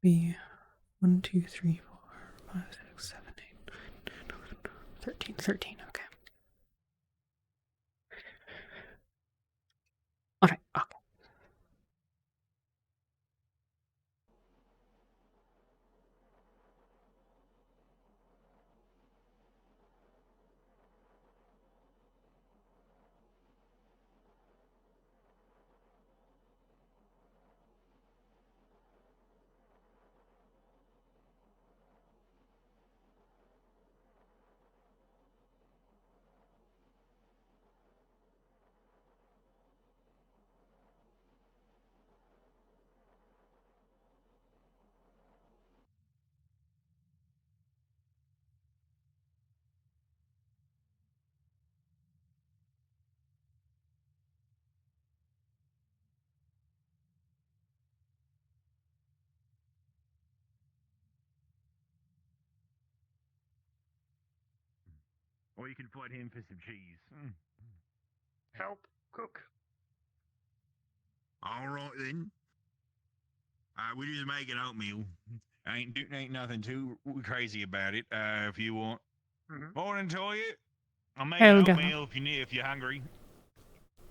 be 1, 2, 3, 4, 5, 6, 7, 8, 9, 10, 11, 13. 13, okay. Alright, okay. Or you can fight him for some cheese. Help cook. All right then. We just making oatmeal. Ain't nothing too crazy about it. If you want. Morning, Talia. I'm making oatmeal if you're hungry.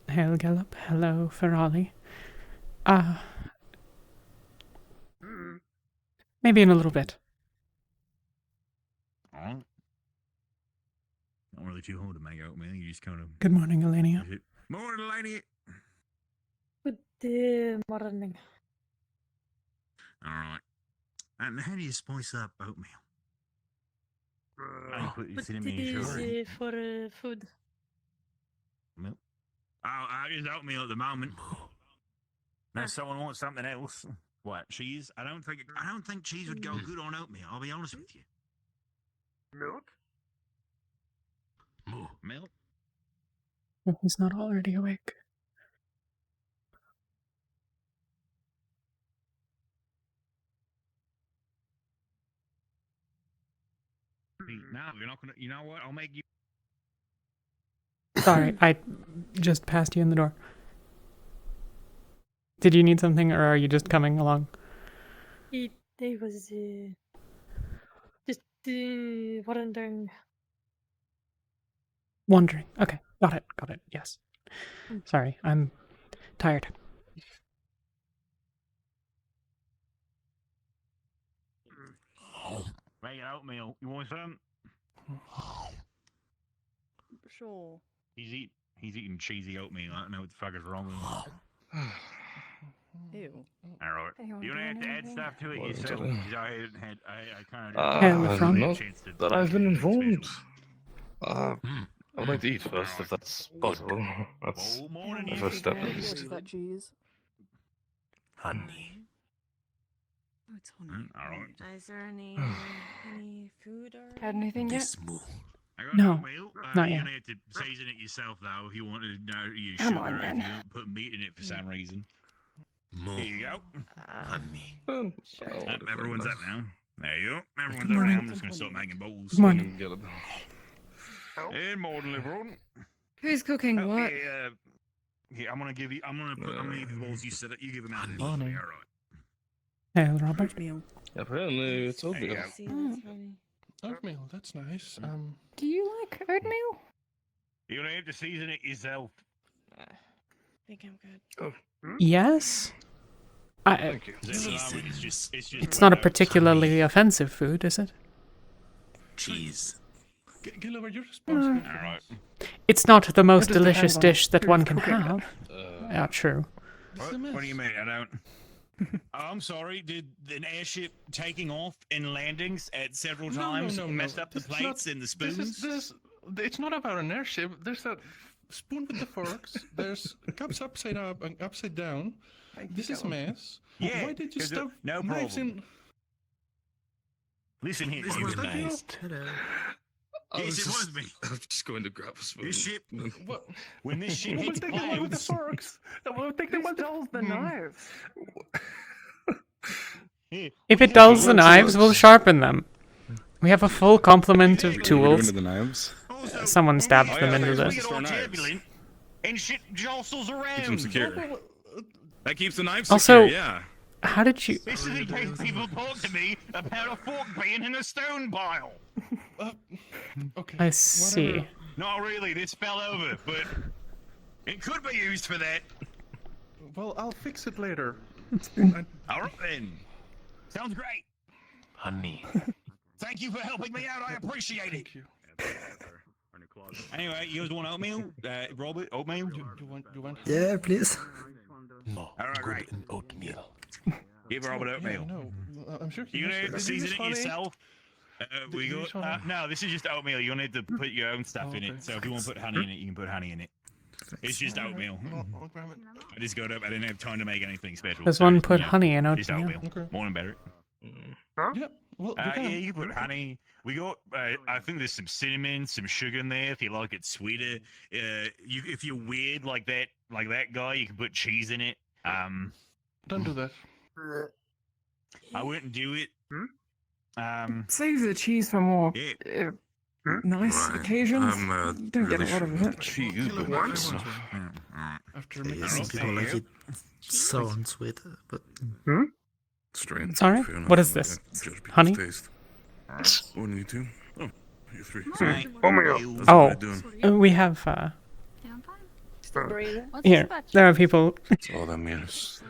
Hail Gallop. Hello, Ferrari. Maybe in a little bit. Oh. Not really too hard to make oatmeal. You just kind of. Good morning, Elenia. Morning, Elenia. Good morning. All right. And how do you spice up oatmeal? What is for food? Milk. I use oatmeal at the moment. Unless someone wants something else. What, cheese? I don't think cheese would go good on oatmeal. I'll be honest with you. Milk? Milk? Well, he's not already awake. No, you're not gonna. You know what? I'll make you. Sorry, I just passed you in the door. Did you need something, or are you just coming along? It was just wondering. Wondering. Okay, got it, yes. Sorry, I'm tired. Making oatmeal. You want some? Sure. He's eating cheesy oatmeal. I don't know what the fuck is wrong with him. Ew. All right. You don't have to add stuff to it yourself. I kind not that I've been informed. I would like to eat first, if that's possible. That's the first step, at least. That cheese. Honey. Oh, it's honey. All right. Is there any food or Had anything yet? No, not you're yet. gonna have to season it yourself, though, if you want to know your Come sugar. on, If then. you don't put meat in it for some reason. Here you go. Honey. Everyone's up now. There you go. Everyone's Good up now. morning. I'm just gonna start making bowls. Good morning. And morning, everyone. Who's cooking what? Here, I'm gonna give you the bowls you set up. You give them out. Morning. All right. Hey, Robert. Apparently, it's There you oatmeal. go. See, that's funny. Oatmeal, that's nice. Do you like oatmeal? You're gonna have to season it yourself. I think I'm good. Yes? Thank you. It's not a particularly offensive food, is it? Cheese. Gilliver, you're responsible. All right. It's not the most just delicious depends on dish that who's one can cooking it. have. Yeah, true. What do you mean? I don't. I'm sorry. Did an airship taking off and landings at several times messed up the This is plates not- and the spoons? It's not about an airship. There's a spoon with the forks. There's cups upside up and upside down. This is a mess. Yeah, Why did you 'cause stuff no knives problem. in? Listen here. This you was guys. nice. Yes, it was me. I'm just going to grab a spoon. This ship. What? When this ship We'll hits take the one with the clouds. forks. We'll take the one Stalls the knives. If it dulls the knives, we'll sharpen them. We have a full complement of tools. The knives. Also, Someone stabs them into we the... get all turbulent and shit jostles around. Keeps them secure. That keeps the knives Also- secure, yeah. How did you? This is in case people talk to me about a fork being in a stone pile. Okay. I see. Whatever. Not really, this fell over, but it could be used for that. Well, I'll fix it later. Alright then. Sounds great. Honey. Thank you for helping me out, I appreciate it. Thank you. Anyway, you guys want oatmeal? Robert, oatmeal? You want? Yeah, please. No. Alright, Good great. in oatmeal. Give Robert Yeah, oatmeal. no. I'm sure You knows- gonna do you season use it honey? yourself? Do We you use got honey? no. This is just oatmeal. You'll need to put your own stuff in okay. it. So if you want to put honey in it, you can put honey in it. It's just oatmeal. I'll grab it. I just got up. I didn't have time to make anything special. Does so one just, put you know, honey in Just oatmeal? oatmeal. Okay. More than better. Yeah. Well, we Yeah, can. you can put honey. We got. I think there's some cinnamon, some sugar in there if you like it sweeter. If you're weird like that guy, you can put cheese in it. Don't do that. I wouldn't do it. Save the cheese for more Yeah. nice occasions. I'm Don't get a lot of it. cheese, but not enough. After Yeah, making some people like it sour and sweet, but Strange. Sorry? Fair What enough. is this? I judge people's Honey? taste. What do you two? Oh, you three. Right. How's Oh. everybody doing? we have Still breathing. here. There are people. That's all that matters.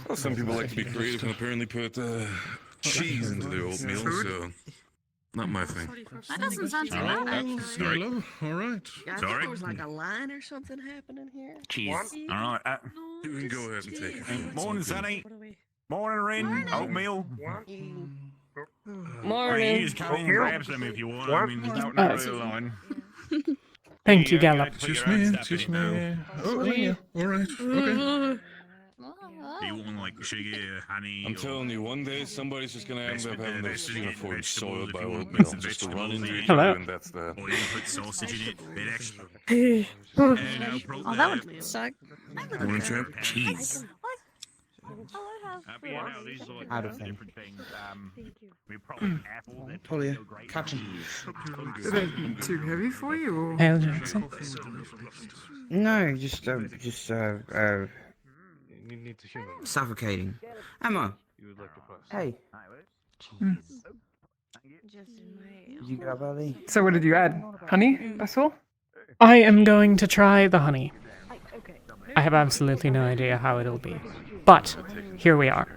Well, some people like to be creative and apparently put cheese into their oatmeal, so not my thing. That doesn't sound too Oh, bad. sorry. Hello. All right. I Sorry. thought there was like a line or something happening here. Cheese. All right. You can go ahead and take it. It's all Morning, good. Sonny. Morning, Ren. Oatmeal. Morning. You just come in and grab some if you want. I mean, there's no real line. Thank you, You Gallop. put Excuse your own me. stuff in Excuse it, though. me. Oh, yeah. All right. Okay. Do you want like sugar, honey? I'm or- telling you, one day somebody's just gonna end up having their uniform vegetables soiled by if you want oatmeal. some Just to vegetables run into in each it. Hello. other, and that's the. Or you can put sausage in it. It actually. Oh, Oh, that would suck. Morning, champ. Cheese. Oh, Yeah, no, these are like Out of different things. We probably apple. That's Talia, so great. catch him. Is it too heavy for you? Or? Hail Jackson. No, just You need to humor. suffocating. Emma, You would like to pass. hey, Just in my did you grab early? So what did you add? Honey? That's all? I am going to try the honey. I have absolutely no idea how it'll be. But here we are.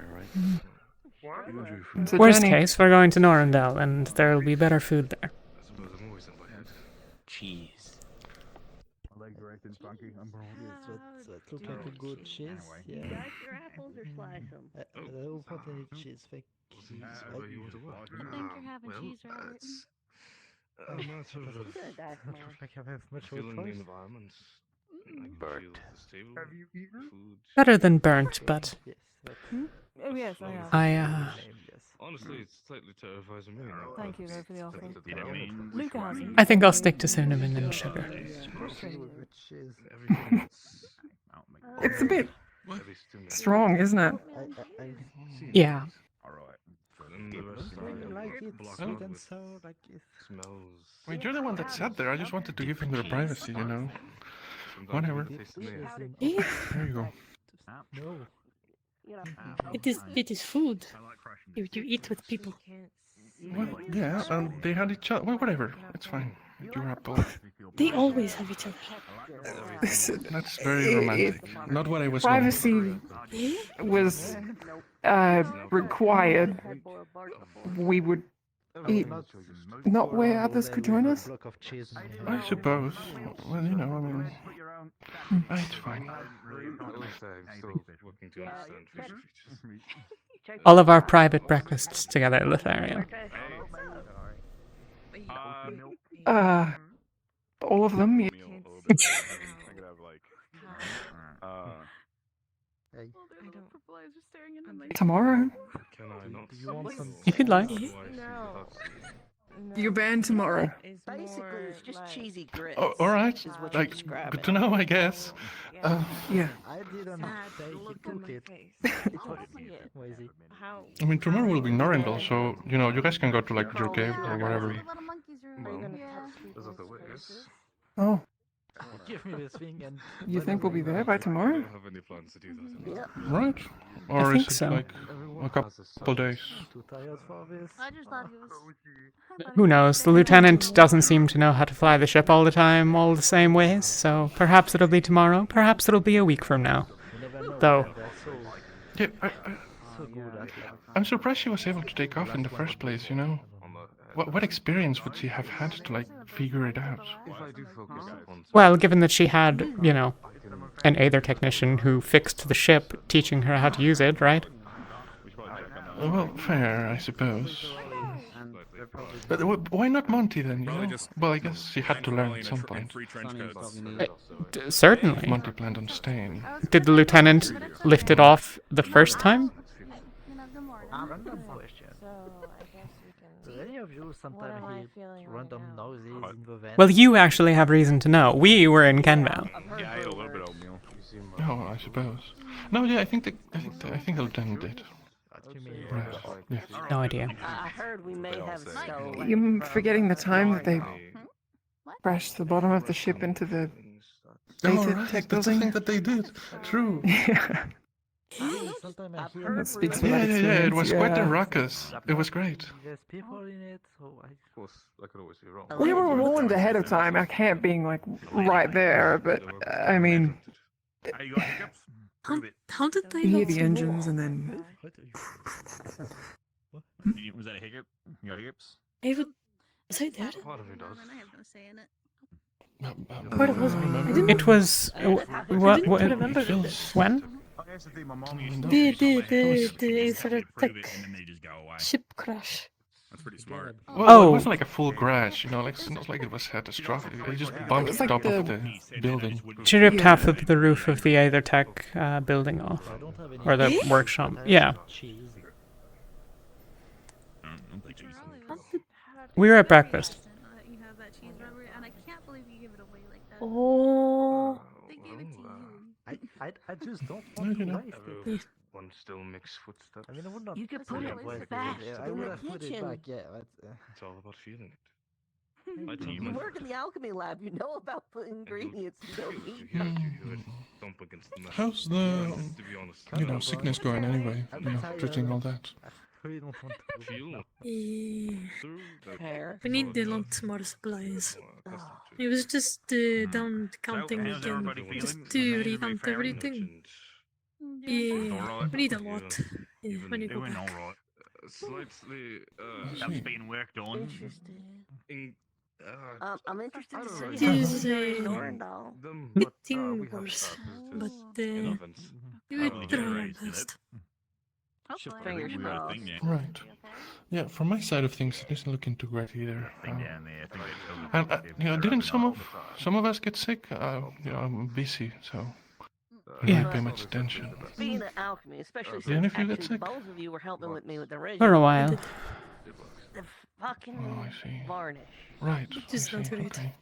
It's a Worst journey. case, we're going to Norrendale, and there'll be better food there. I suppose I'm always in my head. Cheese. That look like a good cheese. Yeah. You got your apples or slice them? Oh, probably cheese fake. You want to what? I think you're having cheese, Robert. I'm sort of Good, that's feeling the environment. I can Burnt. feel the stable. Have you eaten? Food. Better than burnt, but Oh, yes, I have. I, Honestly, it slightly terrifies me. Thank you, though, for the offer. You know what I mean? Luca hasn't. I think I'll stick to cinnamon and sugar. It's a bit What? strong, isn't it? Yeah. Wait, you're the one that sat there. I just wanted to give him their privacy, you know. Whatever. There you go. It is food. You eat with people. Well, yeah, they had each other. Well, whatever. It's fine. You are both. They always have each other. That's very romantic. Not what I was. Privacy was required. We would eat not where others could join us. I suppose. Well, you know, I mean, it's fine. All of our private breakfasts together, Lathariel. All of them. Yeah. Tomorrow. If you'd like. You're banned tomorrow. Basically, it's just cheesy grits. Oh, all right. Is what you Like, describe good it. to know, I guess. Yeah. I didn't Look on my face. How? I mean, tomorrow will be Norrendale, so you know, you guys can go to like your cave or whatever. Oh. Give me this thing and... You think we'll be there by tomorrow? have any plans to do that. Right? Or think is it so. like a couple days? Too tired for this. I just thought he was. Who knows? The lieutenant doesn't seem to know how to fly the ship all the time, all the same ways, so perhaps it'll be tomorrow, perhaps it'll be a week from now. You never know. Though, They're Yeah, so good at I'm surprised she was able to take off in the first place, you know? What experience would she have had to, like, figure it out? If I do focus on well, given that she had, you know, an Aether technician who fixed the ship, teaching her how to use it, right? Well, fair, I suppose. But why not Monty then, you know? Well, I guess she had to learn at some point. Certainly. Monty planned on staying. Did the lieutenant lift it off the first time? random question. Do any of you sometimes hear random noises in the van? Well, you actually have reason to know. We were in Kenvale. Yeah, I ate a little bit of oatmeal. Oh, I suppose. No, yeah, I think the lieutenant did. What do you mean? Right. Yeah. No idea. I heard we may have stolen. You're forgetting the time that they crashed the bottom of the ship into the Oh, Aether right, tech that's the building. thing that they did. True. Yeah. Sometimes I hear That speaks for Yeah, that yeah, yeah, it was quite a experience, ruckus. It was great. there's people in it, so I... Of course, I could always be wrong. We were warned ahead of time, our camp being like right there, but I mean, How you got hiccups? Prove it. How did they you hear not the know? engines and then Was that a hiccup? You got hiccups? David, was I there? Part of me does. I have no say in it. What was I? I didn't. It was... what? didn't remember feels- When? That's the thing, my mom used to The do something the like that. sort of Prove tech it, and then they just go away. ship crash. That's pretty smart. Well, Oh. it wasn't like a full crash, you know, like it's not like it was catastrophic. It just bumped was the like top of the- the building. She ripped half of the roof of the Aether Tech building off. I don't have any... Or the workshop. Yeah. Cheese. I'm thinking We were at breakfast. You have that cheese rubber, and I can't believe you give it away like that. Oh. They gave it to you. I just don't No, want you to know. waste it. One still mix footsteps. I mean, I would not... You could I put would it have wasted back I in would the have put it kitchen. back, yeah, but... It's all about feeling it. You work in the alchemy lab. You know about the ingredients you don't need. You have to do it. Thump against the metal. How's the, To be honest, you know, sickness going anyway? You know, judging all that. I really don't want to... feel Yeah. through that. Fair. We need a lot more supplies. Accustomed to It was just down counting how's again, everybody feeling? just to How's everybody revamp faring? everything. and Yeah, Alright. we need a lot when you go Doing back. alright. slightly That's being worked on. Interesting. in, I'm interested to don't see know. how It is it's a Norndal. them, getting we have worse, visitors but in uh, events. we would Oh, try our raised it. best. Fingers We got a crossed. thing there. Right. Yeah, from my side of things, it isn't looking too great either. Thing down there. I think they told us And to you know, put didn't it some of us get sick? You know, I'm busy, so I Yeah. didn't pay much attention. Being an alchemy, especially Yeah, and since if you get actually sick? both of you were helping with me with the rig. For a while. The fucking Oh, I see. varnish. Right. Which is I not see, great. okay.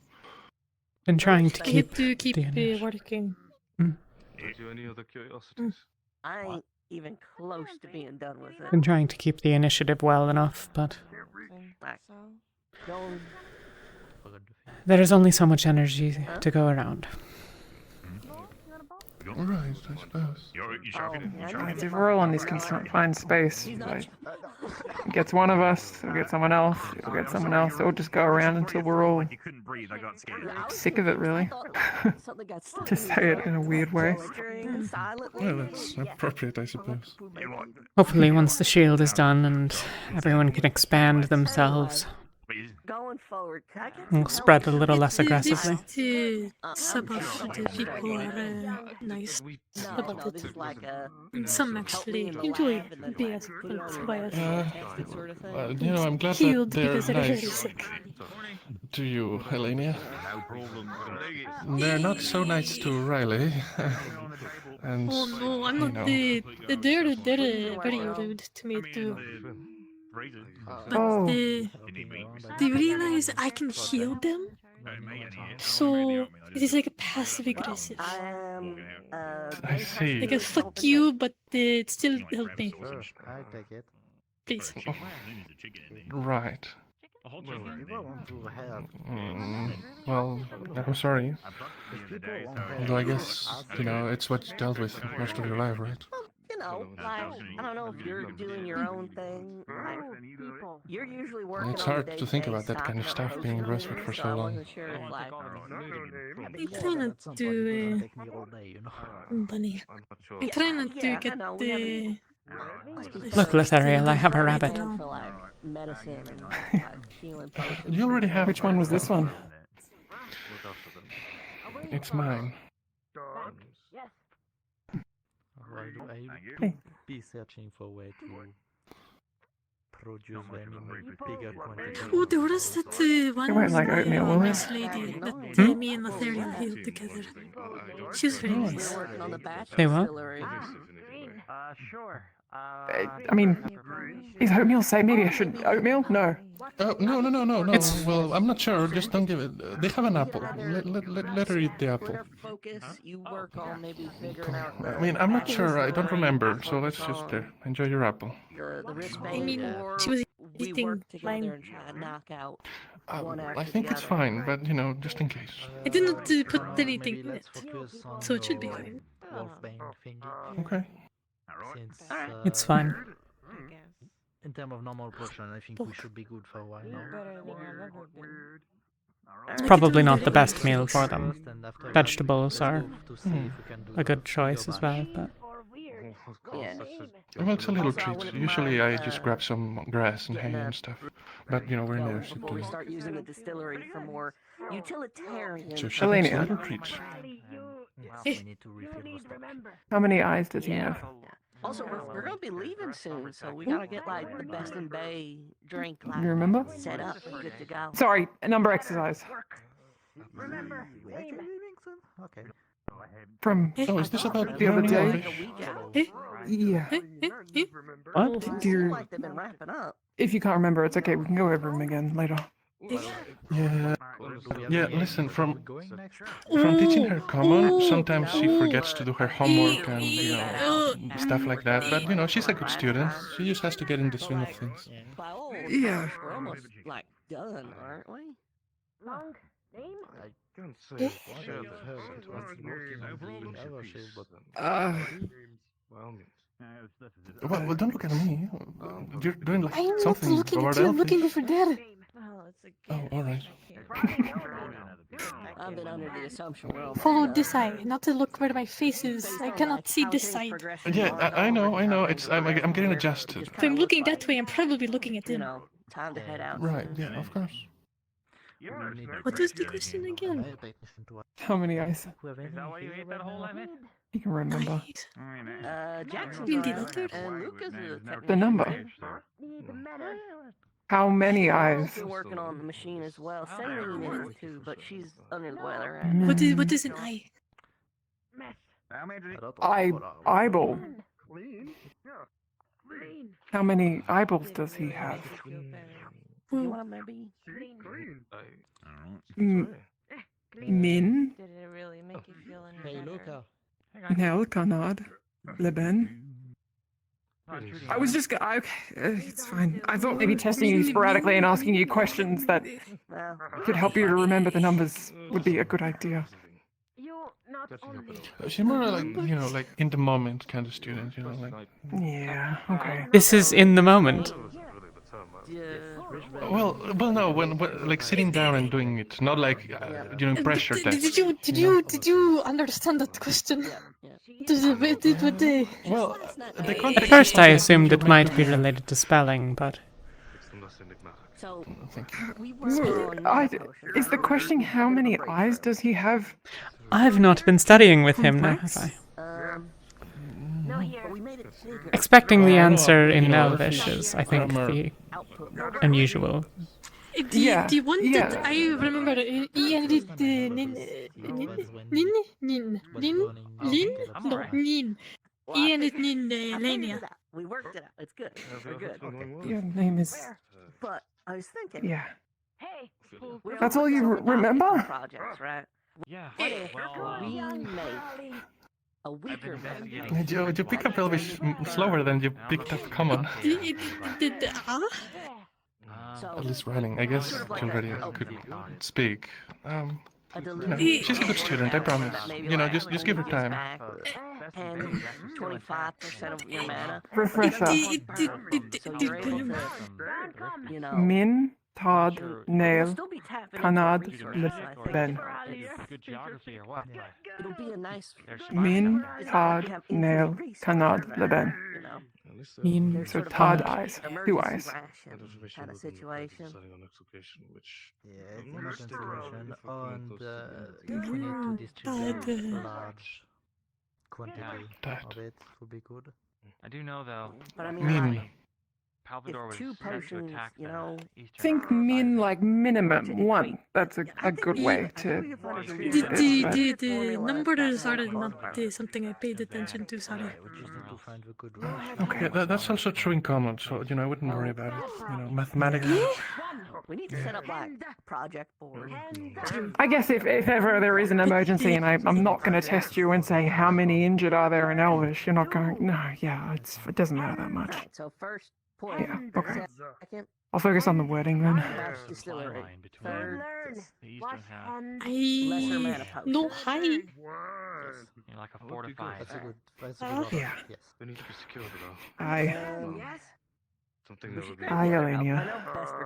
Been trying to I keep had to keep DNS. working. Have you any other curiosities? I ain't even close to being done with it. Been trying to keep the initiative well enough, but Like, don't there is only so much energy to go around. Right, I suppose. You sharpen it? You sharpen if it? we're all in this confined space, like, gets one of us, we'll get someone else, we'll get someone else, it'll just go around until we're all Like you couldn't breathe. I got scared. sick of it, really. something got stuck To say it in a weird way. Blistering silently. Well, that's appropriate, I suppose. You know what? Hopefully, once the shield is done and everyone can expand themselves, Please. Going forward, can I get we'll some spread a help? little less aggressively. Some of the people are nice No, about this it. is like a And some actually enjoy being put by us. sort of thing. You know, I'm glad that Healed they're because they're very nice sick. to you, Helenia. No problem. They're not so nice to Riley. And Oh no, I'm you not know. they're very rude to me too. But Oh. they realize I can heal them, so it is like a passive aggressive. I am. I see. Like a fuck you, but it still help me. Sure, I take it. Please. Right. Well, I'm sorry. Although I guess, it's what you dealt with most of your life, right? You know, like, I don't know if you're doing your own thing. Like, you're usually working It's on the hard to think day-to-day about that kind of stocking up stuff being in potions, Rosewood for so so I long. wasn't sure if, like, I try not to, bunny. I try not to get the. Look, Lathariel, I have a rabbit. You already have. Which one was this one? It's mine. I be searching for a way to produce them in bigger quantities. Oh, there was that one weren't like oatmeal, were they? nice lady that me and Lathariel healed together. She was very nice. They what? Sure. I mean, is oatmeal safe? Maybe I should. Oatmeal? No. No. Well, I'm not sure. Just don't give it. They have an apple. Let her eat the apple. Focus, you work on maybe figuring out I mean, I'm not sure. I don't remember. So let's just enjoy your apple. the wristband. I mean, or she was we eating work together mine. and try to knock out one I after think the it's other. fine, but just in case. I didn't put anything in it, so it should be fine. Okay. Since, It's fine. in terms of normal portion, I think we should be good for a while now. It's probably not the best meal for them. Vegetables are a good choice as well, but Well, it's a little treat. Usually I just grab some grass and hay and stuff. But, we're in there. Before we start using the distillery for more utilitarian. So she gets Elenia. little treats. We need to refill the stock. How many eyes does he have? Also, we're gonna be leaving soon, so we gotta get like the Bestin Bay drink like You remember? set up and good to go. Sorry, a number exercise. Remember, Okay. From Oh, is this about the other learning day? English? Yeah. what? Do you, Like they've been wrapping up. if you can't remember, it's okay. We can go over them again later. Yeah, listen, from teaching her common, sometimes she forgets to do her homework and, stuff like that. But, she's a good student. She just has to get in the swing of things. By all Yeah. accounts, we're almost like done, aren't we? Long name? I can't say what I've heard. It was working on the other ship, but Well, don't look at me. You're doing like I'm not something looking about at you, I'm elfish. looking over there. Oh, alright. I've been under the assumption we're all Follow this eye, not to look where my face is. I cannot see this side. Yeah, I know. I'm getting adjusted. If I'm looking that way, I'm probably looking at You him. know, time to head out. Right, yeah, of course. What was the question again? How many eyes? You can remember. Jackson's You did around, that? and Lucas is a The number. How many eyes? We're working on the machine as well. Celine is too, but she's under the weather. What is an eye? Eyeball. How many eyeballs does he have? You want maybe? Min, Did it really make you feel any Hey, better? Luca. Nel, Kanad, Leben. I was just okay, it's fine. I thought maybe testing you sporadically and asking you questions that could help you to remember the numbers would be a good idea. She's more like, like in the moment kind of student, like. Yeah, okay. This is in the moment. Well, no, when like sitting down and doing it, not like doing pressure tests. Did you understand that question? Well, the At context. first I assumed it might be related to spelling, but So, Is the question how many eyes does he have? I've not been studying with him now, have I? we made it bigger. Expecting the answer in Elvish is, I think, the unusual. Do you want that? I remember he ended nin. No, nin. He ended nin Lania. We worked it out. It's good. We're good. Your name is. But I was thinking. Yeah. Hey, That's all you remember? projects, right? Yeah. We make a weaker version. You pick up Elvish slower than you picked up Common. At least writing. I guess she already could speak. She's a good student, I promise. Just give her time. And 25% of your mana. Refresher. You know. Min, Todd, Nail, Still be tapping into Kanad, resources, I think. Ben. Good geography or what? It'll be a nice. Min, Todd, Nail, Kanad, Leben. You know. Min, So Todd eyes. 2 eyes. Kind of situation. Yeah, it's an emergency situation, and if we need to distribute a large quantity of it, would be good. I do know though. But I mean, Min. like, Palvador was if 2 set to potions, attack you the know. eastern Think min like minimum 1. That's a good way to do it. The numbers are not something I paid attention to, sorry. We just need to find a good ratio. Okay, that's also true in common, so I wouldn't worry about it. Mathematics. We need to set up like project board. I guess if ever there is an emergency and I'm not going to test you and say how many injured are there in Elvish, you're not going, no, yeah, it doesn't matter that much. Right, so first point. Yeah, okay. Second, I'll focus on the wording then. that's distillery. Third, lesser mana potion. No, hi. You're like a fortified. That's a good option. Yeah. Yes. They need to be secured though. Yes. Something that would be. Hi, I Elenia. know Bestin,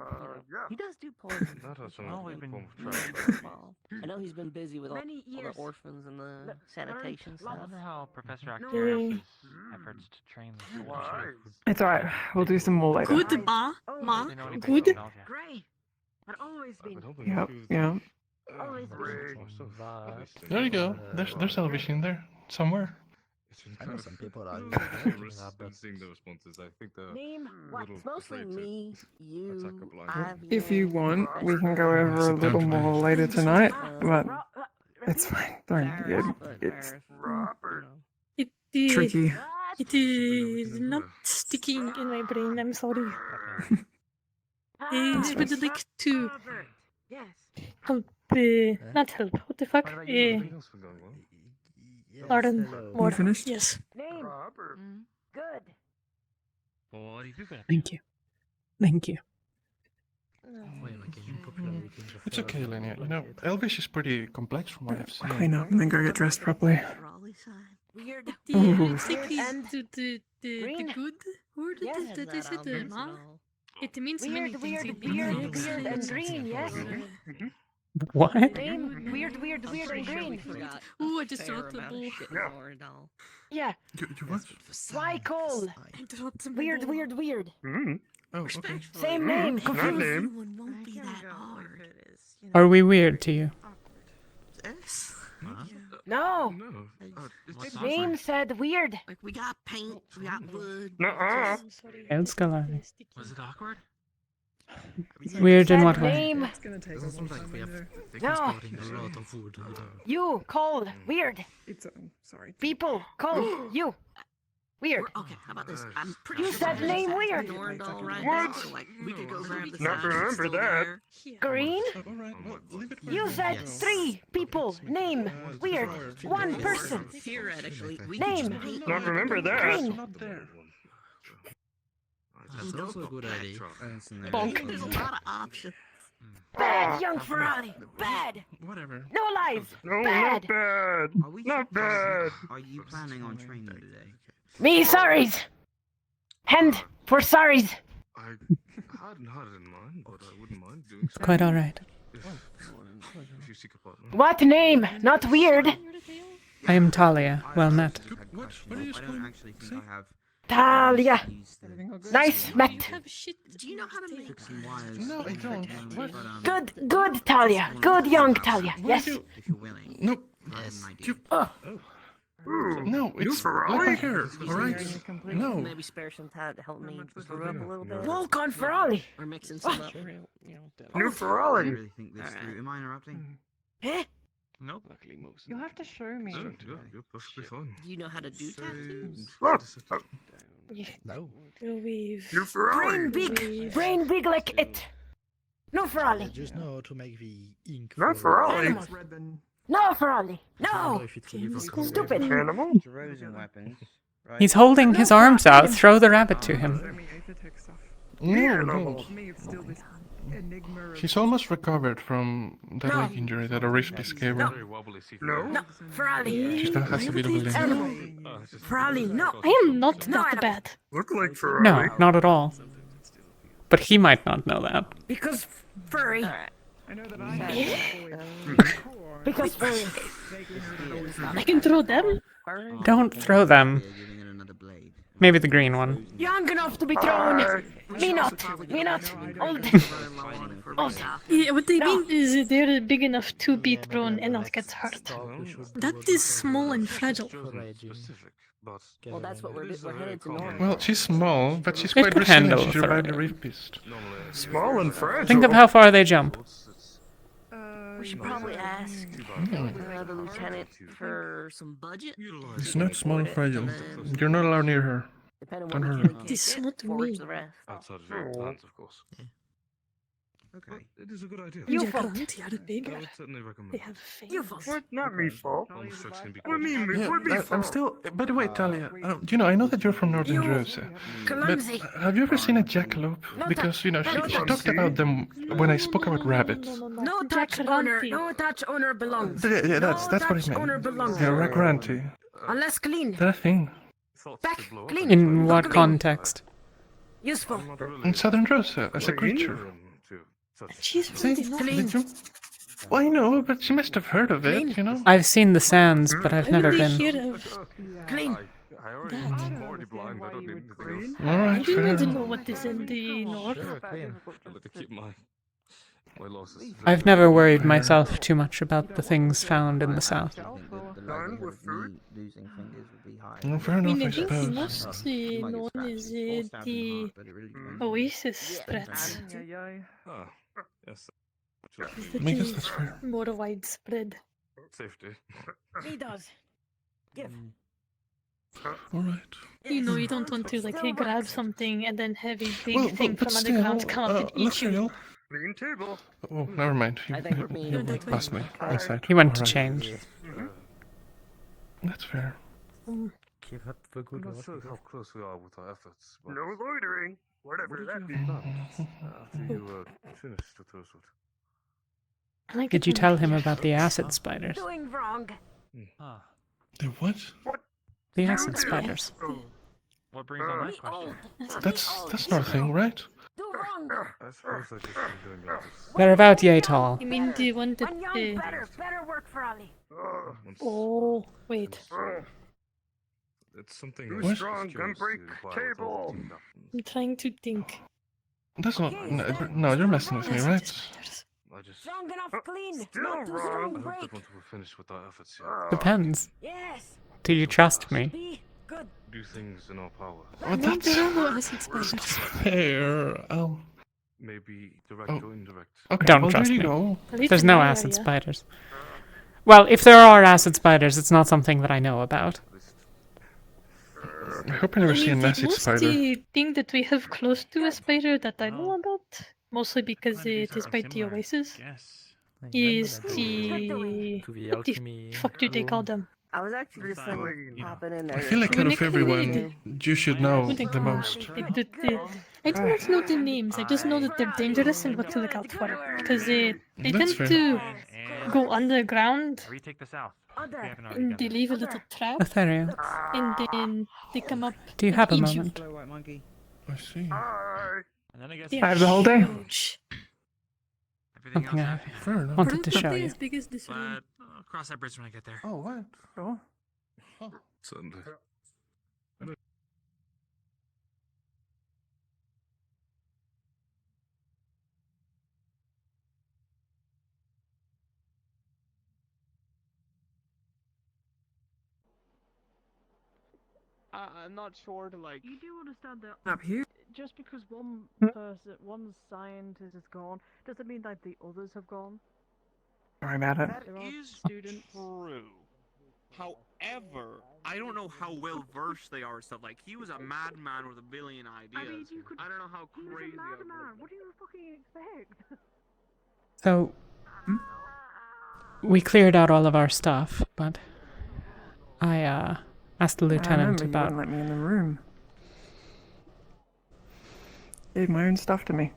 he does do poison. That has some we've been- form of travel. Well, I know he's been busy with all the orphans and the sanitation I stuff. wonder how Professor Actarius' efforts to train the soldiers. It's alright. We'll do some more later. Good, ma. Ma. They know anything Good. about Belgium. Great. I've always been. Yep, yeah. There you go. There's Elvish in there somewhere. I know some people are Seeing the responses, I think the Name what? It's mostly me, you, If you want, we can go over a little more later tonight, but it's fine. It's It is, tricky. it is not sticking in my brain, I'm sorry. I would like to Yes. help, not help, what the fuck? Learn more. You finished? Yes. Name. Good. Thank you. Thank you. It's okay, Lenia. Elvish is pretty complex from what I've seen. Clean up and then go get dressed properly. Weird. Ooh. Take the good word that I said, ma. It means many things. It means and green, yes. What? Name. Weird and green. Ooh, I just dropped the ball. Yeah. You what? Why cold? I dropped the Weird. Oh, okay. Same name. Not Confused. name. Won't be that hard. Are we weird to you? No. No. Name said weird. Like we got paint, we got wood. Nuh-uh. Elskalani. Was it awkward? Weird in Said what way? name. It's gonna take us some time there. No. A lot of wood. You cold. Weird. It's sorry. People cold. You. Weird. Okay, how about this? I'm pretty You sure said there's name a weird. Norndal right What? now, so like we could go grab the Not sign, it's remember still that. there. Green. All right. Well, leave it. You said 3 people. Name. Weird. 1 person. Theoretically, we Name. could just paint Not remember that. Green. Not there. That's also a good idea. There's a lot of options. Bad young Ferrari. Bad. Whatever. No lies. No, Bad. not bad. Not bad. Are you planning on training today? Me sorries. Hand for sorries. I hadn't had it in mind, but I wouldn't mind doing It's quite alright. if you seek a partner. What name? Not weird. I am Talia. Well met. What are you I don't actually think I have Talia. used the Nice met. Have shit. Do you know how to make some wires. No, I don't. What? Good Talia. Good young Talia. Yes. If you're willing. No. Yes. Oh. No, it's right here. All right. No. maybe spare some time to help me brew up a little bit? Volcon Ferrari. Or mixing some up. I New Ferrari. really think this through. Am I interrupting? Eh? Nope. You'll have to show me. You're perfectly fine. Do you know how to do tattoos? No. We've. Brain big like it. No Ferrari. I just know how to make the ink. No for- Ferrari. No Ferrari. I don't know No. if it's really Stupid. Animal. Corrosion weapons. Right? He's holding his arms out. Throw the rabbit to him. No, No. don't. She's almost recovered from that leg injury that Orishbis gave her. No, Ferrari. She still has a bit of a limp. Ferrari, no. I am not that bad. Look like No, Ferrari. not at all. But he might not know that. Because furry. I know that I Because furry. I can throw them. Don't throw them. Giving it another blade. Maybe the green one. Young enough to be thrown. Me not. Old. Yeah, what they mean is they're big enough to be thrown and not get hurt. That is small and fragile. Well, that's what we're headed to north. Well, she's small, but she's It quite could resilient. handle She survived the Lathariel. reef beast. Small and fragile. Think of how far they jump. We should probably ask the lieutenant for some budget. It's not small and fragile. You're not allowed near her. Depending Don't on hurt what her. we This is can not get, forage me. the rest. Outside of your plans, of course. Okay. It is a good idea. You Jack fault. Auntie are bigger. I would certainly recommend. They have face. You fault. What? Not me fault. Home stretch can be What do you mean? Yeah, What me I'm fault? still. By the way, Talia, you know, I know that you're from Northern Rosa, but Clumsy. have you ever seen a jackalope? Because you know she talked about them when I spoke about rabbits. No touch owner. No touch owner belongs. Yeah, that's what touch I owner meant. belongs. Yeah, Ragranti. Unless clean. That a thing? Back. Clean. In what Clean. context? Useful. In Southern Rosa, as a creature. She's See? really not. Did you? Well, I know, but she must have heard of it, you know? I've seen the sands, but I've Why never would they been. hear of Clean. I'm already blind. I don't need anything else. I Alright, do fair not know enough. what is in the north. I like to keep my losses. I've never worried myself too much about the things found in the south. The likelihood of me losing fingers would be high. Well, fair I enough, mean, I I think the suppose. most known is the Oasis spreads. Ah, yes. I guess that's fair. More widespread. Safety. He does. Give. Alright. You know, you don't want to like grab something and then have a big Well, thing but from still, underground come up and eat you. Lathariel. Clean table. Oh, never mind. I think we're being He passed me. I said. He went to Alright. change. That's fair. Keep up the good I'm not work. sure how close we are with our efforts, but No loitering. what Whatever did that you means. have planned after you finished with Rosewood? I like Did it you when tell they him hear about the things. acid spiders? Doing wrong. The what? The acid spiders. What brings on that question? That's not a thing, right? Do wrong. I suppose I just been doing that. They're about yay tall. You mean the one that When young, better work for Ali. Oh, wait. It's something. Too I was strong, curious can break to inquire with all table. the team captains. I'm trying to think. That's not. No, you're messing with me, Acid right? spiders. I just. Strong enough, clean. Still Not too wrong. I strong, hope break. that once we're finished with our efforts here, Depends. Yes. Do you trust me? Be good. do things in our power. Well, No, that's there are no acid spiders. fair. Maybe direct Oh. or indirect. Okay, Don't well, trust there you me. go. At least There's in no my acid area. spiders. Well, if there are acid spiders, it's not something that I know about. At least. I hope I never see an the acid most spider. thing that we have close to a spider that I know about, mostly because it is by the Oasis, is the... To the What the alchemy fuck do they call them? I was actually just popping in there. I feel like out of Unicorn everyone, lady. you should know What they the call most. I do not know the names, I just know that they're dangerous and what to look out for. Because they That's tend fair. to go underground Retake the south. Other. We haven't already and done they that. leave a little trap Lathariel, and then they come up. do you and have a eat you. moment? Hello, white monkey. I see. And then I guess They I have the whole day. huge. everything Something else I Fair enough. wanted to show Probably you. as big as this room. But cross that bridge when I get there. Oh, what? Oh. Certainly. I'm not sure to like. You do understand that Up here. just because one one scientist is gone, doesn't mean that the others have gone. Sorry about it. That There are is students. true. However, I don't know how well versed they are and stuff. Like, he was a madman with a billion ideas. I mean, you could. I don't know how He was crazy. a I would madman. look. What do you fucking expect? So, we cleared out all of our stuff, but I asked the I lieutenant remember you about. wouldn't let me in the room. Gave my own stuff to me.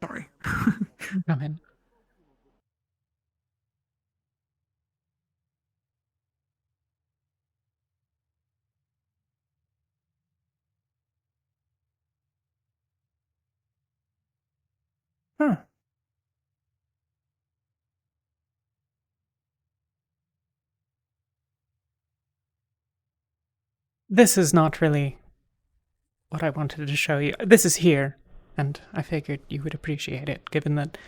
Sorry. Come in. Huh. This is not really what I wanted to show you. This is here, and I figured you would appreciate it, given that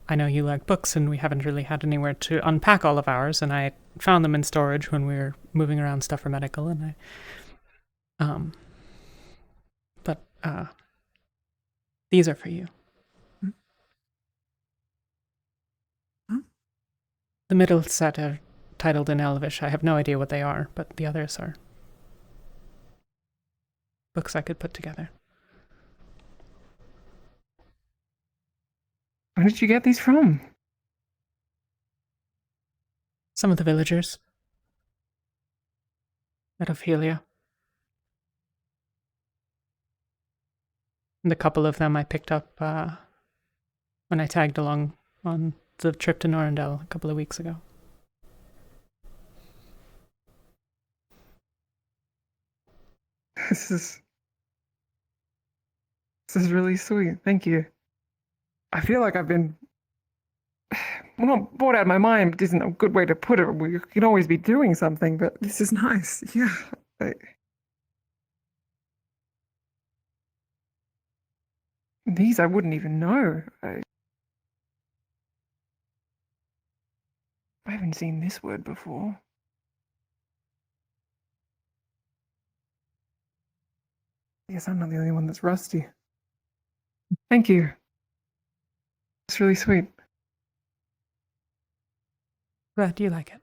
I know you like books and we haven't really had anywhere to unpack all of ours, and I found them in storage when we were moving around stuff for medical, and these are for you. Huh? The middle set are titled in Elvish. I have no idea what they are, but the others are books I could put together. Where did you get these from? Some of the villagers at Ophelia. And a couple of them I picked up when I tagged along on the trip to Norandel a couple of weeks ago. This is really sweet. Thank you. I feel like I've been, well, not bored out of my mind isn't a good way to put it. We can always be doing something, but this is nice. Yeah. These I wouldn't even know. I haven't seen this word before. I guess I'm not the only one that's rusty. Thank you. It's really sweet. Glad you like it.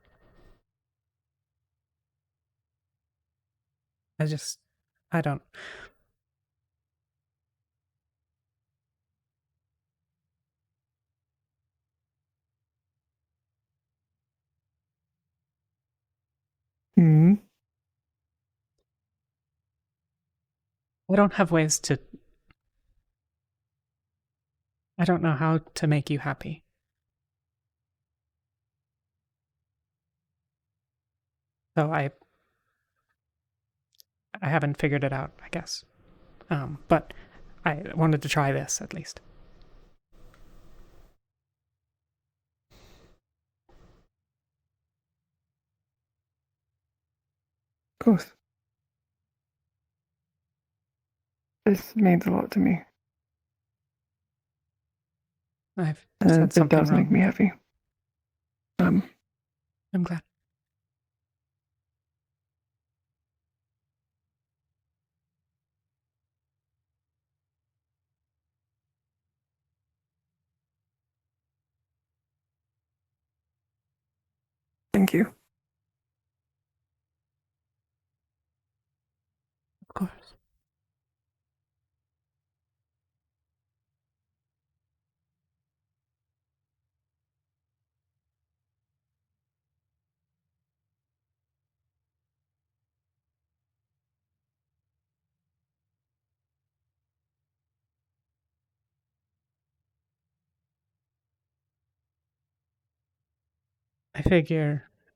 I don't. Hmm. I don't have ways to. I don't know how to make you happy. So I haven't figured it out, I guess. But I wanted to try this at least. Of course. This means a lot to me. I've And said it something does wrong. make me happy. I'm glad. Thank you. Of course.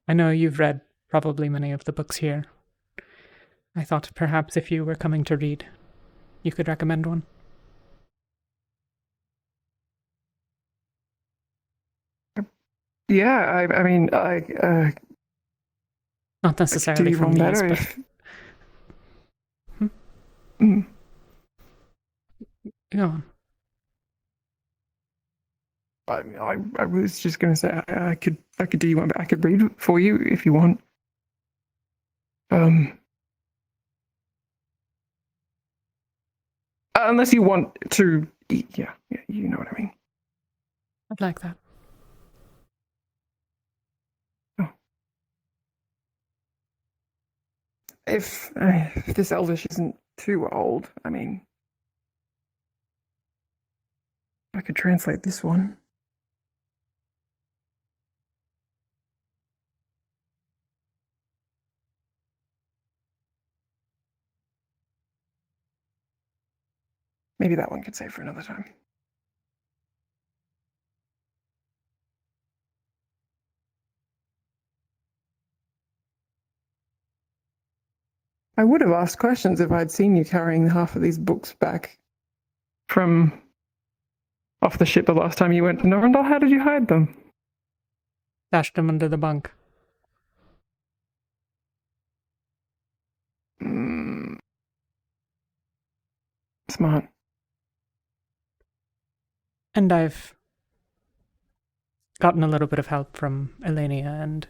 I know you've read probably many of the books here. I thought perhaps if you were coming to read, you could recommend one. Yeah, I mean, Not necessarily do from one these, better but... if... Mm. Go on. I was just gonna say I could do you one, but I could read for you if you want. Unless you want to, yeah, you know what I mean. I'd like that. Oh. If this Elvish isn't too old, I mean, I could translate this one. maybe that one could save for another time. I would have asked questions if I'd seen you carrying half of these books back from off the ship the last time you went to Norrendal. How did you hide them? Dashed them under the bunk. Smart. And I've gotten a little bit of help from Elenia and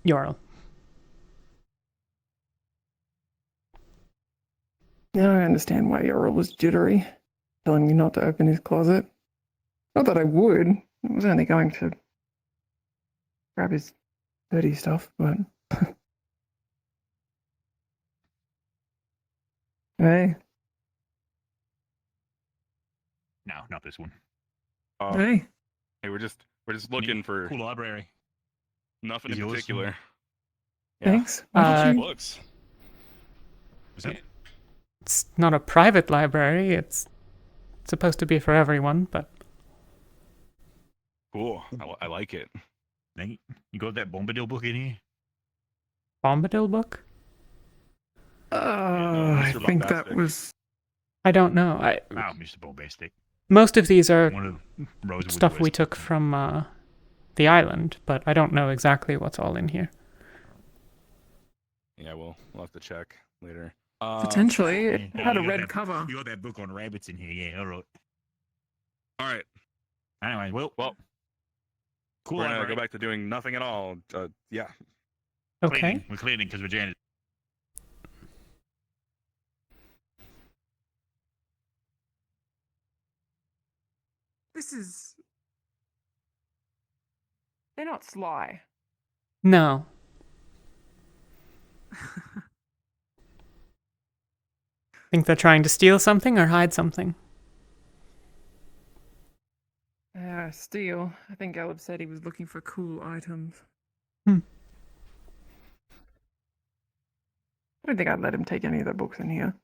Yorl. Now I understand why Yorl was jittery, telling me not to open his closet. Not that I would. I was only going to grab his dirty stuff, but... Hey. No, not this one. Hey. Hey, we're just looking for cool library. Nothing in particular. Thanks. Books. It's not a private library. It's supposed to be for everyone, but... Cool. I like it. You got that Bombadil book in here? Bombadil book? I think that was... I don't know. Mr. Bombastic. Most of these are Rosewood stuff we took from the island, but I don't know exactly what's all in here. Yeah, we'll have to check later. Potentially. It had a red cover. You got that book on rabbits in here, yeah, alright. Alright. Anyway, well, cool. We're gonna go back to doing nothing at all. Yeah. Okay. We're cleaning because we're janitors. This is... They're not sly. No. Think they're trying to steal something or hide something? Steal. I think Gallup said he was looking for cool items. I don't think I'd let him take any of the books in here.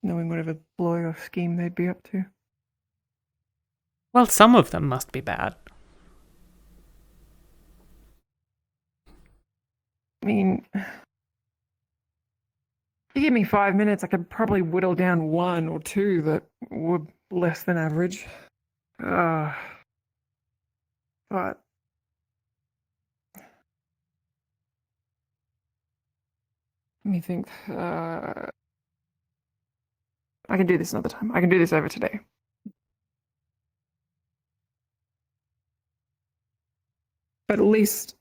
Knowing whatever ploy or scheme they'd be up to. Well, some of them must be bad. I mean, if you give me 5 minutes, I could probably whittle down 1 or 2 that were less than average. But let me think. I can do this another time. I can do this over today. But at least,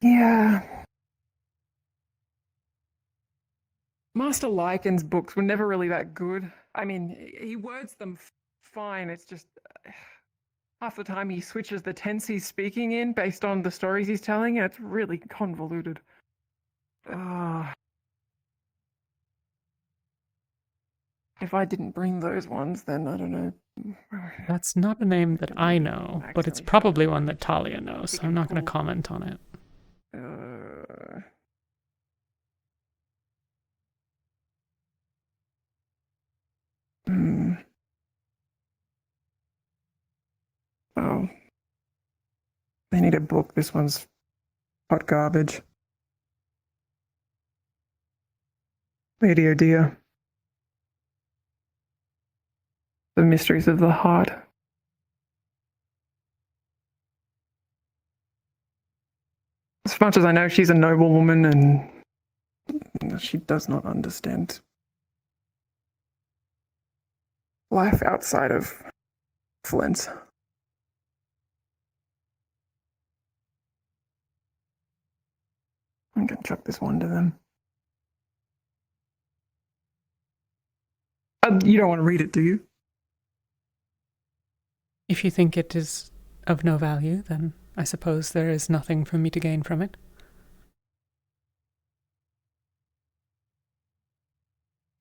yeah. Master Lycan's books were never really that good. I mean, he words them fine. It's just half the time he switches the tense he's speaking in based on the stories he's telling, and it's really convoluted. If I didn't bring those ones, then I don't know. That's not a name that I know, but it's probably one that Talia knows, so I'm not going to comment on it. Oh. They need a book. This one's hot garbage. Lady Odia. The Mysteries of the Heart. As much as I know she's a noble woman and she does not understand life outside of Flint. I'm gonna chuck this one to them. You don't want to read it, do you? If you think it is of no value, then I suppose there is nothing for me to gain from it.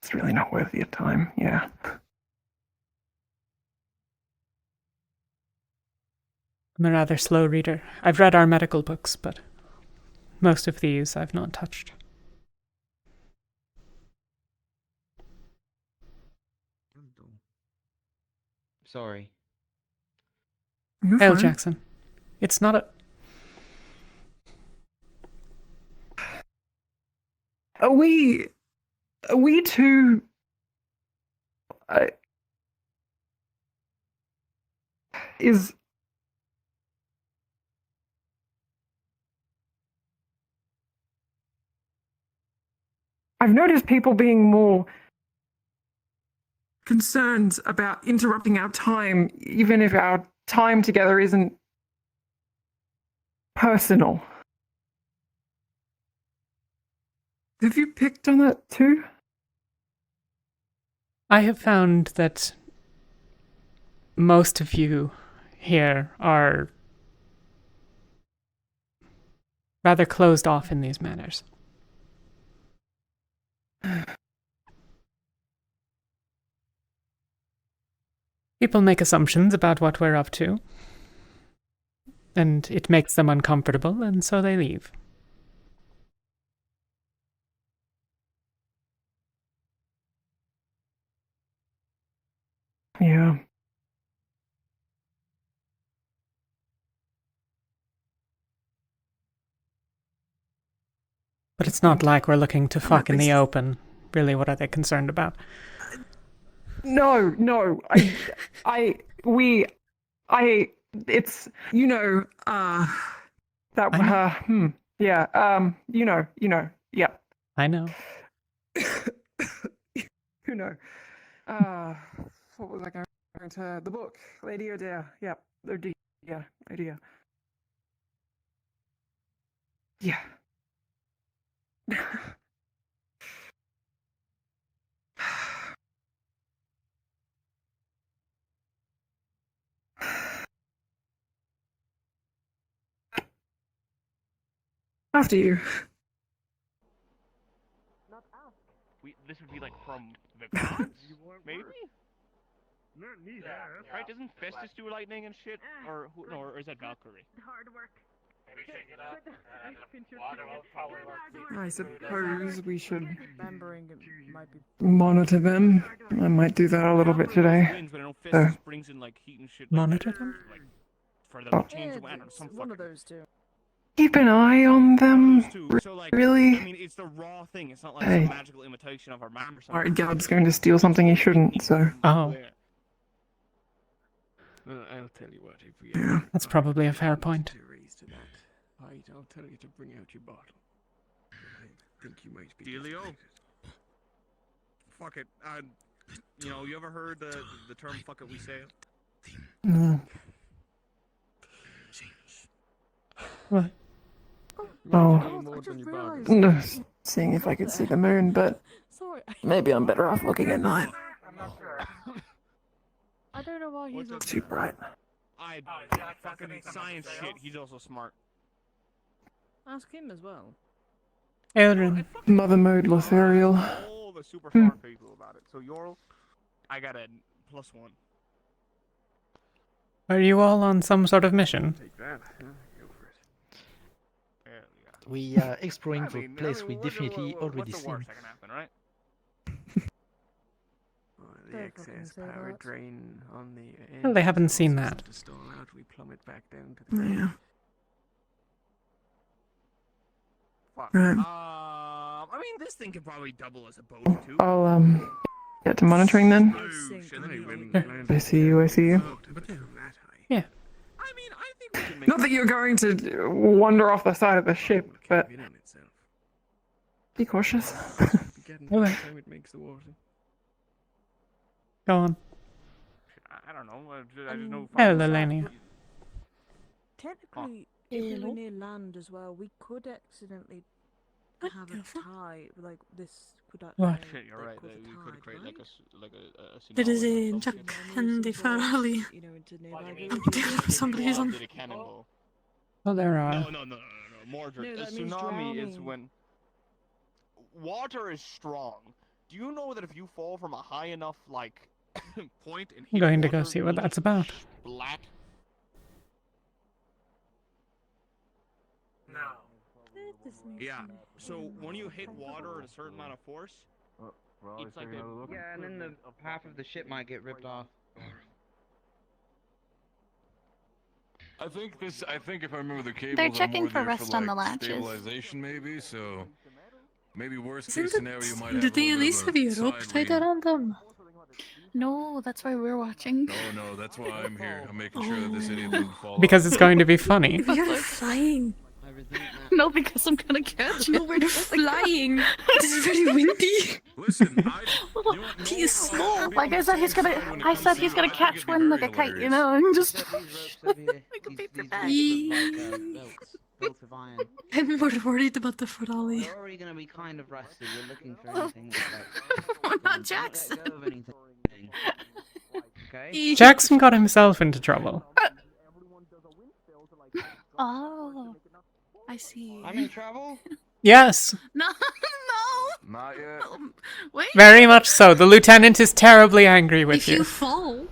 It's really not worth your time, yeah. I'm a rather slow reader. I've read our medical books, but most of these I've not touched. Sorry. Hail, Jackson. It's not a... Are we too... I've noticed people being more concerned about interrupting our time, even if our time together isn't personal. Have you picked on that too? I have found that most of you here are rather closed off in these matters. People make assumptions about what we're up to, and it makes them uncomfortable, and so they leave. Yeah. But it's not like we're looking to fuck in the open. Really, what are they concerned about? No, it's, you know, yeah, yeah. I know. You know, what was I going to, the book, Lady O'Dea, yeah, O'Dea, yeah, O'Dea. Yeah. After you. This would be like from the gods, maybe? Right? Doesn't Festus do lightning and shit? Or is that Valkyrie? Hard work. I suppose we should monitor them. I might do that a little bit today. Brings in like heat and shit. Monitor them? Like, for them to change the wind or some one of those two. Keep an eye on them. So, like, Really? I mean, it's the raw thing. It's not like some magical imitation of our man or something. Alright, Gab's going to steal something he shouldn't, so. Oh. Well, I'll tell you what, if we That's probably a fair point. I'll tell you to bring out your bottle. I think you might be Dealio? Fuck it. You know, you ever heard the term fuck it we sail? No. What? Oh. No, seeing if I could see the moon, but maybe I'm better off looking at night. I don't know why he's Too bright. Fucking science shit. He's also smart. Ask him as well. Eldrin. Mother mode Lathariel. All the super smart people about it. So Yorl, I got a +1. Are you all on some sort of mission? Take that. Go for it. We are exploring the place we definitely already what's the seen. worst that can happen, right? The excess power drain on the end. Well, they haven't seen that. To stall out, we plummet back down to the Yeah. Fuck. Right. I mean, this thing could probably double as a boat too. I'll, get to monitoring then. I see you, I see you. Yeah. I mean, I think we can make. Not that you're going to wander off the side of the ship, but be cautious. Okay. It makes the water. Go on. I don't know. I just know. Hello, Lania. Technically, if we were near land as well, we could accidentally have a tie. Like this could actually. What? Shit, you're right. We could create like a. There is a Jack and the Farley. I'm dealing with somebody who's on. Oh, there are. No. Mordred. A tsunami is when water is strong. Do you know that if you fall from a high enough like point and I'm going to go see what that's about. Splat. Yeah. So when you hit water at a certain amount of force, it's like a... Yeah, and then the half of the ship might get ripped off. I think if I remember the cables They're are checking more for there rust for on the like latches. stabilization maybe, so maybe worst Isn't case scenario you might have Did a they little at bit least of have a your rope side tied lean. around them? No, that's why we're watching. No, that's why I'm here. I'm making sure that this idiot doesn't fall Because off. it's going to be funny. We're flying. No, because I'm gonna catch you. No, we're flying. This is very windy. Listen, He is small. Like I said, he's gonna catch wind like a kite, you know, and just like a paper bag. I'm more worried about the Fort Ophelia. They're already gonna be kind of rusty. We're looking for anything like. We're not Jackson. Let go of anything. Okay. Jackson got himself into trouble. Oh, I see. I'm in trouble. Yes. No. Not yet. Wait. Very much so. The lieutenant is terribly angry with If you. you fall.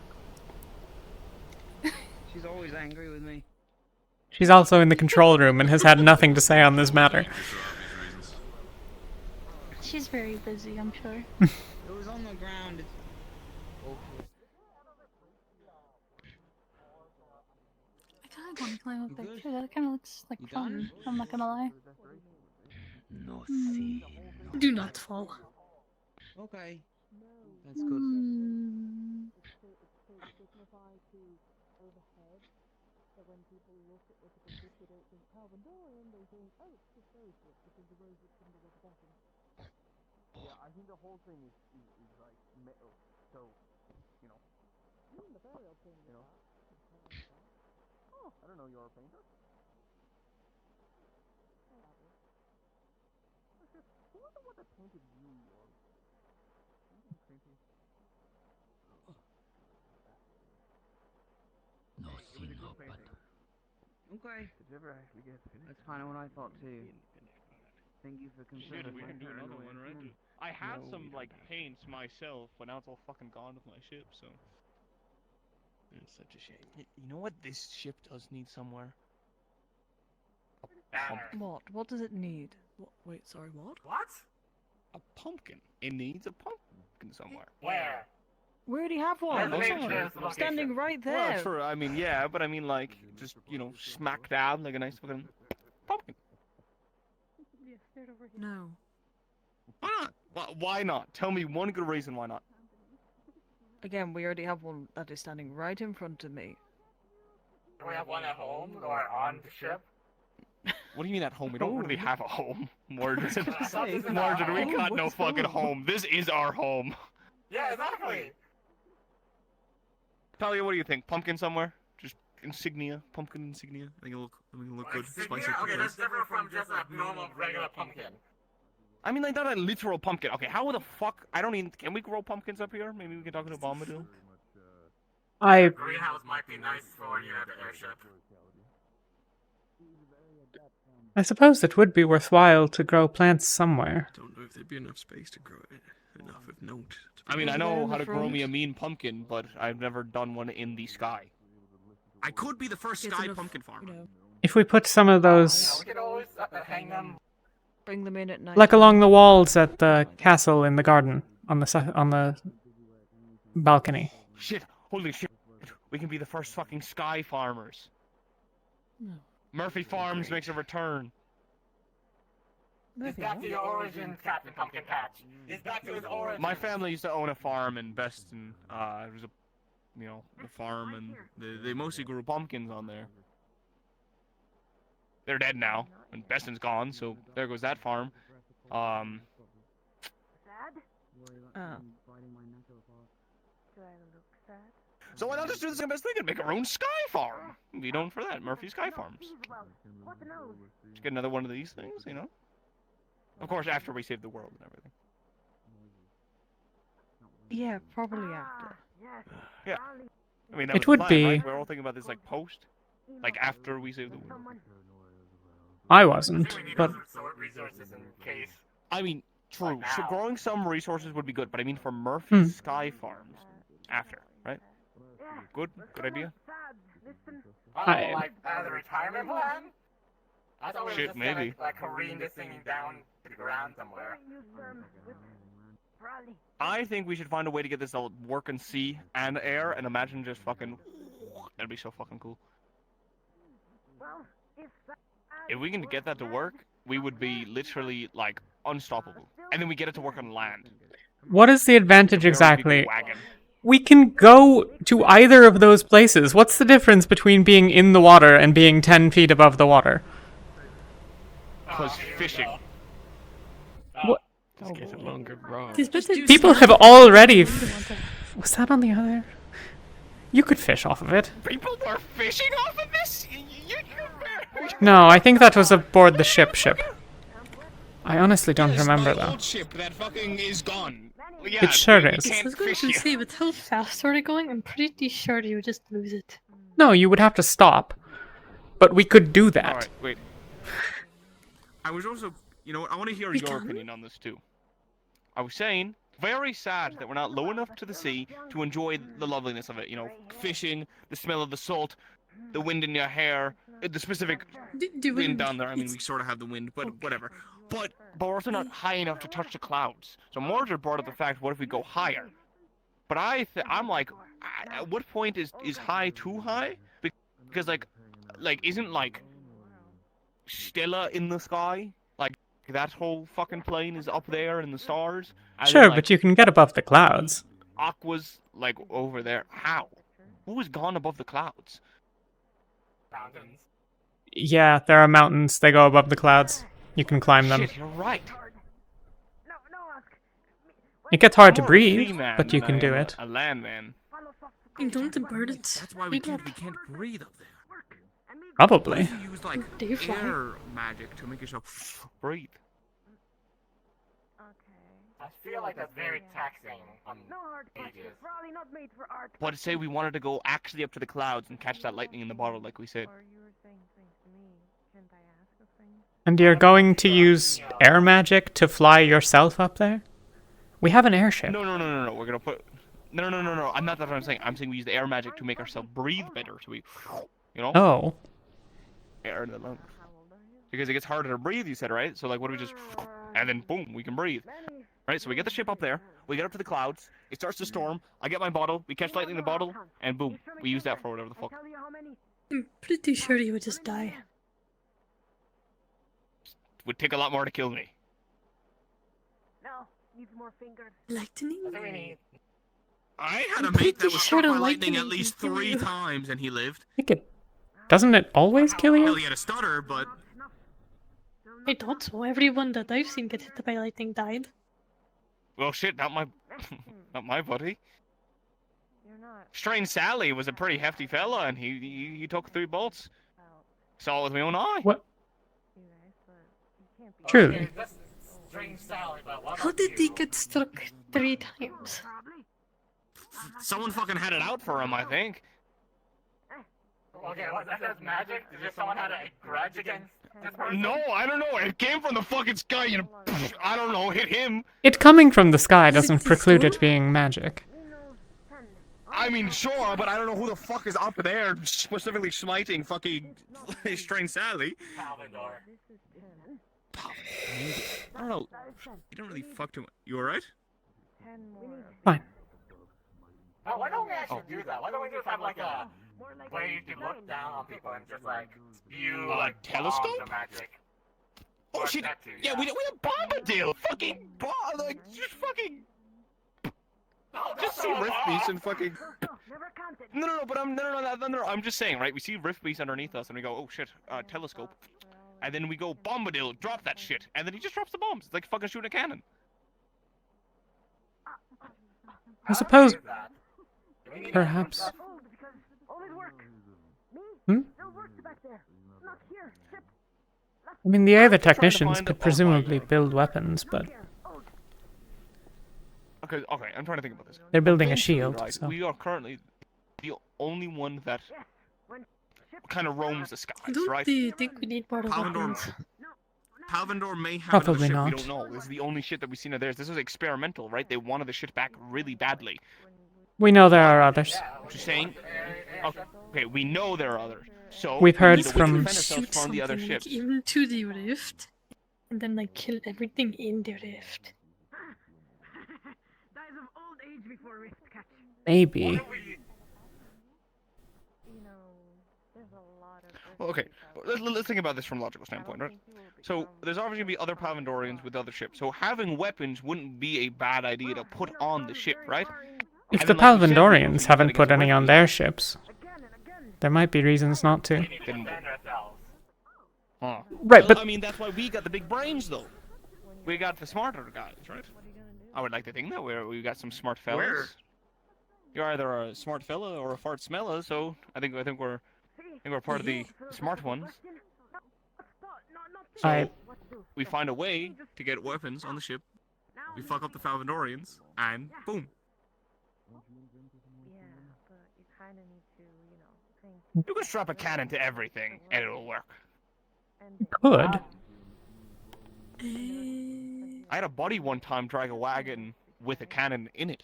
She's always angry with me. She's also in the control room and has had nothing to say on this matter. She's very busy, I'm sure. It was on the ground. It's I kind of want to climb up there too. That kind of looks like fun. I'm not gonna lie. No, Do not fall. Okay. That's good. Yeah, I think the whole thing is like metal, so, you know. You know. Oh, I don't know, you're a painter? Who was the one that painted you, or... No, see, no, but... Okay. Did you ever actually get finished? That's kind of what I thought too. Thank you for confirming. We can do another one, right? I had some, like, paints myself, but now it's all fucking gone with my ship, so... It's such a shame. You know what this ship does need somewhere? A pumpkin. What? What does it need? What? Wait, sorry, what? What? A pumpkin. It needs a pumpkin somewhere. Where? We already have one. Location. Standing right there. Well, sure, I mean, yeah, but I mean, like, just, you know, smack dab, like a nice fucking pumpkin. No. Why not? Why not? Tell me one good reason why not. Again, we already have one that is standing right in front of me. Do we have one at home or on the ship? What do you mean at home? We don't really have a home. Margin, Margin, we got no fucking home. This is our home. Yeah, exactly. Talia, what do you think? Pumpkin somewhere? Just insignia, pumpkin insignia. I think it'll look good. Spice up the Okay, place. that's different from just a normal, regular pumpkin. I mean, like, not a literal pumpkin. Okay, how the fuck? I don't even. Can we grow pumpkins up here? Maybe we can talk to Bombadil. Greenhouse might be nice for, you know, the airship. I suppose it would be worthwhile to grow plants somewhere. I don't know if there'd be enough space to grow it. Enough of note. I mean, I know how to grow me a mean pumpkin, but I've never done one in the sky. I could be the first sky pumpkin farmer. If we put some of those, We could always hang them. Bring them in at night. like along the walls at the castle in the garden, on the balcony. Shit! Holy shit! We can be the first fucking sky farmers. Murphy Farms makes a return. It's back to your origin, Captain Pumpkin Patch. It's back to his origin. My family used to own a farm in Bestin. It was a farm, and they mostly grew pumpkins on there. They're dead now, and Bestin's gone, so there goes that farm. So why not just do the same best thing and make our own sky farm? Be known for that, Murphy Sky Farms. Just get another one of these things, you know? Of course, after we save the world and everything. Yeah, probably after. Yeah. I mean, that It was the would plan, be. right? We're all thinking about this like post, like after we save the world. I wasn't, but Resources in case. I mean, true. So growing some resources would be good, but I mean for Murphy Sky Farms after, right? Good idea. The retirement plan? I thought we were Shit, just maybe. like careen this thing down to the ground somewhere. I think we should find a way to get this to work in sea and air, and imagine just fucking... That'd be so fucking cool. If we can get that to work, we would be literally, like, unstoppable. And then we get it to work on land. What is the advantage exactly? Wagon. We can go to either of those places. What's the difference between being in the water and being 10 feet above the water? Because fishing. What? Let's get a longer rod. People have already... Was that on the other? You could fish off of it. People were fishing off of this? No, I think that was aboard the ship. I honestly don't remember my though. old ship that fucking is gone. Yeah, It sure we is. I can't was going fish to here. say, with how fast are they going, I'm pretty sure you would just lose it. No, you would have to stop. But we could do that. Alright, wait. I was also... You know what? I want to hear your opinion on this too. I was saying, very sad that we're not low enough to the sea to enjoy the loveliness of it. You know, fishing, the smell of the salt, the wind in your hair, the specific wind down there. I mean, we sort of have the wind, but whatever. But we're also not high enough to touch the clouds. So Mordred brought up the fact, what if we go higher? But I'm like, at what point is high too high? Because like isn't like Stella in the sky? Like that whole fucking plane is up there in the stars. And Sure, then, like, but you can get above the clouds. Aqua's like over there. How? Who has gone above the clouds? Mountains. Yeah, there are mountains. They go above the clouds. You can climb them. Shit, you're right. It gets hard to More of a sea breathe, man but you than can I do am it. A landman. You don't the bird it. That's why we can't breathe up there. Probably. What if you use like air magic to make yourself breathe? I feel like that's very taxing on ages. But say we wanted to go actually up to the clouds and catch that lightning in the bottle, like we said. And you're going to use air magic to fly yourself up there? We have an airship. No. We're gonna put. No. I'm not that's what I'm saying. I'm saying we use the air magic to make ourselves breathe better. So we, you know. Oh. Air in the lungs. Because it gets harder to breathe, you said, right? So like, what do we just? And then boom, we can breathe. Right, so we get the ship up there, we get up to the clouds, it starts to storm, I get my bottle, we catch lightning in the bottle, and boom, we use that for whatever the fuck. I'm pretty sure you would just die. Would take a lot more to kill me. Lightning? I had a mate that was struck by lightning at least 3 times and he lived. Doesn't it always kill you? Well, he had a stutter, but... I thought so. Everyone that I've seen get hit by lightning died. Well, shit, not my buddy. Strange Sally was a pretty hefty fella, and he took 3 bolts. Saw it with my own eye. What? Truly. How did he get struck 3 times? Someone fucking had it out for him, I think. Okay, that has magic? Did someone have a grudge against this person? No, I don't know. It came from the fucking sky, you know. I don't know. Hit him. It coming from the sky doesn't preclude it being magic. I mean, sure, but I don't know who the fuck is up there specifically smiting fucking Strange Sally. I don't know. You don't really fuck too much. You alright? Fine. Oh, why don't we actually do that? Why don't we just have like a way to look down on people and just like view like telescope? the magic? Oh shit! Yeah, we have Bombadil. Fucking like just fucking. Just see Rift Beast and fucking. No. But I'm just saying, right? We see Rift Beast underneath us, and we go, oh shit, telescope, and then we go Bombadil, drop that shit, and then he just drops the bombs. It's like fucking shooting a cannon. I suppose. Perhaps. Hmm? I mean, the other technicians could presumably build weapons, but Okay, I'm trying to think about this. they're building a Eventually, shield, right, so... we are currently the only one that kind of roams the skies, Don't right? you think we need more weapons? Palvindor may have Probably another not. ship. We don't know. This is the only shit that we've seen of theirs. This was experimental, right? They wanted the shit back really badly. We know there are others. I'm just saying. Okay, we know there are others. So We've heard we need a way to from- defend ourselves Shoot from the other something like ships. into the rift, and then like kill everything in the rift. Maybe. Well, okay, let's think about this from a logical standpoint, right? So, there's obviously going to be other Palvandorians with other ships, so having weapons wouldn't be a bad idea to put on the ship, right? If And the then, like you said, we Palvandorians can use that haven't put against any on Ripley. their ships, there might be reasons not to. Huh. Right, Well, but- I mean, that's why we got the big brains, though. We got the smarter guys, right? I would like to think that we got some smart fellas. Where? You're either a smart fella or a fart smeller, so I think we're part of the smart ones. So we find a way to get weapons on the ship. We fuck up the Falvandorians, and boom. You can strap a cannon to everything, and it'll work. Could. I had a buddy one time drag a wagon with a cannon in it.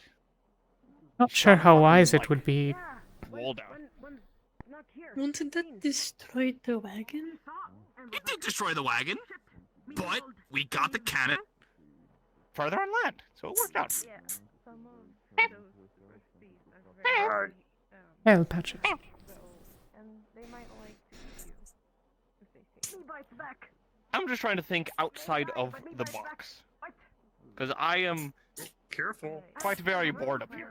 Not sure how wise it would be. Wall down. Wouldn't that destroy the wagon? It did destroy the wagon, but we got the cannon further on land, so it worked out. Hell, Patches. I'm just trying to think outside of the box. Because I am quite very bored up here.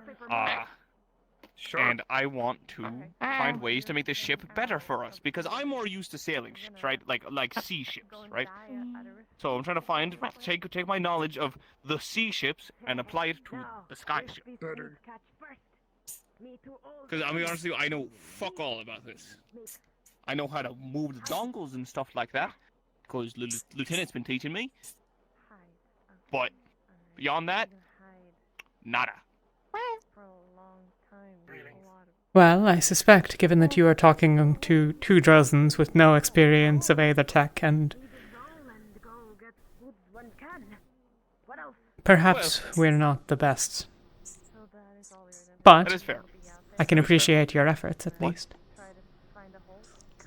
And I want to find ways to make this ship better for us. Because I'm more used to sailing ships, right? Like sea ships, right? So I'm trying to take my knowledge of the sea ships and apply it to the sky ship. Because I'll be honest with you, I know fuck all about this. I know how to move the dongles and stuff like that. Because the lieutenant's been teaching me. But beyond that, nada. Well, I suspect, given that you are talking to two Drozens with no experience of either tech and... Perhaps we're not the best. But That is fair. I can appreciate your efforts, at least.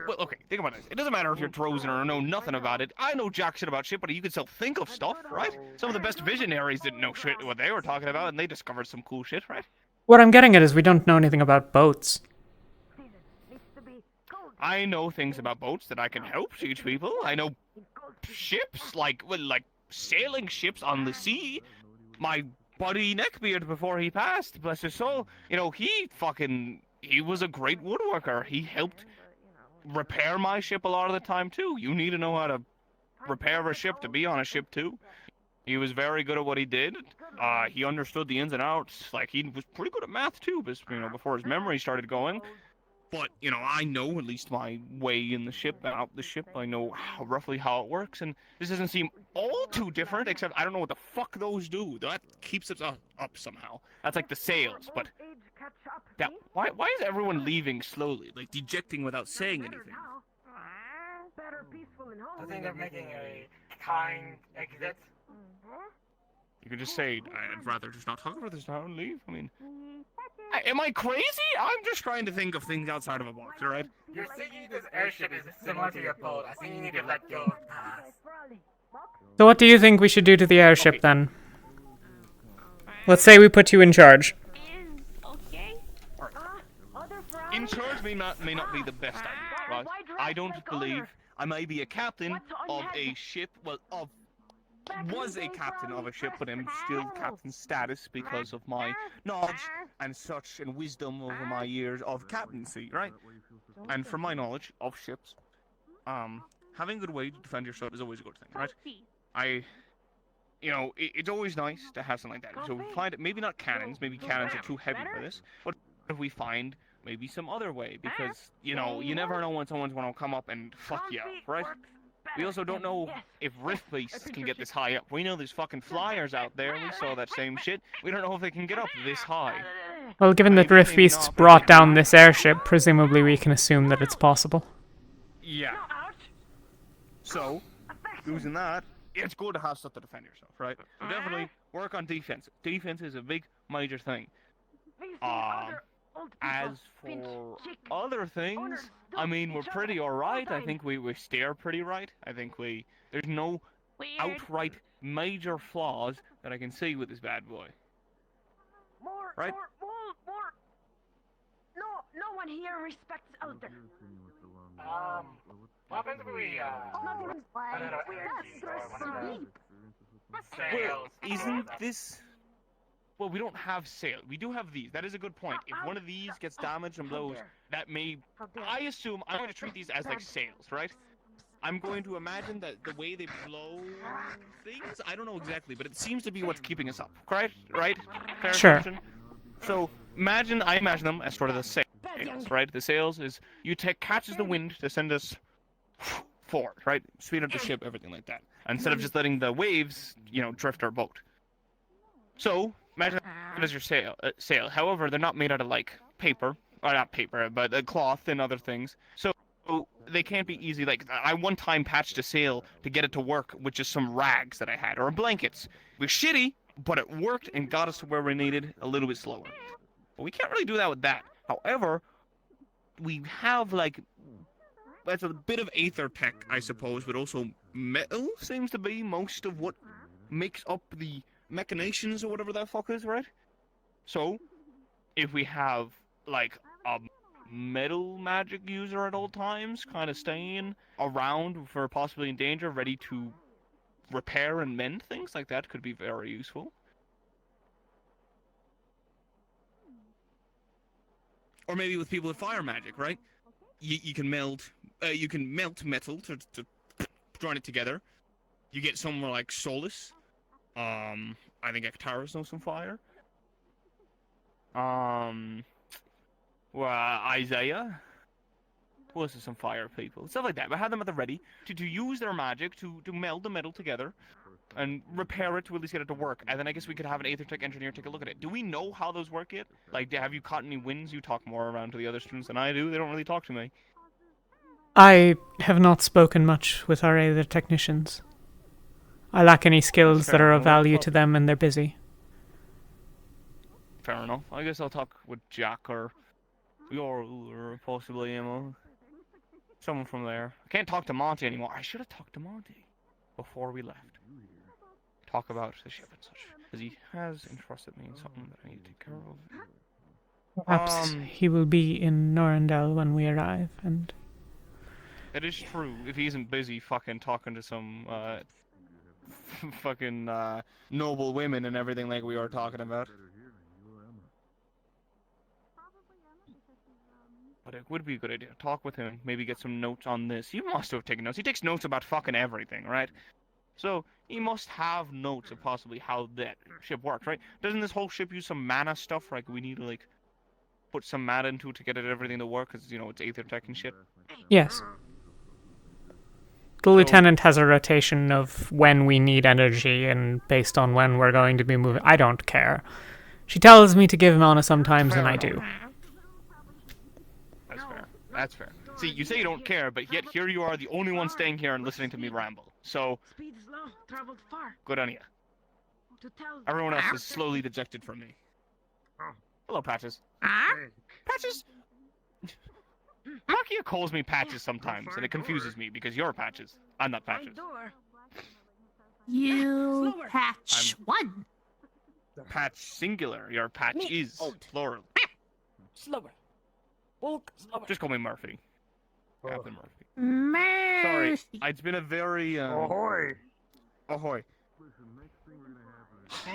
Well, okay, think about this. It doesn't matter if you're Drozen or know nothing about it. I know jack shit about shit, but you can still think of stuff, right? Some of the best visionaries didn't know shit what they were talking about, and they discovered some cool shit, right? What I'm getting at is we don't know anything about boats. I know things about boats that I can help teach people. I know ships, like sailing ships on the sea. My buddy Neckbeard, before he passed, bless his soul, he was a great woodworker. He helped repair my ship a lot of the time, too. You need to know how to repair a ship to be on a ship, too. He was very good at what he did. He understood the ins and outs. Like, he was pretty good at math, too, before his memory started going. But, I know at least my way in the ship and out the ship. I know roughly how it works, and this doesn't seem all too different, except I don't know what the fuck those do. That keeps us up somehow. That's like the sails, but... Why is everyone leaving slowly, like dejecting without saying anything? I think they're making a kind exit. You could just say, I'd rather just not talk about this now and leave. I mean, am I crazy? I'm just trying to think of things outside of a box, alright? You're thinking this airship is similar to your boat. I think you need to let go of the past. So what do you think we should do to the airship, then? Let's say we put you in charge. In charge may not be the best idea, right? I don't believe I may be a captain of a ship, was a captain of a ship, but I'm still captain status because of my knowledge and such and wisdom over my years of captaincy, right? And from my knowledge of ships, having a good way to defend yourself is always a good thing, right? It's always nice to have something like that. So we find it, maybe not cannons, maybe cannons are too heavy for this, but if we find maybe some other way, because, you never know when someone's going to come up and fuck you up, right? We also don't know if Rift Beasts can get this high up. We know there's fucking flyers out there, we saw that same shit. We don't know if they can get up this high. Well, given that Rift Beasts brought down this airship, presumably we can assume that it's possible. Yeah. So, using that, it's good to have stuff to defend yourself, right? So definitely work on defense. Defense is a big, major thing. As for other things, I mean, we're pretty alright. I think we steer pretty right. I think there's no outright major flaws that I can see with this bad boy. Right? More. No one here respects elder. What happens if we, Well, isn't this... Well, we don't have sail. We do have these. That is a good point. If one of these gets damaged and blows, that may... I assume I'm going to treat these as like sails, right? I'm going to imagine that the way they blow things, I don't know exactly, but it seems to be what's keeping us up, right? Right? Fair Sure. assumption? So, I imagine them as sort of the sails, right? The sails is, catches the wind to send us forward, right? Speed up the ship, everything like that. Instead of just letting the waves, drift our boat. So, imagine that as your sail. However, they're not made out of, like, paper. Or not paper, but cloth and other things. So, they can't be easy. Like, I one time patched a sail to get it to work with just some rags that I had, or blankets. It was shitty, but it worked and got us to where we needed a little bit slower. But we can't really do that with that. However, we have, like... That's a bit of aether tech, I suppose, but also metal seems to be most of what makes up the machinations or whatever that fuck is, right? So, if we have, like, a metal magic user at all times, kind of staying around for possibly in danger, ready to repair and mend things like that, could be very useful. Or maybe with people with fire magic, right? You can melt metal to join it together. You get somewhere like Solus. I think Ectaris knows some fire. Isaiah. Who else is some fire people? Stuff like that. But have them at the ready to use their magic to meld the metal together and repair it to at least get it to work. And then I guess we could have an Aether Tech engineer take a look at it. Do we know how those work yet? Like, have you caught any wins? You talk more around to the other students than I do. They don't really talk to me. I have not spoken much with our other technicians. I lack any skills that are of value to them, and they're busy. Fair enough. I guess I'll talk with Jack or possibly Emma. Someone from there. I can't talk to Monty anymore. I should have talked to Monty before we left. Talk about the ship and such. Because he has entrusted me in something that I need to take care of. Perhaps he will be in Norandel when we arrive, and... It is true. If he isn't busy fucking talking to some, fucking, noble women and everything like we were talking about. But it would be a good idea. Talk with him, maybe get some notes on this. He must have taken notes. He takes notes about fucking everything, right? So, he must have notes of possibly how that ship works, right? Doesn't this whole ship use some mana stuff? Like, we need to, like, put some mana into it to get everything to work, because, it's Aether Tech and shit? Yes. The lieutenant has a rotation of when we need energy and based on when we're going to be moving. I don't care. She tells me to give mana sometimes, and I do. That's fair. That's fair. See, you say you don't care, but yet here you are, the only one staying here and listening to me ramble. So, good on you. Everyone else is slowly dejected from me. Hello, Patches. Patches! Makia calls me Patches sometimes, and it confuses me because you're Patches. I'm not Patches. You patch one. Patch singular. Your patch is plural. Slower. Walk slower. Just call me Murphy. Captain Murphy. Murphy. Sorry, it's been a very Ahoy. Ahoy.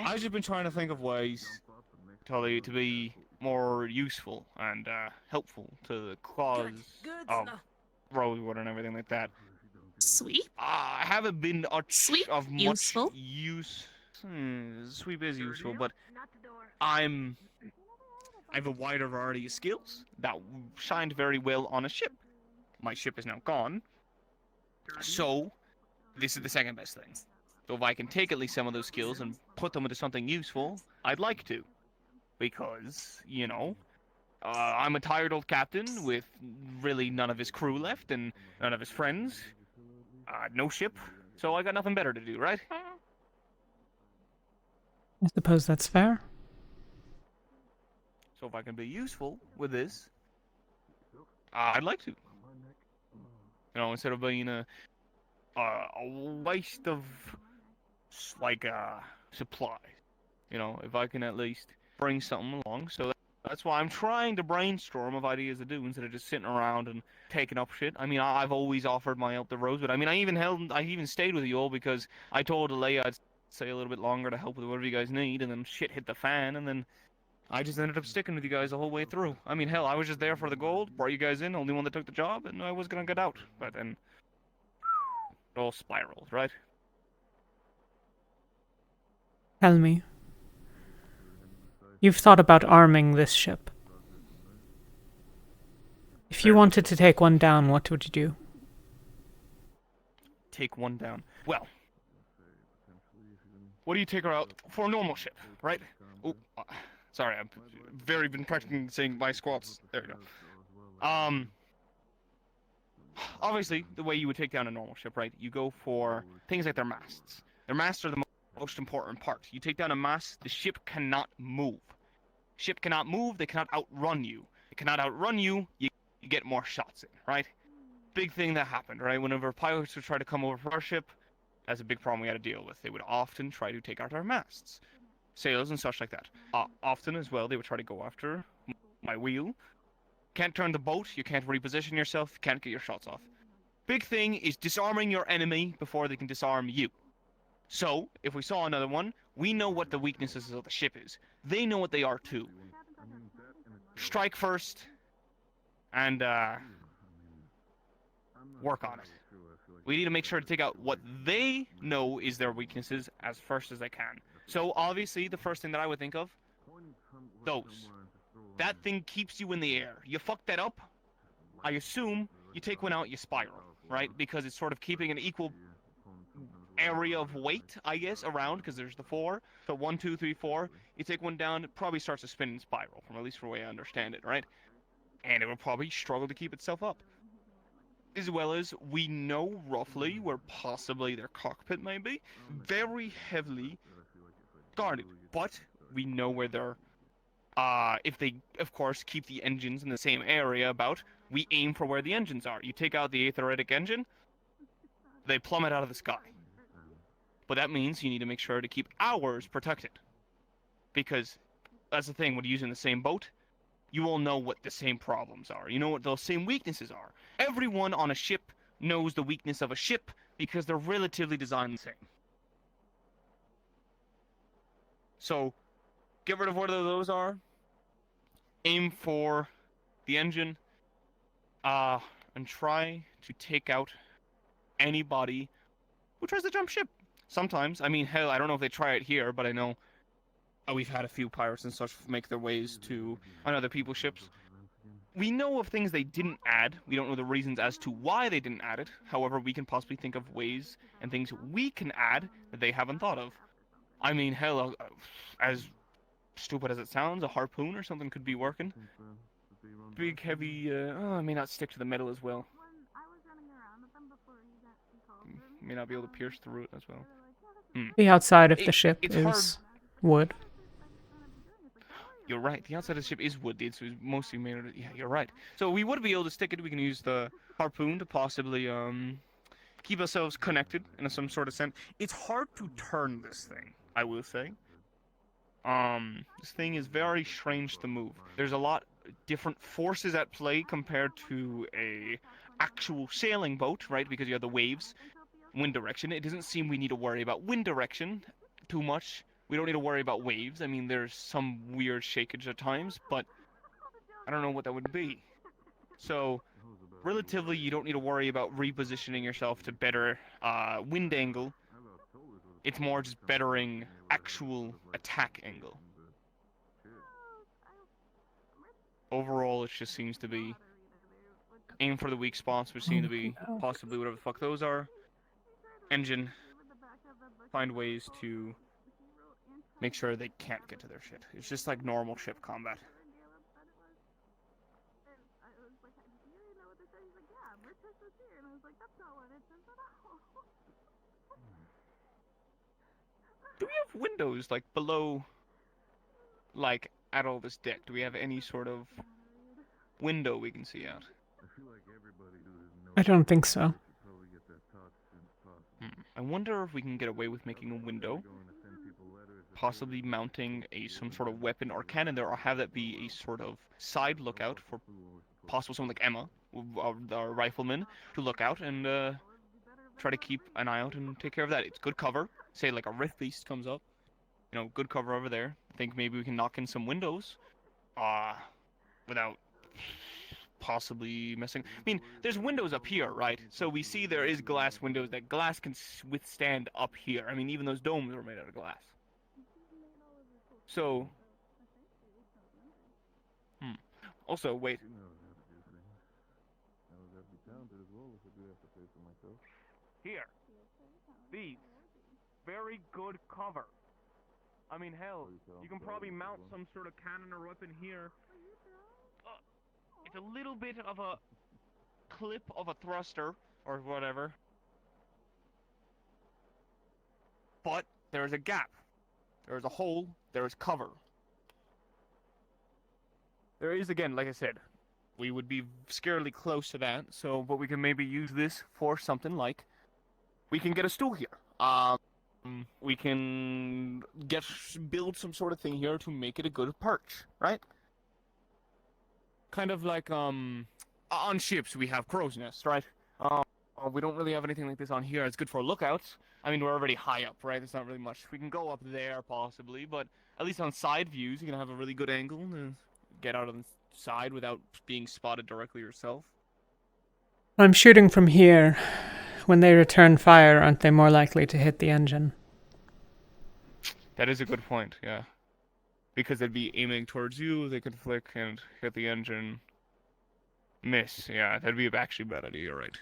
I've just been trying to think of ways, Talia, to be more useful and helpful to the cause of Rosewood and everything like that. Sweep? I haven't been of much useful? use. Sweep is useful, but I have a wider variety of skills that shined very well on a ship. My ship is now gone, so this is the second best thing. So if I can take at least some of those skills and put them into something useful, I'd like to. Because, I'm a tired old captain with really none of his crew left and none of his friends. No ship, so I got nothing better to do, right? I suppose that's fair. So if I can be useful with this, I'd like to. You know, instead of being a waste of like supplies. You know, if I can at least bring something along. So that's why I'm trying to brainstorm of ideas to do instead of just sitting around and taking up shit. I mean, I've always offered my help to Rosewood. I mean, I even stayed with you all because I told Talia I'd stay a little bit longer to help with whatever you guys need, and then shit hit the fan, and then I just ended up sticking with you guys the whole way through. I mean, hell, I was just there for the gold, brought you guys in, only one that took the job, and I was gonna get out. But then it all spiraled, right? Tell me. You've thought about arming this ship. If you wanted to take one down, what would you do? Take one down. Well, what do you take her out for a normal ship, right? Oh, sorry, I've been practicing saying my squats. There you go. Obviously, the way you would take down a normal ship, right? You go for things like their masts. Their masts are the most important part. You take down a mast, the ship cannot move. Ship cannot move, they cannot outrun you. They cannot outrun you, you get more shots in, right? Big thing that happened, right? Whenever pilots would try to come over for our ship, that's a big problem we had to deal with. They would often try to take out our masts. Sails and such like that. Often as well, they would try to go after my wheel. Can't turn the boat, you can't reposition yourself, you can't get your shots off. Big thing is disarming your enemy before they can disarm you. So, if we saw another one, we know what the weaknesses of the ship is. They know what they are too. Strike first, and work on it. We need to make sure to take out what they know is their weaknesses as first as they can. So, obviously, the first thing that I would think of, those. That thing keeps you in the air. You fuck that up, I assume you take one out, you spiral, right? Because it's sort of keeping an equal area of weight, I guess, around, because there's the 4. So 1, 2, 3, 4. You take one down, it probably starts to spin and spiral, from at least from the way I understand it, right? And it will probably struggle to keep itself up. As well as, we know roughly where possibly their cockpit may be. Very heavily guarded. But we know where they're... if they, of course, keep the engines in the same area about, we aim for where the engines are. You take out the aetheretic engine, they plummet out of the sky. But that means you need to make sure to keep ours protected. Because that's the thing, when you're using the same boat, you all know what the same problems are. You know what those same weaknesses are. Everyone on a ship knows the weakness of a ship because they're relatively designed the same. So, get rid of what those are. Aim for the engine. And try to take out anybody who tries to jump ship. Sometimes, I mean, hell, I don't know if they try it here, but I know we've had a few pirates and such make their ways to on other people's ships. We know of things they didn't add. We don't know the reasons as to why they didn't add it. However, we can possibly think of ways and things we can add that they haven't thought of. I mean, hell, as stupid as it sounds, a harpoon or something could be working. Big, heavy, it may not stick to the metal as well. May not be able to pierce through it as well. The outside of the ship is wood. You're right. The outside of the ship is wood. It's mostly made of... Yeah, you're right. So we would be able to stick it. We can use the harpoon to possibly keep ourselves connected in some sort of sense. It's hard to turn this thing, I will say. This thing is very strange to move. There's a lot different forces at play compared to a actual sailing boat, right? Because you have the waves. Wind direction. It doesn't seem we need to worry about wind direction too much. We don't need to worry about waves. I mean, there's some weird shakeage at times, but I don't know what that would be. So, relatively, you don't need to worry about repositioning yourself to better wind angle. It's more just bettering actual attack angle. Overall, it just seems to be aim for the weak spots, which seem to be possibly whatever the fuck those are. Engine. Find ways to make sure they can't get to their shit. It's just like normal ship combat. Do we have windows like below, like at all this deck? Do we have any sort of window we can see out? I don't think so. I wonder if we can get away with making a window, possibly mounting some sort of weapon or cannon there, or have that be a sort of side lookout for possible someone like Emma, our rifleman, to look out and try to keep an eye out and take care of that. It's good cover. Say like a rift beast comes up, good cover over there. I think maybe we can knock in some windows, without possibly messing. I mean, there's windows up here, right? So we see there is glass windows that glass can withstand up here. I mean, even those domes are made out of glass. So, also, wait. Here. These. Very good cover. I mean, hell, you can probably mount some sort of cannon or weapon here. It's a little bit of a clip of a thruster, or whatever. But there is a gap. There is a hole. There is cover. There is, again, like I said, we would be scarily close to that, but we can maybe use this for something like, we can get a stool here. We can build some sort of thing here to make it a good perch, right? Kind of like, on ships we have crow's nests, right? We don't really have anything like this on here. It's good for lookouts. I mean, we're already high up, right? There's not really much. We can go up there, possibly, but at least on side views, you can have a really good angle to get out on the side without being spotted directly yourself. I'm shooting from here. When they return fire, aren't they more likely to hit the engine? That is a good point, yeah. Because they'd be aiming towards you, they could flick and hit the engine. Miss, yeah, that'd be actually a bad idea, you're right.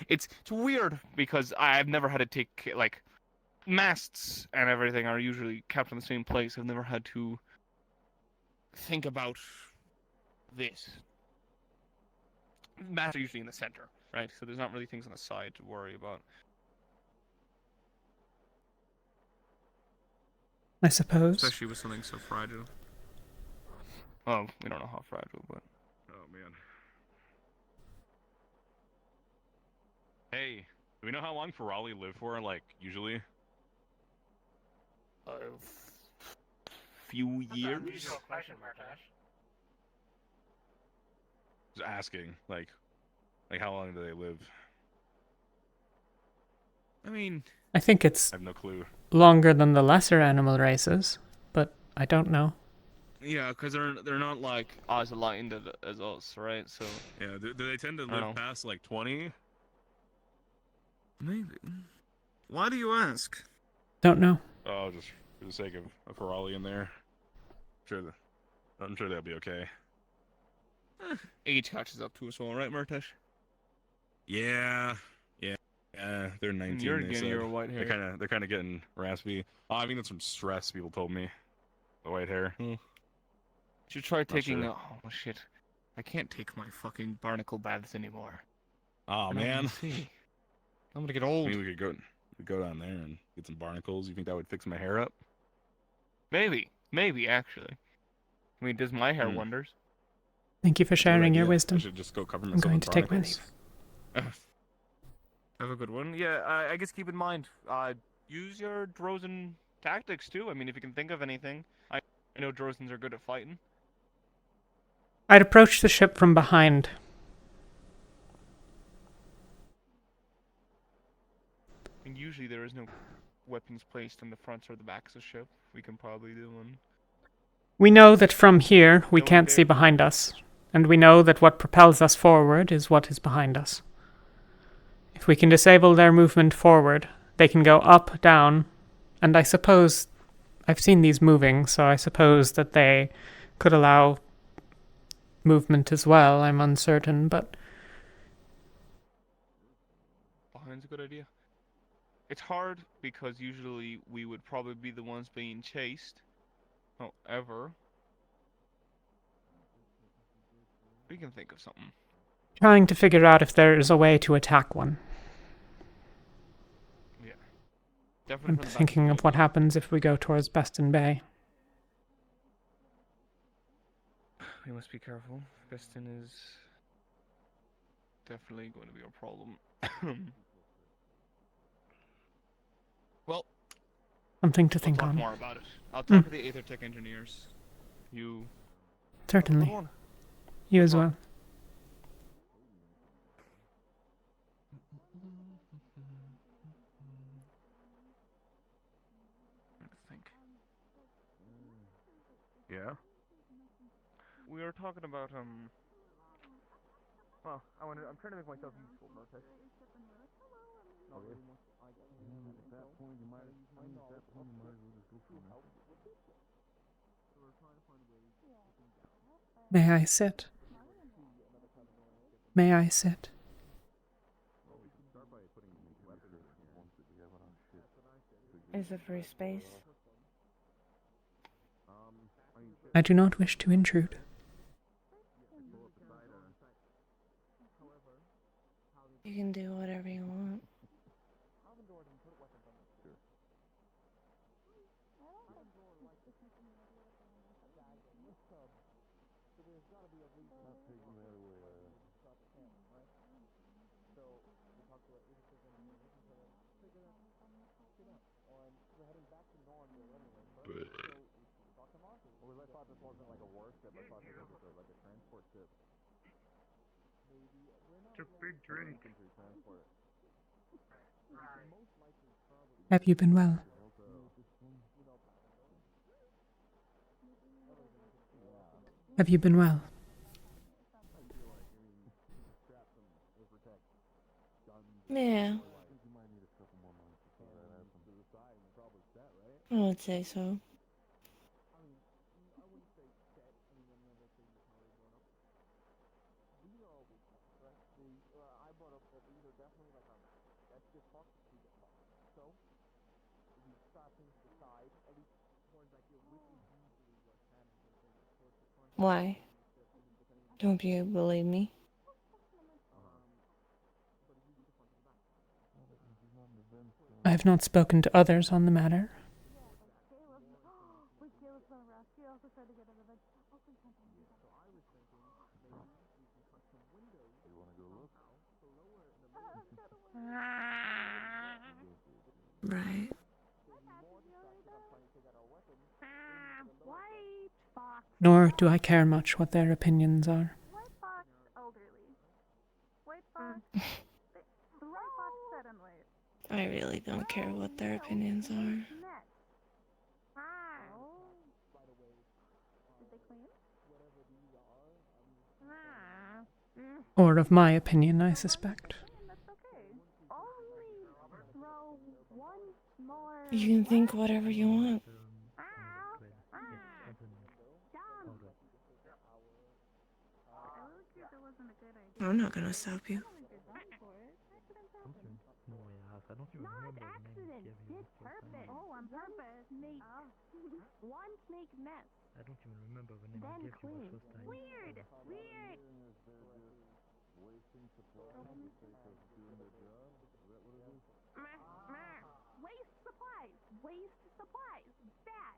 It's weird, because I've never had to take, like, masts and everything are usually kept in the same place. I've never had to think about this. Masts are usually in the center, right? So there's not really things on the side to worry about. I suppose. Especially with something so fragile. Well, we don't know how fragile, but... Oh, man. Hey, do we know how long Ferali live for, like, usually? Few years? Just asking, like how long do they live? I mean... I think it's I have no clue. Longer than the lesser animal races, but I don't know. Yeah, because they're not like as aligned as us, right? So yeah, do they tend to live past like 20? Maybe. Why do you ask? Don't know. Oh, just for the sake of a Ferali in there. I'm sure they'll be okay. Age catches up to us all, right, Martesh? Yeah, they're 19. You're getting your white hair. They're kind of getting raspy. Oh, I mean, that's from stress. People told me the white hair. Should try taking. Sure. Oh shit! I can't take my fucking barnacle baths anymore. Oh man, I'm gonna get old. I mean, we could go down there and get some barnacles. You think that would fix my hair up? Maybe actually. I mean, does my hair wonders? Thank you for sharing your wisdom. I should just go cover I'm myself going to take my leave. Have a good one. Yeah, I guess keep in mind, use your Drozen tactics too. I mean, if you can think of anything. I know Drozens are good at fighting. I'd approach the ship from behind. And usually there is no weapons placed on the fronts or the backs of the ship. We can probably do one. We know that from here we can't see behind us, and we know that what propels us forward is what is behind us. If we can disable their movement forward, they can go up, down, and I suppose I've seen these moving, so I suppose that they could allow movement as well. I'm uncertain, but behind's a good idea. It's hard because usually we would probably be the ones being chased. However, we can think of something. Trying to figure out if there is a way to attack one. Yeah. Definitely. I'm thinking of what happens if we go towards Bestin Bay. We must be careful. Bestin is definitely going to be a problem. Well, Something to we'll think talk on. more about it. I'll talk to the Aethertech engineers. You... Certainly. Good one. You as well. Let's think. Yeah? We were talking about, well, I'm trying to make myself useful, Murphy. May I sit? May I sit? Is it free space? I do not wish to intrude. You can do whatever you want. It's a big drink. Have you been well? Have you been well? Yeah. I would say so. Why? Don't you believe me? I have not spoken to others on the matter. Right. Nor do I care much what their opinions are. I really don't care what their opinions are. Or of my opinion, I suspect. You can think whatever you want. I'm not gonna stop you. Oh, on purpose. One snake nest. I don't even remember the name I Then gave you clean. the first time. Weird. Weird. Waste supplies. Waste supplies. Bad.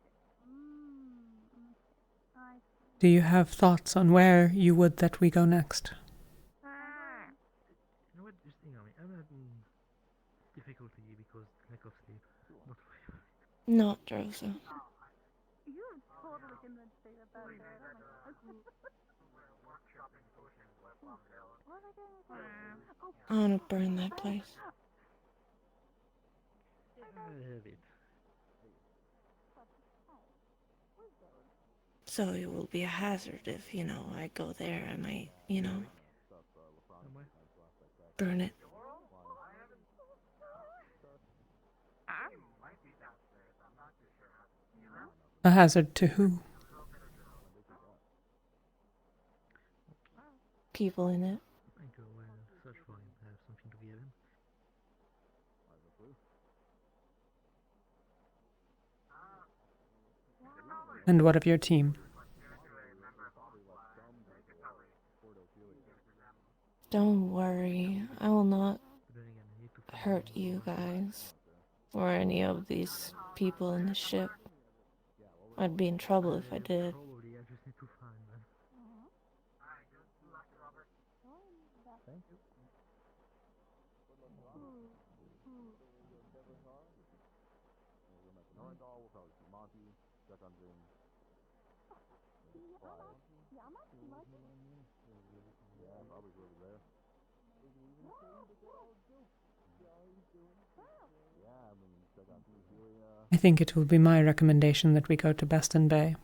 I Do you have thoughts on where you would that we go next? You know what? Just ignore me. I'm having difficulty because lack of sleep. Not for you. Not Rosa. You totally convinced me that that's I wanna burn that place. Have it. So it will be a hazard if, I go there, I might, burn it. A hazard to who? People in it. I go search for him. I have something to give him. And what of your team? Don't worry, I will not hurt you guys or any of these people in the ship. I'd be in trouble if I did. Probably I just need to find them. I think it will be my recommendation that we go to Bestin Bay.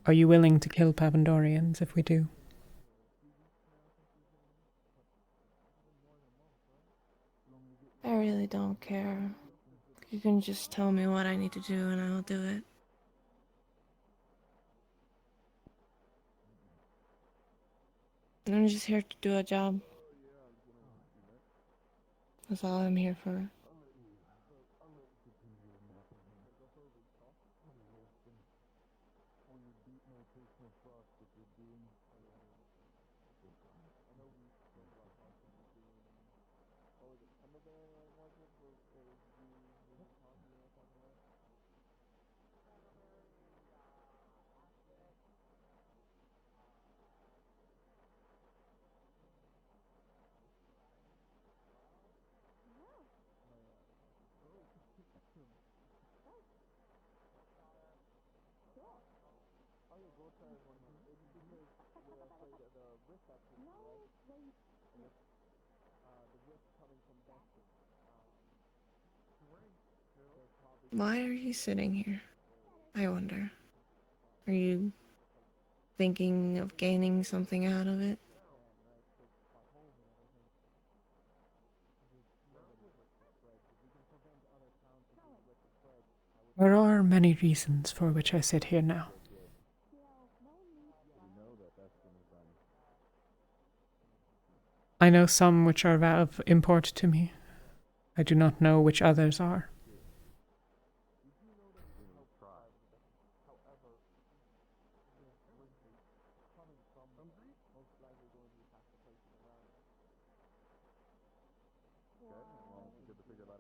Are you willing to kill Pavandorians if we do? I really don't care. You can just tell me what I need to do and I'll do it. I'm just here to do a job. That's all I'm here for. Why are you sitting here? I wonder. Are you thinking of gaining something out of it? There are many reasons for which I sit here now. I know some which are of import to me. I do not know which others are.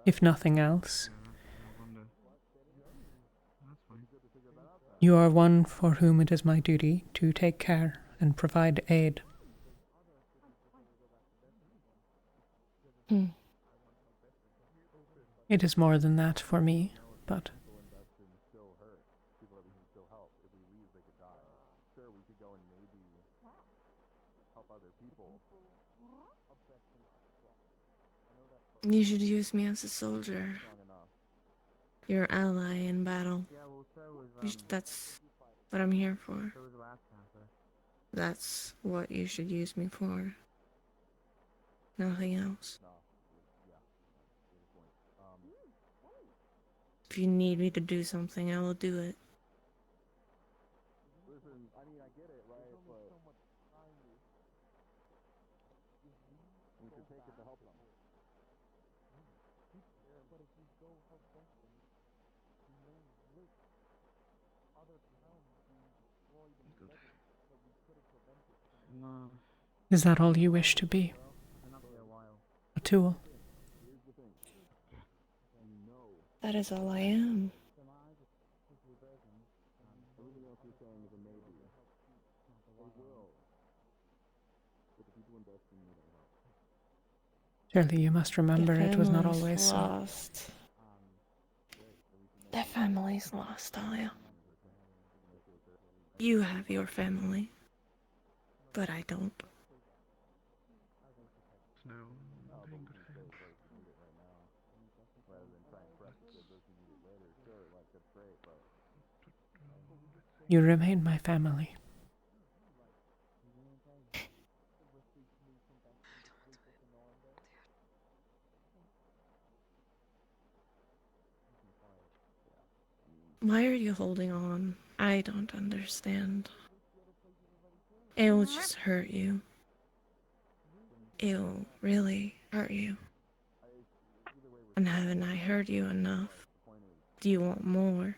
If nothing else, you are one for whom it is my duty to take care and provide aid. It is more than that for me, but you should use me as a soldier. Your ally in battle. That's what I'm here for. That's what you should use me for. Nothing else. If you need me to do something, I will do it. is that all you wish to be? A tool? That is all I am. Surely you must remember it was not always so. Lost. Their family's lost, Talia. You have your family, but I don't. You remain my family. Why are you holding on? I don't understand. It will just hurt you. It will really hurt you. And haven't I hurt you enough? Do you want more?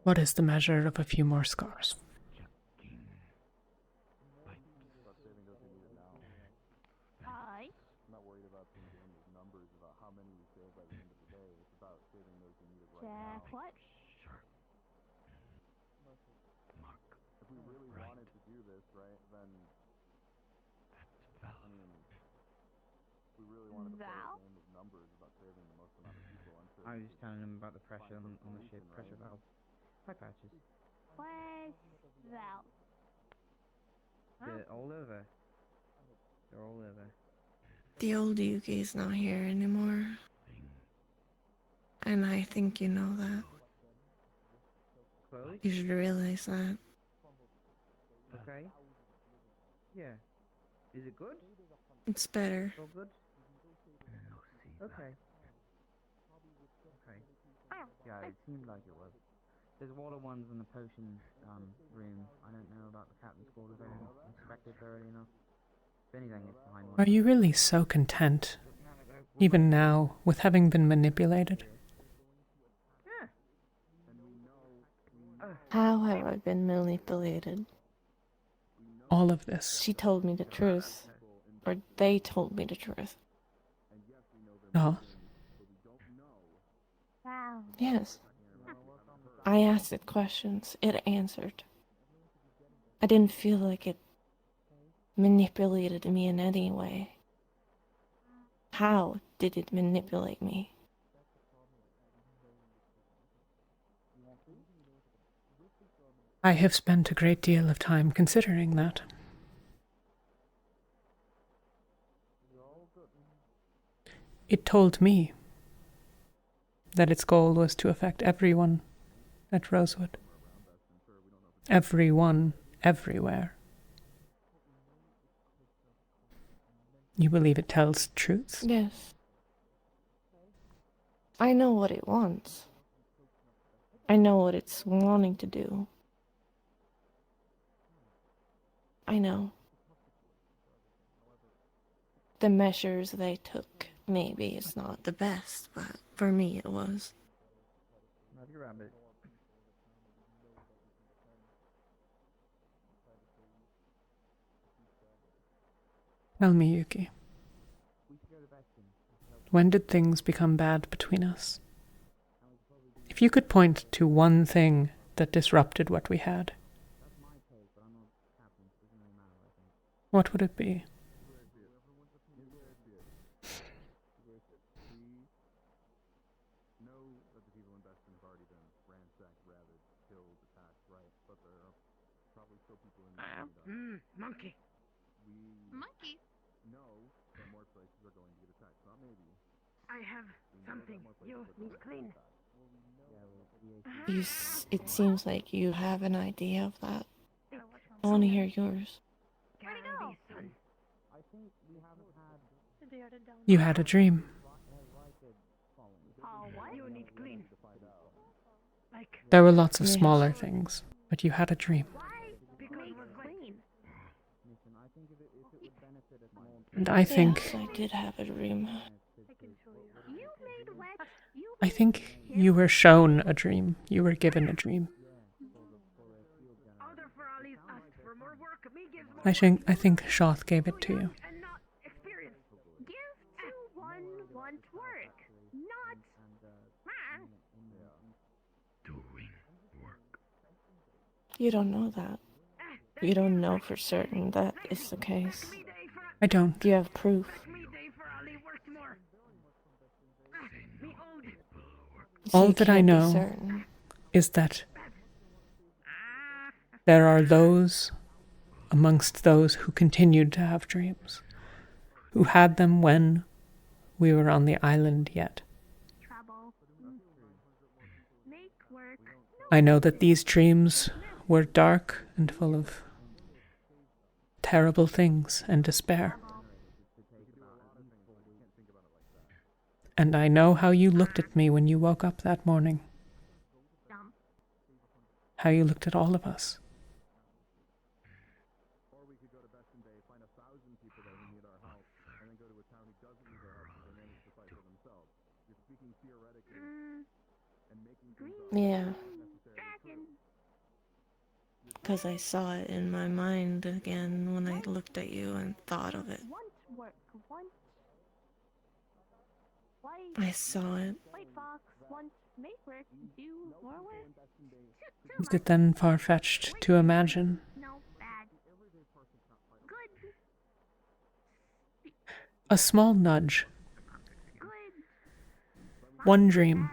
What is the measure of a few more scars? Jack, what? If we really wanted to do this, right, then Val? I was just telling him about the pressure on the ship, pressure valve. Hi, Patches. Where's Val? They're all over. They're all over. The old Yuki's not here anymore. And I think you know that. Chloe? You should realize that. Okay. Yeah. Is it good? It's better. All good? Okay. Okay. Yeah, it seemed like it was. There's water ones in the potion room. I don't know about the captain's quarters. I didn't inspect it thoroughly enough. If anything, it's behind one. Are you really so content, even now, with having been manipulated? Yeah. How have I been manipulated? All of this. She told me the truth. Or they told me the truth. Oh. Wow. Yes. I asked it questions. It answered. I didn't feel like it manipulated me in any way. How did it manipulate me? I have spent a great deal of time considering that. It told me that its goal was to affect everyone at Rosewood. Everyone, everywhere. You believe it tells truths? Yes. I know what it wants. I know what it's wanting to do. I know. The measures they took, maybe it's not the best, but for me it was. Love your rabbit. Tell me, Yuki. When did things become bad between us? If you could point to one thing that disrupted what we had, what would it be? Monkey. Monkey? I have something you need clean. It seems like you have an idea of that. I want to hear yours. Where'd he go? You had a dream. Oh, what? You need clean. There were lots of smaller things, but you had a dream. Why? Because we're clean. And I think... Yes, I did have a dream. You made wet. I think you were shown a dream. You were given a dream. I think Shoth gave it to you. Give to one want work, not doing work. You don't know that. You don't know for certain that is the case. I don't. You have proof. All that I know is that there are those amongst those who continued to have dreams, who had them when we were on the island yet. I know that these dreams were dark and full of terrible things and despair. And I know how you looked at me when you woke up that morning. How you looked at all of us. Or we could go to Bestin Bay, find 1,000 people there who need our help, and then go to a town who doesn't need our help and they manage to fight for themselves. You're speaking theoretically and making things up. Yeah. Because I saw it in my mind again when I looked at you and thought of it. I saw it. White fox want make work do more work. Is it then far-fetched to imagine? No, bad. Good. A small nudge One dream.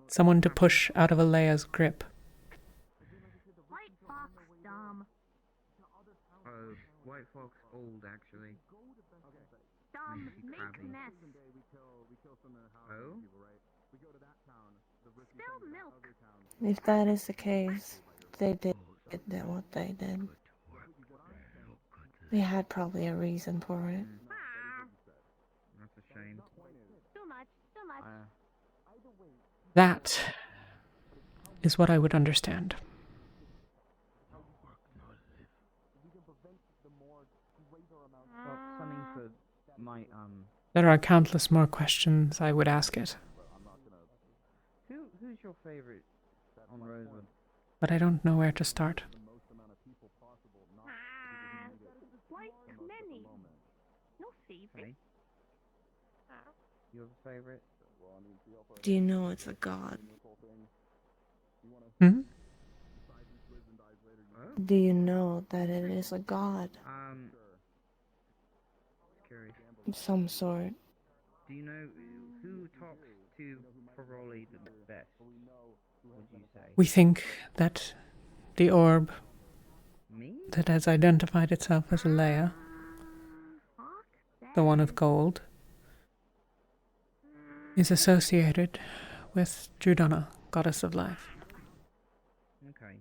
Someone to push out of Alea's grip. White fox dumb. White fox old, actually. Dumb, make nest. Oh? Spill milk. If that is the case, they did what they did. They had probably a reason for it. That's a shame. Too much, too much. That is what I would understand. Well, something for my, There are countless more questions I would ask it, Who's your favorite on Rosewood? but I don't know where to start. Like many. No favorite. You have a favorite? Do you know it's a god? Hmm? Do you know that it is a god? Curious. Of some sort. Do you know who talks to Paroli the best? Would you say? We think that the orb Me? that has identified itself as Alea, the one of gold, is associated with Judonna, goddess of life. Okay.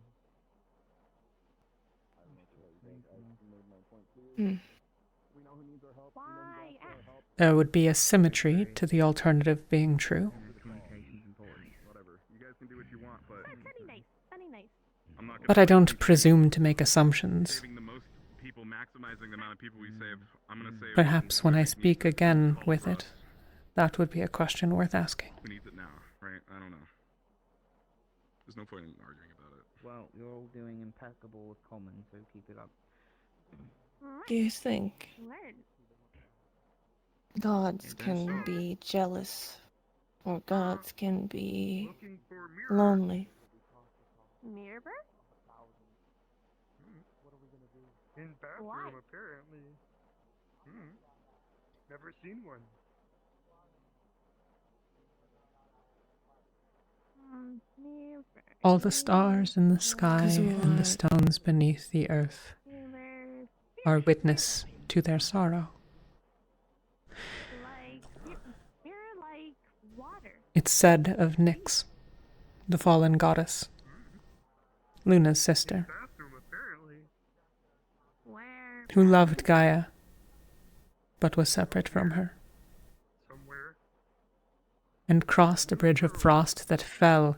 There would be a symmetry to the alternative being true. But I don't presume to make assumptions. Perhaps when I speak again with it, that would be a question worth asking. Who needs it now, right? I don't know. There's no point in arguing about it. Well, you're all doing impeccable with common, so keep it up. Do you think gods can be jealous, or gods can be lonely? Mirror? In bathroom, Why? apparently. Never seen one. Mirror. All the stars in the sky and the stones beneath the earth are witness to their sorrow. Mirror like water. It's said of Nyx, the fallen goddess, Luna's sister, who loved Gaia, but was separate from her, and crossed a bridge of frost that fell.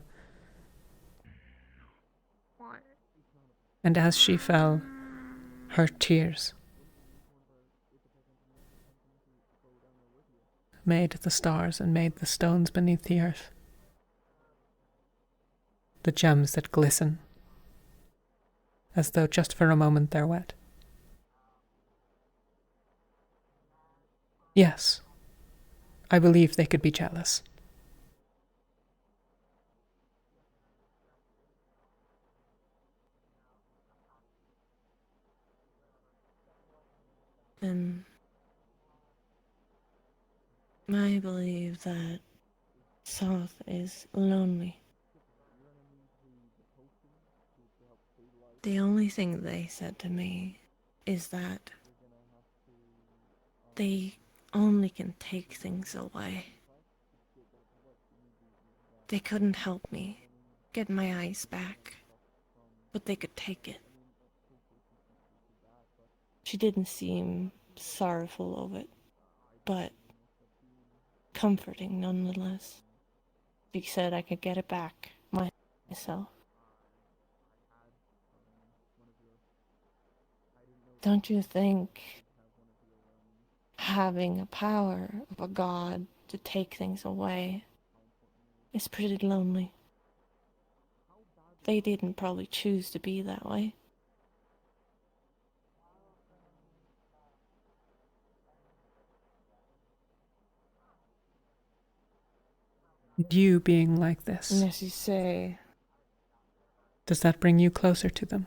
And as she fell, her tears made the stars and made the stones beneath the earth, the gems that glisten, as though just for a moment they're wet. Yes, I believe they could be jealous. And I believe that South is lonely. The only thing they said to me is that they only can take things away. They couldn't help me get my eyes back, but they could take it. She didn't seem sorrowful of it, but comforting nonetheless. She said I could get it back myself. Don't you think having a power of a god to take things away is pretty lonely? They didn't probably choose to be that way. You being like this, As you say, does that bring you closer to them?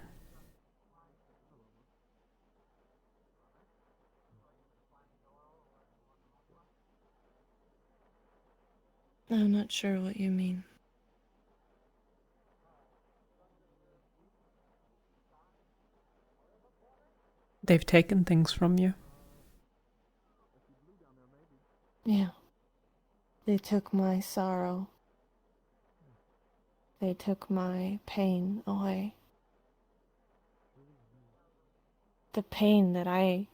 I'm not sure what you mean. They've taken things from you. Yeah. They took my sorrow. They took my pain away. The pain that I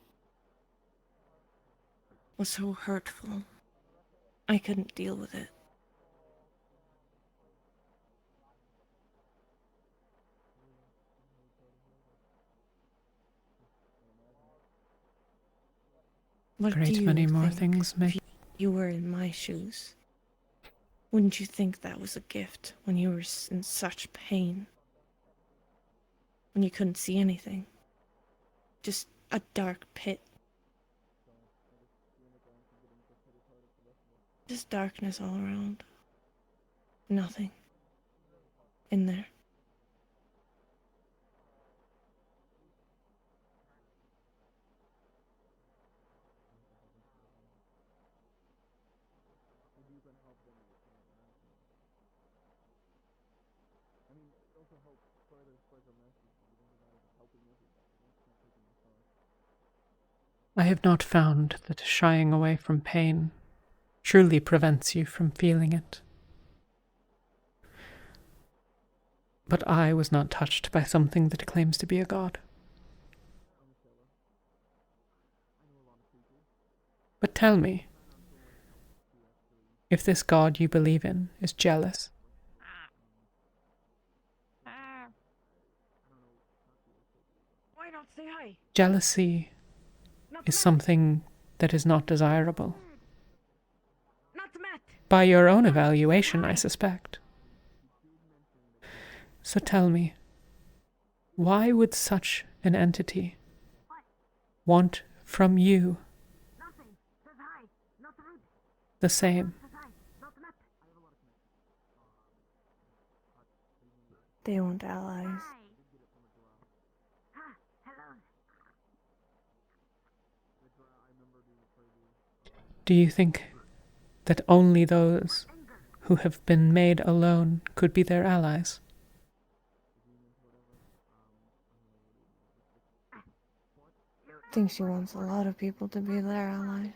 was so hurtful. I couldn't deal with it. What do Great you many more think things if make... you were in my shoes? Wouldn't you think that was a gift when you were in such pain? When you couldn't see anything? Just a dark pit. Just darkness all around. Nothing. In there. I have not found that shying away from pain truly prevents you from feeling it. But I was not touched by something that claims to be a god. But tell me, if this god you believe in is jealous, Why not say hi? jealousy is something that is not desirable. By your own evaluation, I suspect. So tell me, why would such an entity want from you the same? They want allies. Do you think that only those who have been made alone could be their allies? I think she wants a lot of people to be their ally.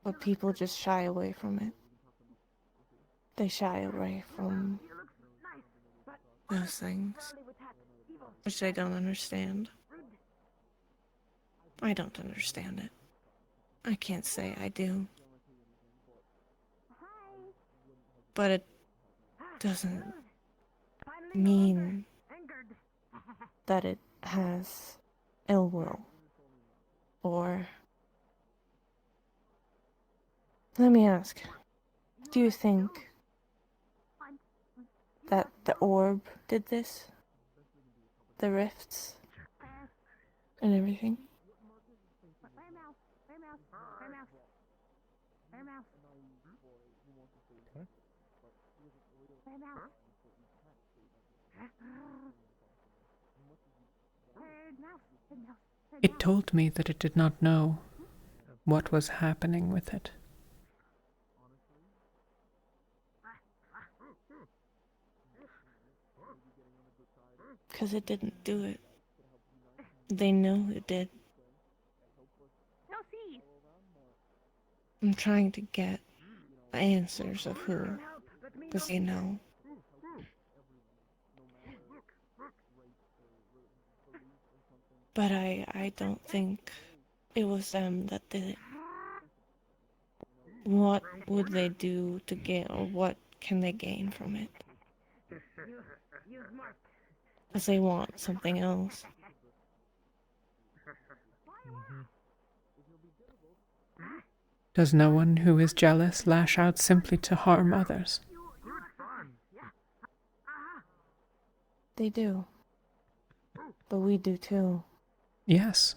But people just shy away from it. They shy away from those things, which I don't understand. I don't understand it. I can't say I do. But it doesn't mean that it has ill will. Or... Let me ask, do you think that the orb did this? The rifts? And everything? It told me that it did not know what was happening with it. Because it didn't do it. They know it did. I'm trying to get answers of who, because they know. But I don't think it was them that did it. What would they do to gain, or what can they gain from it? Because they want something else. Does no one who is jealous lash out simply to harm others? They do. But we do too. Yes.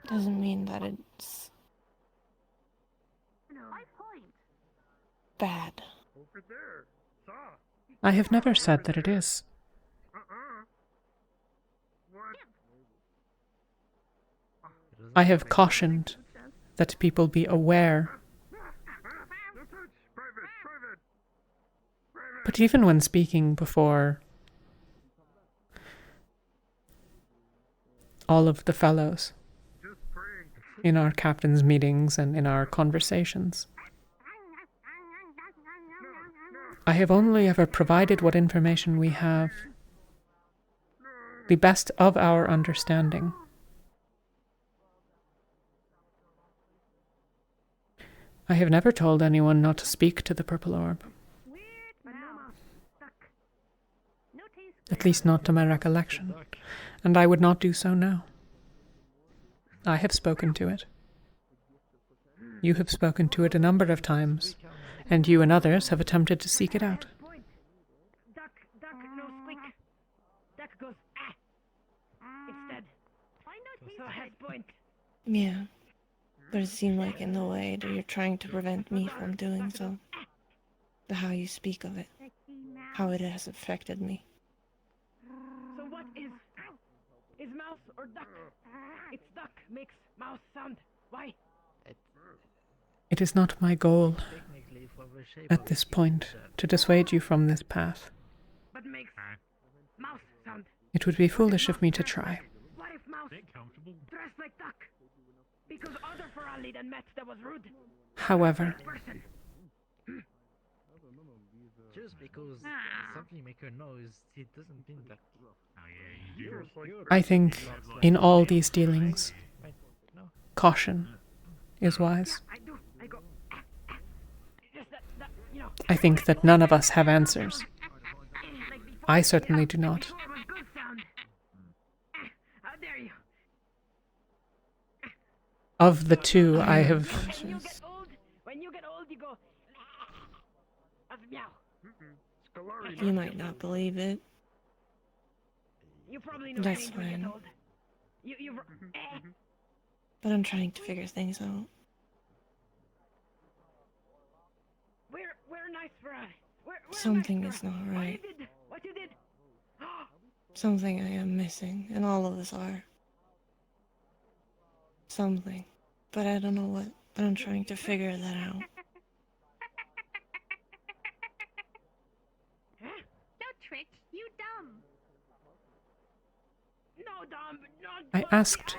Doesn't mean that it's bad. I have never said that it is. I have cautioned that people be aware. But even when speaking before all of the fellows, in our captain's meetings and in our conversations, I have only ever provided what information we have, the best of our understanding. I have never told anyone not to speak to the Purple Orb. At least not to my recollection, and I would not do so now. I have spoken to it. You have spoken to it a number of times, and you and others have attempted to seek it out. Duck, no squeak. Duck goes, instead. So has point. Yeah, but it seemed like in the way that you're trying to prevent me from doing so. The how you speak of it, how it has affected me. So what is mouse or duck? It's duck makes mouse sound. Why? It is not my goal, at this point, to dissuade you from this path. But makes mouse sound. It would be foolish of me to try. What if mouse dressed like duck? Because other Ferali than met that was rude. However, just because something make her noise, it doesn't mean that. I think in all these dealings, caution is wise. I think that none of us have answers. I certainly do not. Of the two, I have... When you get old, you go... You might not believe it. You probably know That's Shane when you get fine. old. But I'm trying to figure things out. We're nice for Something is not right. What you did? Something I am missing, and all of us are. Something. But I don't know what, but I'm trying to figure that out. No trick, you dumb. No, dumb, not I asked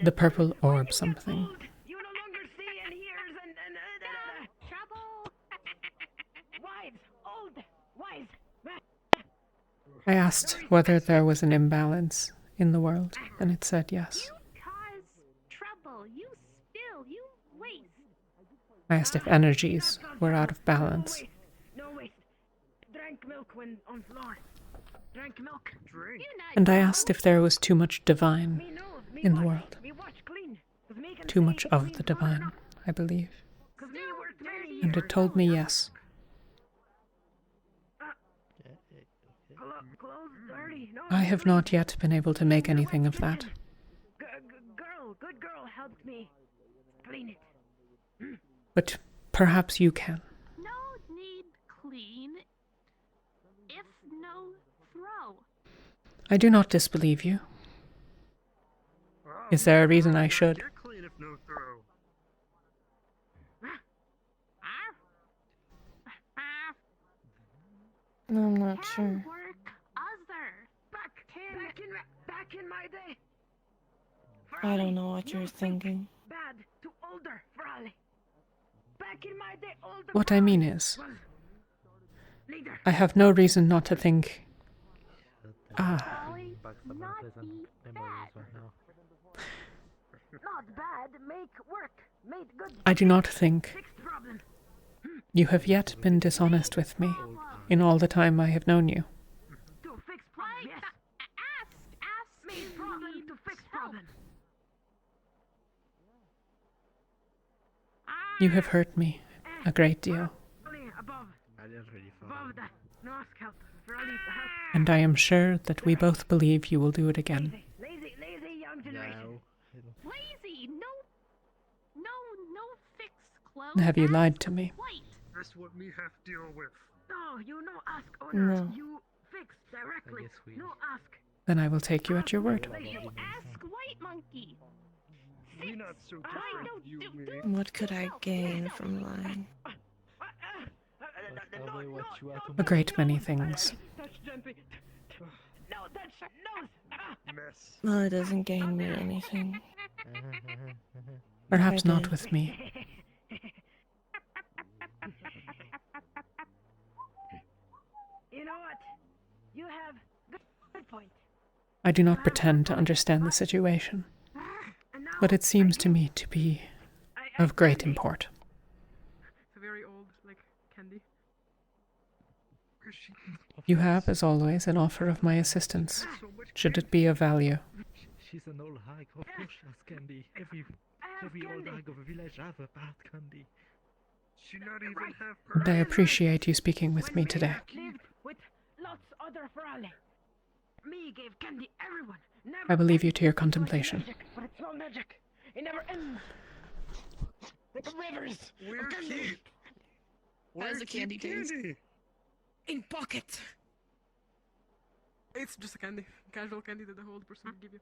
the Purple Orb something. You no longer see and hears and trouble. Wise, old, wise. I asked whether there was an imbalance in the world, and it said yes. Cause trouble, you spill, you waste. I asked if energies were out of balance. No waste. Drank milk when on floor. Drank milk. Drink. And I asked if there was too much divine in the world. Too much of the divine, I believe. And it told me yes. I have not yet been able to make anything of that. Good girl helped me clean it. But perhaps you can. No need clean. If no throw. I do not disbelieve you. Is there a reason I should? You're clean if no throw. I'm not sure. Back in my day. I don't know what you're thinking. Bad to older Frali. Back in my day, older. What I mean is, I have no reason not to think. Not bad, make work, made good. I do not think you have yet been dishonest with me in all the time I have known you. To fix problem, yes. Ask me problem to fix problem. You have hurt me a great deal, and I am sure that we both believe you will do it again. Lazy young generation. Lazy, no fix clothes. Have you lied to me? That's what we have to deal with. No, you no ask owners. No. You fix directly. No ask. Then I will take you at your word. You ask white monkey. We're not so different, you and me. What could I gain from lying? A great many things. Well, it doesn't gain me anything. Perhaps I not did. with me. You know what? You have good point. I do not pretend to understand the situation, but it seems to me to be of great import. It's a very old, like, candy. You have, as always, an offer of my assistance, should it be of value. She's an old hag, of course she has candy. Every old hag of a village have a bad candy. She not even have And I appreciate you speaking with me today. Lived with lots other Ferale. Me gave candy everyone. Never I will leave you to your contemplation. magic, but it's not magic. It never ends. Like rivers of candy. How does the candy taste? In pocket. It's just a candy, casual candy that the whole person would give you.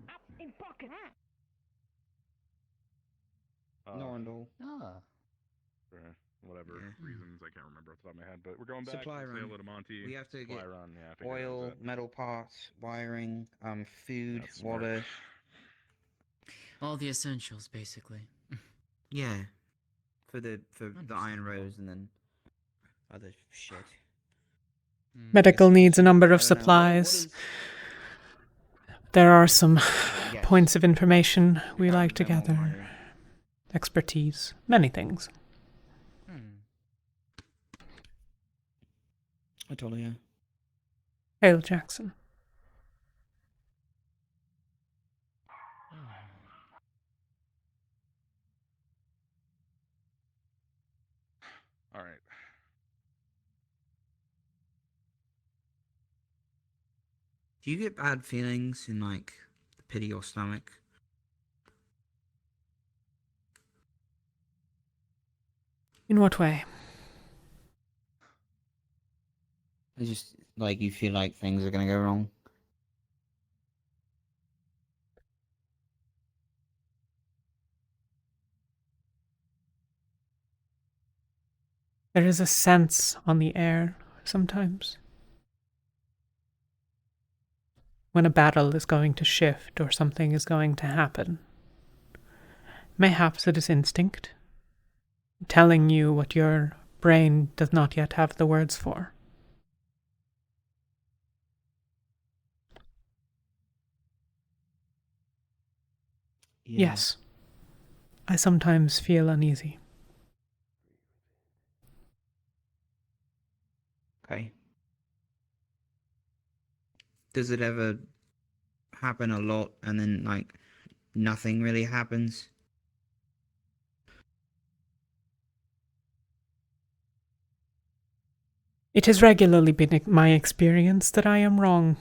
Up in pocket. No and all. For whatever reasons, I can't remember off the top of my head, but we're going back. Supply We'll say run. hello to Monty. We have to Supply get run. Yeah, I figured that was oil, it. metal parts, wiring, food, That's smart. water. All the essentials, basically. Yeah, for the iron rose and then other shit. Medical needs a number of supplies. There are some points of information we like to gather. Expertise. Many things. Talia. Hail, Jackson. All right. Do you get bad feelings in like the pit of your stomach? In what way? It's just like you feel like things are gonna go wrong. There is a sense on the air sometimes. When a battle is going to shift or something is going to happen. Mayhaps it is instinct, telling you what your brain does not yet have the words for. Yeah. Yes, I sometimes feel uneasy. Okay. Does it ever happen a lot and then like nothing really happens? It has regularly been my experience that I am wrong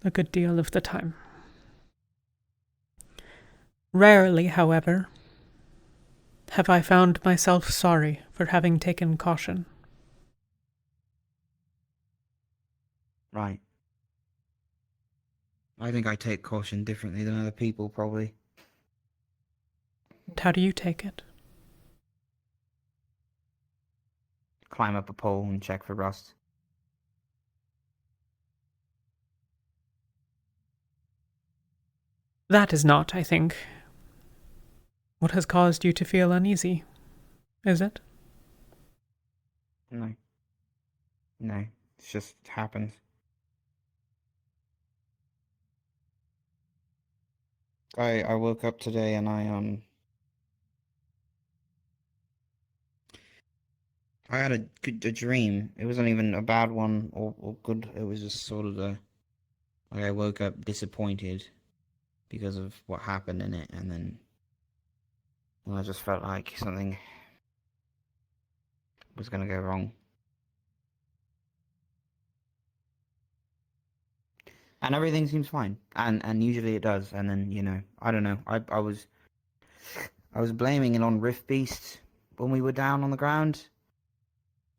a good deal of the time. Rarely, however, have I found myself sorry for having taken caution. Right. I think I take caution differently than other people, probably. And how do you take it? Climb up a pole and check for rust. That is not, I think, what has caused you to feel uneasy, is it? No. No, it just happens. I woke up today and I had a dream. It wasn't even a bad one or good. It was just sort of like I woke up disappointed because of what happened in it, and I just felt like something was gonna go wrong. And everything seems fine, and usually it does. And then I don't know. I was blaming it on Rift Beast when we were down on the ground,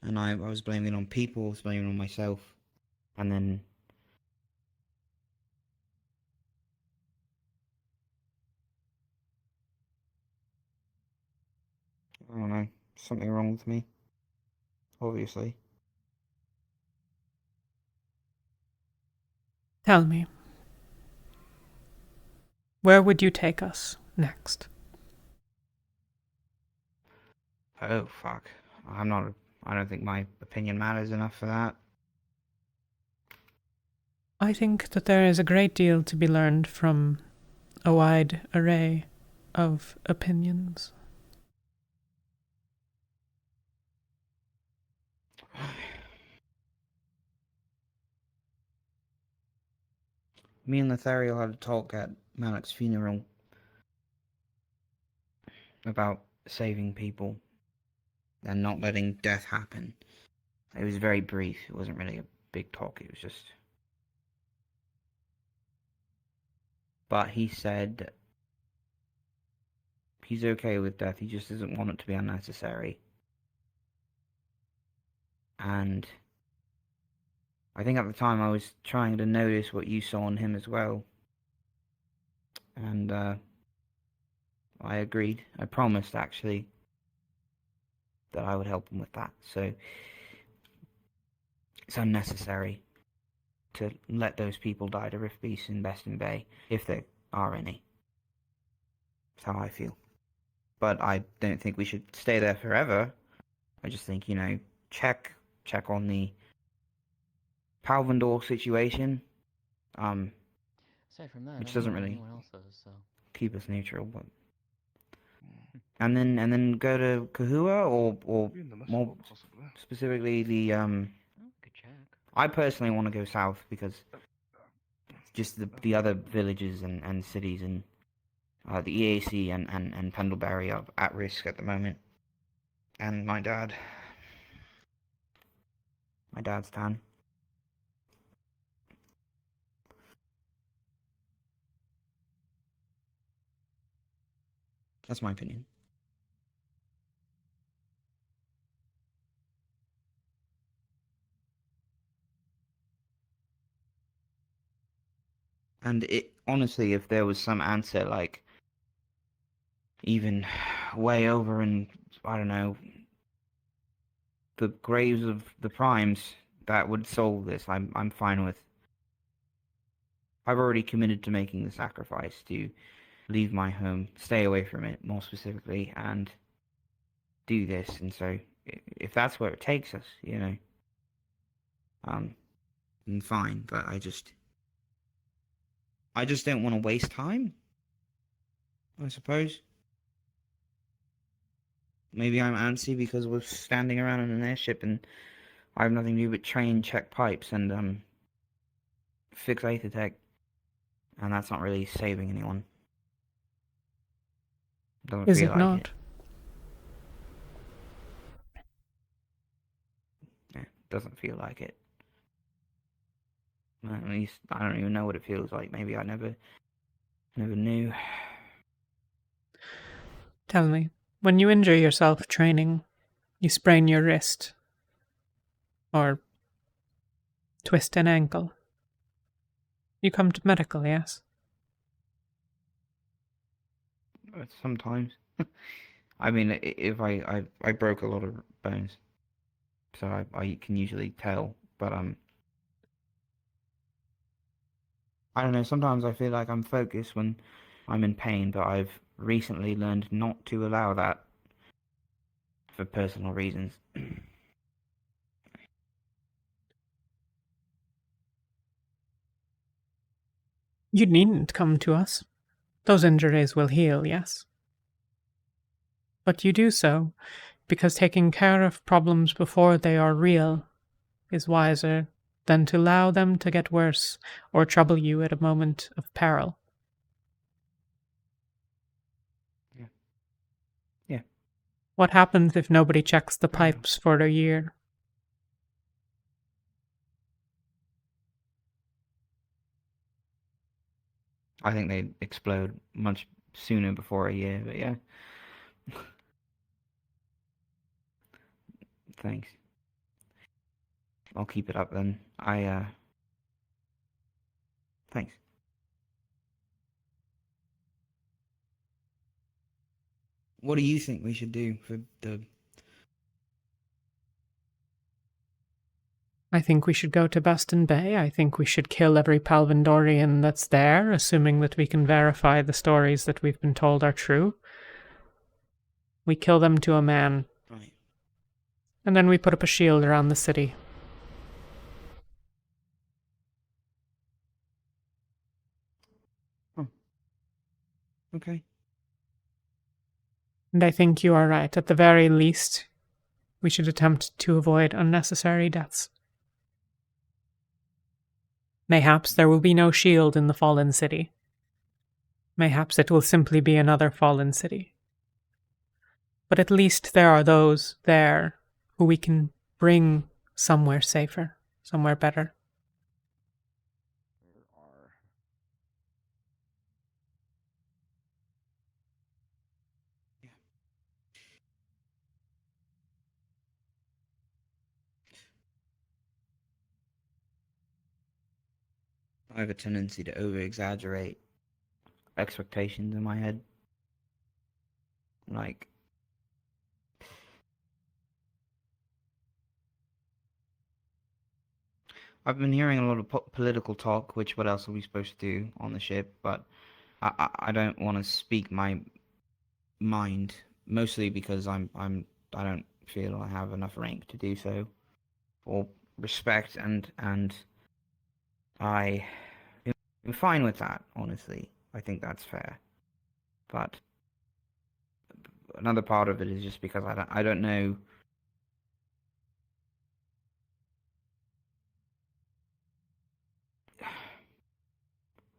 and I was blaming it on people, I was blaming it on myself, and then something wrong with me. Obviously. Tell me, where would you take us next? Oh, fuck. I don't think my opinion matters enough for that. I think that there is a great deal to be learned from a wide array of opinions. Me and Lathariel had a talk at Malik's funeral about saving people and not letting death happen. It was very brief. It wasn't really a big talk. It was just... But he said he's okay with death. He just doesn't want it to be unnecessary. And I think at the time I was trying to notice what you saw in him as well. And I agreed. I promised, actually, that I would help him with that. So it's unnecessary to let those people die to Rift Beasts in Bestin Bay, if there are any. That's how I feel. But I don't think we should stay there forever. I just think, you know, check on the Palvendor situation. Aside from that, Which I don't doesn't know really anyone else does, so. keep us neutral, but and then go to Kahua or more specifically the Good check. I personally want to go south because just the other villages and cities and the EAC and Pendlebury are at risk at the moment. And my dad's tan. That's my opinion. And it honestly, if there was some answer like even way over in, I don't know, the graves of the primes that would solve this, I'm fine with. I've already committed to making the sacrifice to leave my home, stay away from it more specifically, and do this. And so if that's where it takes us, you know, then fine. But I just don't want to waste time, I suppose. Maybe I'm antsy because we're standing around in an airship and I have nothing to do but train, check pipes, and fix Aethertech. And that's not really saving anyone. Doesn't Is feel it like not? it. Yeah, doesn't feel like it. At least I don't even know what it feels like. Maybe I never knew. Tell me, when you injure yourself training, you sprain your wrist or twist an ankle, you come to medical, yes? Sometimes. I mean, if I broke a lot of bones, so I can usually tell. But I don't know. Sometimes I feel like I'm focused when I'm in pain, but I've recently learned not to allow that for personal reasons. You needn't come to us. Those injuries will heal, yes? But you do so because taking care of problems before they are real is wiser than to allow them to get worse or trouble you at a moment of peril. Yeah. What happens if nobody checks the pipes for a year? I think they explode much sooner before a year, but yeah. Thanks. I'll keep it up then. Thanks. What do you think we should do for the I think we should go to Bestin Bay. I think we should kill every Palvindorian that's there, assuming that we can verify the stories that we've been told are true. We kill them to a man. Right. And then we put up a shield around the city. Oh. Okay. And I think you are right. At the very least, we should attempt to avoid unnecessary deaths. Mayhaps there will be no shield in the fallen city. Mayhaps it will simply be another fallen city. But at least there are those there who we can bring somewhere safer, somewhere better. I have a tendency to over-exaggerate expectations in my head. Like, I've been hearing a lot of political talk, which what else are we supposed to do on the ship, but I don't want to speak my mind, mostly because I don't feel I have enough rank to do so, or respect, and I'm fine with that, honestly. I think that's fair. But another part of it is just because I don't know.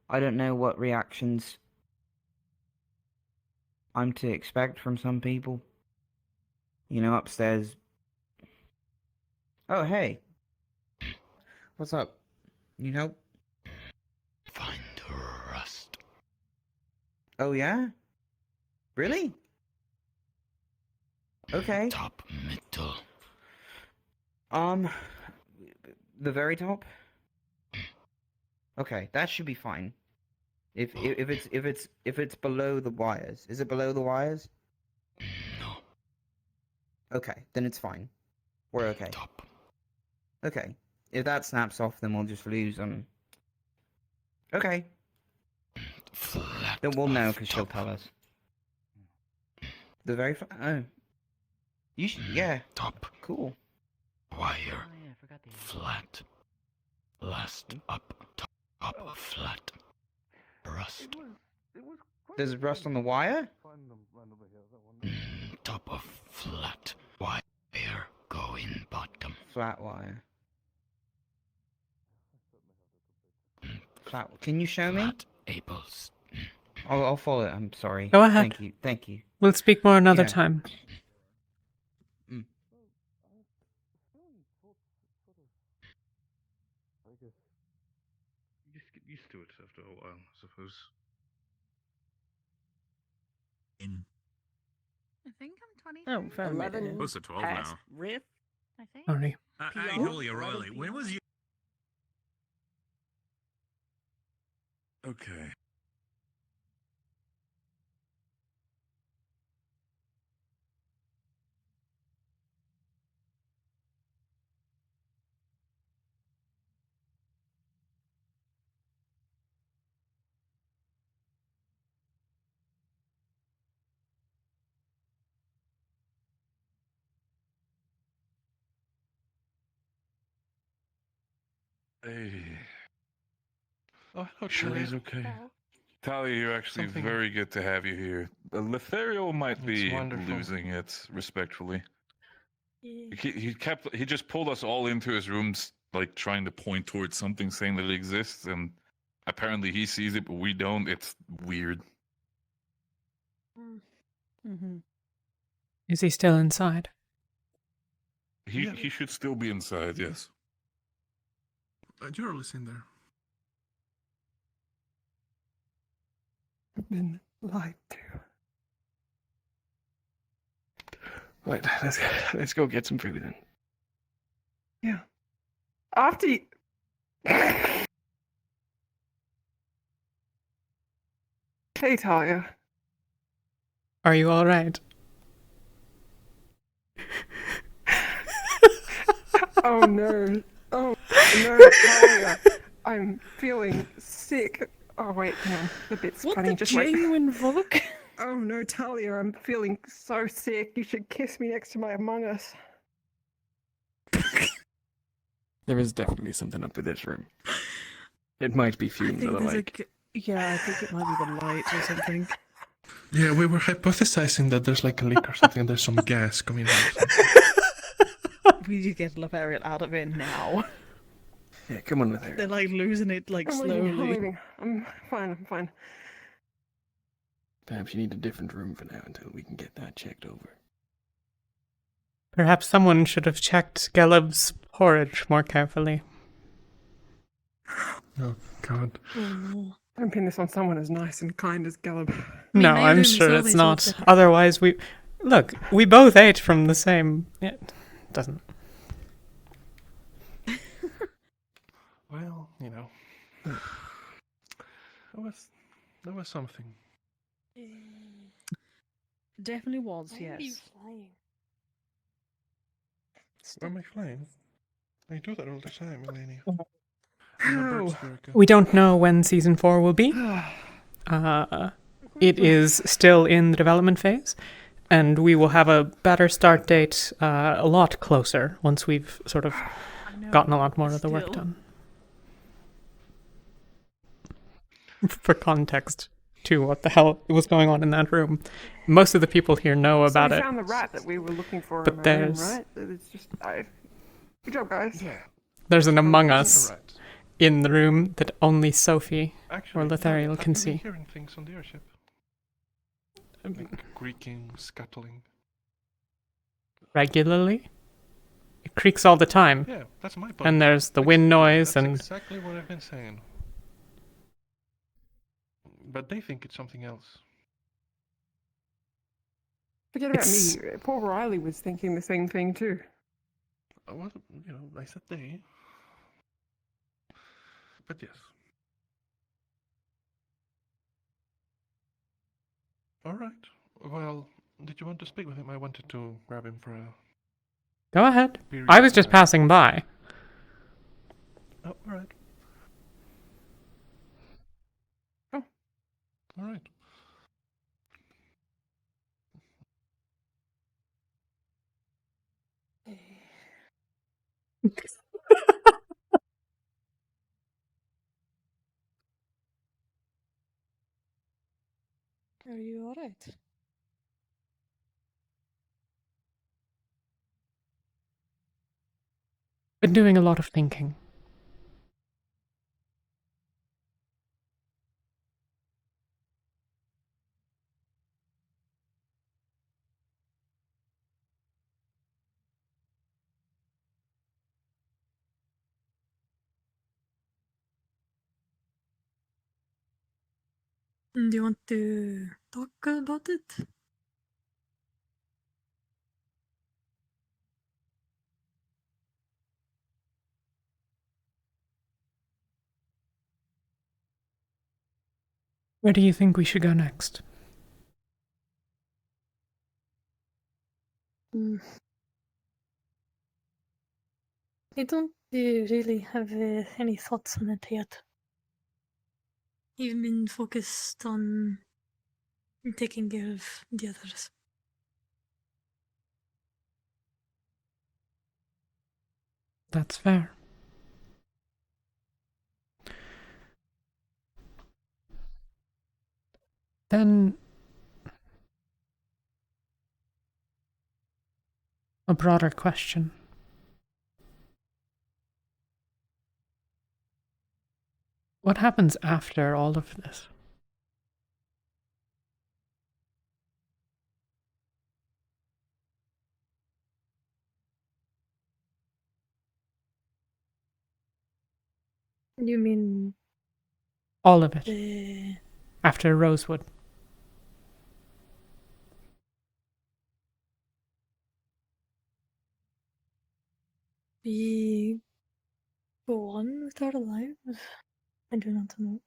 I don't know what reactions I'm to expect from some people. You know, upstairs. Oh, hey. What's up? Need help? Find rust. Oh, yeah? Really? Okay. Top middle. The very top? Okay, that should be fine. If it's below the wires. Is it below the wires? No. Okay, then it's fine. We're okay. Top. Okay. If that snaps off, then we'll just lose Okay. Flat. Then we'll know because she'll tell us. The very oh. You should, yeah. Top. Cool. Wire. Flat. Last up. Top. Flat. Rust. There's rust on the wire? Top of flat. Wire. Go in bottom. Flat wire. Flat. Can you show me? Flat. Apples. I'll follow it. I'm sorry. Go ahead. Thank you. Thank you. We'll speak more another Yeah. time. You just get used to it after a while, I suppose. I think I'm 20. Oh, fair 11 Close to 12 past now. Riff. I think. Sorry. Hey, Talia, Riley, when was you? Okay. Hey. Oh, hello, Shirley's okay. Talia, you're actually Something- very good to have you here. Lathariel might It's be wonderful. losing it, respectfully. He just pulled us all into his rooms, like trying to point towards something, saying that it exists, and apparently he sees it, but we don't. It's weird. Mm-hmm. Is he still inside? He should still be inside, yes. You're listening there. I've been lied to. Right, let's go get some food then. Yeah. After you... Hey, Talia. Are you all right? Oh no. Oh No, Talia, I'm feeling sick. Oh wait, hang on. The bit's What funny. the Just J wait. you invoke? Oh no, Talia, I'm feeling so sick. You should kiss me next to my Among Us. There is definitely something up with this room. It might be fumes or the like. Yeah, I think it might be the light or something. Yeah, we were hypothesizing that there's like a leak or something and there's some gas coming out. We need to get Lathariel out of here now. Yeah, come on, Lathariel. They're like losing it like I'm slowly. leaving. I'm fine. Perhaps you need a different room for now until we can get that checked over. Perhaps someone should have checked Geleb's porridge more carefully. Oh, God. Oh no. Don't pin this on someone as nice and kind as Geleb. No, I'm sure it's not. Otherwise, we both ate from the same. It doesn't. Well, you know, that was something. Definitely was, yes. Where am I flying? I do that all the time, Eleni. How? We don't know when season 4 will be. It is still in the development phase, and we will have a better start date a lot closer once we've sort of gotten a lot more of the work done. For context, too, what the hell was going on in that room? Most of the people here know about so we it. found the rat that we were looking for But in my room, there's- right? It's just good job, guys. Yeah. There's an Among That's Us all right. in the room that only Sophie Actually, or Lathariel I've can been see. hearing things on the airship. Like creaking, scuttling. Regularly. It creaks all the time. Yeah, that's my point. And there's the wind noise That's and exactly what I've been saying. But they think it's something else. Forget about It's- me. Poor Riley was thinking the same thing too. Well, you know, I said they. But yes. All right. Well, did you want to speak with him? I wanted to grab him for a... Go ahead. beer I was just somewhere. passing by. Oh, all right. Oh. All right. Are you alright? Been doing a lot of thinking. Do you want to talk about it? Where do you think we should go next? Mm. I don't really have any thoughts on it yet. I've been focused on taking care of the others. That's fair. Then a broader question. What happens after all of this? You mean All of it. the... After Rosewood. we go on with our lives? I do not know.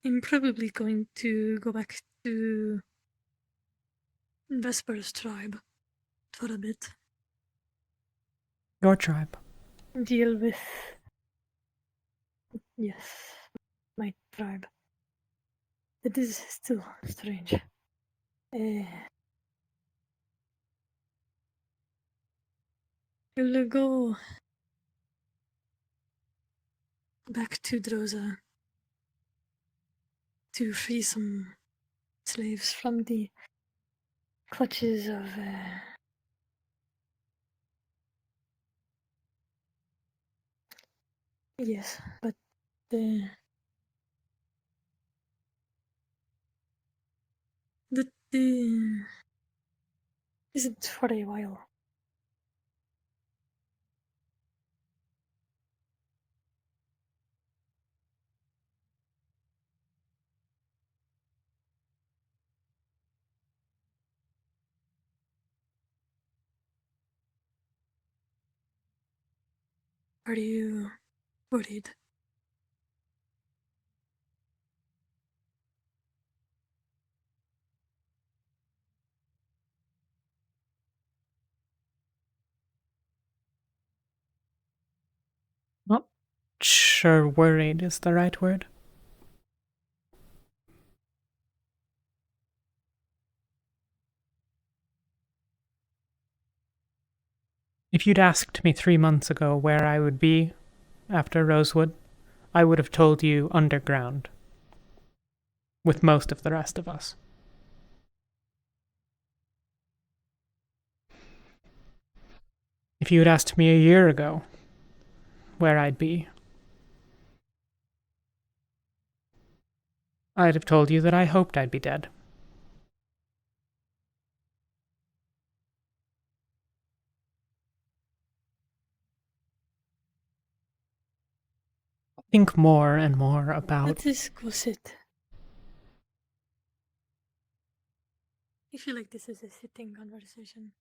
I'm probably going to go back to Vesper's tribe for a bit. Your tribe. deal with. Yes, my tribe. It is still strange. We'll go back to Droza to free some slaves from the clutches of yes, but the isn't for a while. Are you worried? Not sure worried is the right word. If you'd asked me 3 months ago where I would be after Rosewood, I would have told you underground, with most of the rest of us. If you had asked me a year ago where I'd be, I'd have told you that I hoped I'd be dead. Think more and more about... Let us go sit. I feel like this is a sitting conversation.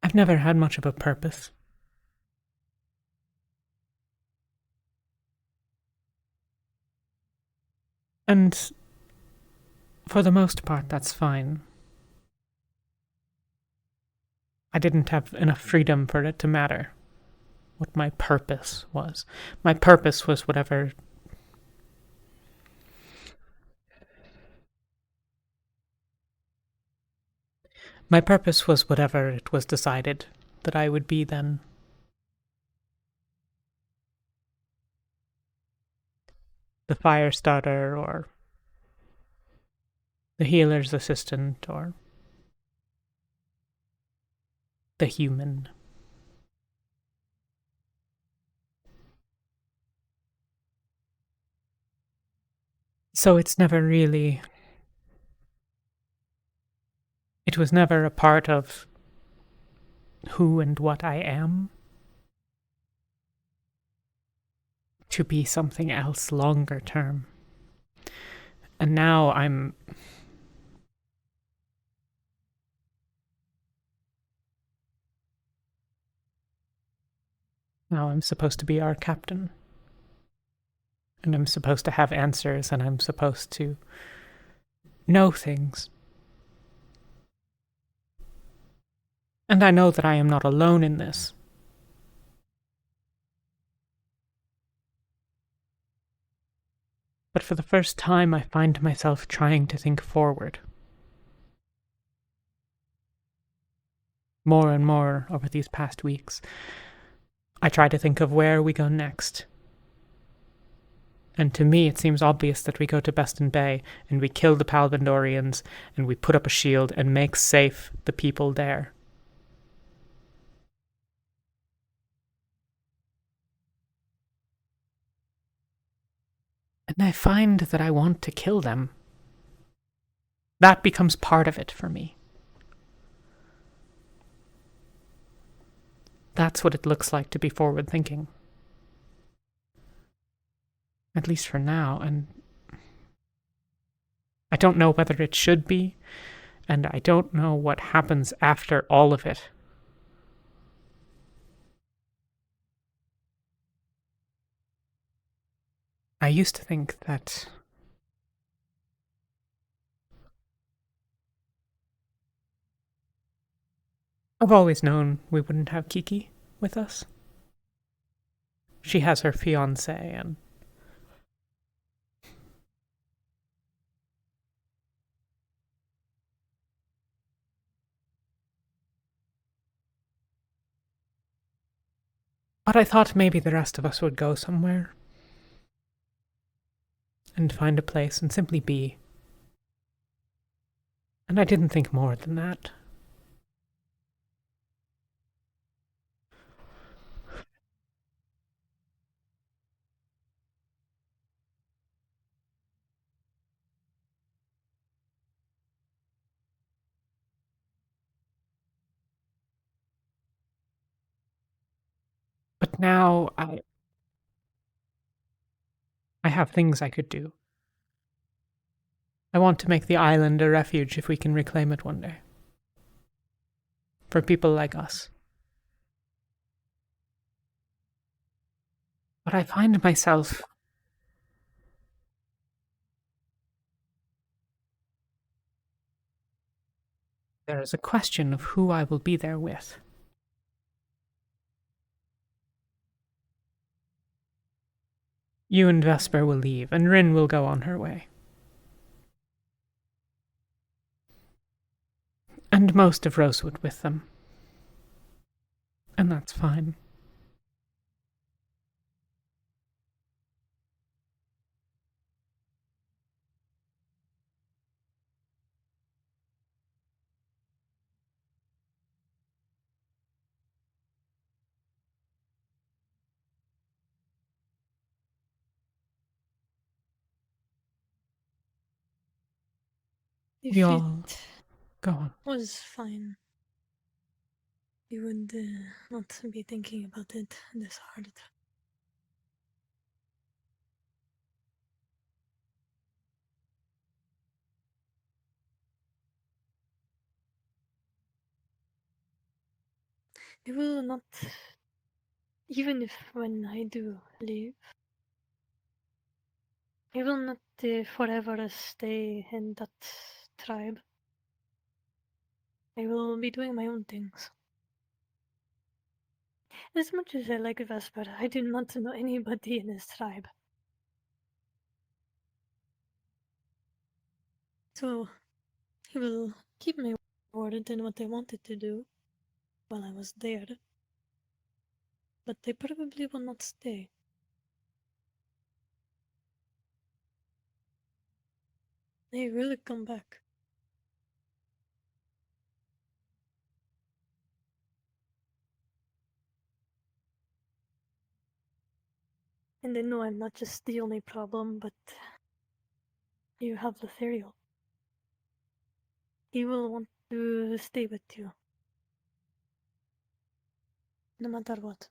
I've never had much of a purpose. And for the most part, that's fine. I didn't have enough freedom for it to matter what my purpose was. My purpose was whatever... My purpose was whatever it was decided that I would be then. The fire starter, or the healer's assistant, or the human. So it's never really... It was never a part of who and what I am. To be something else longer term. And now I'm... Now I'm supposed to be our captain. And I'm supposed to have answers, and I'm supposed to know things. And I know that I am not alone in this. But for the first time, I find myself trying to think forward. More and more over these past weeks, I try to think of where we go next. And to me, it seems obvious that we go to Bestin Bay, and we kill the Palvandorians, and we put up a shield and make safe the people there. And I find that I want to kill them. That becomes part of it for me. That's what it looks like to be forward-thinking. At least for now, and I don't know whether it should be, and I don't know what happens after all of it. I used to think that I've always known we wouldn't have Kiki with us. She has her fiancé and but I thought maybe the rest of us would go somewhere and find a place and simply be. And I didn't think more than that. But now I have things I could do. I want to make the island a refuge if we can reclaim it one day. For people like us. But I find myself there is a question of who I will be there with. You and Vesper will leave, and Rin will go on her way. And most of Rosewood with them. And that's fine. If We all it go on. was fine, you would not be thinking about it this hard. It will not, even if when I do leave, I will not forever stay in that tribe. I will be doing my own things. As much as I like Vesper, I do not know anybody in his tribe. So, he will keep me worded in what I wanted to do while I was there. But they probably will not stay. They will come back. And I know I'm not just the only problem, but you have Lathariel. He will want to stay with you. No matter what.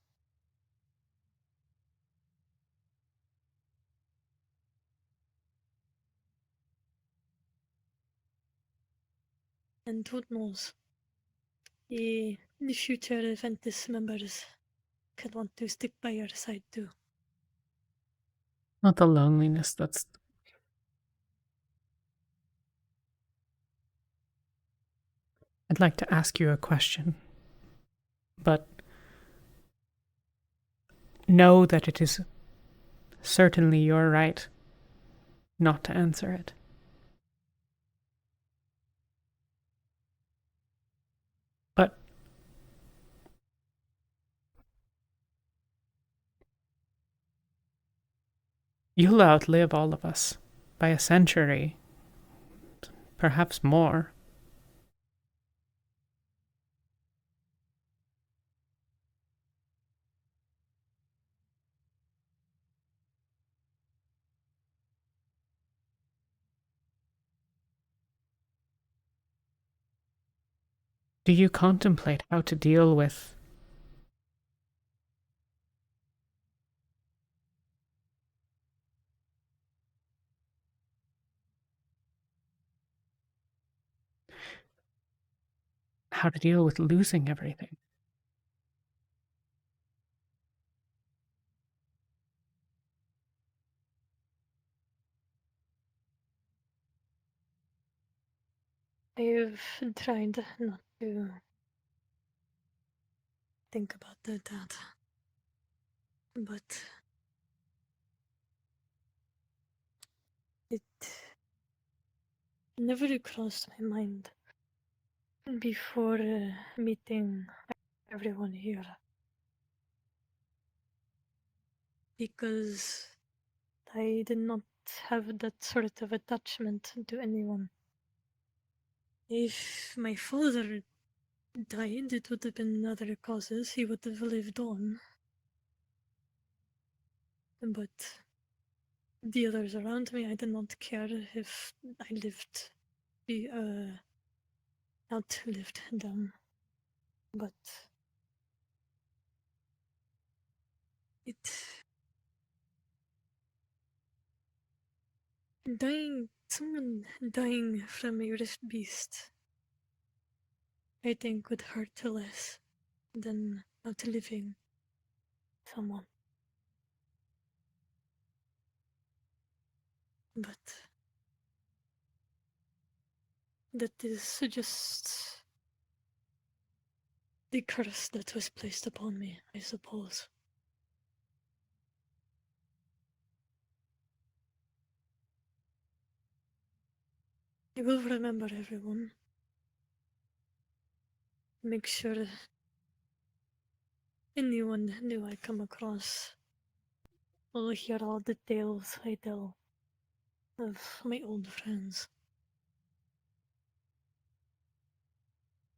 And who knows? The future Ventus members could want to stick by your side too. Not the loneliness, that's... I'd like to ask you a question, but know that it is certainly your right not to answer it. But you'll outlive all of us by a century, perhaps more. Do you contemplate how to deal with losing everything? I've tried not to think about that, but it never crossed my mind before meeting everyone here. Because I did not have that sort of attachment to anyone. If my father died, it would have been other causes. He would have lived on. But the others around me, I did not care if I outlived them. But someone dying from a rift beast, I think would hurt less than outliving someone. But that is just the curse that was placed upon me, I suppose. I will remember everyone. Make sure anyone new I come across will hear all the tales I tell of my old friends.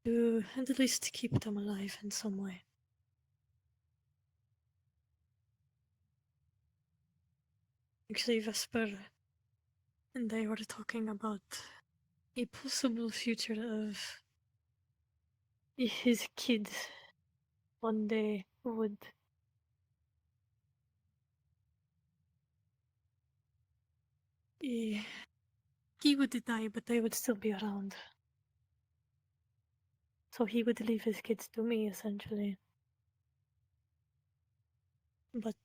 To at least keep them alive in some way. Actually, Vesper and I were talking about a possible future of his kids one day would he would die, but I would still be around. So he would leave his kids to me, essentially. But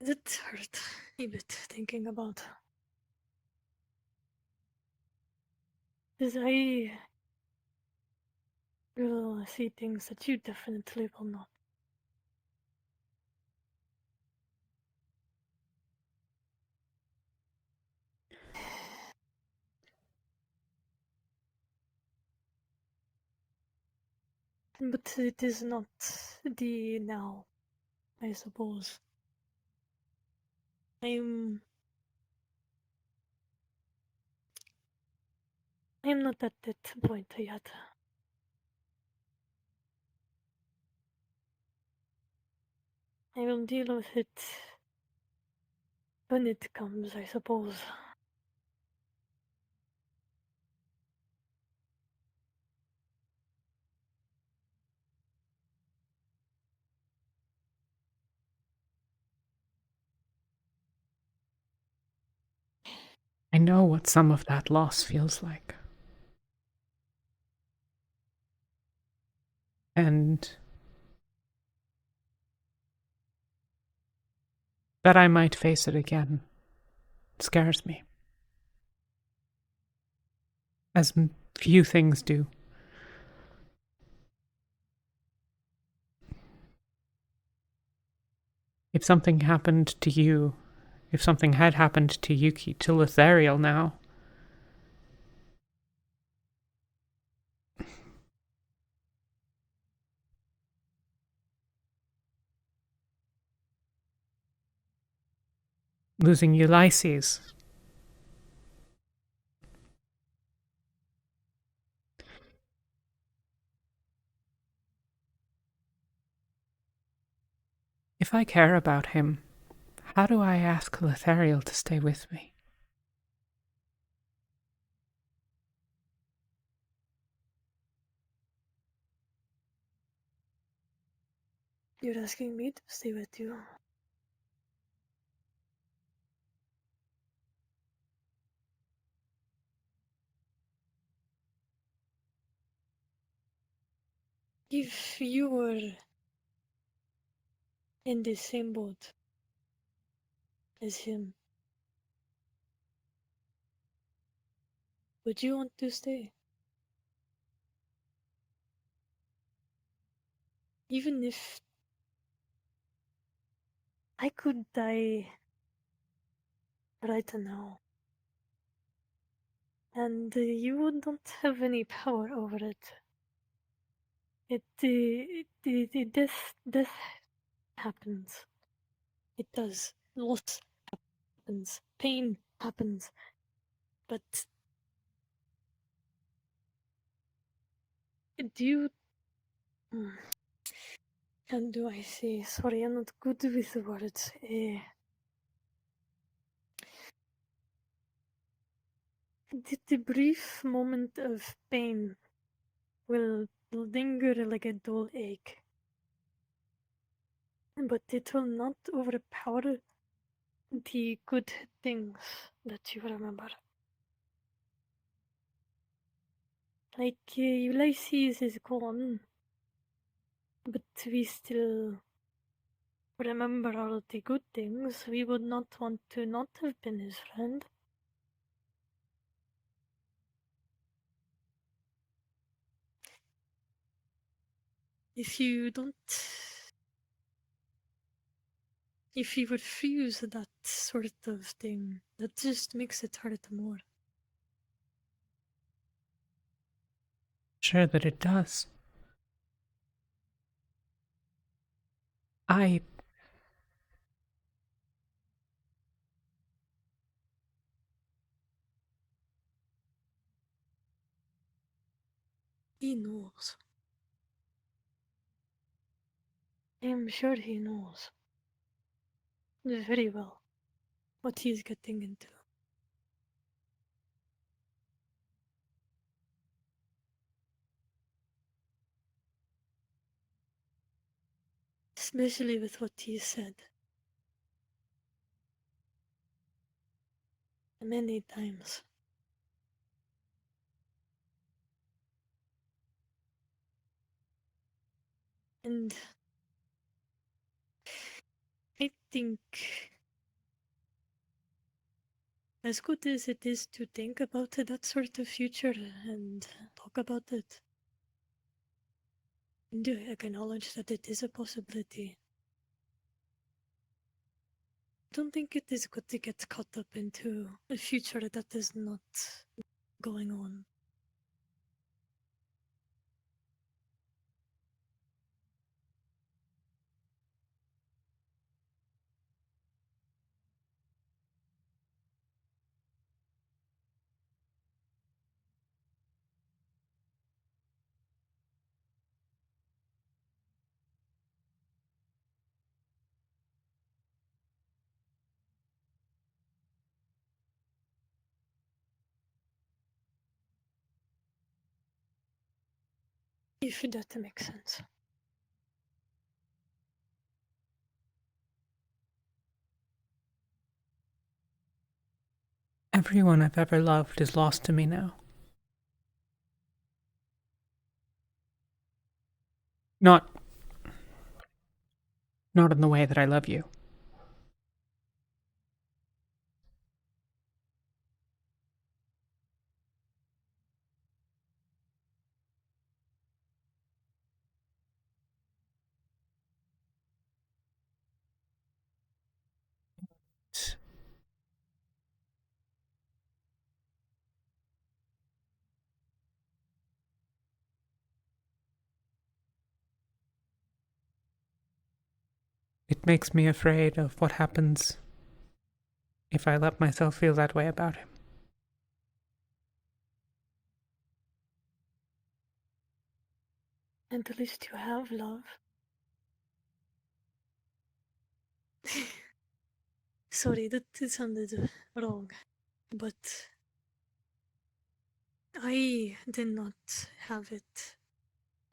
that hurt a bit thinking about. Because I will see things that you definitely will not. But it is not the now, I suppose. I'm not at that point yet. I will deal with it when it comes, I suppose. I know what some of that loss feels like. And that I might face it again scares me. As few things do. If something happened to you, if something had happened to Yuki, to Lathariel now, losing Ulysses, if I care about him, how do I ask Lathariel to stay with me? You're asking me to stay with you. If you were in the same boat as him, would you want to stay? Even if I could die right now, and you would not have any power over it. Death happens. It does. Loss happens. Pain happens. But do you... How do I say? Sorry, I'm not good with words. The brief moment of pain will linger like a dull ache, but it will not overpower the good things that you remember. Like, Ulysses is gone, but we still remember all the good things. We would not want to not have been his friend. If you refuse that sort of thing, that just makes it hurt more. Sure that it does. He knows. I'm sure he knows very well what he's getting into. Especially with what he said. Many times. And I think, as good as it is to think about that sort of future and talk about it, and to acknowledge that it is a possibility, I don't think it is good to get caught up into a future that is not going on. If that makes sense. Everyone I've ever loved is lost to me now. Not in the way that I love you. It makes me afraid of what happens if I let myself feel that way about him. And at least you have love. Sorry, that sounded wrong. But I did not have it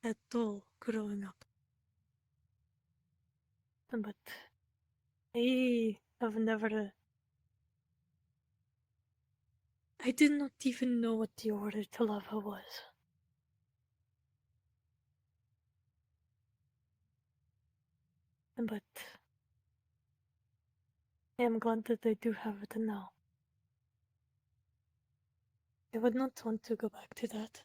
at all growing up. but I have never. I did not even know what the order to lava was. But I am glad that I do have it now. I would not want to go back to that.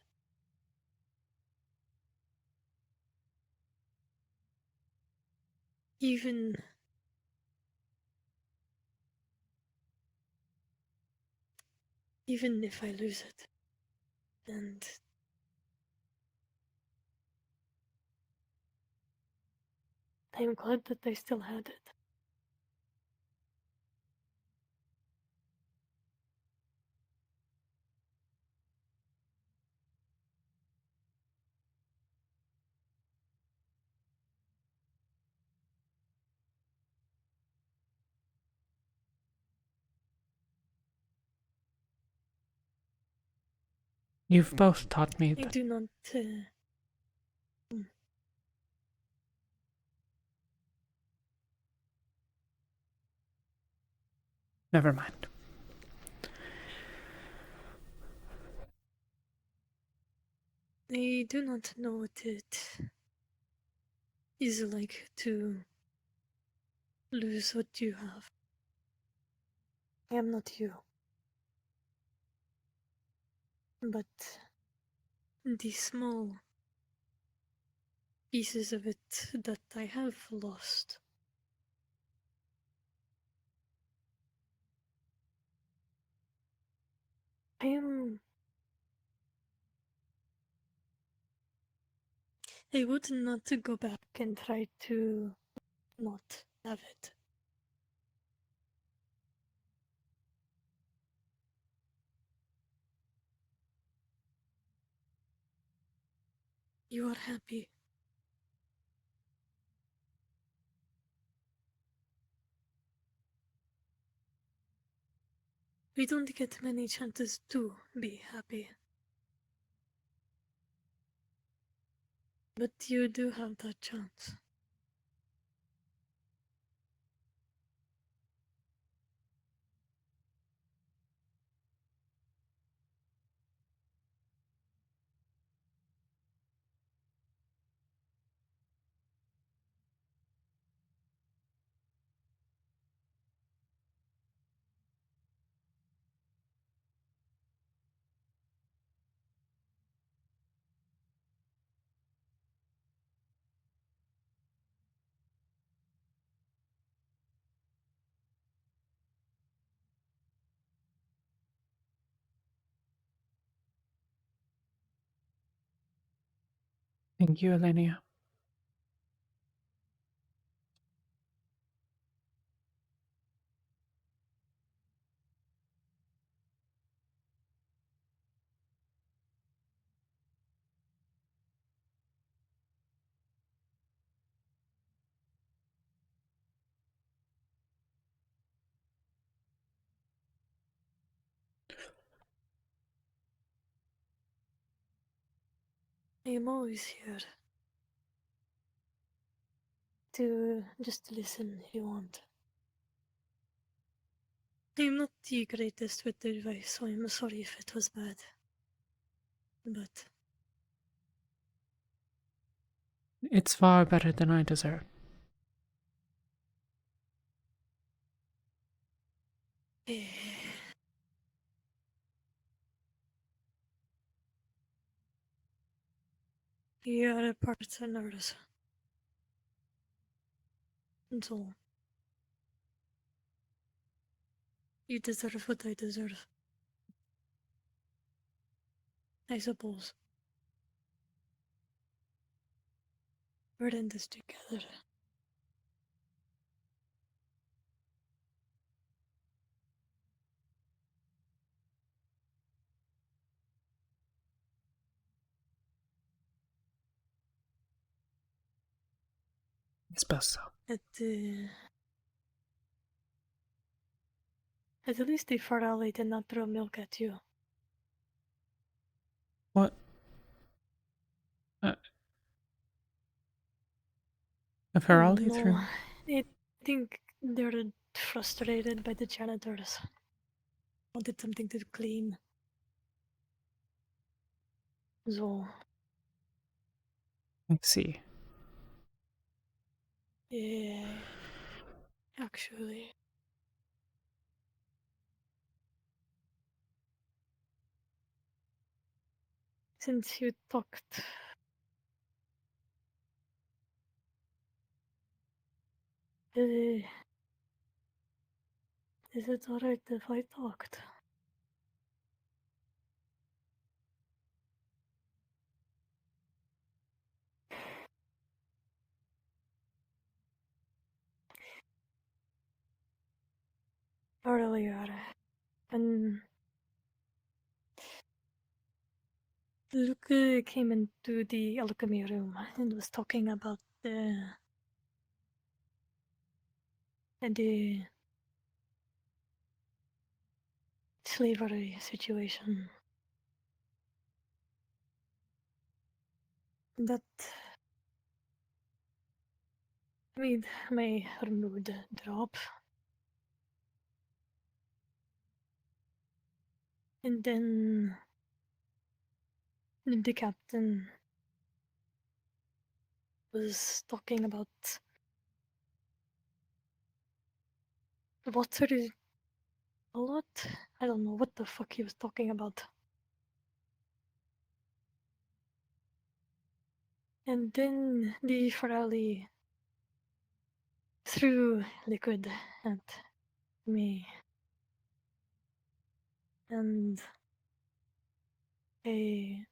Even if I lose it. And I am glad that I still had it. You've both taught me I that do not. Never mind. I do not know what it is like to lose what you have. I am not you. But the small pieces of it that I have lost. I would not go back and try to not have it. You are happy. We don't get many chances to be happy. But you do have that chance. Thank you, Elenia. I am always here. To just listen if you want. I'm not the greatest with advice, so I'm sorry if it was bad. But It's far better than I deserve. you are a partners. That's all. You deserve what I deserve. I suppose. We're in this together. It's best so. At least the Farali did not throw milk at you. What? A Feraldi No, threw? I think they're frustrated by the janitors. Wanted something to clean. So, I see. yeah, actually. Since you talked, is it alright if I talked? Earlier, when Luke came into the alchemy room and was talking about the slavery situation. That made my mood drop. And then the captain was talking about water a lot. I don't know what the fuck he was talking about. And then the Ferrari threw liquid at me. And I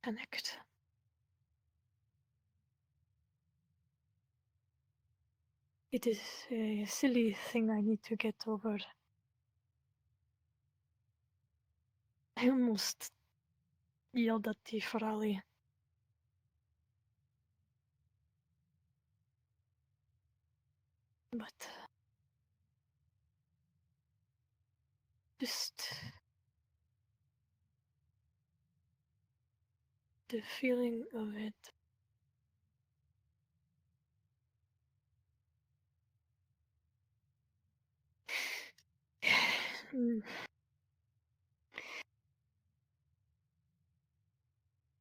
panicked. It is a silly thing I need to get over. I almost yelled at the Ferrari. But just the feeling of it.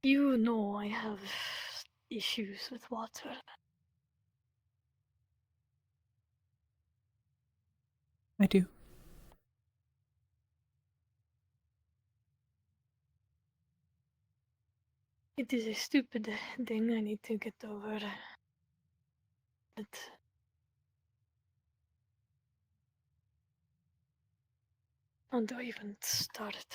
You know I have issues with water. I do. It is a stupid thing I need to get over. But how do I even start?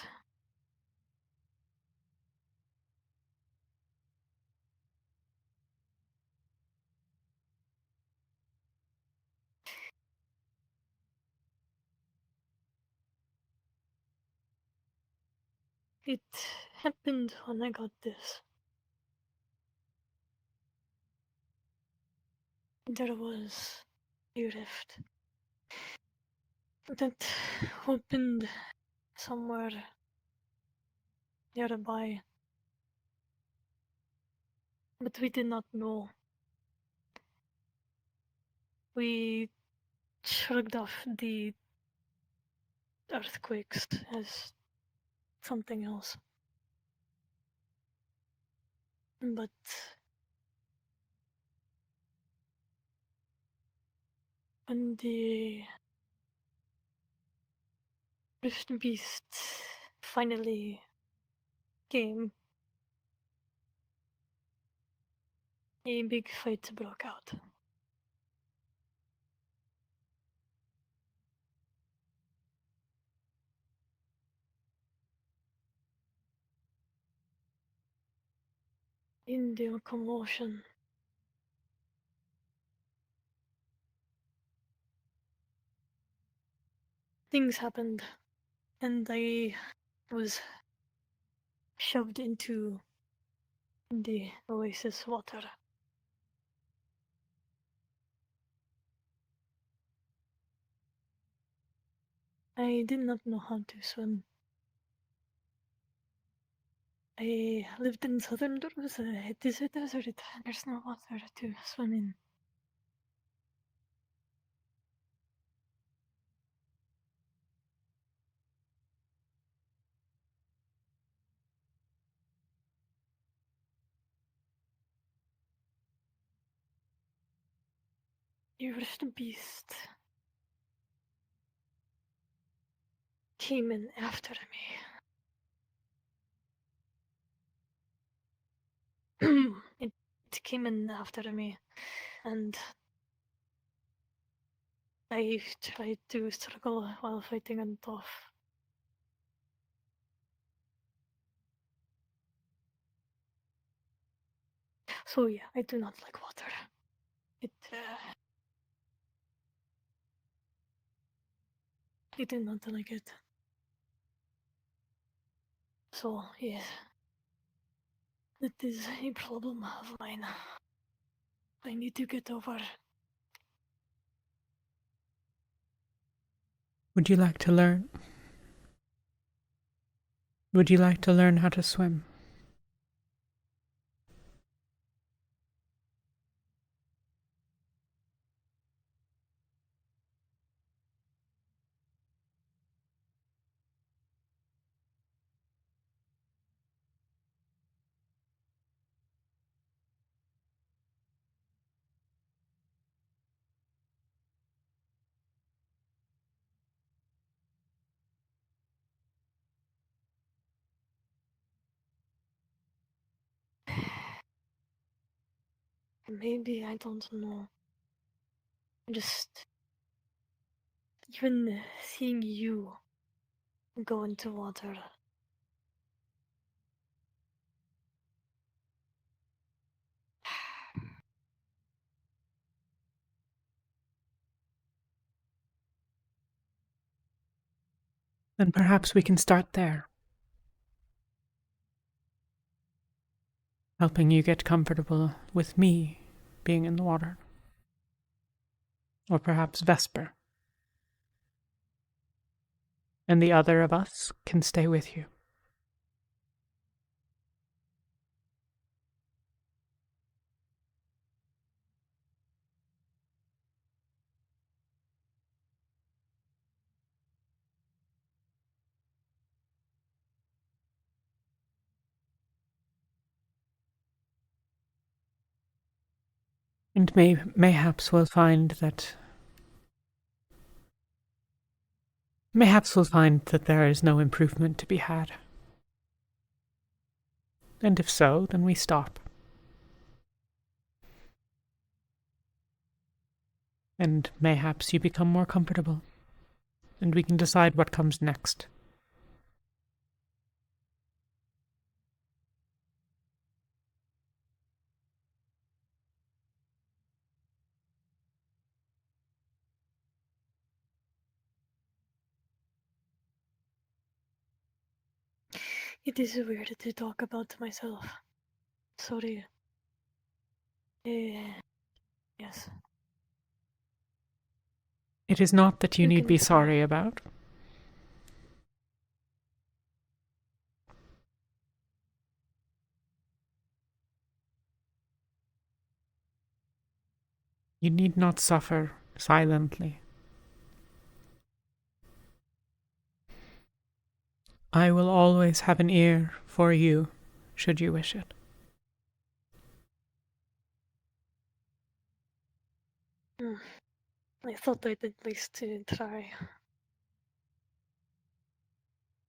It happened when I got this. There was a rift that opened somewhere nearby. But we did not know. We shrugged off the earthquakes as something else. But when the Rift Beast finally came, a big fight broke out. In the commotion, things happened, and I was shoved into the oasis water. I did not know how to swim. I lived in southern Rosa. It is a desert. There's no water to swim in. Your first beast came in after me. It came in after me, and I tried to struggle while fighting it off. So yeah, I do not like water. I do not like it. So yes, it is a problem of mine. I need to get over. Would you like to learn? Would you like to learn how to swim? Maybe, I don't know. Just even seeing you go into water. Then perhaps we can start there. Helping you get comfortable with me being in the water. Or perhaps Vesper. And the other of us can stay with you. And mayhaps we'll find that there is no improvement to be had. And if so, then we stop. And mayhaps you become more comfortable. And we can decide what comes next. It is weird to talk about myself. Sorry. Yes. It is not that you need can be try. sorry about. You need not suffer silently. I will always have an ear for you, should you wish it. I thought I'd at least try.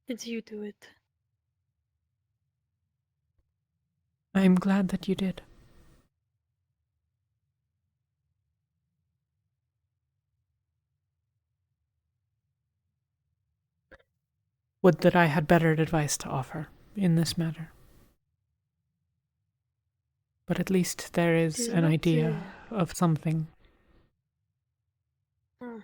Did you do it? I am glad that you did. Would that I had better advice to offer in this matter. But at least there is an idea of something. Mm.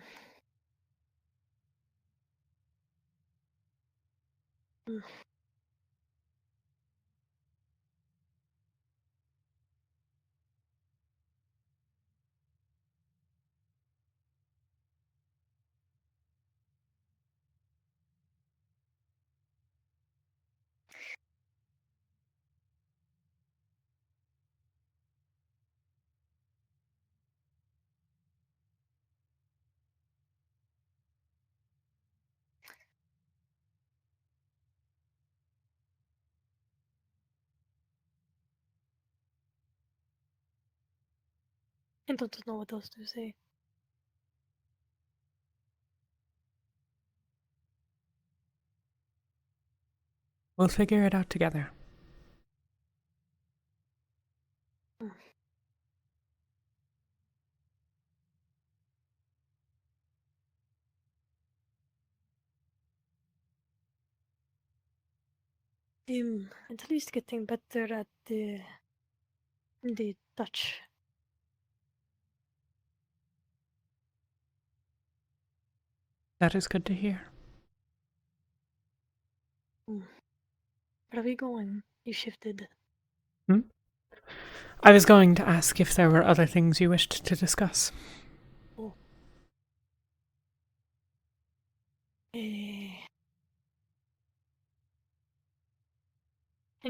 I don't know what else to say. We'll figure it out together. At least getting better at the touch. That is good to hear. Where are we going? You shifted. I was going to ask if there were other things you wished to discuss. Oh. I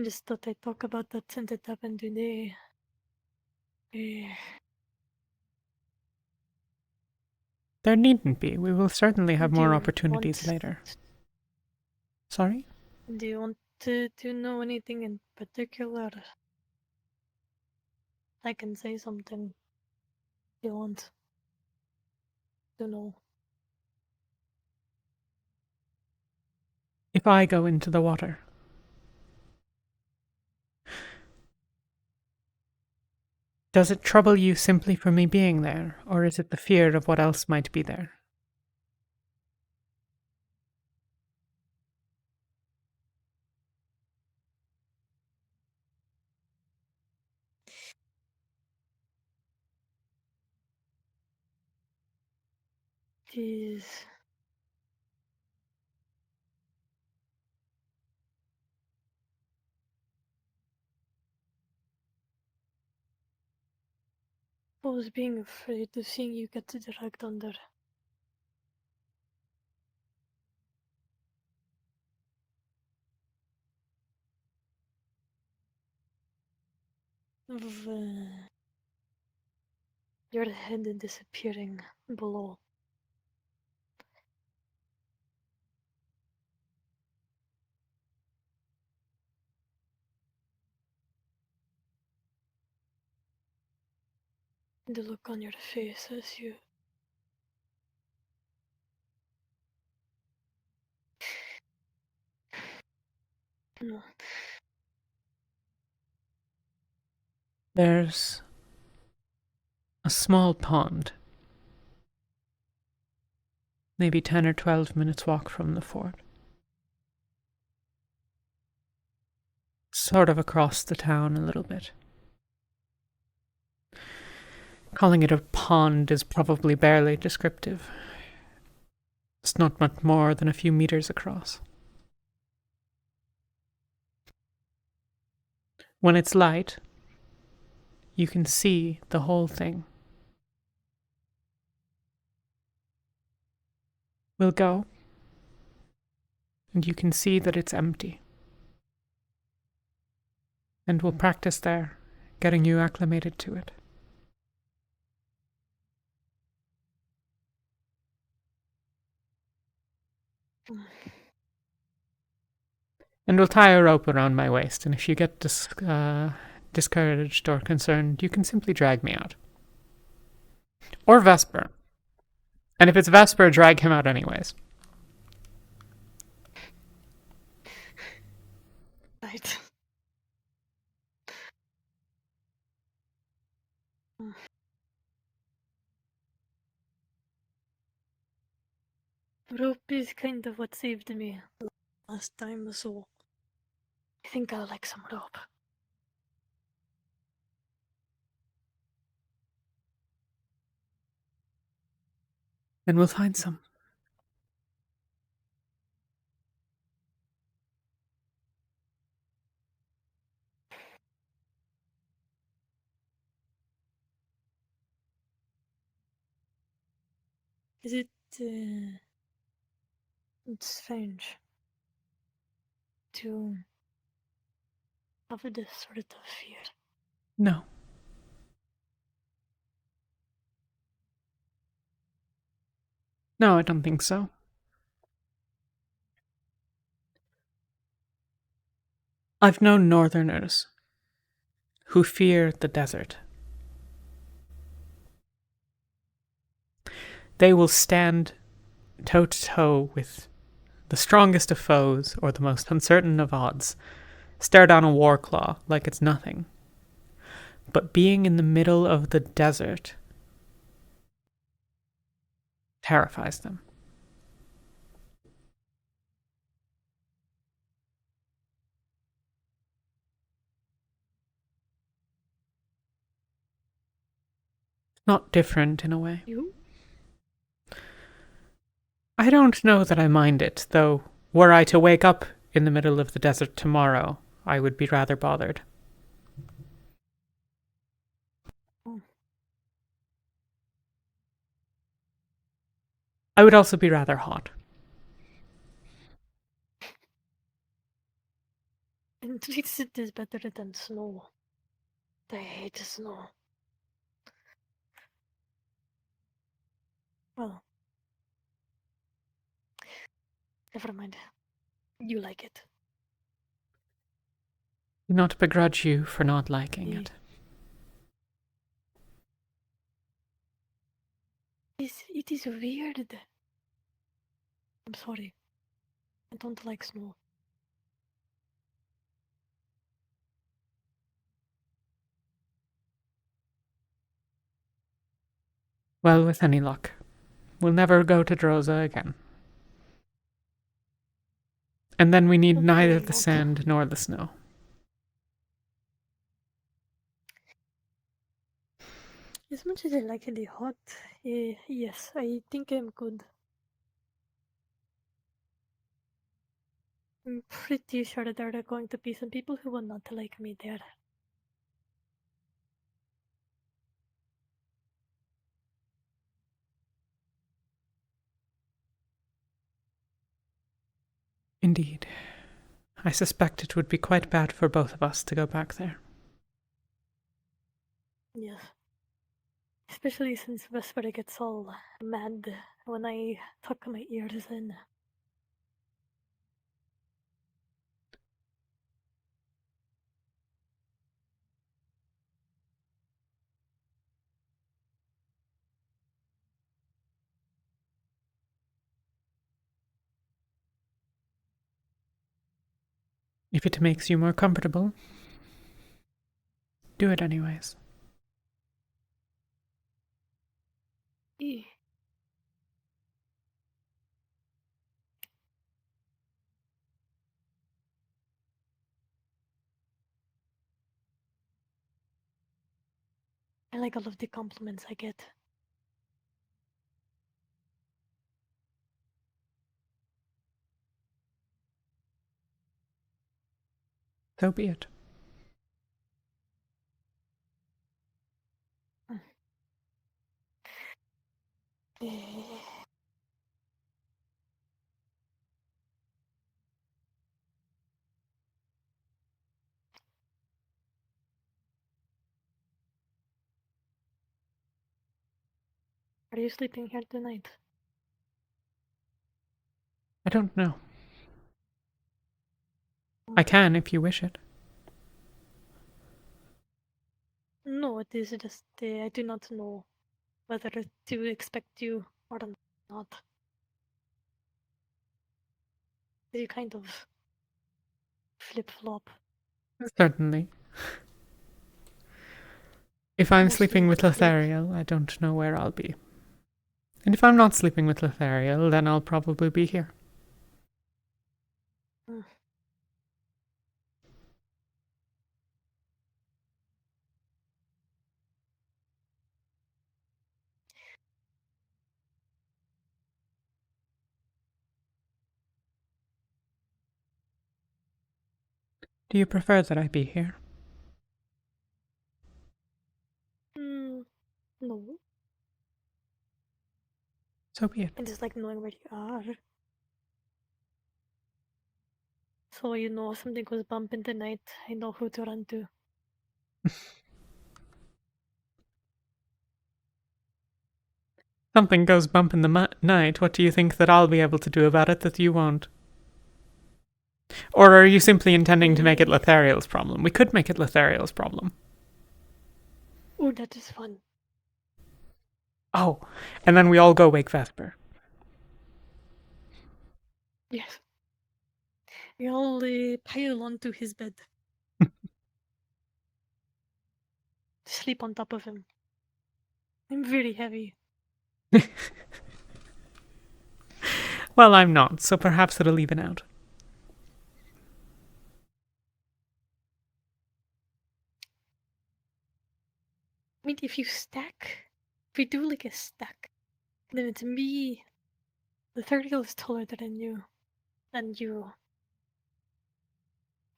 just thought I'd talk about that since it happened today. There needn't be. We will certainly have Do more you opportunities want- later. Sorry? Do you want to know anything in particular? I can say something if you want to know. If I go into the water, does it trouble you simply for me being there, or is it the fear of what else might be there? Jeez. I was being afraid of seeing you get dragged under. Of your head disappearing below. The look on your face as you no. There's a small pond, maybe 10 or 12 minutes walk from the fort. Sort of across the town a little bit. Calling it a pond is probably barely descriptive. It's not much more than a few meters across. When it's light, you can see the whole thing. We'll go, and you can see that it's empty. And we'll practice there, getting you acclimated to it. And we'll tie a rope around my waist, and if you get discouraged or concerned, you can simply drag me out. Or Vesper. And if it's Vesper, drag him out anyways. Right. Rope is kind of what saved me last time, so I think I'll like some rope. And we'll find some. Is it it's strange to have this sort of fear? No. No, I don't think so. I've known northerners who fear the desert. they will stand toe to toe with the strongest of foes or the most uncertain of odds, stare down a war claw like it's nothing. But being in the middle of the desert terrifies them. Not different in a way. You? I don't know that I mind it, though were I to wake up in the middle of the desert tomorrow, I would be rather bothered. I would also be rather hot. And at least it is better than snow. I hate snow. Well, never mind. You like it. Do not begrudge you for not liking it. It is weird. I'm sorry. I don't like snow. Well, with any luck, we'll never go to Droza again. And then we need neither the sand nor the snow. As much as I like the hot, yes, I think I'm good. I'm pretty sure there are going to be some people who will not like me there. Indeed. I suspect it would be quite bad for both of us to go back there. Yes. Especially since Vesper gets all mad when I tuck my ears in. If it makes you more comfortable, do it anyways. I like all of the compliments I get. So be it. Are you sleeping here tonight? I don't know. I can if you wish it. No, it is just I do not know whether to expect you or not. You kind of flip-flop. Certainly. If I'm sleeping with Lathariel, I don't know where I'll be. And if I'm not sleeping with Lathariel, then I'll probably be here. Do you prefer that I be here? No. So be it. I just like knowing where you are. So you know if something goes bump in the night, I know who to run to. Something goes bump in the night, what do you think that I'll be able to do about it that you won't? Or are you simply intending to make it Lathariel's problem? We could make it Lathariel's problem. Oh, that is fun. Oh, and then we all go wake Vesper. Yes. We all pile onto his bed. Sleep on top of him. I'm very heavy. Well, I'm not, so perhaps it'll even out. I mean, if we do like a stack, then it's me. Lathariel is taller than you.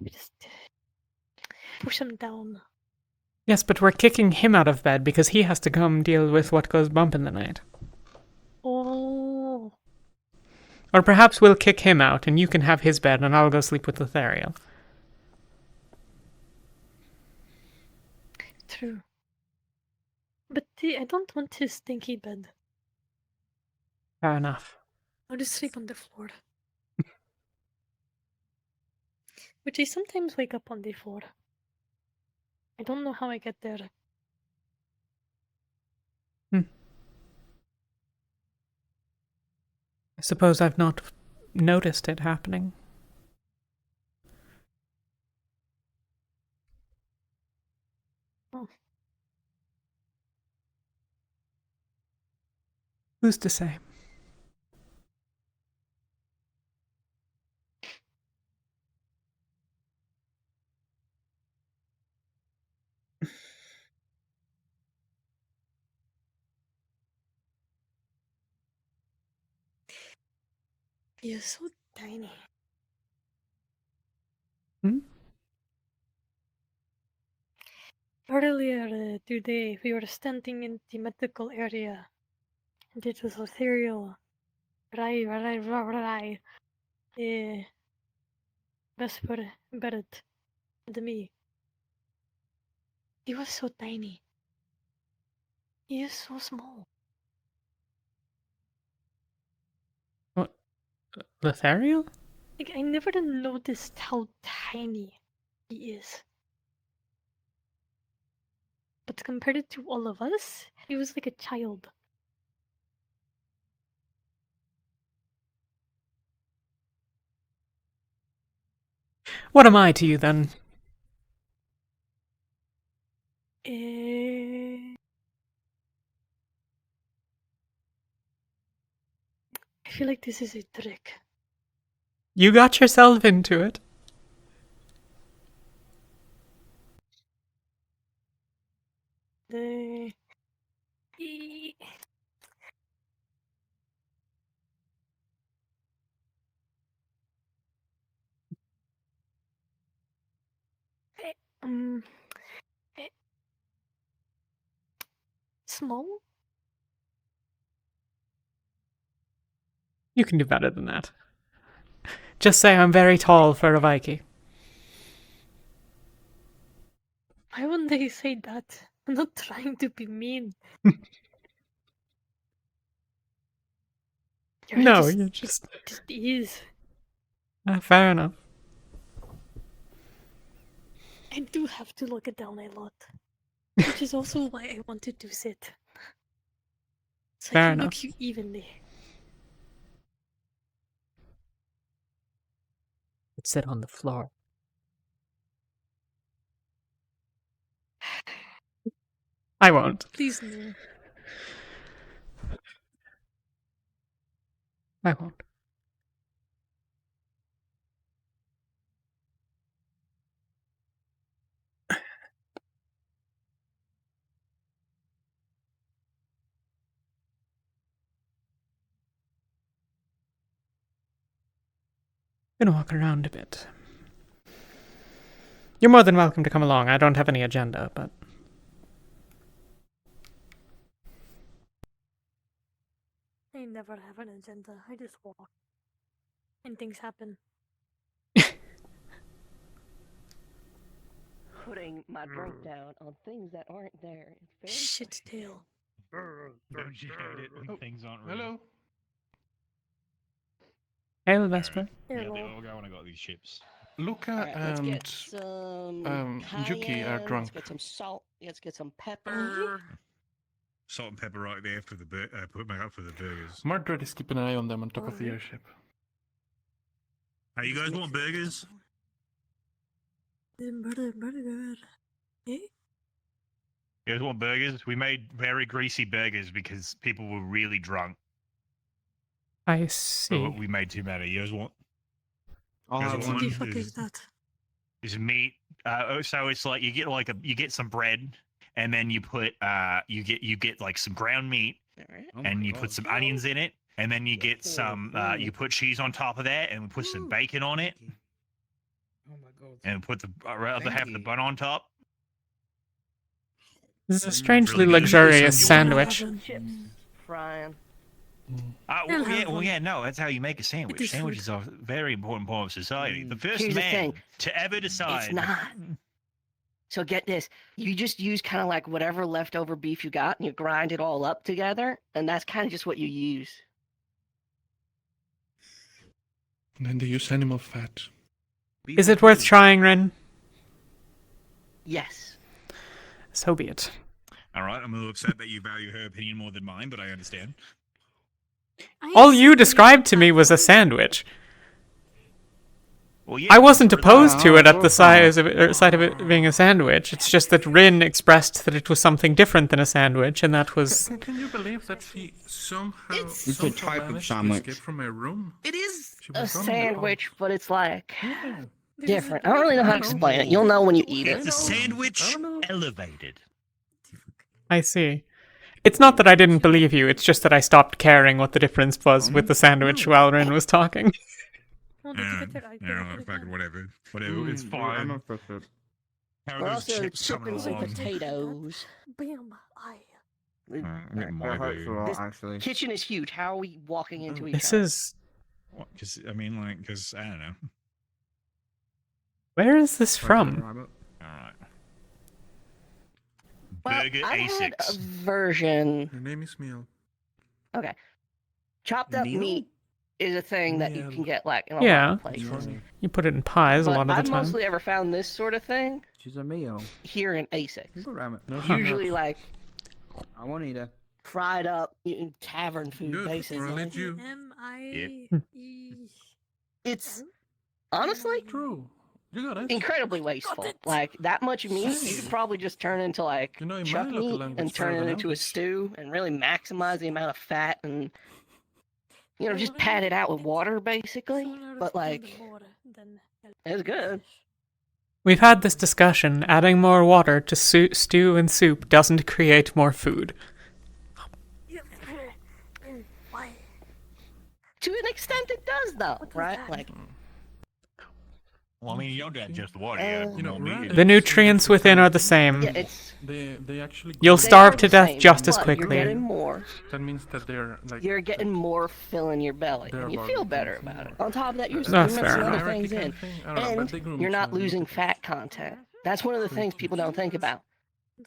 We just push him down. Yes, but we're kicking him out of bed because he has to come deal with what goes bump in the night. Oh. Or perhaps we'll kick him out and you can have his bed and I'll go sleep with Lathariel. True. But I don't want his stinky bed. Fair enough. I'll just sleep on the floor. Which I sometimes wake up on the floor. I don't know how I get there. I suppose I've not noticed it happening. Oh. Who's to say? You're so tiny. Earlier today, we were standing in the medical area, and it was Lathariel. Vesper, Barrett, and me. He was so tiny. He is so small. What? Lathariel? Like, I never noticed how tiny he is. But compared to all of us, he was like a child. What am I to you then? I feel like this is a trick. You got yourself into it. Small? You can do better than that. Just say I'm very tall for a Viking. Why wouldn't they say that? I'm not trying to be mean. You're just is. Fair enough. I do have to look it down a lot. Which is also why I wanted to sit. So Fair I can enough. look you evenly. Let's sit on the floor. I won't. Please no. I won't. Gonna walk around a bit. You're more than welcome to come along. I don't have any agenda, but... I never have an agenda. I just walk. And things happen. Putting my drink down on things that aren't there. It's Shit tail. Don't you hate it when things aren't real? Hello. Hey, Vesper. Yeah, they all go when I got these ships. Luca Let's and get some Yuki are cayenne, drunk. Let's get some salt. Let's get some pepper. Salt and pepper right there for the put back up for the burgers. Margaret is keeping an eye on them on top of the airship. Hey, you guys want burgers? Burger. Eh? You guys want burgers? We made very greasy burgers because people were really drunk. I So see. we made too many. You guys want? What the fuck is that? Is meat. So it's like you get some bread, and then you put you get like some ground meat, and you put some onions in it, and then you get some you put cheese on top of that, and we put some bacon on it, and put the other half of the bun on top. This is a strangely luxurious sandwich. Chips frying. No, that's how you make a sandwich. Sandwiches are a very important part of society. The first Here's the man thing. to ever decide. It's not. So get this. You just use kind of like whatever leftover beef you got and you grind it all up together. And that's kind of just what you use. And then they use animal fat. Is it worth trying, Ren? Yes. So be it. All right, I'm a little upset that you value her opinion more than mine, but I understand. All you described to me was a sandwich. Well, yeah, I wasn't opposed to it at the size of it, or side of it being a sandwich. It's just that Rin expressed that it was something different than a sandwich, and that was. Can you believe that she somehow It's a type of managed to sandwich. escape from my room? It is She a was running the sandwich, but it's like different. I don't really know how to explain it. You'll know when you eat it. It's a sandwich elevated. I see. It's not that I didn't believe you, it's just that I stopped caring what the difference was with the sandwich while Rin was talking. Fucking whatever. Whatever, it's fine. We're also chickens and potatoes. Bam. This kitchen is huge. How are we walking into each This other? is. Because I don't know. Where is this from? All right. Well, Burger I had a A6. version. Your name is Meal. Okay. Chopped up Meal? meat is a thing that you can get like in a lot Yeah. of places. You put it in pies a But lot of the I've time. mostly ever found this sort of thing She's a meal. here in A6. No, Usually like I won't eat her. fried up tavern food, Good, basically. I'll eat you. It's honestly True. You got it. incredibly wasteful. Like that much meat, you could probably just turn into like in chuck my local meat language, and turn it fair into a stew and really maximize the amount of fat and just pat it out with water basically. But like it's good. We've had this discussion. Adding more water to stew and soup doesn't create more food. To an extent, it does, though, right? Like, Well, I mean, you don't add just the water. The nutrients within are the same. yeah, it's They actually. You'll they starve are to the death same, just as but quickly. You're getting more. That means that they're like. You're getting more fill in your belly, They're and you about feel to better consume about it. On top of that, you're That's mixing fair other enough. things in, I don't know, but they grew and you're not me, so- losing fat content. That's one of the things people don't think about.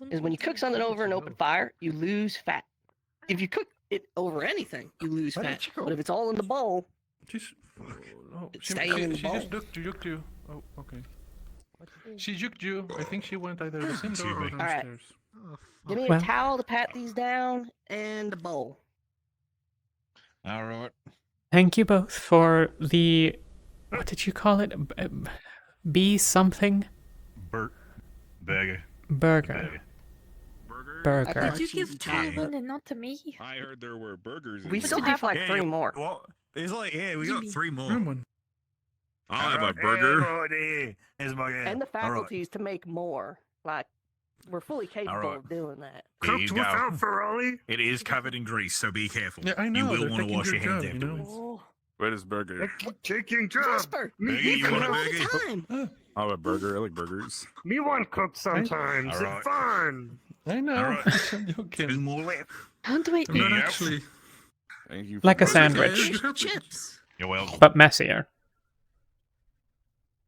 Is when you cook something over an open fire, you lose fat. If you cook it over anything, you lose fat. But if it's all in the bowl, She's. Oh, it's she staying in the she bowl. just juked you. Oh, okay. She juked you. I think she went either the same door or All right. downstairs. Give me Well- a towel to pat these down and a bowl. All right. Thank you both for the. What did you call it? B something? Burger. Burger. Burger. Did you give Talon and not to me? I heard there were burgers. We still have like 3 more. Well, it's like we got 3 more. Room one. I'll have a burger. And the faculties to make more. Like, we're fully capable Alright. of doing that. Cooked without Ferrari. It is covered in grease, so be careful. Yeah, I know. You will they're want to taking wash your hands job, you know? afterwards. Where is burger? Taking job. Jasper, Burger, you you cook want a all burger? the time. I have a burger. I like burgers. Me want cook sometimes. Alright. It's fun. I know. Alright. I'm joking. 2 more left. Don't wait. I'm not Yep. actually. Thank you. Like a for- sandwich. Chips. You're welcome. But messier.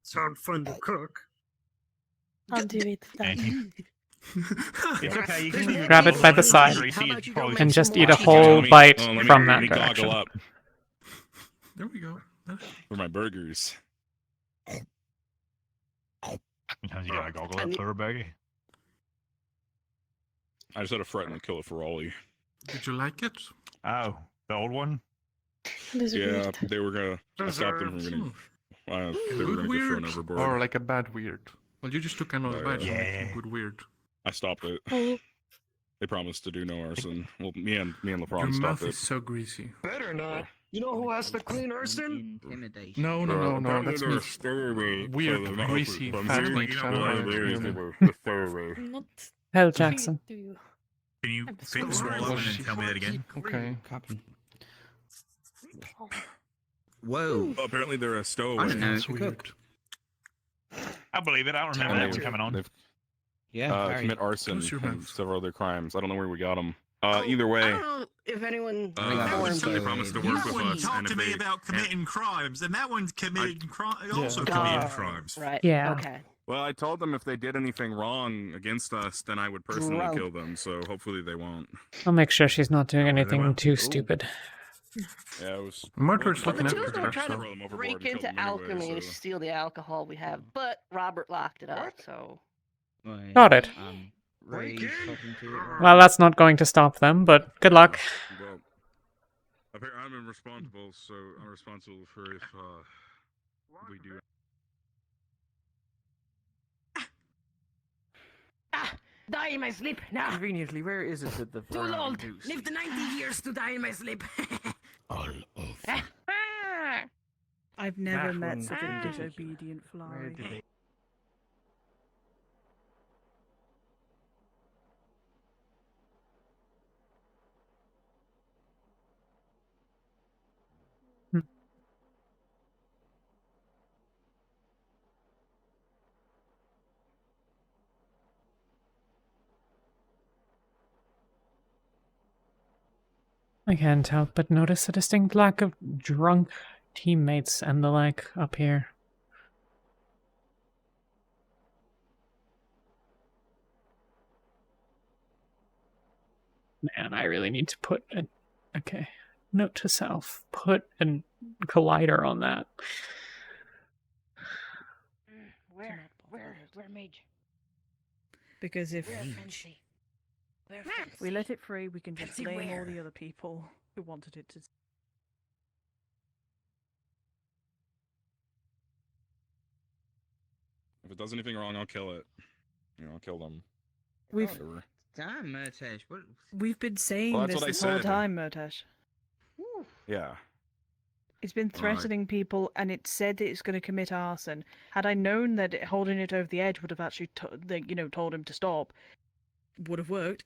Sound fun to cook. I'll do it. Thank you. It's okay. You can leave Grab it by the side and just eat a whole bite from that direction. Goggle up There we go. for my burgers. Sometimes you gotta goggle up for a burger. I just had a threaten to kill it for Ollie. Did you like it? Oh, the old one? Yeah, they were gonna. I stopped them from getting. They were Good gonna get weird? thrown overboard. Or like a bad weird? Well, you just took another bite, so Yeah. making good weird. I stopped it. Oh. They promised to do no arson. Well, me and Your LeBron mouth stopped it. is so greasy. Better not. You know who has to clean arson? Intimidation. No, that's me. Weird, greasy, fat meat. Not Hell, Jackson. to you. Can you swallow and then tell me that again? Okay. Whoa. Apparently they're a stowaway. I didn't know That's weird. I believe it. I don't remember that one coming on. Yeah, commit arson Close your and mouth. several other crimes. I don't know where we got them. Either way, I don't know if anyone That informed one you. promised to You work with wouldn't us, talk and to if me they- about committing crimes, and that one's committed also Yeah. committed crimes. Right. Yeah. Okay. well, I told them if they did anything wrong against us, then I would personally Drunk. kill them. So hopefully they won't. I'll make sure she's not doing anything well. too Ooh. stupid. Yeah, it was. Murder's Well, looking the two after of them were her, trying so. Throw them to overboard break and kill into them anyway, alchemy to so- steal the alcohol we have, but Robert locked it up. So Got it. Well, that's not going to stop them, but good luck. Well, I'm responsible, so I'm responsible for if we do. Die in my sleep now. Conveniently, where is it that the Too Pharaoh old. induced? Lived 90 years to die in my sleep. All over. I've never That met one such a in disobedient Where fly. did they? I can't help but notice a distinct lack of drunk teammates and the like up here. Man, I really need to put a... Okay. Note to self. Put a collider on that. Where, Mage? Because if Where fancy? Where fancy? we let it free, we can just Fancy blame all where? the other people who wanted it to. If it does anything wrong, I'll kill it. I'll kill them. We've Whatever. Damn, Murtesh. What? we've been saying Well, that's this what I this whole said. time, Murtesh. Yeah. It's been Alright. threatening people, and it said that it's going to commit arson. Had I known that holding it over the edge would have actually, told him to stop, would have worked.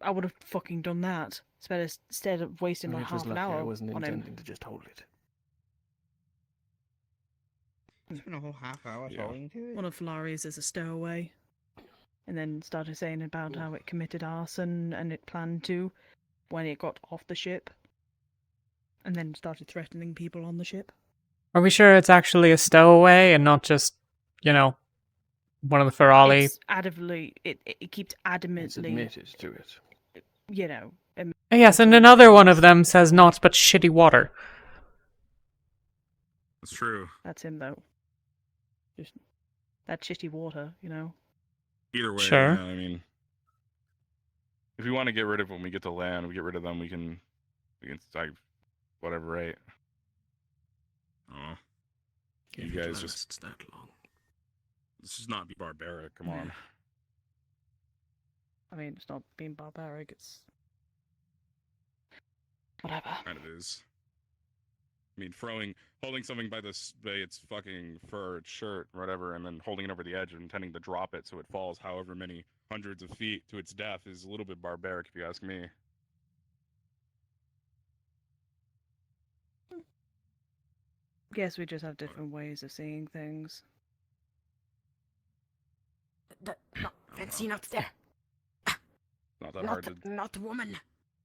I would have fucking done that instead of wasting like It was half an lucky I hour wasn't on him. intending to just hold it. Spent a whole half hour Yeah. talking to it. One of Flari's as a stowaway, and then started saying about how it committed arson and it planned to when it got off the ship, and then started threatening people on the ship. Are we sure it's actually a stowaway and not just, one of the Ferali? It's adamantly, it keeps adamantly, It's admitted to it. Yes, and another one of them says not but shitty water. That's true. That's him though. Just that shitty water, Either way, Sure. yeah, I mean, if we want to get rid of when we get to land, we get rid of them. We can like whatever, right? Oh, you guys just that long. This is not be barbaric. Come on. I mean, it's not being barbaric. It's whatever. Kind of is. I mean, holding something by its fucking fur, its shirt, whatever, and then holding it over the edge and intending to drop it so it falls however many hundreds of feet to its death is a little bit barbaric, if you ask me. Guess we just have different ways of seeing things. No, fancy not there. Not that hard to Not woman.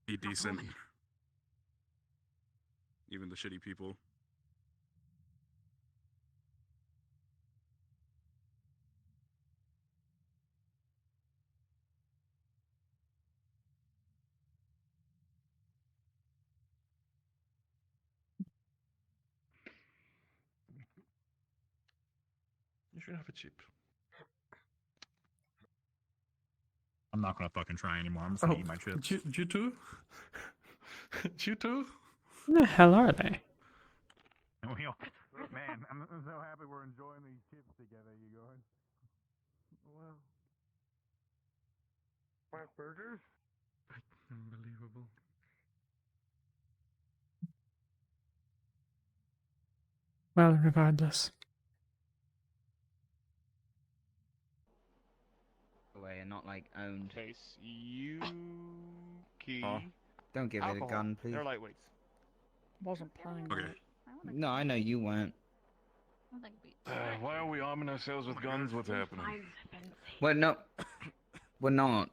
be decent. Even the shitty people. You should have a chip. I'm not gonna fucking try anymore. I'm just gonna eat my chips. You too? You too? Who the hell are they? Man, I'm so happy we're enjoying these chips together, you guys. Wow. Black burgers? Unbelievable. Well, regardless. Away and not like owned. Case Yuki. Don't give it a Alcohol. gun, please. They're lightweights. Wasn't planning on it. No, I know you weren't. Why are we arming ourselves with guns? What's happening? Well, no, we're not.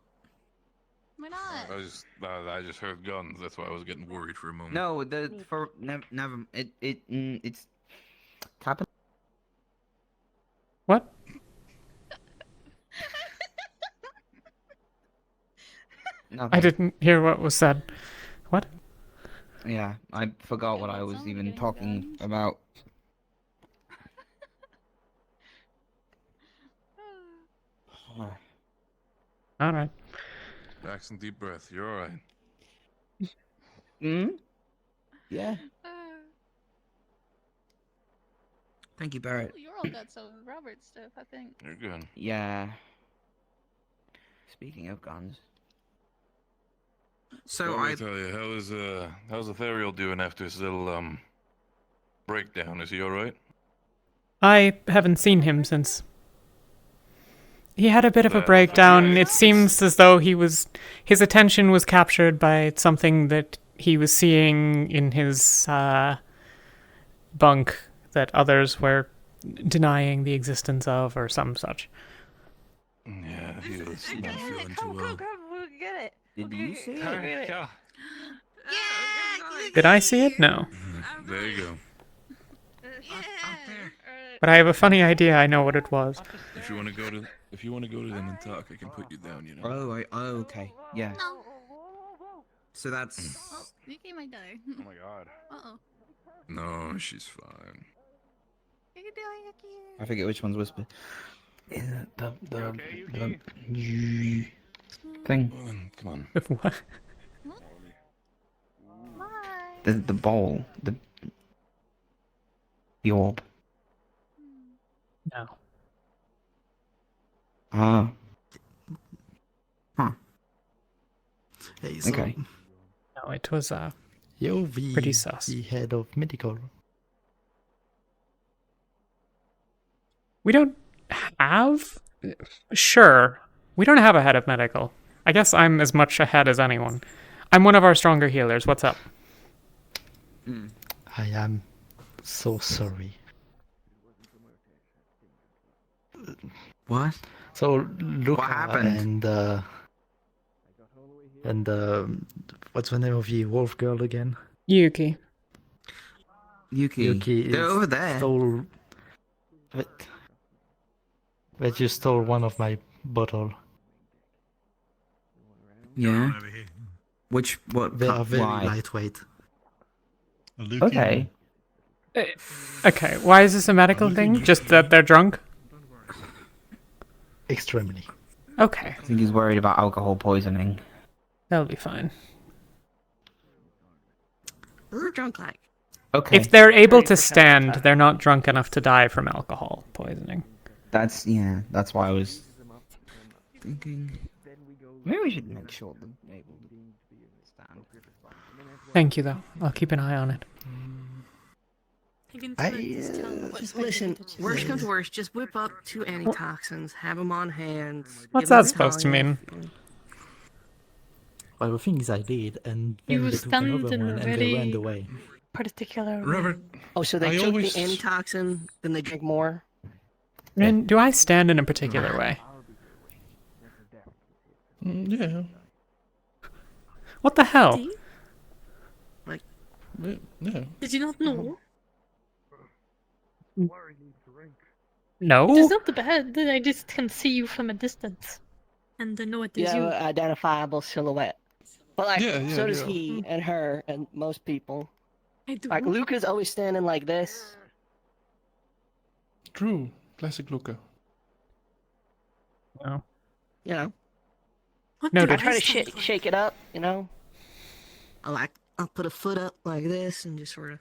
Why not? I just heard guns. That's why I was getting worried for a moment. No, never. It's Captain. What? I didn't hear what was said. What? Yeah, I forgot what I was even talking about. All right. Back some deep breath. You're all right. Yeah. Thank you, Barrett. You all got some Robert stuff, I think. You're good. Yeah. Speaking of guns. So I tell you, how's Lathariel doing after his little breakdown? Is he all right? I haven't seen him since. He had a bit of a breakdown. It seems as though his attention was captured by something that he was seeing in his bunk that others were denying the existence of, or some such. Yeah, he was not feeling too well. We'll get it. Did you see it? Yeah. Did I see it? No. There you go. But I have a funny idea. I know what it was. If you want to go to them and talk, I can put you down. You know. Oh, okay. Yeah. No. So that's. Oh, Yuki might die. Oh my god. Uh-oh. No, she's fine. You can do it, Yuki. I forget which one's whisper. The thing. Come on. What? The bowl. The orb. No. Ah. Huh. Hey, so Okay. No, it was you're pretty sus. the head of medical. We don't have? Sure. We don't have a head of medical. I guess I'm as much ahead as anyone. I'm one of our stronger healers. What's up? I am so sorry. What? So Luca What happened? and what's the name of the wolf girl again? Yuki. Yuki They're over there. Stole. But you stole one of my bottle. Yeah. What? They are very Why? lightweight. Okay. Okay, why is this a medical thing? Just that they're drunk? Extremely. Okay. I think he's worried about alcohol poisoning. That'll be fine. We're drunk like. Okay. If they're able to stand, they're not drunk enough to die from alcohol poisoning. That's why I was thinking. Maybe we should make sure they're able to stand. Thank you, though. I'll keep an eye on it. Listen, worst comes to worst, just whip up 2 antitoxins, have them on hand. What's give 'em that supposed to Talia. mean? Well, the thing is, I did, and You then they were took another stunned one and and they ran very away. particular. Robert. Oh, so they I took always- the antitoxin, then they drink more? And do I stand in a particular way? Yeah. What the hell? Yeah. Did you not know? No. It is not bad. I just can see you from a distance. And I know it You is have you. an identifiable silhouette. But like, Yeah, so does yeah. he and her and most people. I do. Like Luca's always standing like this. True. Classic Luca. No. You know. Noted. I try to shake it up, you know. I'll put a foot up like this and just sort of.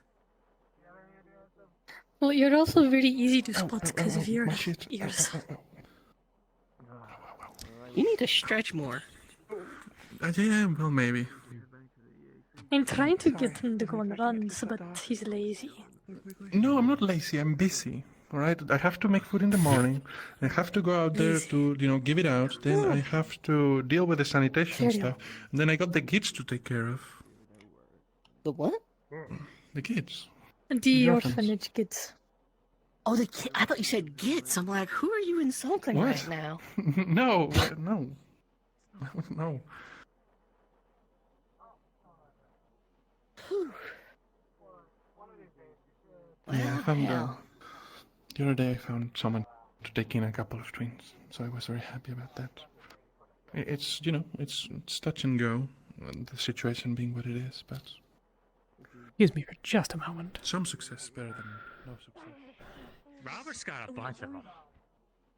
Well, you're also very easy to spot because of your ears. You need to stretch more. Yeah, well, maybe. I'm trying to get him to go on runs, but he's lazy. No, I'm not lazy. I'm busy. All right. I have to make food in the morning. I have to go out there to, give it out. Then I have to deal with the sanitation stuff. And then I got the kids to take care of. The what? The kids. The orphanage kids. Oh, the kid. I thought you said gits. I'm like, who are you insulting What? right now? No. Yeah, I found the other day I found someone to take in a couple of twins, so I was very happy about that. It's it's touch and go, the situation being what it is, but Excuse me for just a moment. some success better than no success. Robert's got a bunch of them.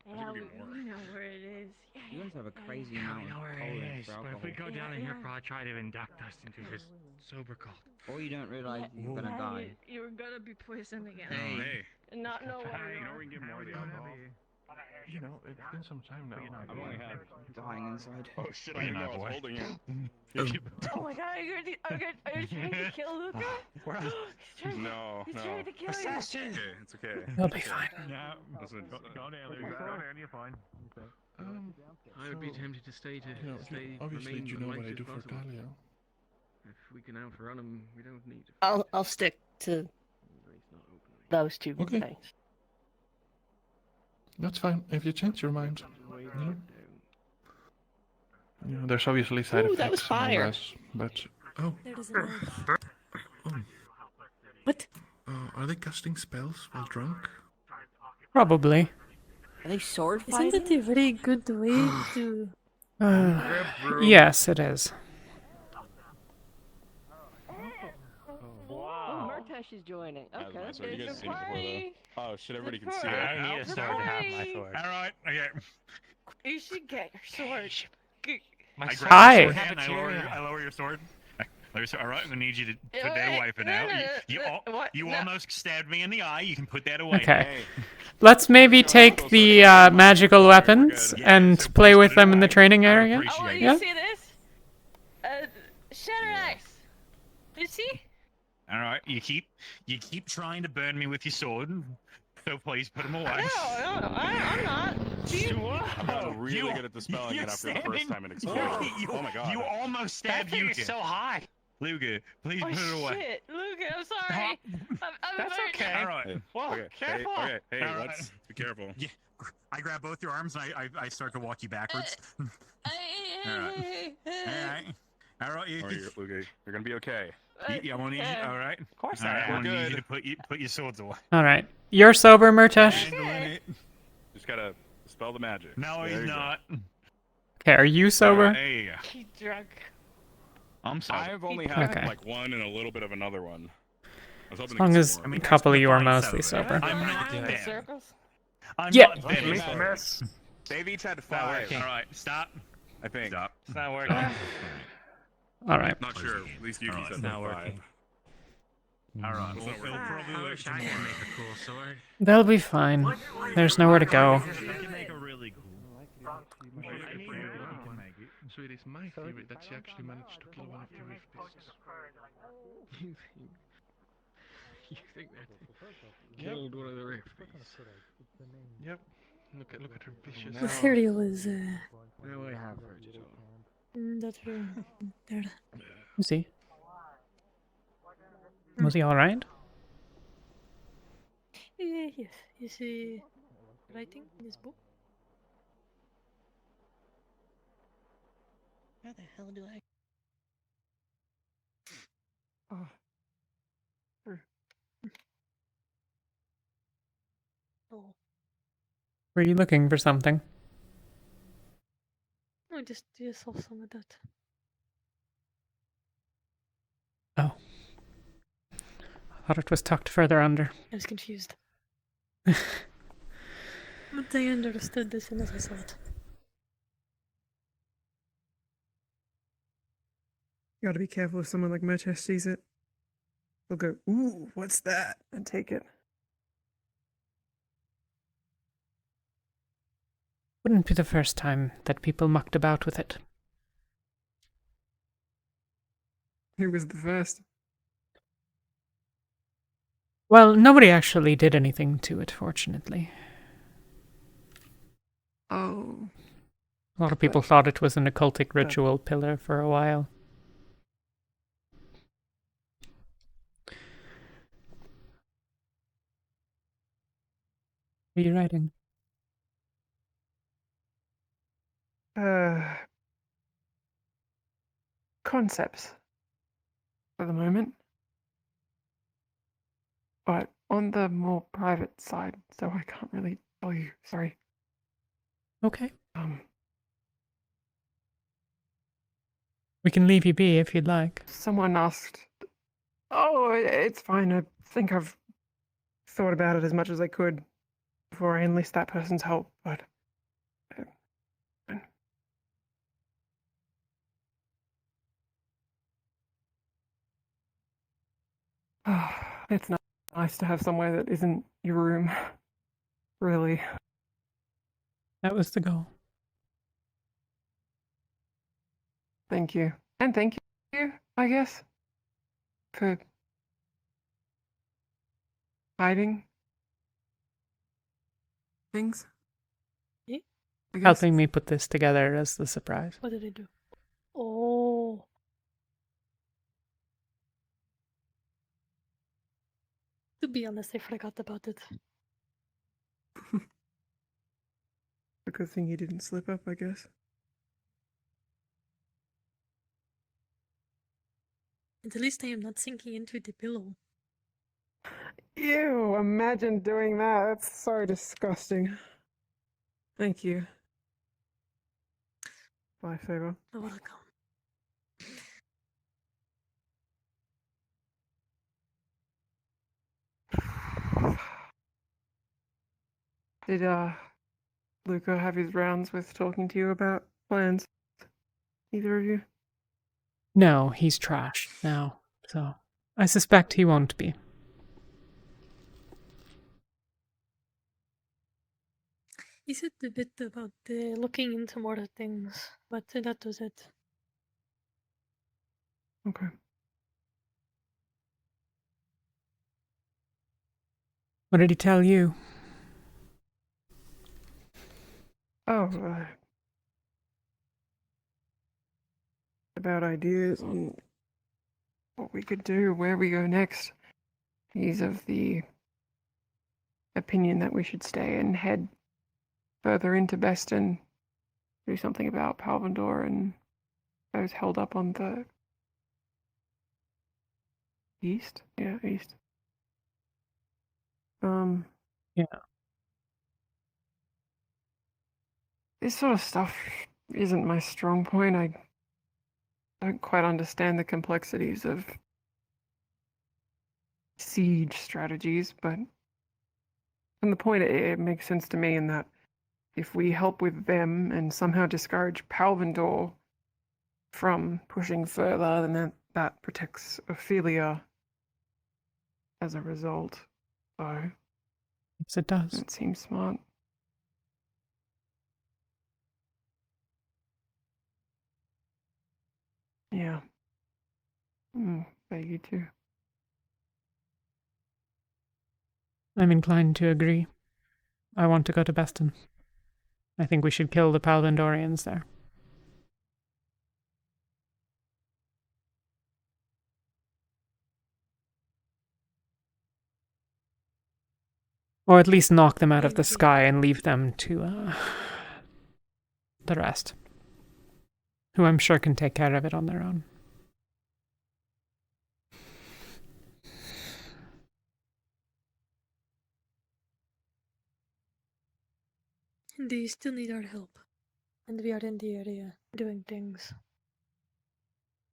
Yeah, we know where it is. You guys have a crazy Yeah, amount we know of where tolerance it is, for but alcohol. if we go down in here, probably try to induct us into his sober cult. Or you don't realize you're gonna die. You were gonna be poisoned again. Hey. And not know what. You know we can get more of the alcohol. It's been some time now. I've only had dying inside. Oh shit! I didn't know I was holding it. Oh my god, are you trying to kill Luca? No. He's trying to kill you. Okay, it's okay. He'll be fine. Yeah, Listen, go down, you're fine. I would be tempted to stay obviously, remain do you as know what light I as do for possible. Talia? If we can outrun him, we don't need. I'll stick to those two Okay. things. That's fine. If you change your mind, there's obviously side Ooh, effects. that was and all fire. that, but There is an elf. what? Are they casting spells while drunk? Probably. Are they sword Isn't fighting? it a very good way to... Yes, it is. Oh, Murtash is joining. Okay, That's right. You there's guys a seen it before party. though. Oh shit! Everybody can see it. I need a sword to have my sword. All right. Okay. You should get your sword. My I sword Hi. grab your sword hand, I lower your sword. All right, I'm gonna need you to put that away for now. You almost stabbed me in the eye. You can put that away. Okay. Let's maybe take the magical weapons and play with them in the training area. I want you Yeah? to see this. Shatter Axe. Did you see? All right, you keep trying to burn me with your sword. So please put them away. No, I'm not. I'm not really good at dispelling it after the first time it exploded. Oh my god! You almost stabbed That thing Luca. is so high. Luca, please Oh put it away. shit, Luca, I'm sorry. I'm That's hurt. okay. All right. Well, Okay, careful. hey, All right. let's be careful. Yeah. I grab both your arms and I start to walk you backwards. Hey. All right. You're gonna be okay. I want you. All right. Of course All right. I I am. want you to put your swords away. All right. You're sober, Murtash? Handling it. Just gotta dispel the magic. No, There he's you go. not. Okay, are you sober? There you go. He's drunk. I'm sorry. I've only had Okay. like one and a little bit of another one. I was hoping As to long get as some more. a couple of you are fine mostly sober. sober. I'm not Around in bad. circles. I'm Yeah. not bad. Miss. They've each had 5. All right. Stop. I think. Stop. It's not working. All right. Not sure. At least Yuki said not 5. working. All right. It's We'll not working. probably I work wish some I more. could make a cool sword. They'll be fine. There's nowhere to go. I can make a really cool. So it is my theory that she actually managed to kill one of the reef beasts. You think that killed one of the reef beasts? Yep. Look at her vicious. Lathariel is, Now I have heard it all. that there. Is he? Was he alright? Yes. Is he writing in his book? How the hell do I? Oh. Were you looking for something? No, just saw some of that. Oh. I thought it was tucked further under. I was confused. But I understood as soon as I saw it. Gotta be careful if someone like Merchesh sees it. They'll go, "Ooh, what's that?" and take it. Wouldn't be the first time that people mucked about with it. Who was the first? Well, nobody actually did anything to it, fortunately. Oh. A lot of people thought it was an occultic ritual pillar for a while. What are you writing? Concepts for the moment. But on the more private side, so I can't really tell you. Sorry. Okay. We can leave you be if you'd like. Someone asked. Oh, it's fine. I think I've thought about it as much as I could before I enlist that person's help, but. It's nice to have somewhere that isn't your room. Really. That was the goal. Thank you. And thank you, I guess, for hiding things. Yeah. I guess. Helping me put this together as the surprise. What did I do? Oh. To be honest, I forgot about it. A good thing you didn't slip up, I guess. At least I am not sinking into the pillow. Ew, imagine doing that. That's so disgusting. Thank you. My favor. You're welcome. Did Luca have his rounds with talking to you about plans? Either of you? No, he's trash now, so I suspect he won't be. He said a bit about looking into more things, but that was it. Okay. What did he tell you? Oh, about ideas on what we could do, where we go next. He's of the opinion that we should stay and head further into Bestin, do something about Palvandor and those held up on the east. Yeah, east. Yeah. This sort of stuff isn't my strong point. I don't quite understand the complexities of siege strategies, but from the point it makes sense to me in that if we help with them and somehow discourage Palvandor from pushing further, then that protects Ophelia as a result. So yes, it does. It seems smart. Yeah. You too. I'm inclined to agree. I want to go to Bestin. I think we should kill the Palvandorians there. Or at least knock them out of the sky and leave them to the rest, who I'm sure can take care of it on their own. They still need our help, and we are in the area doing things.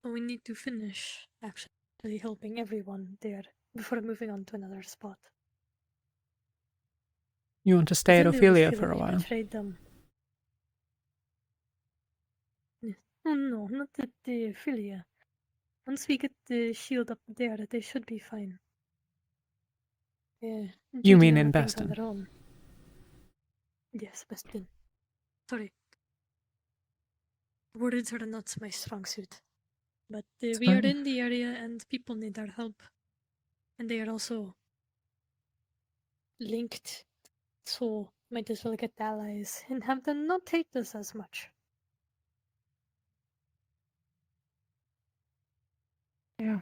So we need to finish actually helping everyone there before moving on to another spot. You want to stay at Ophelia for a while? Betrayed them. Oh no, not at the Ophelia. Once we get the shield up there, they should be fine. Yeah. You mean Judy in are things on Bestin? their own. Yes, Bestin. Sorry. Words are not my strong suit. But we are fine. in the area and people need our help. And they are also linked, so might as well get allies and have them not hate us as much. Yeah.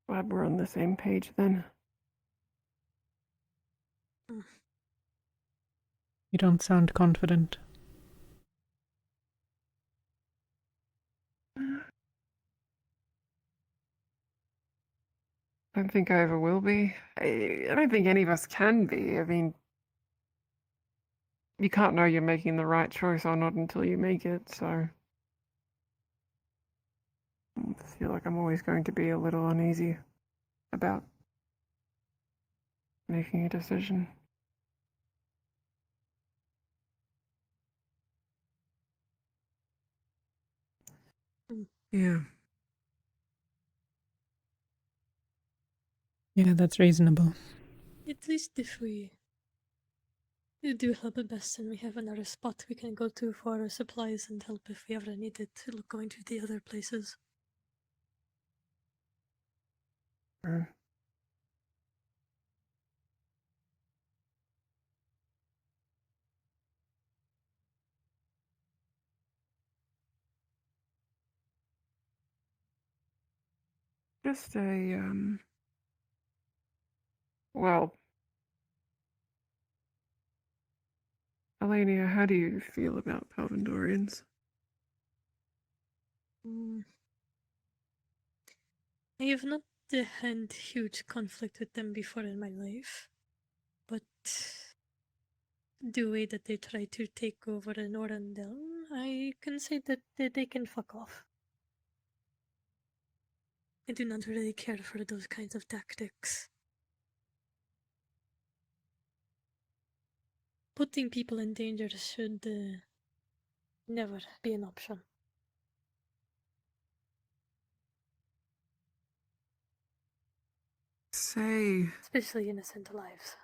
Glad we're on the same page then. You don't sound confident. I don't think I ever will be. I don't think any of us can be. I mean, you can't know you're making the right choice or not until you make it, so I feel like I'm always going to be a little uneasy about making a decision. Yeah. Yeah, that's reasonable. At least if we do help at best and we have another spot we can go to for our supplies and help if we ever need it, going to the other places. Just a, well, Elenia, how do you feel about Palvandorians? I have not had huge conflict with them before in my life, but the way that they try to take over in Orandel, I can say that they can fuck off. I do not really care for those kinds of tactics. Putting people in danger should never be an option. Say, Especially innocent lives.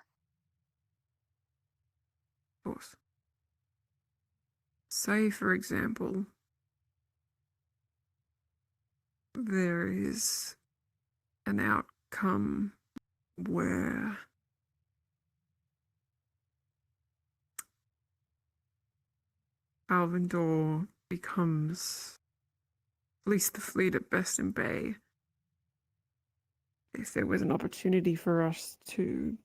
of course. Say, for example, there is an outcome where Alvindor becomes at least the fleet at Bestin Bay. If there was an opportunity for us to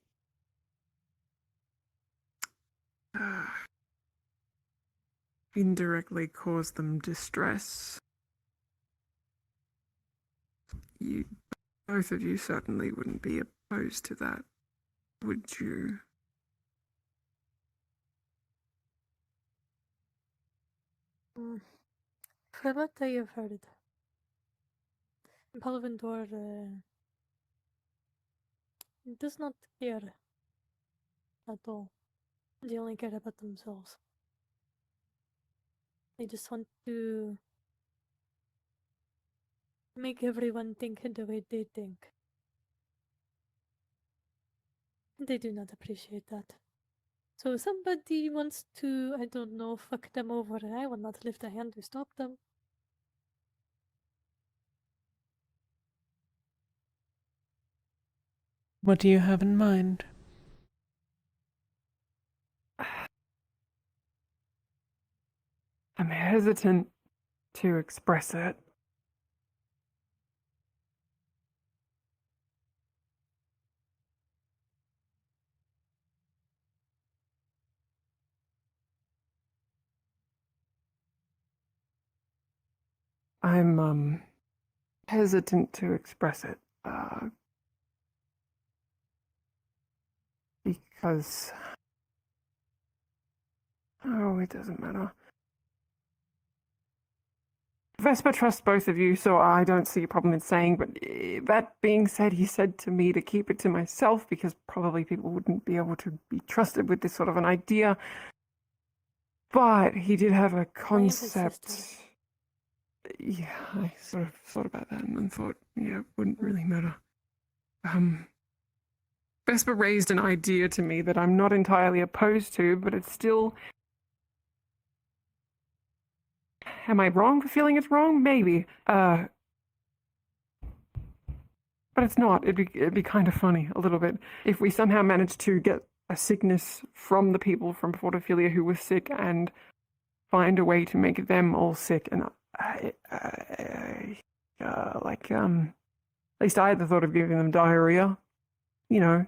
indirectly cause them distress, both of you certainly wouldn't be opposed to that, would you? From what I have heard, Palvindor does not care at all. They only care about themselves. They just want to make everyone think the way they think. They do not appreciate that. So if somebody wants to, I don't know, fuck them over, I will not lift a hand to stop them. What do you have in mind? I'm hesitant to express it. I'm hesitant to express it because it doesn't matter. Vesper trusts both of you, so I don't see a problem in saying, but that being said, he said to me to keep it to myself because probably people wouldn't be able to be trusted with this sort of an idea. But he did have a concept Yeah, I sort of thought about that and thought, yeah, it wouldn't really matter. Vesper raised an idea to me that I'm not entirely opposed to, but it's still... Am I wrong for feeling it's wrong? Maybe. But it's not. It'd be kind of funny, a little bit, if we somehow managed to get a sickness from the people from Fort Ophelia who were sick and find a way to make them all sick. And at least I had the thought of giving them diarrhea. You know,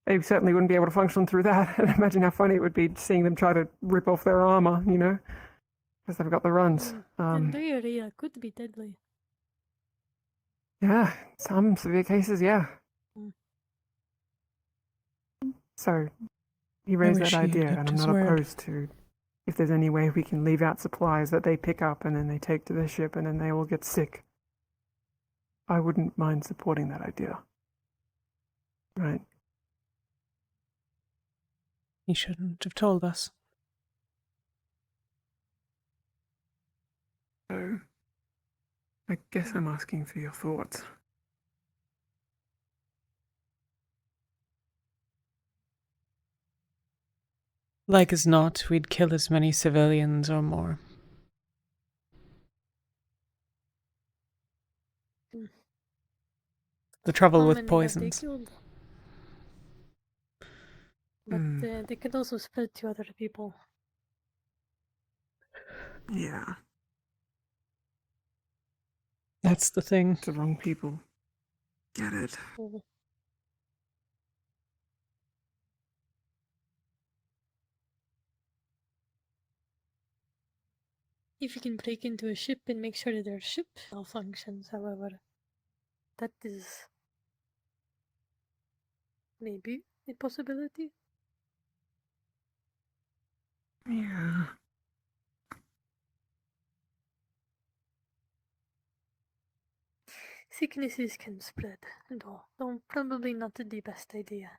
they certainly wouldn't be able to function through that. And imagine how funny it would be seeing them try to rip off their armor, you know, because they've got the runs. And diarrhea could be deadly. Yeah, some severe cases, yeah. So, he raised that idea, and I'm not opposed to if there's any way we can leave out supplies that they pick up and then they take to their ship and then they all get sick. I wouldn't mind supporting that idea. Right. He shouldn't have told us. So, I guess I'm asking for your thoughts. Like as not, we'd kill as many civilians or more. The trouble with poisons. But they could also spread to other people. Yeah. That's the thing. It's the wrong people. Get it. If you can break into a ship and make sure that their ship malfunctions, however, that is maybe a possibility. Yeah. Sicknesses can spread, though probably not the best idea.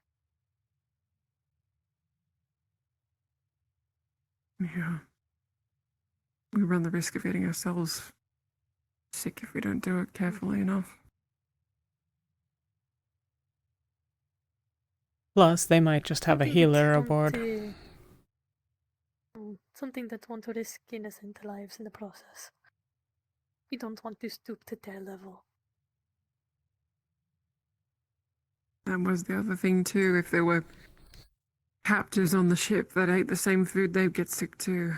Yeah. We run the risk of getting ourselves sick if we don't do it carefully enough. Plus, they might just have a healer aboard. Something that won't risk innocent lives in the process. We don't want to stoop to their level. That was the other thing too, if there were captives on the ship that ate the same food, they'd get sick too.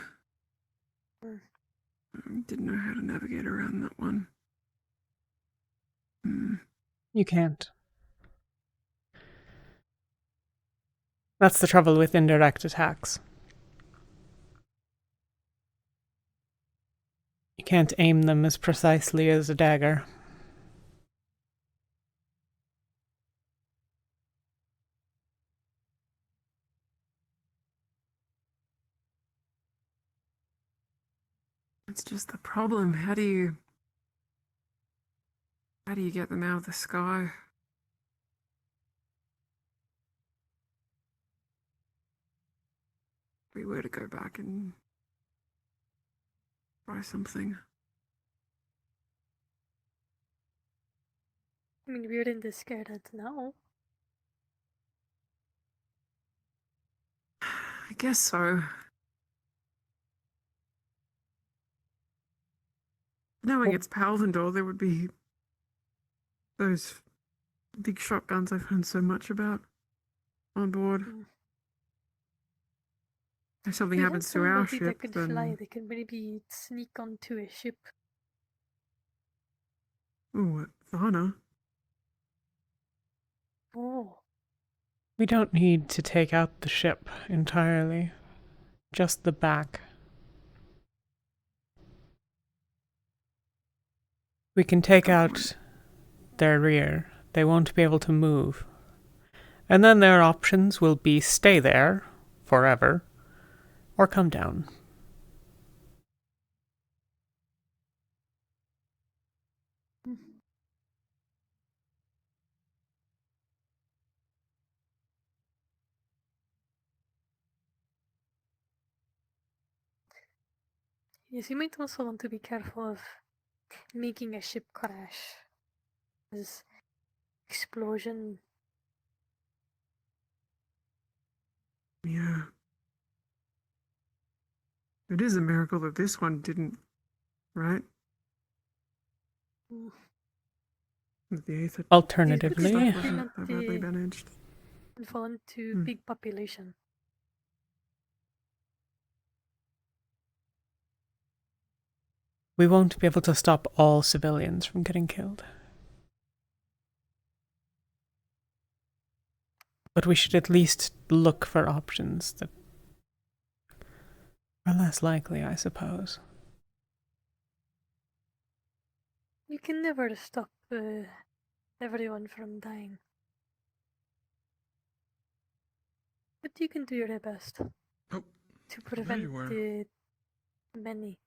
Didn't know how to navigate around that one. You can't. That's the trouble with indirect attacks. You can't aim them as precisely as a dagger. It's just the problem. How do you get them out of the sky? If we were to go back and try something. I mean, we're in the scared now. I guess so. Knowing it's Palvendor, there would be those big shotguns I've heard so much about on board. If something happens to our ship, that could then... fly. They could maybe sneak onto a ship. Ooh, Vana. Oh. We don't need to take out the ship entirely. Just the back. We can take out their rear. They won't be able to move. And then their options will be stay there forever or come down. Yes, you might also want to be careful of making a ship crash. This explosion. Yeah. It is a miracle that this one didn't, right? Mm. That the eighth Alternatively, wasn't that badly damaged. And fallen to big population. we won't be able to stop all civilians from getting killed. But we should at least look for options that are less likely, I suppose. You can never stop everyone from dying. But you can do your best to prevent you were. the many.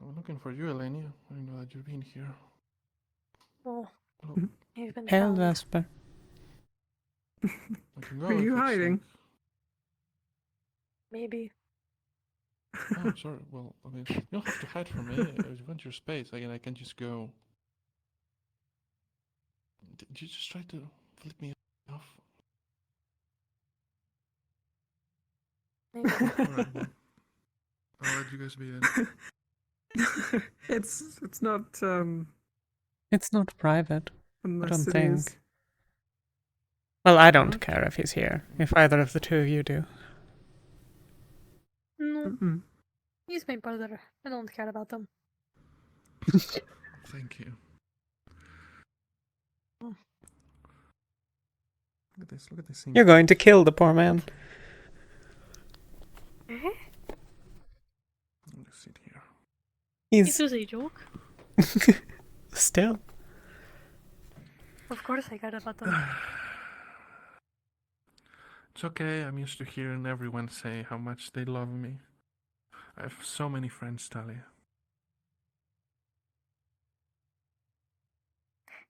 I'm looking for you, Elenia. I know that you've been here. Oh, Hello. you've been Hell, found. Vesper. I can go Are if you it's hiding? Maybe. Oh, sorry. Well, I mean, you don't have to hide from me. If you want your space, I can just go. Did you just try to flip me off? Alright, well, I'll let you guys be then. It's not It's not private. I unless don't it think. is. Well, I don't care if he's here. If either of the two of you do. No. He's my brother. I don't care about them. Thank you. Look at this. Look at this thing. You're going to kill the poor man. I'll just sit here. It was a joke. Still. Of course I care about them. It's okay. I'm used to hearing everyone say how much they love me. I have so many friends, Talia.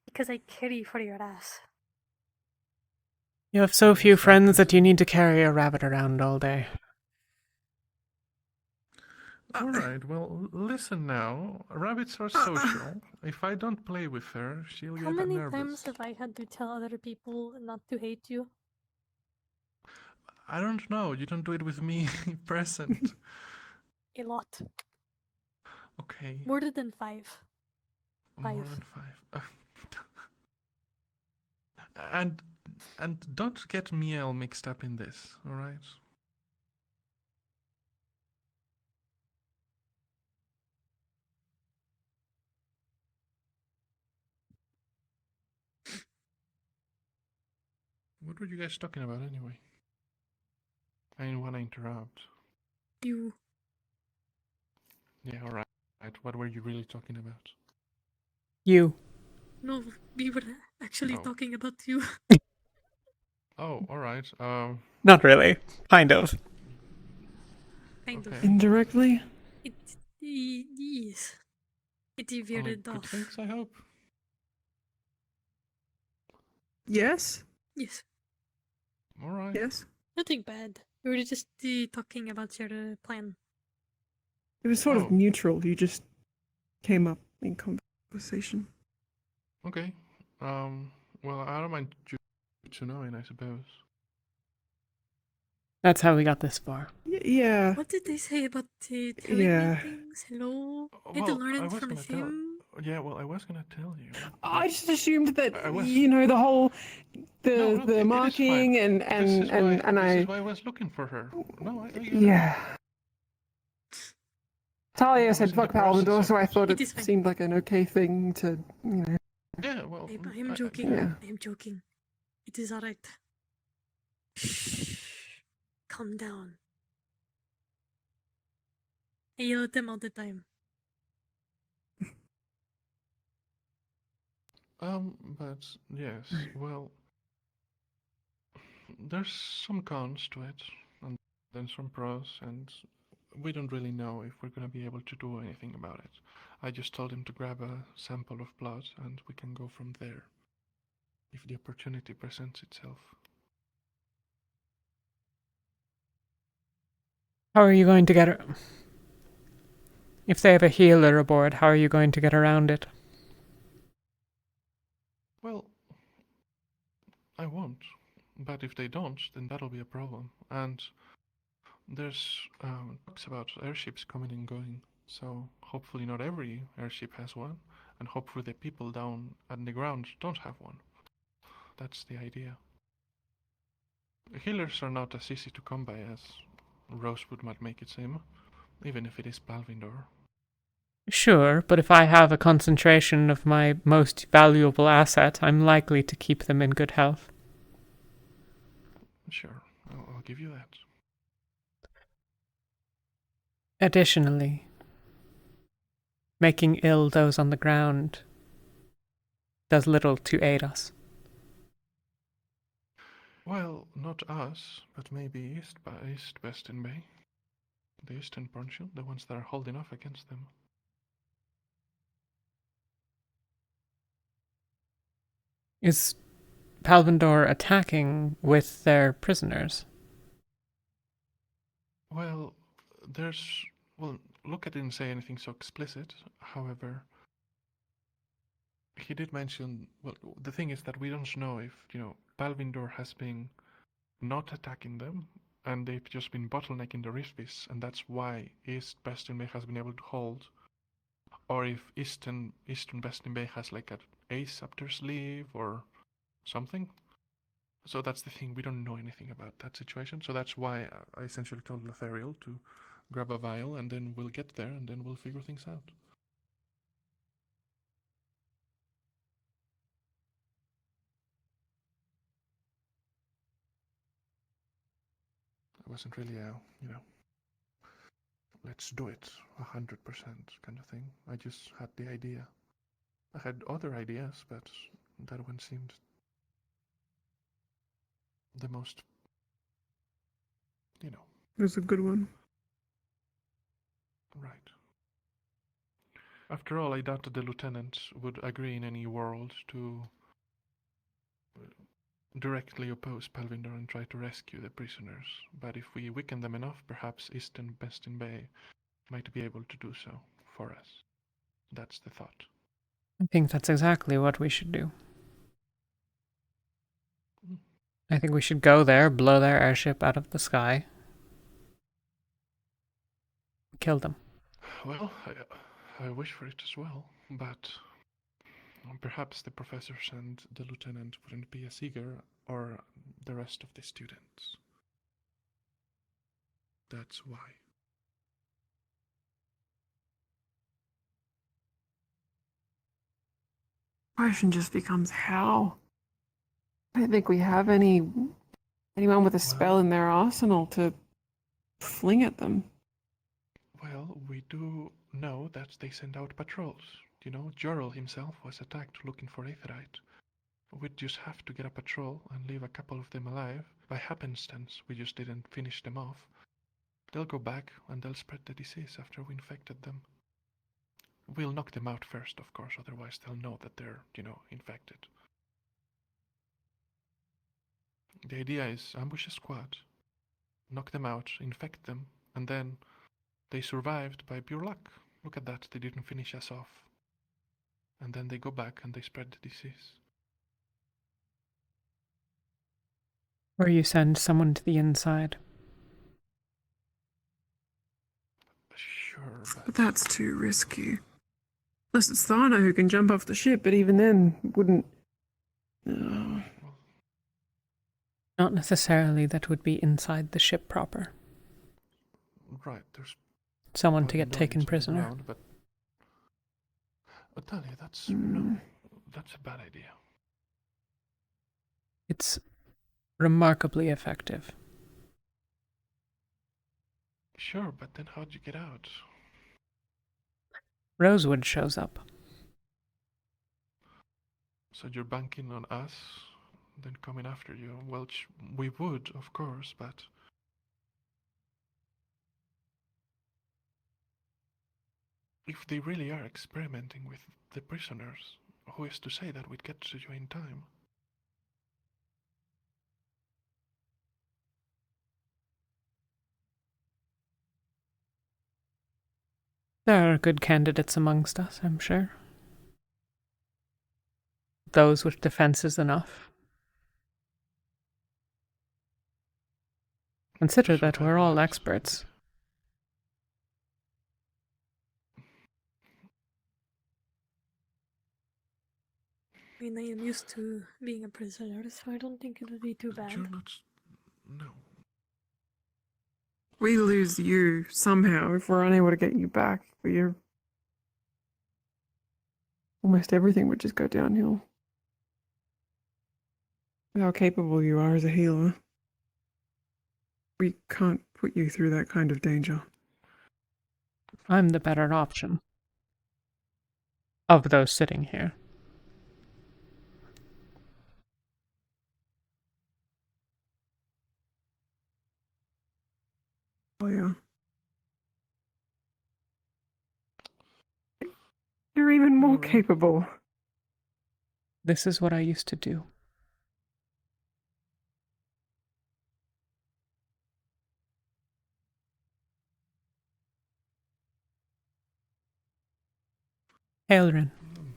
Because I carry for your ass. You have so few friends that you need to carry a rabbit around all day. Alright, well, listen now. Rabbits are social. If I don't play with her, she'll How get many nervous. times have I had to tell other people not to hate you? I don't know. You don't do it with me present. A lot. Okay. More than 5. More than 5. And don't get Miel mixed up in this, alright? What were you guys talking about anyway? I didn't want to interrupt. You. Yeah, alright. What were you really talking about? You. No, we were actually talking about you. Oh, alright. Not really. Kind of. Kind of. Indirectly? Yes. It veered Good off. things, I hope. Yes? Yes. Alright. Yes? Nothing bad. We were just talking about your plan. It was sort of neutral. You just came up in conversation. Okay. Well, I don't mind you to knowing, I suppose. That's how we got this far. Yeah. What did they say about telling me things? Hello? You had to learn it from him? Yeah, well, I was gonna tell you. I just assumed that the whole the marking and this I is why I was looking for her. No, I yeah. Talia said fuck Palador, so I thought it seemed like an okay thing to Yeah, well, Babe, I am joking. yeah. I am joking. It is alright. Shh. Calm down. I yell at them all the time. But yes, well, there's some cons to it, and then some pros, and we don't really know if we're gonna be able to do anything about it. I just told him to grab a sample of blood, and we can go from there, if the opportunity presents itself. How are you going to get her? If they have a healer aboard, how are you going to get around it? Well, I won't. But if they don't, then that'll be a problem. And there's talks about airships coming and going. So hopefully not every airship has one. And hopefully the people down at the ground don't have one. That's the idea. Healers are not as easy to come by as Rosewood might make it seem, even if it is Palvindor. Sure, but if I have a concentration of my most valuable asset, I'm likely to keep them in good health. Sure, I'll give you that. Additionally, making ill those on the ground does little to aid us. Well, not us, but maybe East Bestin Bay. The Eastern Poncho, the ones that are holding off against them. Is Palvindor attacking with their prisoners? Well, Luca didn't say anything so explicit. However, he did mention, well, the thing is that we don't know if, Palvindor has been not attacking them, and they've just been bottlenecking the Riftbeasts, and that's why East Bestin Bay has been able to hold. Or if Eastern Bestin Bay has like an ace up their sleeve or something. So that's the thing, we don't know anything about that situation. So that's why I essentially told Lathariel to grab a vial, and then we'll get there, and then we'll figure things out. It wasn't really a, let's do it 100% kind of thing. I just had the idea. I had other ideas, but that one seemed the most, It was a good one. right. After all, I doubt that the lieutenant would agree in any world to directly oppose Palvindor and try to rescue the prisoners. But if we weaken them enough, perhaps Eastern Bestin Bay might be able to do so for us. That's the thought. I think that's exactly what we should do. I think we should go there, blow their airship out of the sky, kill them. Well, I wish for it as well, but perhaps the professors and the lieutenant wouldn't be as eager, or the rest of the students. That's why. Question just becomes how. I don't think we have anyone with a spell in their arsenal to fling at them. Well, we do know that they send out patrols. Jorel himself was attacked looking for Aetherite. We'd just have to get a patrol and leave a couple of them alive. By happenstance, we just didn't finish them off. They'll go back and they'll spread the disease after we infected them. We'll knock them out first, of course, otherwise they'll know that they're, infected. The idea is ambush a squad, knock them out, infect them, and then they survived by pure luck. Look at that, they didn't finish us off. And then they go back and they spread the disease. Or you send someone to the inside. Sure, but that's too risky. Unless it's Thana who can jump off the ship, but even then, wouldn't... Not necessarily that would be inside the ship proper. Right, there's... Someone to get taken prisoner. Around, but Talia, that's a bad idea. It's remarkably effective. Sure, but then how'd you get out? Rosewood shows up. So you're banking on us, then coming after you? Well, we would, of course, but... If they really are experimenting with the prisoners, who is to say that we'd get to you in time? There are good candidates amongst us, I'm sure. Those with defenses enough. Consider that we're all experts. I mean, I am used to being a prisoner, so I don't think it would be too bad. You're not. No. We lose you somehow if we're unable to get you back. Almost everything would just go downhill. How capable you are as a healer. We can't put you through that kind of danger. I'm the better option. Of those sitting here. Oh, yeah. You're even more capable. This is what I used to do. Aelrin.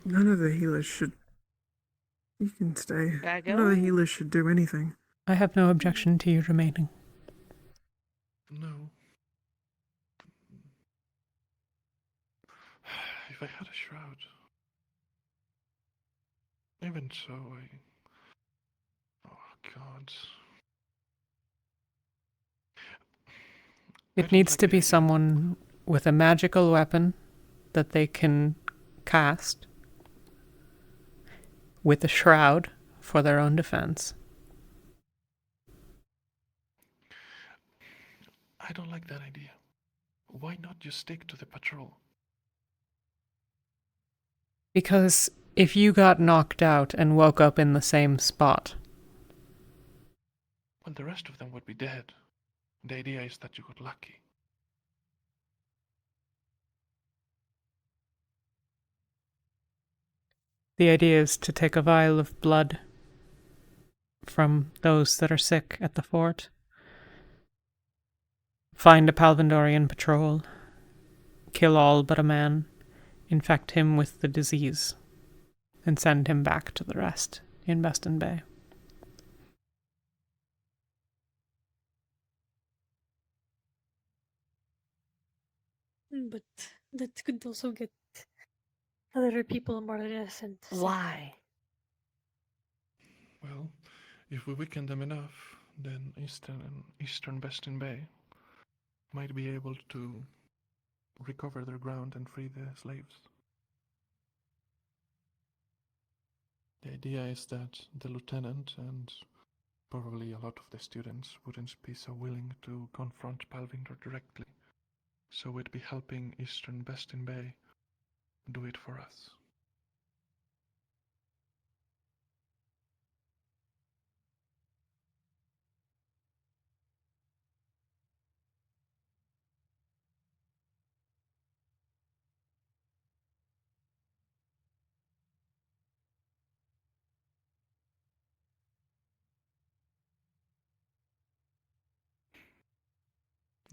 None of the healers should... You can stay. Gotta None of the go? healers should do anything. I have no objection to you remaining. No. If I had a shroud. Even so, Oh, God. It needs to be someone with a magical weapon that they can cast with a shroud for their own defense. I don't like that idea. Why not just stick to the patrol? Because if you got knocked out and woke up in the same spot, Well, the rest of them would be dead. The idea is that you got lucky. the idea is to take a vial of blood from those that are sick at the fort, find a Palvandorian patrol, kill all but a man, infect him with the disease, and send him back to the rest in Bestin Bay. But that could also get other people more innocent. Why? Well, if we weaken them enough, then Eastern Bestin Bay might be able to recover their ground and free the slaves. The idea is that the lieutenant and probably a lot of the students wouldn't be so willing to confront Palvindor directly, so we'd be helping Eastern Bestin Bay do it for us.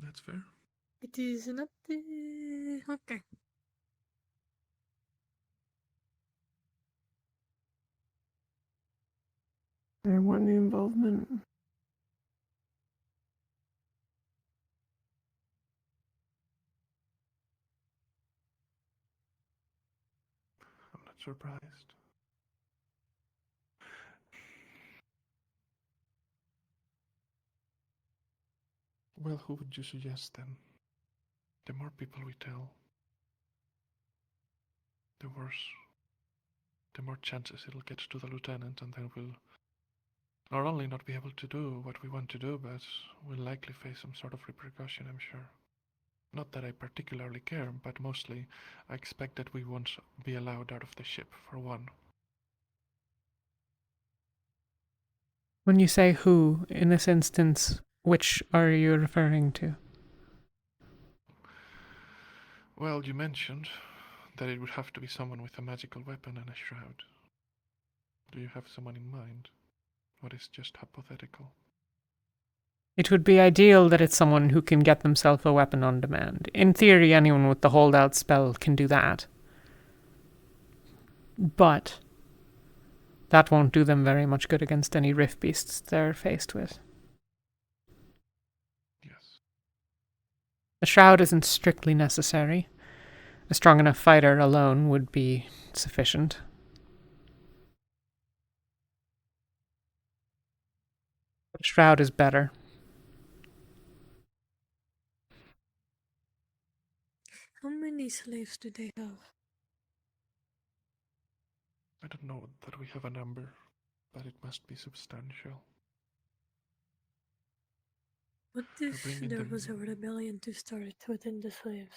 That's fair. It is not... okay. I want the involvement. I'm not surprised. Well, who would you suggest then? The more people we tell, the worse. The more chances it'll get to the lieutenant, and then we'll not only not be able to do what we want to do, but we'll likely face some sort of repercussion, I'm sure. Not that I particularly care, but mostly I expect that we won't be allowed out of the ship, for one. When you say who, in this instance, which are you referring to? Well, you mentioned that it would have to be someone with a magical weapon and a shroud. Do you have someone in mind? Or is just hypothetical? It would be ideal that it's someone who can get themselves a weapon on demand. In theory, anyone with the holdout spell can do that. But that won't do them very much good against any rift beasts they're faced with. Yes. A shroud isn't strictly necessary. A strong enough fighter alone would be sufficient. A shroud is better. How many slaves do they have? I don't know that we have a number, but it must be substantial. What if there was a rebellion to start within the slaves?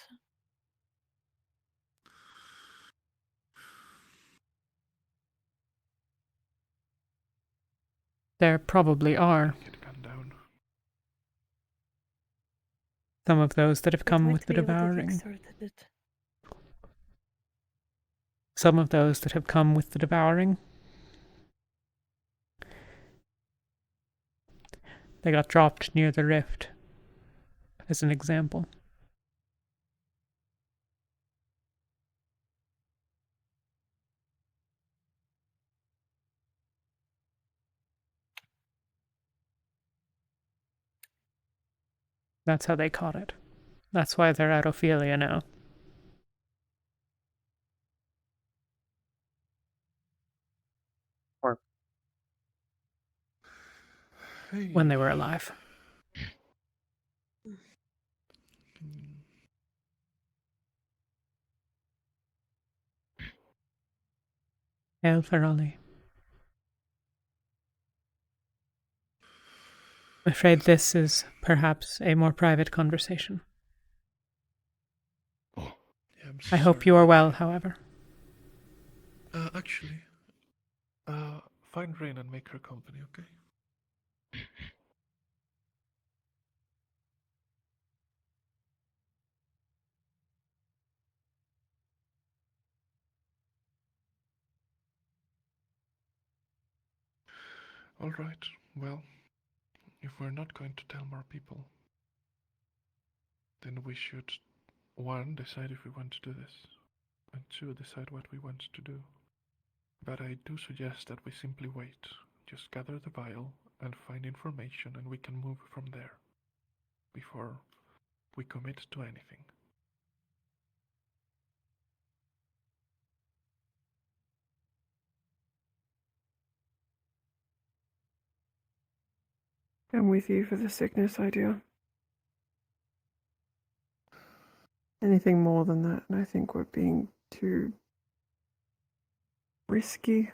There probably are. Some of those that have come with the Devouring. Some of those that have come with the Devouring. They got dropped near the rift, as an example. That's how they caught it. That's why they're at Ophelia now. Or when they were alive. El Ferrali. I'm afraid this is perhaps a more private conversation. I hope you are well, however. Actually, find Rain and make her company, okay? Alright, well, if we're not going to tell more people, then we should, 1, decide if we want to do this, and 2, decide what we want to do. But I do suggest that we simply wait, just gather the vial and find information, and we can move from there, before we commit to anything. I'm with you for the sickness idea. Anything more than that, and I think we're being too risky.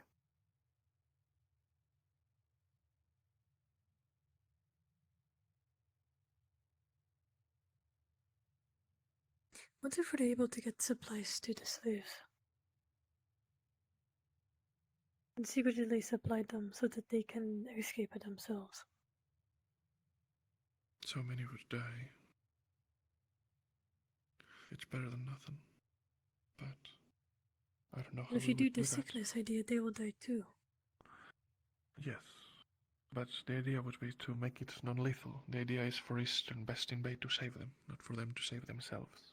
What if we're able to get supplies to the slaves? And secretly supply them so that they can escape it themselves. So many would die. It's better than nothing. But I don't know how And if we you do would the that. sickness idea, they will die too. Yes. But the idea would be to make it non-lethal. The idea is for Eastern Bestin Bay to save them, not for them to save themselves.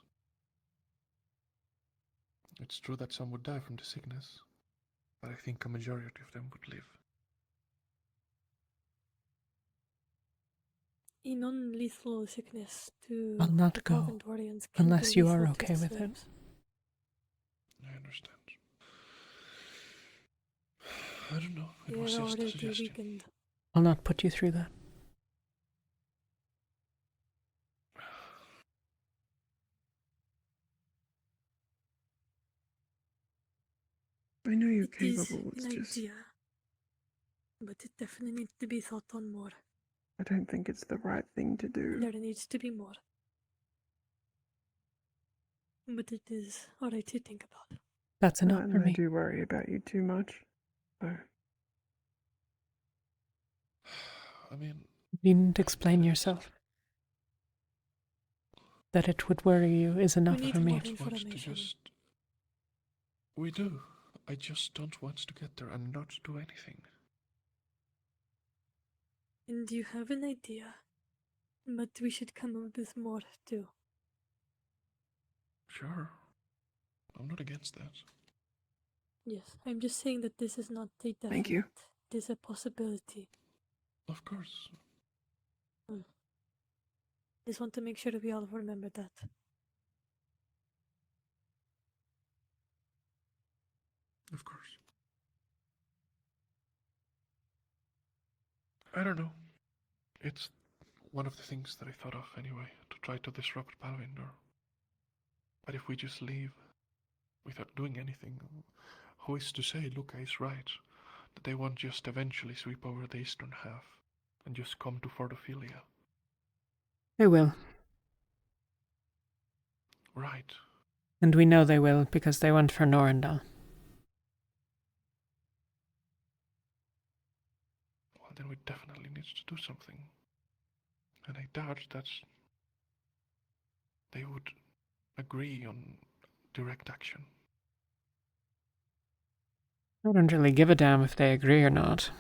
It's true that some would die from the sickness, but I think a majority of them would live. A non-lethal sickness to I'll not the go Coventorians can unless be you are lethal to okay the with it. slaves. I understand. I don't know. It They was are just a already suggestion. weakened. I'll not put you through that. I know you're It is capable, it's an just idea, but it definitely needs to be thought on more. I don't think it's the right thing to do. There needs to be more. But it is alright to think about. That's enough for And I me. do worry about you too much. So I mean, You needn't explain yourself. That it would worry you is enough need for me. more want to information. We do. I just don't want to get there and not do anything. And you have an idea But we should come up with more too. Sure. I'm not against that. Yes, I'm just saying that this is not a definite. Thank you. It is a possibility. Of course. Just want to make sure that we all remember that. Of course. I don't know. It's one of the things that I thought of anyway, to try to disrupt Palvindor. But if we just leave without doing anything, who is to say Luca is right, that they won't just eventually sweep over the eastern half and just come to Fort Ophelia? They will. Right. And we know they will because they went for Norendal. Well, then we definitely need to do something. And I doubt that they would agree on direct action. I don't really give a damn if they agree or not.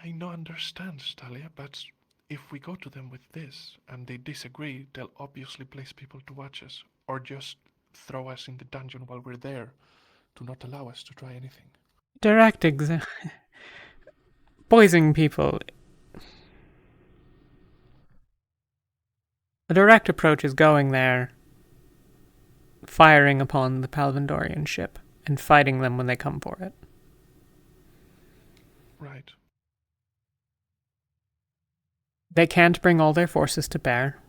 I no understand, Talia, but if we go to them with this and they disagree, they'll obviously place people to watch us, or just throw us in the dungeon while we're there to not allow us to try anything. Direct poisoning people. A direct approach is going there, firing upon the Palvindorian ship, and fighting them when they come for it. Right. They can't bring all their forces to bear,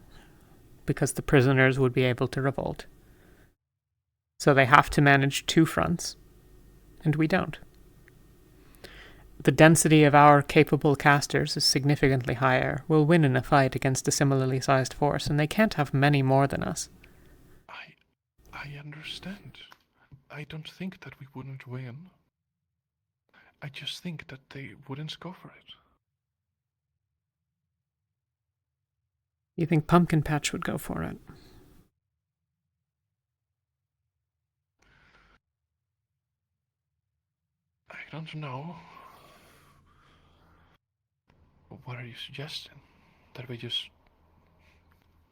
because the prisoners would be able to revolt. So they have to manage two fronts, and we don't. The density of our capable casters is significantly higher. We'll win in a fight against a similarly sized force, and they can't have many more than us. I understand. I don't think that we wouldn't win. I just think that they wouldn't go for it. You think Pumpkin Patch would go for it? I don't know. What are you suggesting? That we just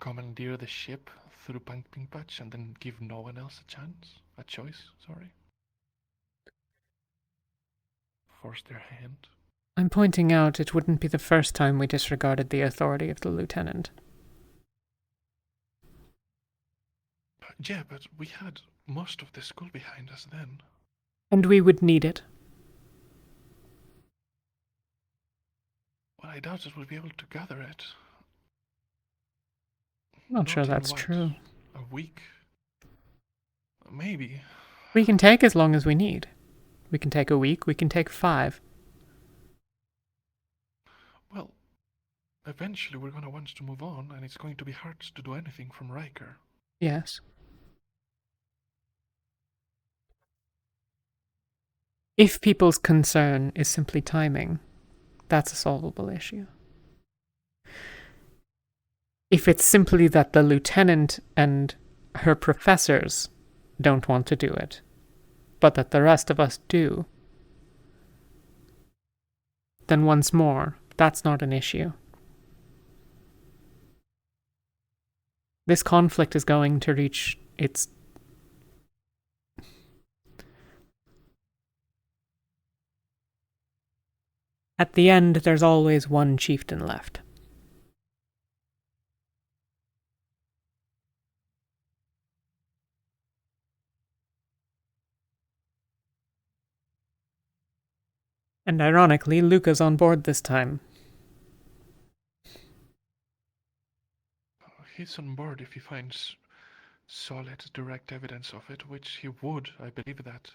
commandeer the ship through Pumpkin Patch and then give no one else a choice, sorry? Force their hand? I'm pointing out it wouldn't be the first time we disregarded the authority of the lieutenant. Yeah, but we had most of the school behind us then. And we would need it. Well, I doubt that we'll be able to gather it. Not sure that's true. A week? Maybe. We can take as long as we need. We can take a week, we can take 5. Well, eventually we're going to want to move on, and it's going to be hard to do anything from Riker. Yes. If people's concern is simply timing, that's a solvable issue. If it's simply that the lieutenant and her professors don't want to do it, but that the rest of us do, then once more, that's not an issue. This conflict is going to reach its... At the end, there's always one chieftain left. And ironically, Luca's on board this time. He's on board if he finds solid, direct evidence of it, which he would, I believe that.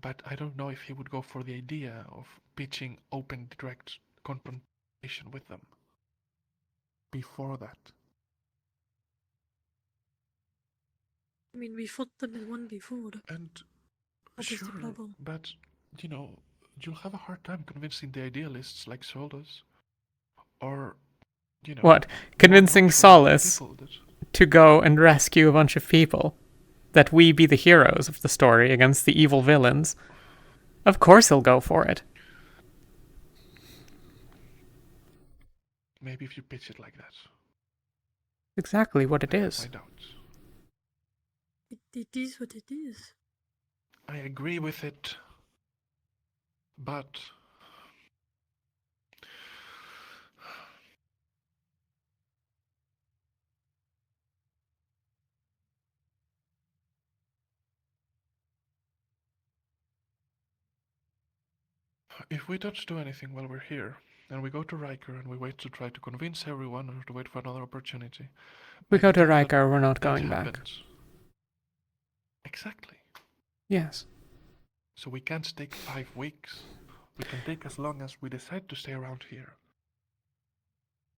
But I don't know if he would go for the idea of pitching open, direct confrontation with them. Before that. I mean, we fought them in one before. And what is the problem? But, you'll have a hard time convincing the idealists like Sol does. Or, What? Convincing Solace to go and rescue a bunch of people? That we be the heroes of the story against the evil villains? Of course he'll go for it. Maybe if you pitch it like that. Exactly what it I have is. my doubts. It is what it is. I agree with it, but if we don't do anything while we're here, and we go to Riker and we wait to try to convince everyone or to wait for another opportunity. We by go the to time Riker, we're not that going back. happens- Exactly. Yes. So we can't take 5 weeks. We can take as long as we decide to stay around here.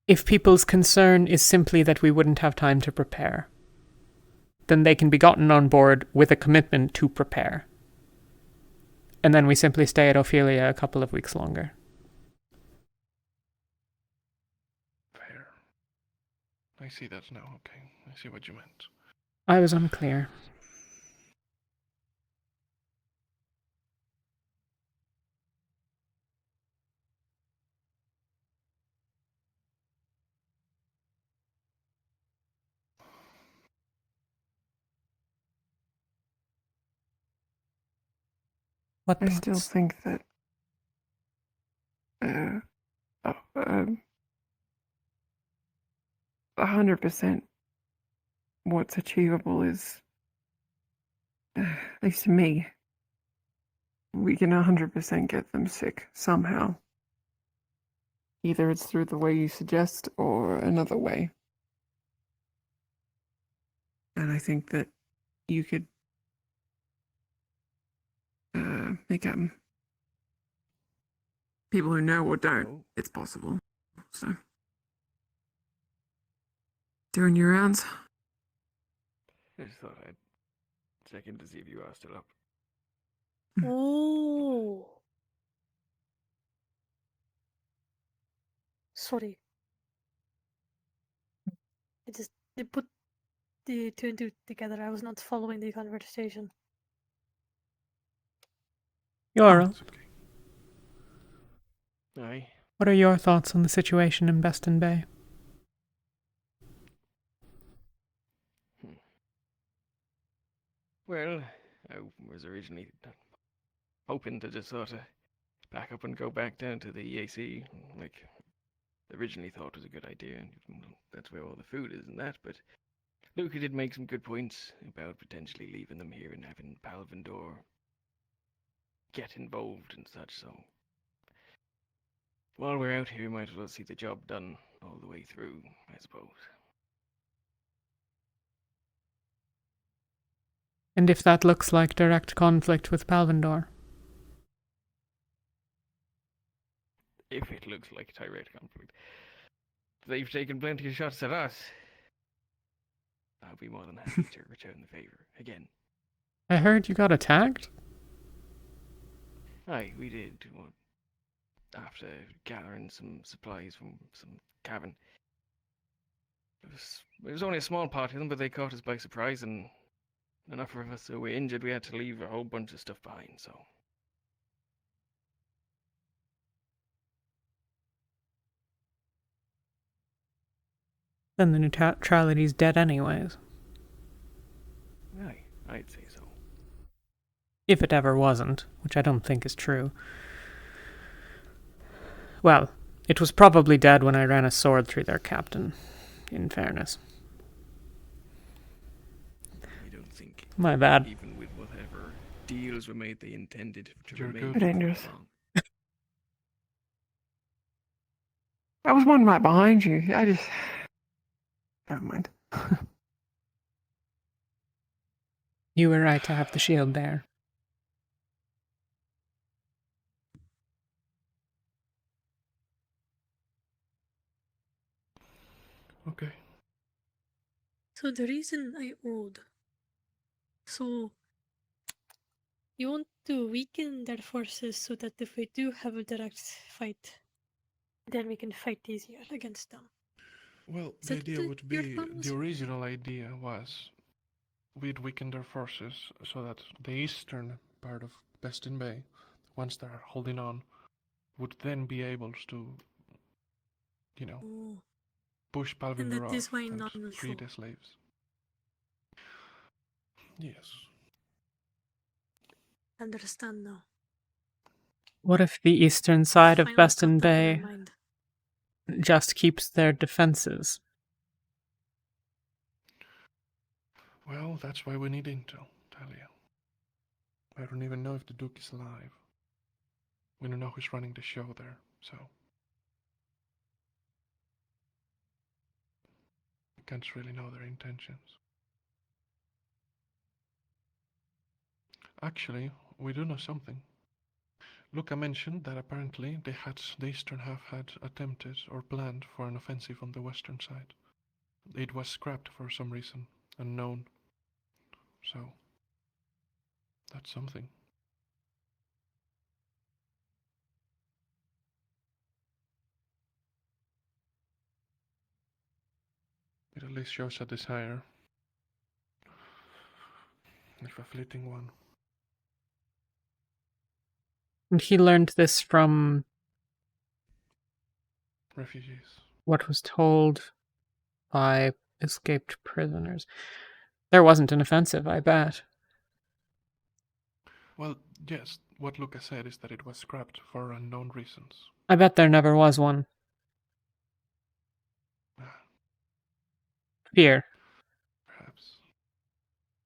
If people's concern is simply that we wouldn't have time to prepare, then they can be gotten on board with a commitment to prepare. And then we simply stay at Ophelia a couple of weeks longer. Fair. I see that now, okay. I see what you meant. I was unclear. What I thoughts? still think that 100% what's achievable is, at least to me, we can 100% get them sick somehow. Either it's through the way you suggest or another way. And I think that you could make people who know or don't, it's possible. So, doing your rounds. I just thought I'd check in to see if you are still up. Oh. Sorry. I put the two and two together. I was not following the conversation. Yoral, Aye. what are your thoughts on the situation in Bestin Bay? Well, I was originally hoping to just sort of pack up and go back down to the EAC, like originally thought was a good idea. That's where all the food is and that, but Luca did make some good points about potentially leaving them here and having Palvindor get involved and such, so while we're out here, we might as well see the job done all the way through, I suppose. And if that looks like direct conflict with Palvindor? If it looks like direct conflict. They've taken plenty of shots at us. I'll be more than happy to return the favor again. I heard you got attacked? Aye, we did. After gathering some supplies from some cavern. It was only a small part of them, but they caught us by surprise, and enough of us who were injured, we had to leave a whole bunch of stuff behind, so. Then the neutrality's dead anyways. Aye, I'd say so. If it ever wasn't, which I don't think is true. Well, it was probably dead when I ran a sword through their captain, in fairness. I don't think. My bad. Even with whatever deals were made, they intended to You're remain good. Dangerous. long. I was one right behind you. I just... Never mind. You were right to have the shield there. Okay. So the reason I owed. So you want to weaken their forces so that if we do have a direct fight, then we can fight easier against them. Well, Is the that idea would your be, plans? the original idea was we'd weaken their forces so that the eastern part of Bestin Bay, once they're holding on, would then be able to, you know, Oh. push And Palvindor that off is why and none will free fall. the slaves. Yes. Understand now. What if the eastern side of Finally Bestin popped up in my Bay mind. just keeps their defenses? Well, that's why we need intel, Talia. I don't even know if the Duke is alive. We don't know who's running the show there, so we can't really know their intentions. Actually, we do know something. Luca mentioned that apparently the eastern half had attempted or planned for an offensive on the western side. It was scrapped for some reason, unknown. So, that's something. It at least shows a desire, if a fleeting one. And he learned this from Refugees. what was told by escaped prisoners. There wasn't an offensive, I bet. Well, yes, what Luca said is that it was scrapped for unknown reasons. I bet there never was one. Fear. Perhaps.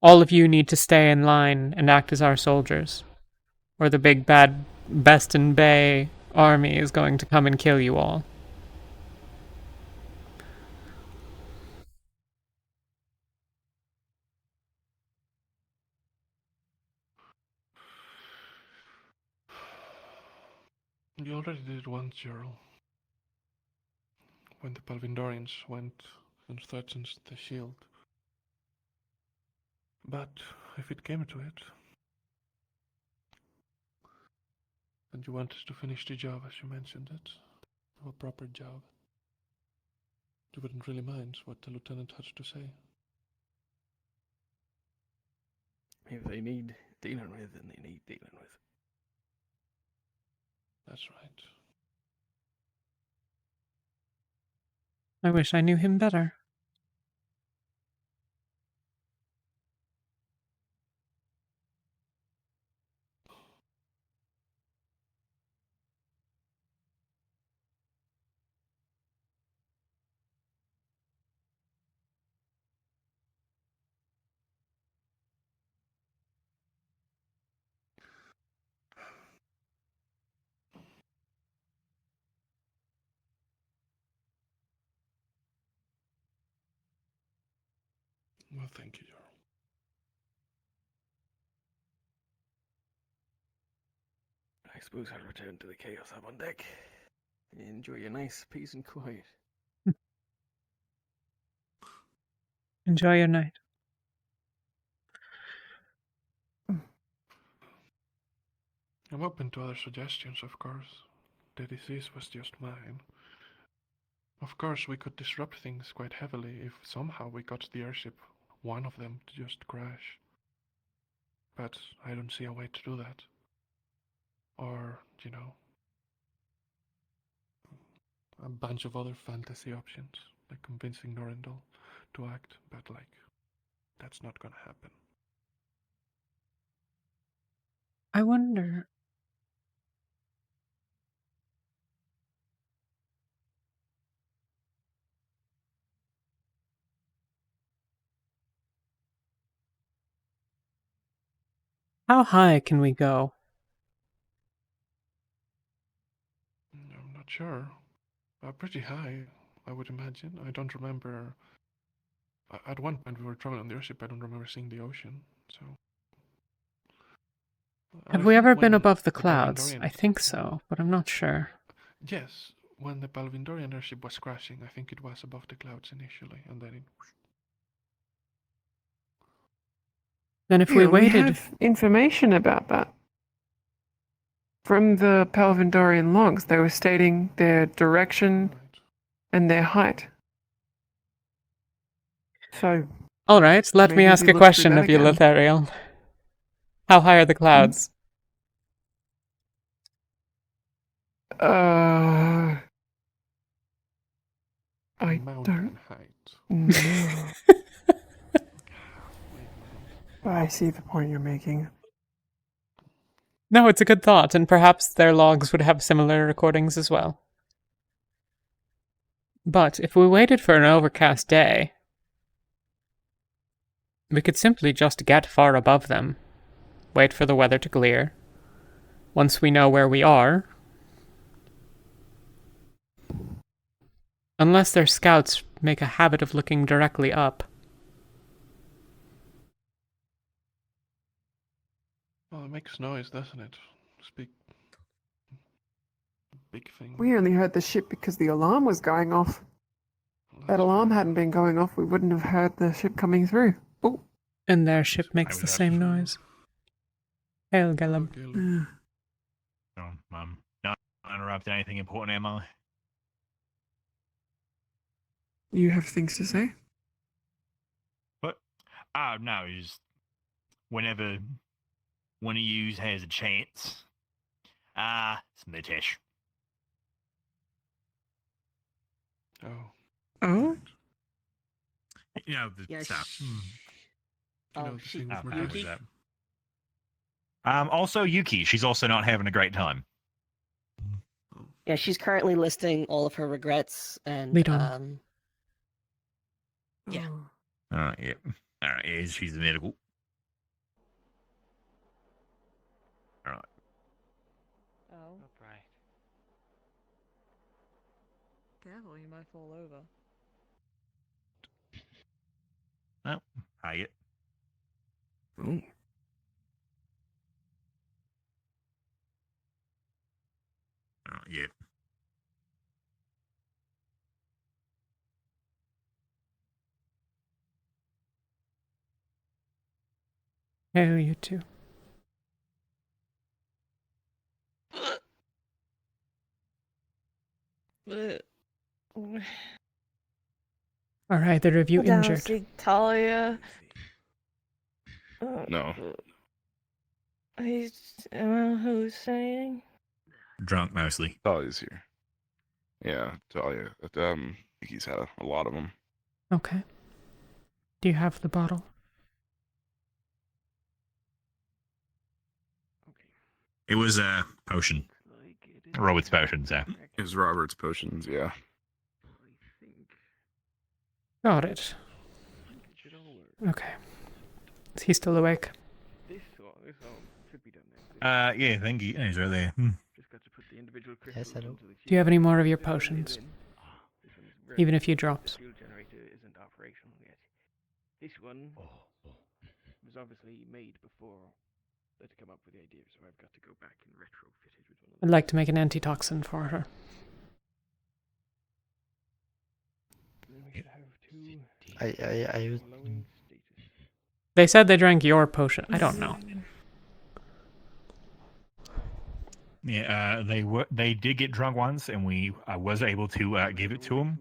All of you need to stay in line and act as our soldiers, or the big bad Bestin Bay army is going to come and kill you all. You already did it once, Jarl. When the Palvindorians went and threatened the shield. But if it came to it, and you wanted to finish the job as you mentioned it, a proper job, you wouldn't really mind what the lieutenant had to say. If they need dealing with, then they need dealing with. That's right. I wish I knew him better. Well, thank you, Jarl. I suppose I'll return to the chaos up on deck. Enjoy your nice peace and quiet. Enjoy your night. I'm open to other suggestions, of course. The disease was just mine. Of course, we could disrupt things quite heavily if somehow we got the airship, one of them, to just crash. But I don't see a way to do that. Or, you know, a bunch of other fantasy options, like convincing Norendal to act, but like, that's not gonna happen. I wonder. How high can we go? I'm not sure. Pretty high, I would imagine. I don't remember. At one point we were traveling on the airship, I don't remember seeing the ocean, so. Have we ever been above the clouds? I think so, but I'm not sure. Yes, when the Palvindorian airship was crashing, I think it was above the clouds initially, and then it. Then if we waited. We have information about that. From the Palvindorian logs, they were stating their direction and their height. So. Alright, let me maybe ask we a look question through of that you, again. Lathariel. How high are the clouds? I mountain don't height. know. But I see the point you're making. No, it's a good thought, and perhaps their logs would have similar recordings as well. But if we waited for an overcast day, we could simply just get far above them, wait for the weather to clear. Once we know where we are, unless their scouts make a habit of looking directly up. Well, it makes noise, doesn't it? It's big thing. We only heard the ship because the alarm was going off. If that alarm hadn't been going off, we wouldn't have heard the ship coming through. Oh. And their ship makes the same noise. Hail, Gallum. Not interrupt anything important, am I? You have things to say? What? No, just whenever one of you has a chance. It's Mitesh. Oh? You know, the Yeah, stuff. Yuki? Also Yuki. She's also not having a great time. Yeah, she's currently listing all of her regrets and Lead on. yeah. Yeah. Alright, yeah, she's the medical. Alright. Oh. Right. Careful, you might fall over. Well, hiya. Oh. Yeah. Hail, you too. Are either of you injured? See Talia. No. He's who's saying? Drunk mostly. Talia's here. Yeah, Talia. He's had a lot of them. Okay. Do you have the bottle? It was a potion. Robert's potions, yeah. It was Robert's potions, yeah. Got it. Okay. Is he still awake? This one should be done now. Yeah, thank you. He's right there. Just got to put the individual Yes, hello. Do you have any more of your potions? Even a few drops. The fuel generator isn't operational yet. This one was obviously made before they'd come up with the idea, so I've got to go back and retrofit it with one of I'd like to make an antitoxin for her. They said they drank your potion. I don't know. Yeah, they did get drunk once, and I was able to give it to them,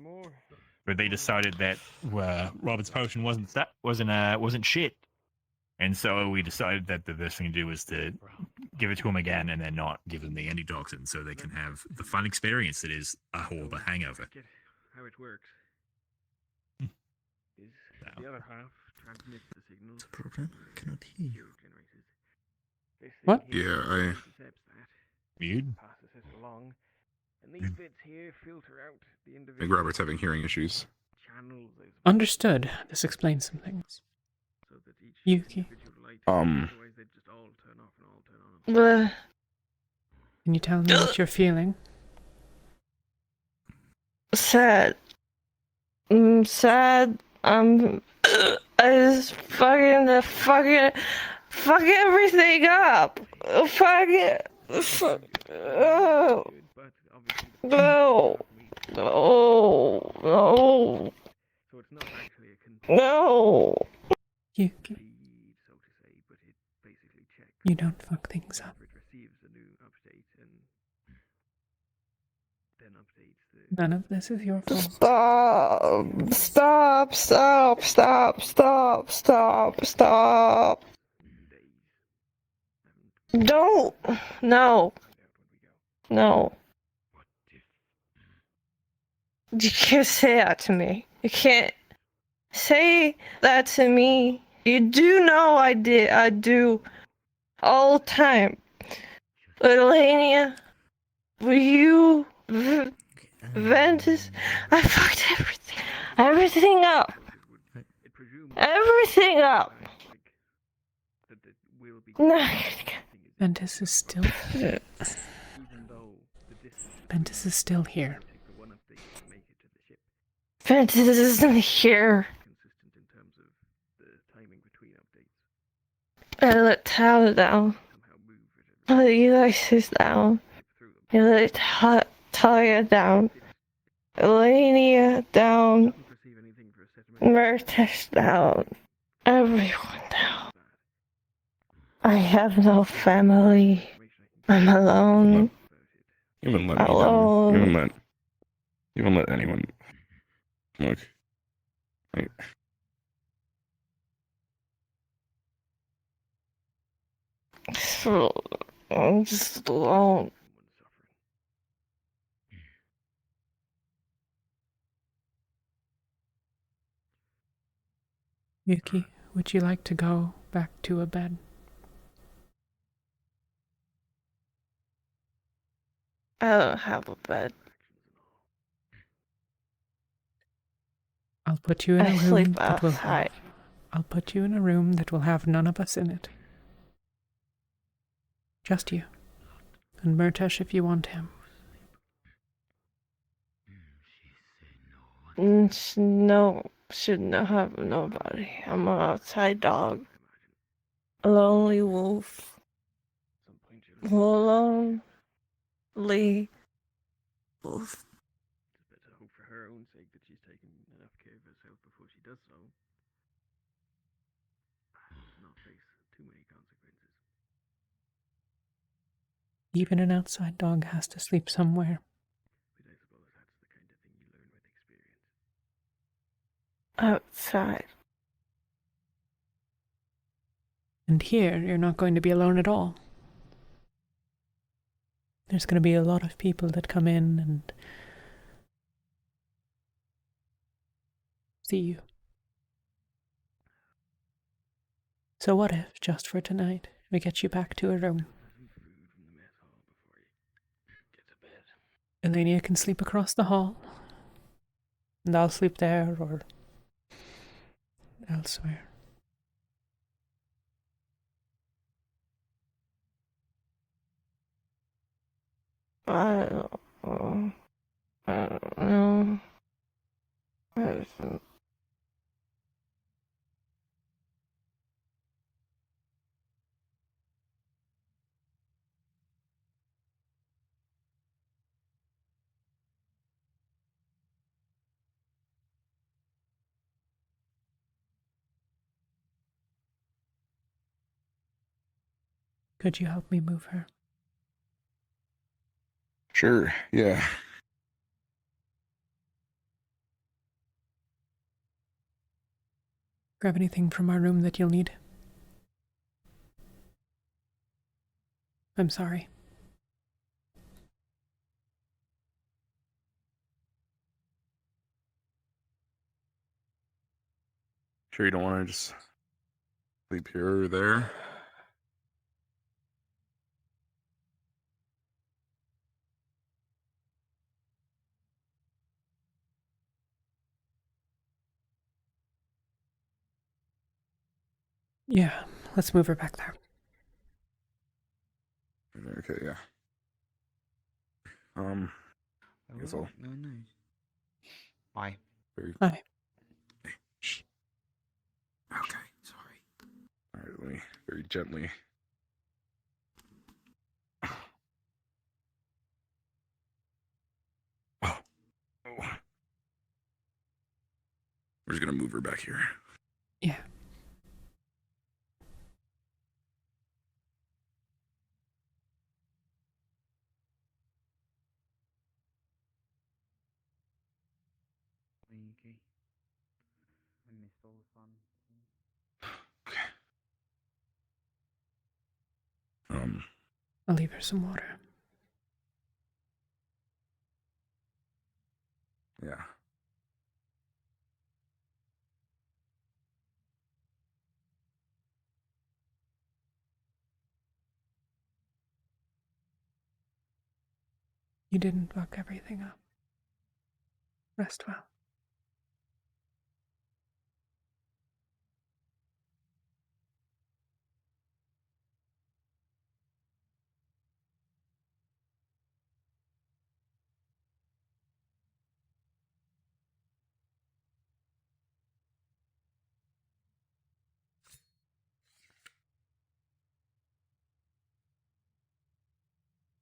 but they decided that Robert's potion wasn't shit, and so we decided that the best thing to do was to give it to them again, and then not give them the antitoxin, so they can have the fun experience that is a horrible hangover. how it works. Is the other half transmits the signals. Problem? I cannot hear you. What? Yeah, Weird. Passes it along, and these bits here filter out the I individual. think Robert's having hearing issues. Channels. Understood. This explains some things. So that each Yuki. otherwise they just all turn off and all turn on. Can you tell me what you're feeling? Sad. Sad. I just fuck everything up. Fuck it. Oh. No. No. No. So it's not actually a No. Yuki. You don't fuck things up. It receives a new update and then updates the. None of this is your fault. Stop. Don't. No. You can't say that to me. You can't say that to me. You do know I did. I do. All the time. Elenia, were you... Ventus? I fucked everything. Everything up. Everything up. No. Ventus is still... Ventus is still here. Ventus isn't here. I let Talia down. I let Ulysses down. I let Talia down. Elenia down. Murtash down. Everyone down. I have no family. I'm alone. You haven't let me down. Alone. You haven't let anyone. Look. I'm just alone. Yuki, would you like to go back to a bed? I don't have a bed. I'll put you in I a room sleep that will outside. have... I'll put you in a room that will have none of us in it. Just you. And Murtash if you want him. No, shouldn't have nobody. I'm an outside dog. A lonely wolf. Lonely wolf. Better hope for her own sake that she's taken enough care of herself before she does so. Not face too many consequences. Even an outside dog has to sleep somewhere. But I suppose that's the kind of thing you learn with experience. Outside. And here, you're not going to be alone at all. There's going to be a lot of people that come in and see you. So what if, just for tonight, we get you back to a room? Elenia can sleep across the hall, and I'll sleep there or elsewhere. I don't know. Could you help me move her? Sure, yeah. Grab anything from our room that you'll need. I'm sorry. Sure you don't want to just sleep here or there? Yeah, let's move her back there. Okay, yeah. I guess I'll... No. Bye. Hi. Shh. Okay, sorry. Alright, let me very gently... Oh. We're just gonna move her back here. Yeah. I'll leave her some water. Yeah. You didn't fuck everything up. Rest well.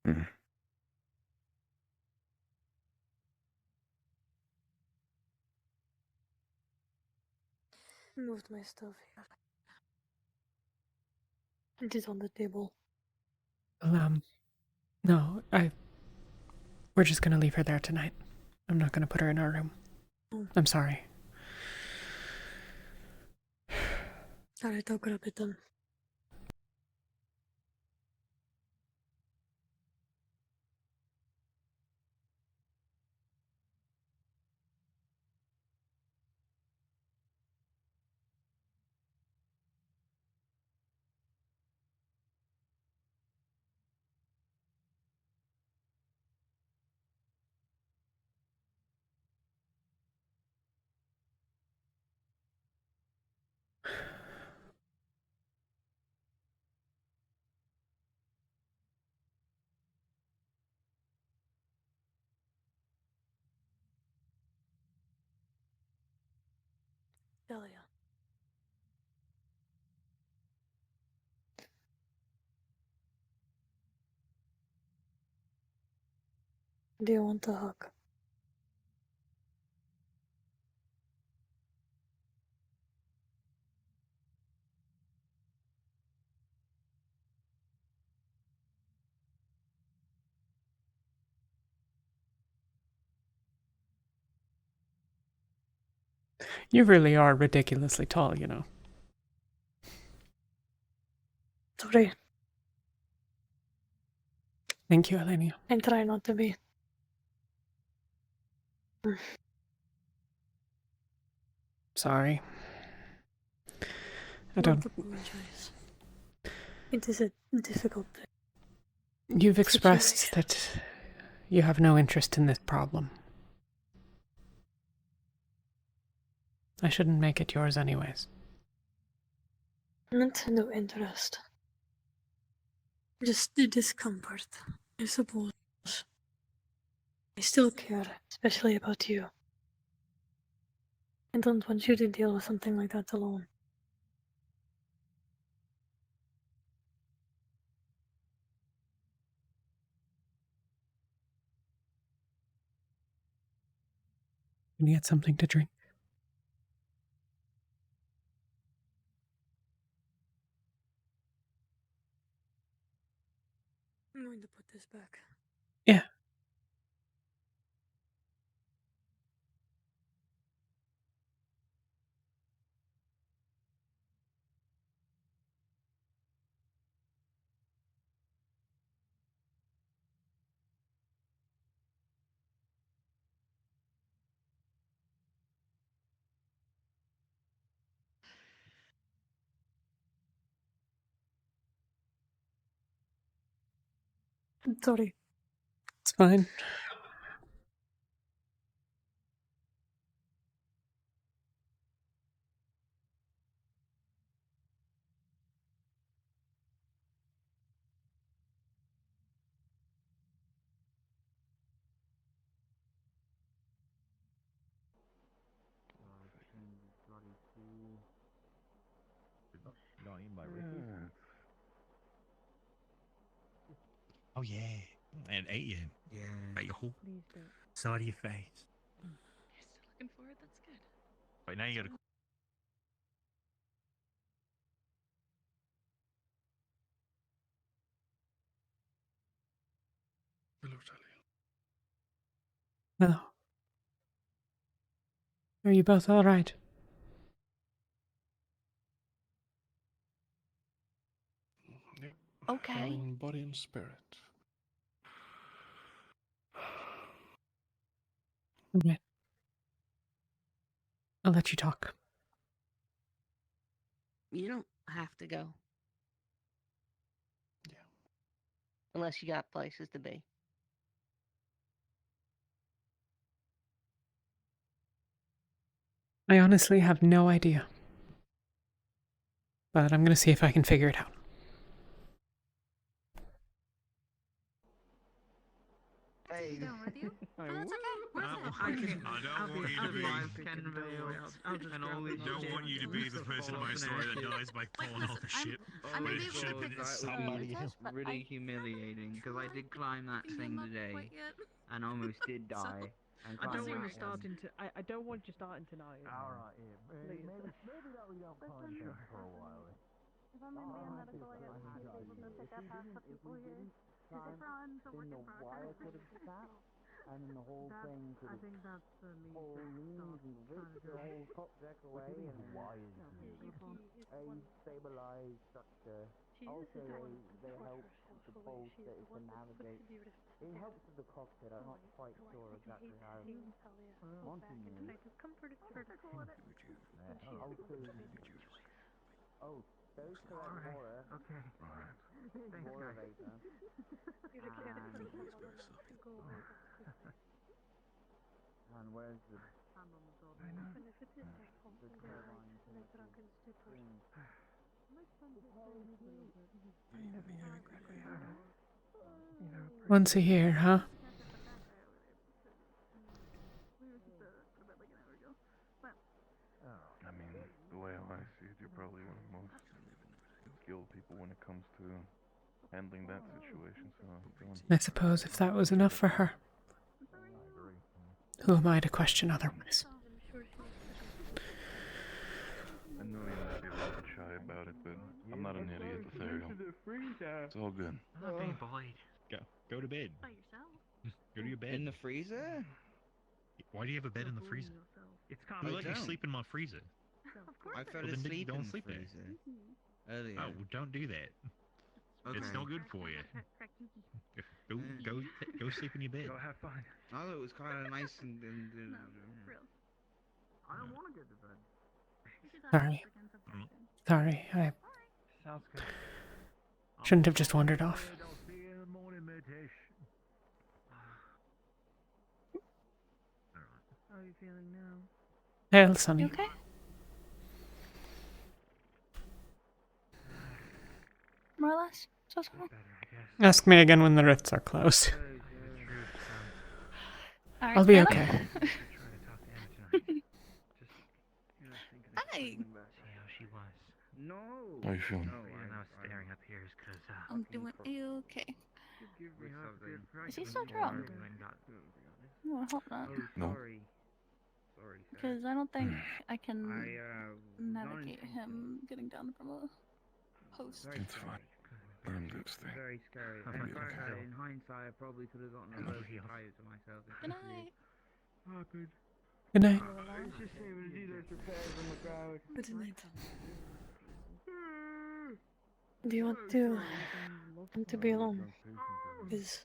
Mm. Moved my stuff here. It is on the table. Well, no, we're just gonna leave her there tonight. I'm not gonna put her in our room. Oh. I'm sorry. Alright, I'll grab it then. Talia. Do you want a hug? You really are ridiculously tall, you know. Sorry. Thank you, Elenia. I try not to be. Sorry. I Don't don't. apologize. It is a difficult thing. You've expressed that you have no interest in this problem. I shouldn't make it yours anyways. Not no interest. Just the discomfort, I suppose. I still care, especially about you. I don't want you to deal with something like that alone. Can you get something to drink? I'm going to put this back. Yeah. I'm sorry. It's fine. Oh yeah, and ate you. Yeah. Ate your whole Please don't. side of your face. You're still looking for it? That's good. But now you gotta. Hello, Talia. Hello. Are you both all right? Yep. Okay. Having body and spirit. Okay. I'll let you talk. You don't have to go. Yeah. Unless you got places to be. I honestly have no idea. But I'm going to see if I can figure it out. Hey. Down with you? Oh, that's okay. Where's it? I don't want you to be. Don't want you to be the person in my story that dies by falling off a ship. I may But be it able should to have pick been this somebody. Really humiliating because I did climb that thing today and almost did die. And I don't climbed want you that one. starting to. I don't want you starting tonight. Alright, Please. maybe that we don't climb just for a while. If I'm in the medical, I gotta be able to pick up half the people here. Because if Ron's a work in progress. And then the whole thing could I think that's the lead. whole leaves and ripped the whole top deck away and then a stabilized structure. Also, they help the boat that it can navigate. It helps with the cockpit. I'm not quite sure exactly how. I just comforted her. Oh, those correct horror. Okay. Alright. Horror vapor. And where's the... I'm on the door. And if it is the turbine drunken stupor. Once a year, huh? I mean, the way I see it, you're probably one of the most skilled people when it comes to handling that situation, so I suppose if that was enough for her. Who am I to question otherwise? I know you might be a little bit shy about it, but I'm not an idiot, Lathariel. It's all good. I'm not being bullied. Go to bed. By yourself? Go to your bed. In the freezer? Why do you have a bed in the freezer? It's Who let you sleep in my freezer? Of course. I fell Well, then asleep don't in the sleep there. freezer earlier. Oh, well, don't do that. Okay. It's not good for you. Go sleep in your bed. Go have fun. I thought it was kind of nice and Real. I don't want to go to bed. Sorry. Sorry, I Sounds good. shouldn't have just wandered off. I'll see you in the morning, mate-ish. How are you feeling now? Hail, Sonny. Okay. More or less. So. Ask me again when the rifts are closed. Alright, I'll be Talia. okay. Hi. See how she was. No. How you feeling? No, the reason I was staring up here is because I'm doing okay. give me something. Is he still drunk? No, I hope not. No. Sorry. Because I don't think I can navigate him getting down from a post. It's fine. Let him do his thing. Very scary. I'll be okay. In hindsight, I probably could have gotten a little tired to myself. Good night. Happened. Good night. I was just able to do those repairs on the ground. Good night. Do you want to be alone? Because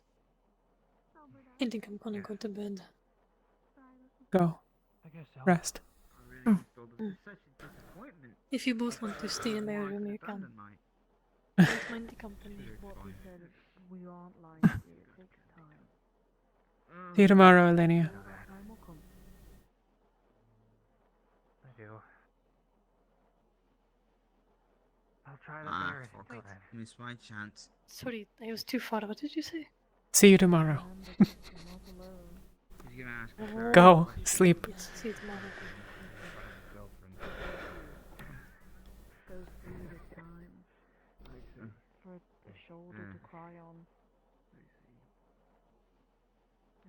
I think I'm gonna go to bed. Go. Rest. If you both want to stay in my room, you can. Don't mind the company. What we said, we aren't lying to you. It takes time. See you tomorrow, Elenia. Time will come. I do. I'll try to bear it. Fuck. Missed my chance. Sorry, I was too far. What did you say? See you tomorrow. He's gonna ask her. Go. Sleep. Yes, see you tomorrow. Go through the time for the shoulder to cry on.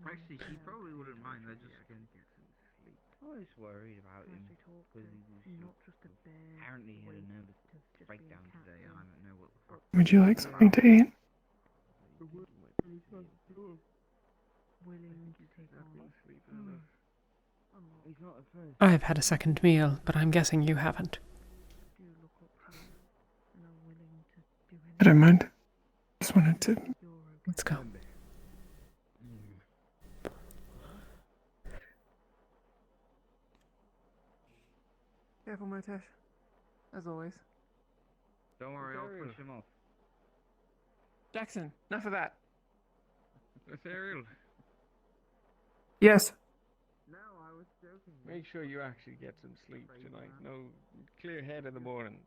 Actually, she probably wouldn't mind. I just can get some sleep. I was worried about him because he was Not just a bare apparently he had a nervous just breakdown being today. I don't know what the fuck. Would you like something to eat? willing to take on. He's not the first. I've had a second meal, but I'm guessing you haven't. Do look up to you and are willing to do anything. I don't mind. Just wanted to. Let's go. Careful, Motesh. As always. Don't worry, I'll push him off. Jackson, enough of that. Lathariel, Yes. no, I was joking. Make sure you actually get some sleep tonight. No, clear head in the morning.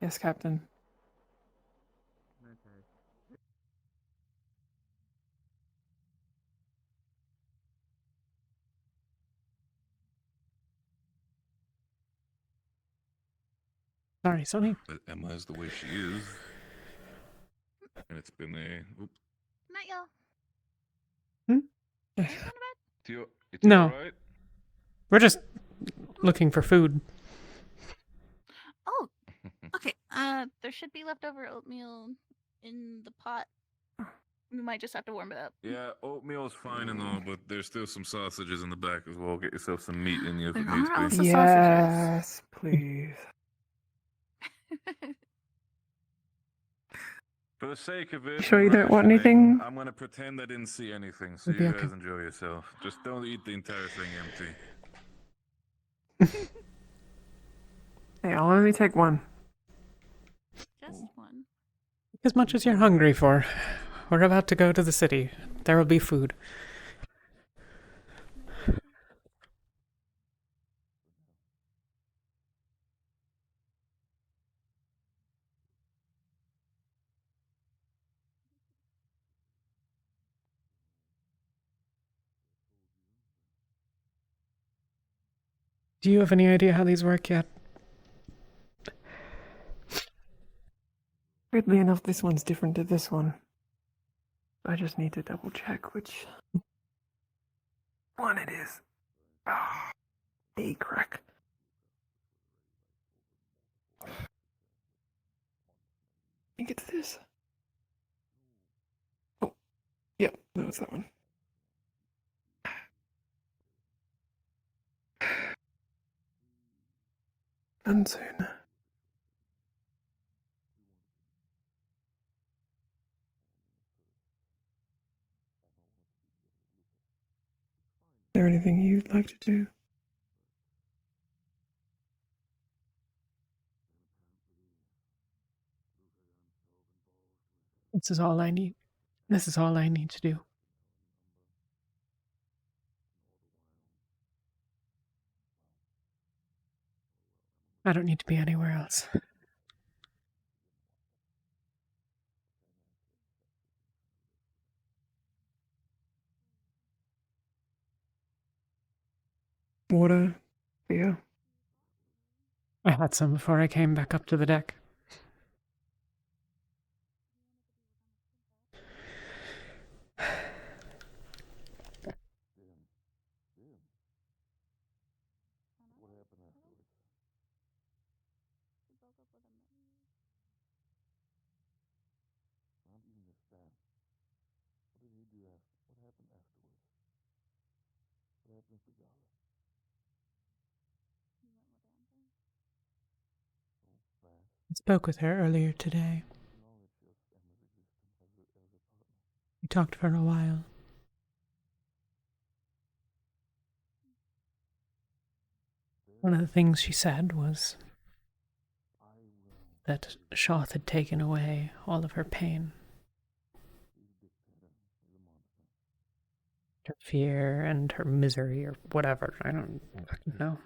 Yes, Captain. Okay. Sorry, Sonny. But Emma is the way she is. And it's been a... Oop. Not y'all. It's No. alright? We're just looking for food. Oh, okay. There should be leftover oatmeal in the pot. We might just have to warm it up. Yeah, oatmeal's fine and all, but there's still some sausages in the back as well. Get yourself some meat in you if it needs to be. Yes, please. For the sake of it, You sure you don't want rationing, anything? I'm gonna pretend I didn't see anything, so It'll be you okay. guys enjoy yourself. Just don't eat the entire thing empty. Hey, I'll only take one. Just one. As much as you're hungry for. We're about to go to the city. There will be food. Do you have any idea how these work yet? Weirdly enough, this one's different to this one. I just need to double check which one it is. Ah, a crack. I think it's this. Oh, yep, that was that one. And soon. Is there anything you'd like to do? This is all I need. This is all I need to do. I don't need to be anywhere else. Water, beer. I had some before I came back up to the deck. I spoke with her earlier today. We talked for a while. One of the things she said was that Shoth had taken away all of her pain. Her fear and her misery or whatever. I don't fucking know.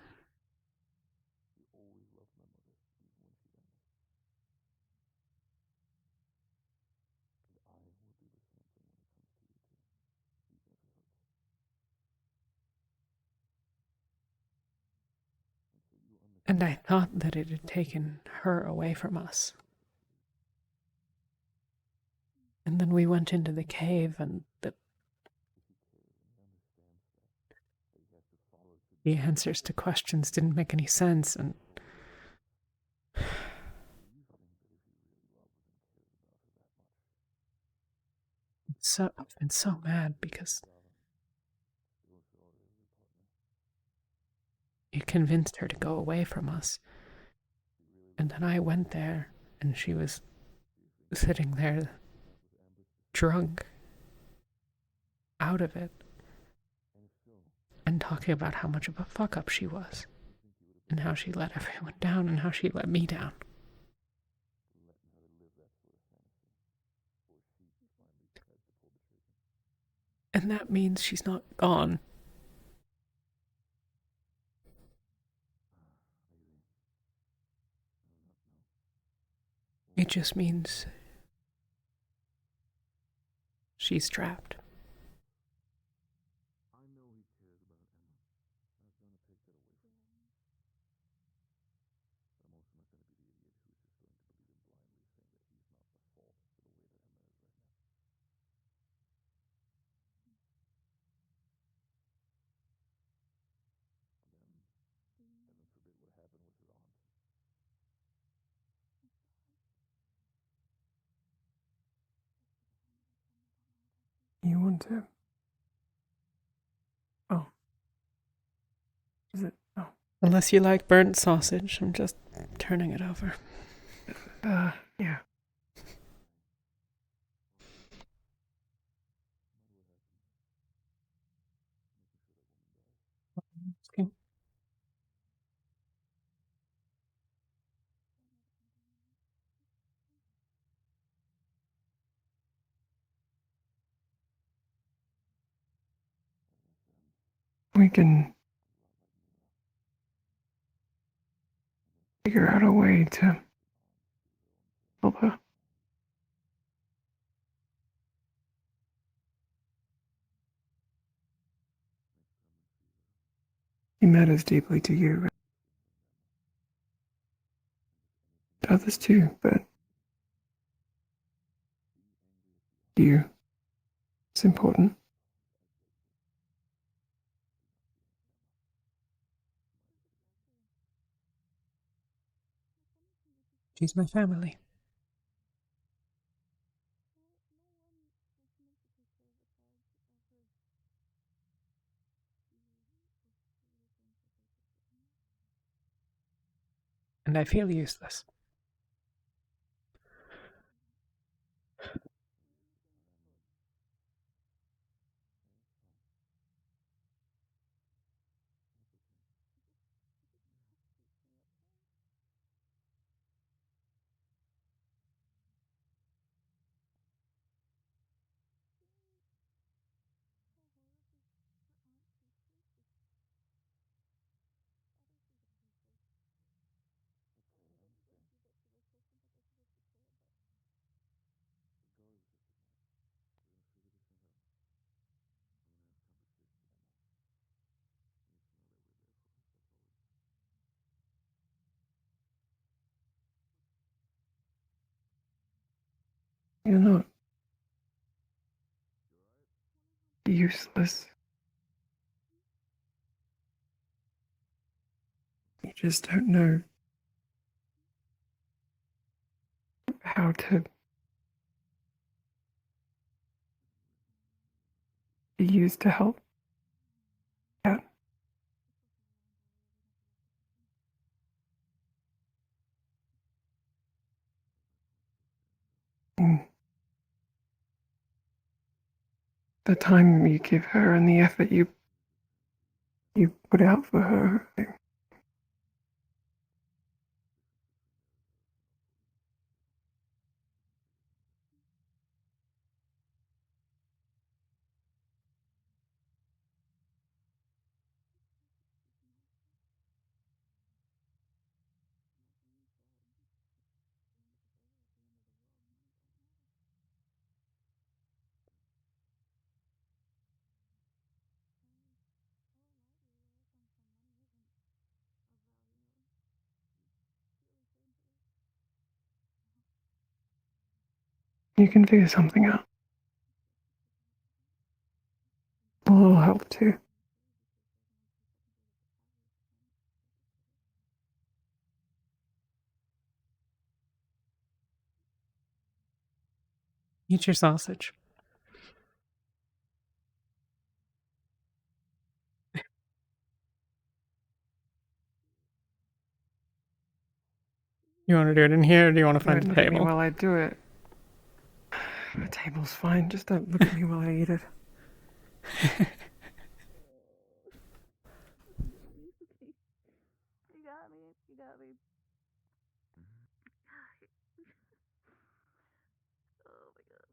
And I thought that it had taken her away from us. And then we went into the cave and the answers to questions didn't make any sense, and I've been so mad because you convinced her to go away from us. And then I went there and she was sitting there drunk, out of it, and talking about how much of a fuck up she was. And how she let everyone down and how she let me down. And that means she's not gone. It just means she's trapped. You want to? Oh. Is it? Oh. Unless you like burnt sausage, I'm just turning it over. Yeah. Okay. We can figure out a way to help her. He matters deeply to you. To others too, but to you, it's important. She's my family. And I feel useless. You're not useless. You just don't know how to be used to help. Yeah. The time you give her and the effort you put out for her. You can figure something out. We'll all help too. Eat your sausage. You want to do it in here, or do you want to find a Look at me table? while I do it. The table's fine. Just don't look at me while I eat it. You got quiet. You got me. Oh my god.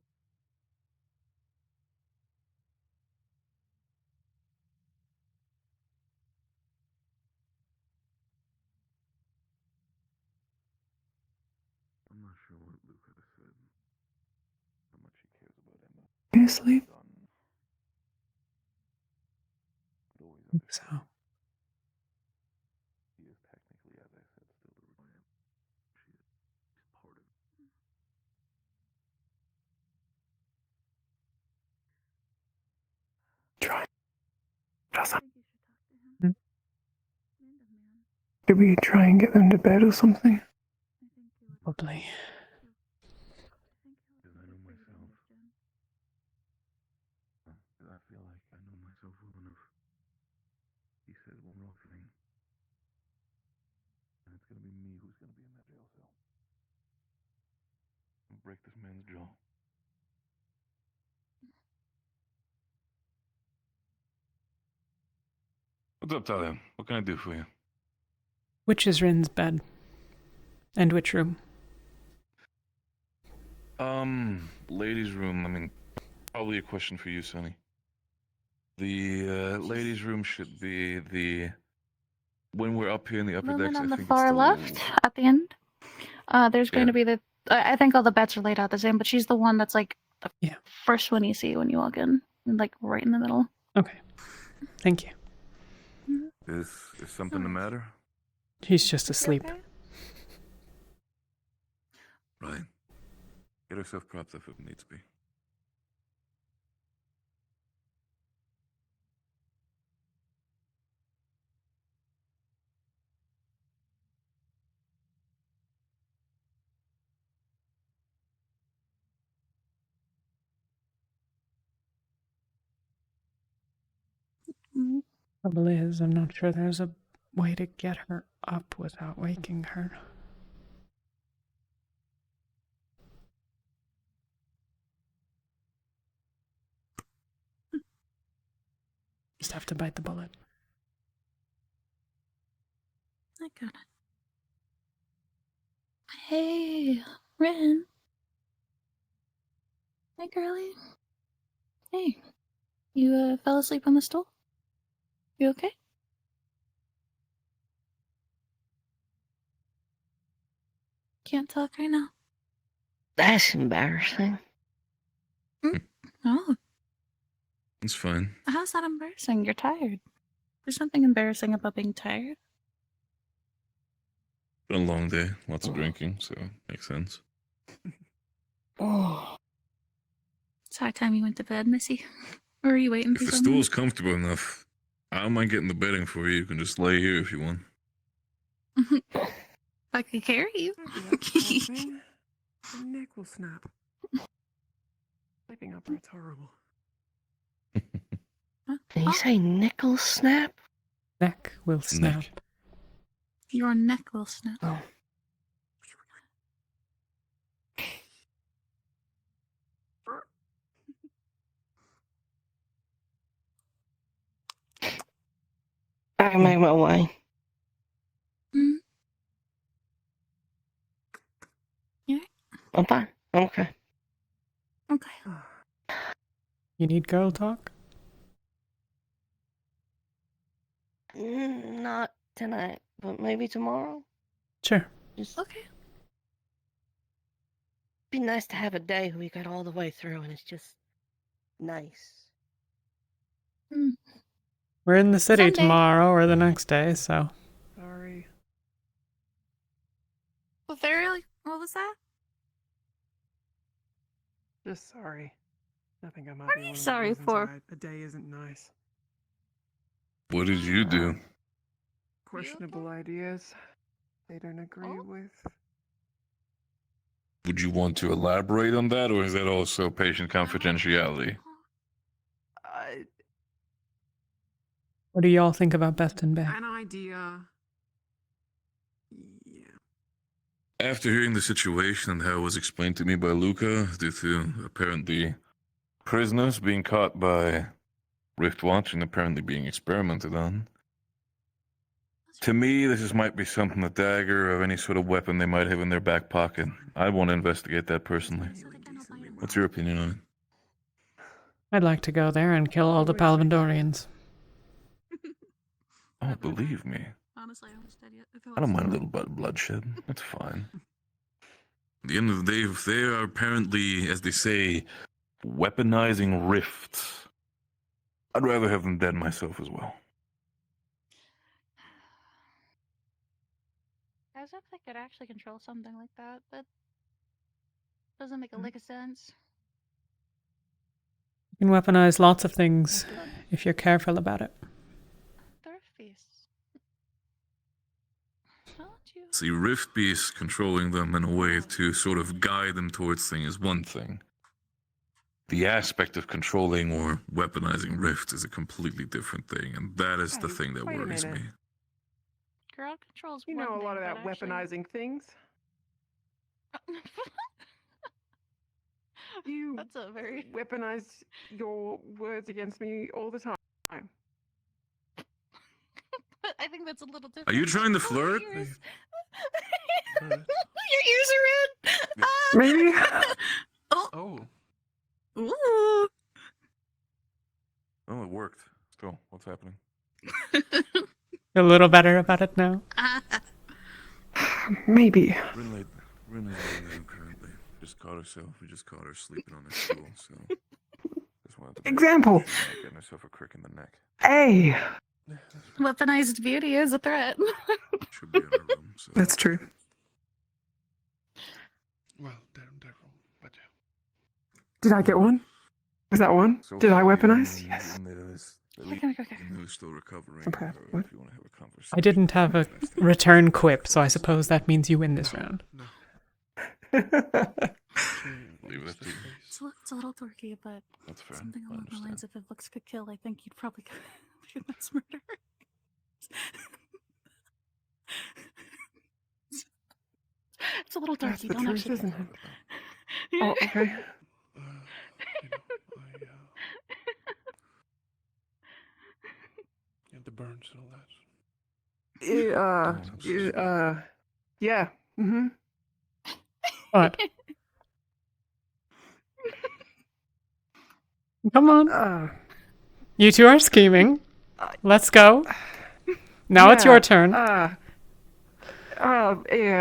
I'm not sure what Luke could have said. How much he cares about Emma. You asleep? So. He is technically, as I said, still the real Emma. She's part of it. Try. Does I think you should talk to him. Random man. Should we try and get them to bed or something? I think you would. Probably. Because I know myself. Because I feel like I know myself well enough. He said one wrong thing. And it's gonna be me who's gonna be in that jail cell. I'll break this man's jaw. What's up, Talia? What can I do for you? Which is Rin's bed? And which room? Ladies' room. I mean, probably a question for you, Sonny. The ladies' room should be the. When we're up here in the upper Moving decks, on I the think far it's the left at the end. There's going to be the. I think all the beds are laid out the same, but she's the one that's like the first one you see when you walk in, and like right in the middle. Okay. Thank you. Is something the matter? He's just asleep. Okay? Right. Get herself propped up if it needs to be. Trouble is, I'm not sure there's a way to get her up without waking her. Just have to bite the bullet. I got it. Hey, Rin. Hey, girlie. Hey, you fell asleep on the stool? You okay? Can't talk right now. That's embarrassing. Oh, It's fine. how's that embarrassing? You're tired. There's something embarrassing about being tired. Been a long day, lots of drinking, so makes sense. Oh. It's high time you went to bed, Missy. Or are you waiting If for the someone? stool's comfortable enough, I don't mind getting the bedding for you. You can just lay here if you want. I could carry you. The neck will snap. Sleeping upright's horrible. Did you say nickel snap? Neck will snap. Your neck will snap. Oh. I can make my way. Mm. Yeah. I'm fine. I'm okay. Okay. You need girl talk? Not tonight, but maybe tomorrow. Sure. Just okay. Be nice to have a day we got all the way through, and it's just nice. Mm. We're in the city Someday. tomorrow or the next day, so. Sorry. Lathariel, what was that? Just sorry. I think I might What be are you one of the sorry reasons for? why a day isn't nice. What did you do? Questionable ideas they don't agree with. Would you want to elaborate on that, or is that also patient confidentiality? What do y'all think about Bestin Bay? An idea. After hearing the situation and how it was explained to me by Luca, due to apparently prisoners being caught by Rift Watch and apparently being experimented on, To me, this might be something, a dagger or any sort of weapon they might have in their back pocket. I want to investigate that personally. What's your opinion on it? I'd like to go there and kill all the Palvandorians. Oh, believe me. Honestly, I haven't dead yet. I don't mind a little bit of bloodshed. That's fine. At the end of the day, if they are apparently, as they say, weaponizing rifts, I'd rather have them dead myself as well. As if they could actually control something like that, but doesn't make a lick of sense. You can weaponize lots of things if you're careful about it. Thrift beasts. See, rift beasts controlling them in a way to sort of guide them towards things is one thing. The aspect of controlling or weaponizing rifts is a completely different thing, and that is the thing that wait a worries me. minute. Crowd control's You one know a thing, lot of but that actually... weaponizing things. You That's a very... weaponize your words against me all the time. I think that's a little different. Are you trying to flirt? Your ears are red! Maybe. Oh. Ooh. Oh, it worked. Still, what's happening? A little better about it now? Maybe. Rinley's currently just caught herself. We just caught her sleeping on the stool, so... Just wanted to Example. getting herself a crick in the neck. Hey. Weaponized beauty is a threat. Should be in her room, so... That's true. Well, they're but Did I get one? Was that one? Did I weaponize? Yes. Who's still recovering. Okay. If you want to have a conversation. I didn't have a return quip, so I suppose that means you win this round. Leave it at the... It's a little dorky, but That's fair. something I along the lines understand. of if looks could kill, I think you'd probably do mass murder. It's a little That's dorky, the don't truth, actually. isn't it? Oh, okay. Yeah, the burns and all that. Yeah. Mm-hmm. What? Come on. You two are scheming. Let's go. Now it's your turn. Yeah,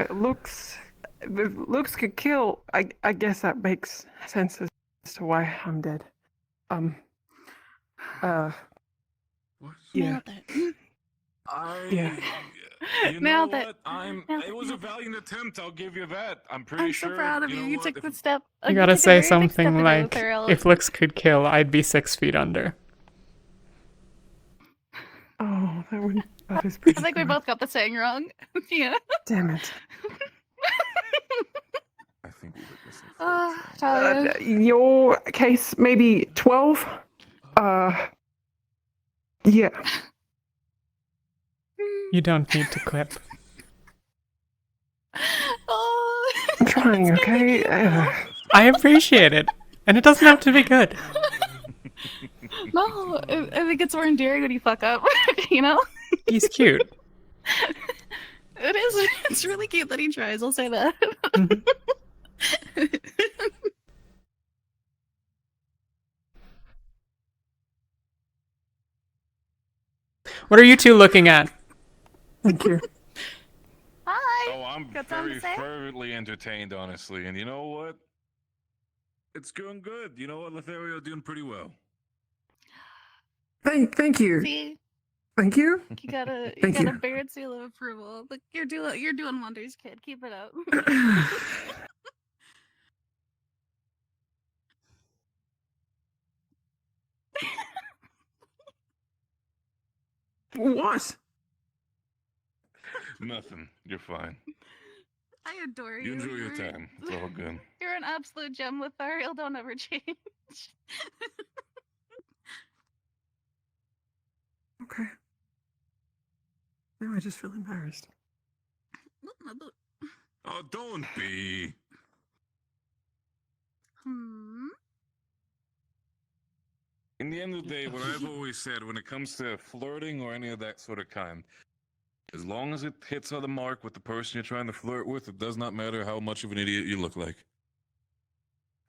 looks could kill. I guess that makes sense as to why I'm dead. Yeah. Yeah. You know what? It was a valiant attempt. I'll give you that. I'm pretty sure. I'm so proud of you. You took the step. You gotta say something like, if looks could kill, I'd be 6 feet under. Oh, that is pretty I think we both got the saying wrong. Yeah. Damn it. I think we did this. Talia. In your case, maybe 12? Yeah. You don't need to quip. I'm trying, okay? I appreciate it. And it doesn't have to be good. No, I think it's more endearing when you fuck up, you know? He's cute. It is. It's really cute that he tries, I'll say that. What are you two looking at? Thank you. Hi. Oh, I'm very fervently entertained, honestly. And you know what? It's going good. You know what? Lathariel doing pretty well. Thank you. See? Thank you. You got a Barrett seal of approval. Look, you're doing wonders, kid. Keep it up. What? Nothing. You're fine. I adore you. You enjoy your time. It's all good. You're an absolute gem, Lathariel. Don't ever change. Okay. Now I just feel embarrassed. Oh, don't be. In the end of the day, what I've always said when it comes to flirting or any of that sort of kind, As long as it hits on the mark with the person you're trying to flirt with, it does not matter how much of an idiot you look like.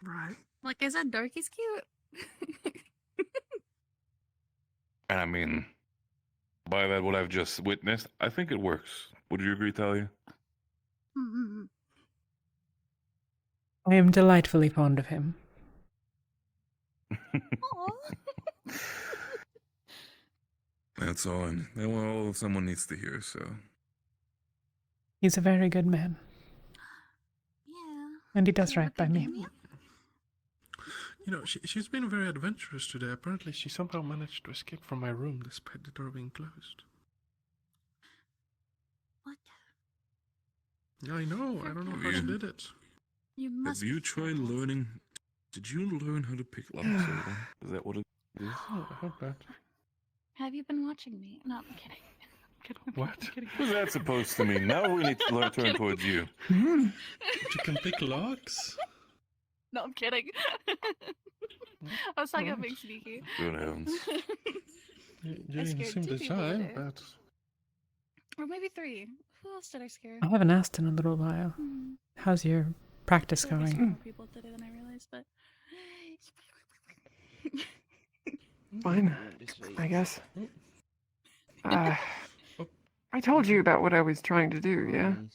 Right. Like I said, Darky's cute. And I mean, by that, what I've just witnessed, I think it works. Would you agree, Talia? I am delightfully fond of him. That's all someone needs to hear, so. He's a very good man. Yeah. And he does right by me. You know, she's been very adventurous today. Apparently, she somehow managed to escape from my room despite the door being closed. What? Yeah, I know. I don't know how she did it. You must. Have you tried learning? Did you learn how to pick locks? Is that what it is? Oh, I hope not. Have you been watching me? No, I'm kidding. What? What's that supposed to mean? Now we need to turn towards you. You can pick locks? No, I'm kidding. I was talking about being sneaky. Good heavens. You didn't seem to try, but... Or maybe 3. Who else did I scare? I haven't asked in a little while. How's your practice going? More people today than I realized, but... Fine, I guess. I told you about what I was trying to do, yeah? Do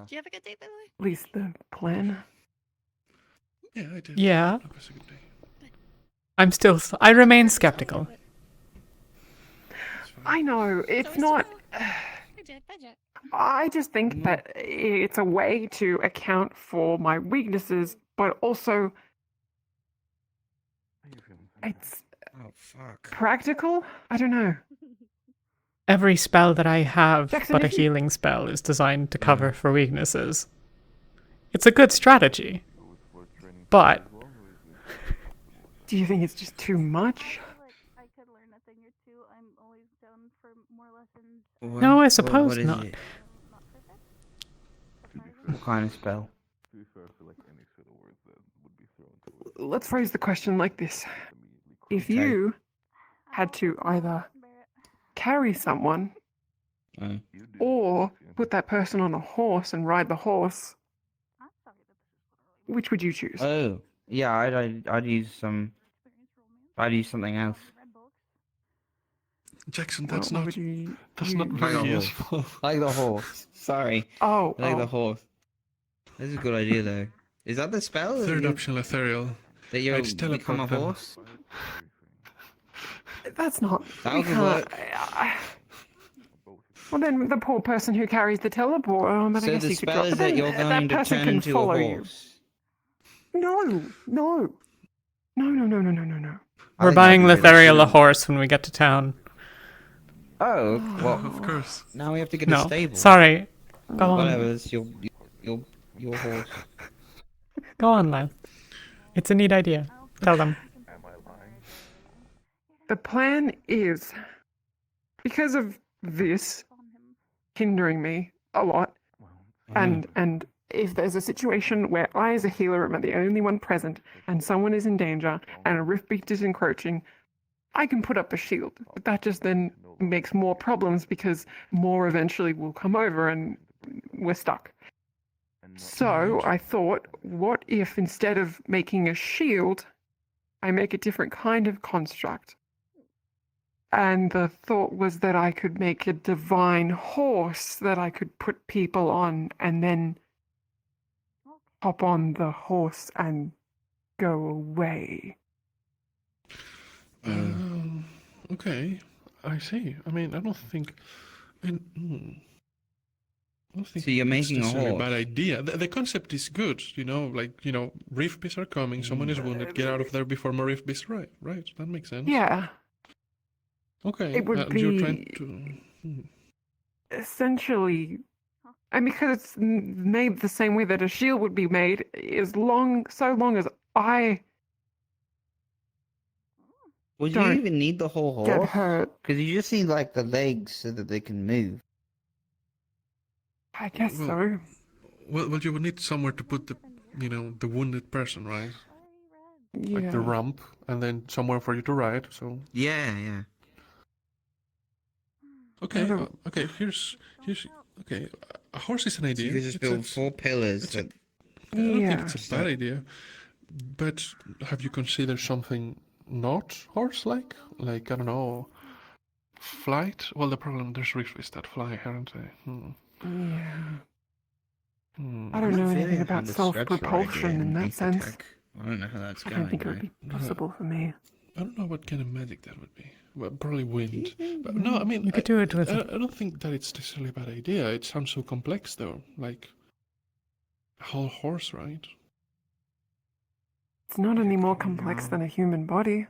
you have a good day, by the way? At least the plan. Yeah, I did. Yeah. That was a good day. I remain skeptical. I know, it's not... I just think that it's a way to account for my weaknesses, but also... It's... Oh, fuck. Practical? I don't know. Every spell that I have Jackson, but a if you- healing spell is designed to cover for weaknesses. It's a good strategy. But do you think it's just too much? I could learn a thing or two. I'm always down for more lessons. no, I suppose what is not. it? What kind of spell? Let's phrase the question like this. If you had to either carry someone or put that person on a horse and ride the horse, which would you choose? Oh, yeah, I'd use something else. Jackson, Well, that's what not would you not use? very useful. Like the horse. Sorry. Oh, Like the oh. horse. This is a good idea, though. Is that the spell? Third option, Lathariel. That you I'd become a teleport them. horse? That's not... That we would can't... work. Well, then the poor person who carries the teleport, but I So guess the you could spell drop... is but that then you're going to person turn can into follow a you. horse. No. No. We're buying Lathariel a horse when we get to town. Oh, well, of course. Now we have to get a No, stable. sorry. Go on. Whatever, it's your horse. Go on, Lyle. It's a neat idea. Tell them. The plan is, because of this hindering me a lot, and if there's a situation where I as a healer am the only one present and someone is in danger and a rift beast is encroaching, I can put up a shield. But that just then makes more problems because more eventually will come over and we're stuck. So I thought, what if instead of making a shield, I make a different kind of construct? And the thought was that I could make a divine horse that I could put people on and then hop on the horse and go away. Okay, I see. I mean, I don't think... I don't think So you're it's making a necessarily horse? bad idea. The concept is good, rift beasts are coming, someone is wounded, get out of there before more rift beasts arrive. Right, that makes sense. Yeah. Okay, It would you're be trying to... essentially, and because it's made the same way that a shield would be made, so long as I Would you don't even need the whole get horse? hurt. Because you just need like the legs so that they can move. I guess so. Well, you would need somewhere to put the wounded person, right? Like the Yeah. rump, and then somewhere for you to ride, so... Yeah. Okay, okay. Here's okay. A horse is an idea. You could just build 4 pillars. I don't think it's a bad idea. But have you considered something not horse-like? Like, I don't know, flight? Well, the problem, there's riftways that fly, aren't they? Yeah. I don't know anything about self-propulsion in that sense. I don't know how that's I going. don't think it would be possible for me. I don't know what kind of magic that would be. Well, probably wind. But no, I mean, You could do it with. I don't think that it's necessarily a bad idea. It sounds so complex, though. Like a whole horse ride. It's not any more complex than a human body.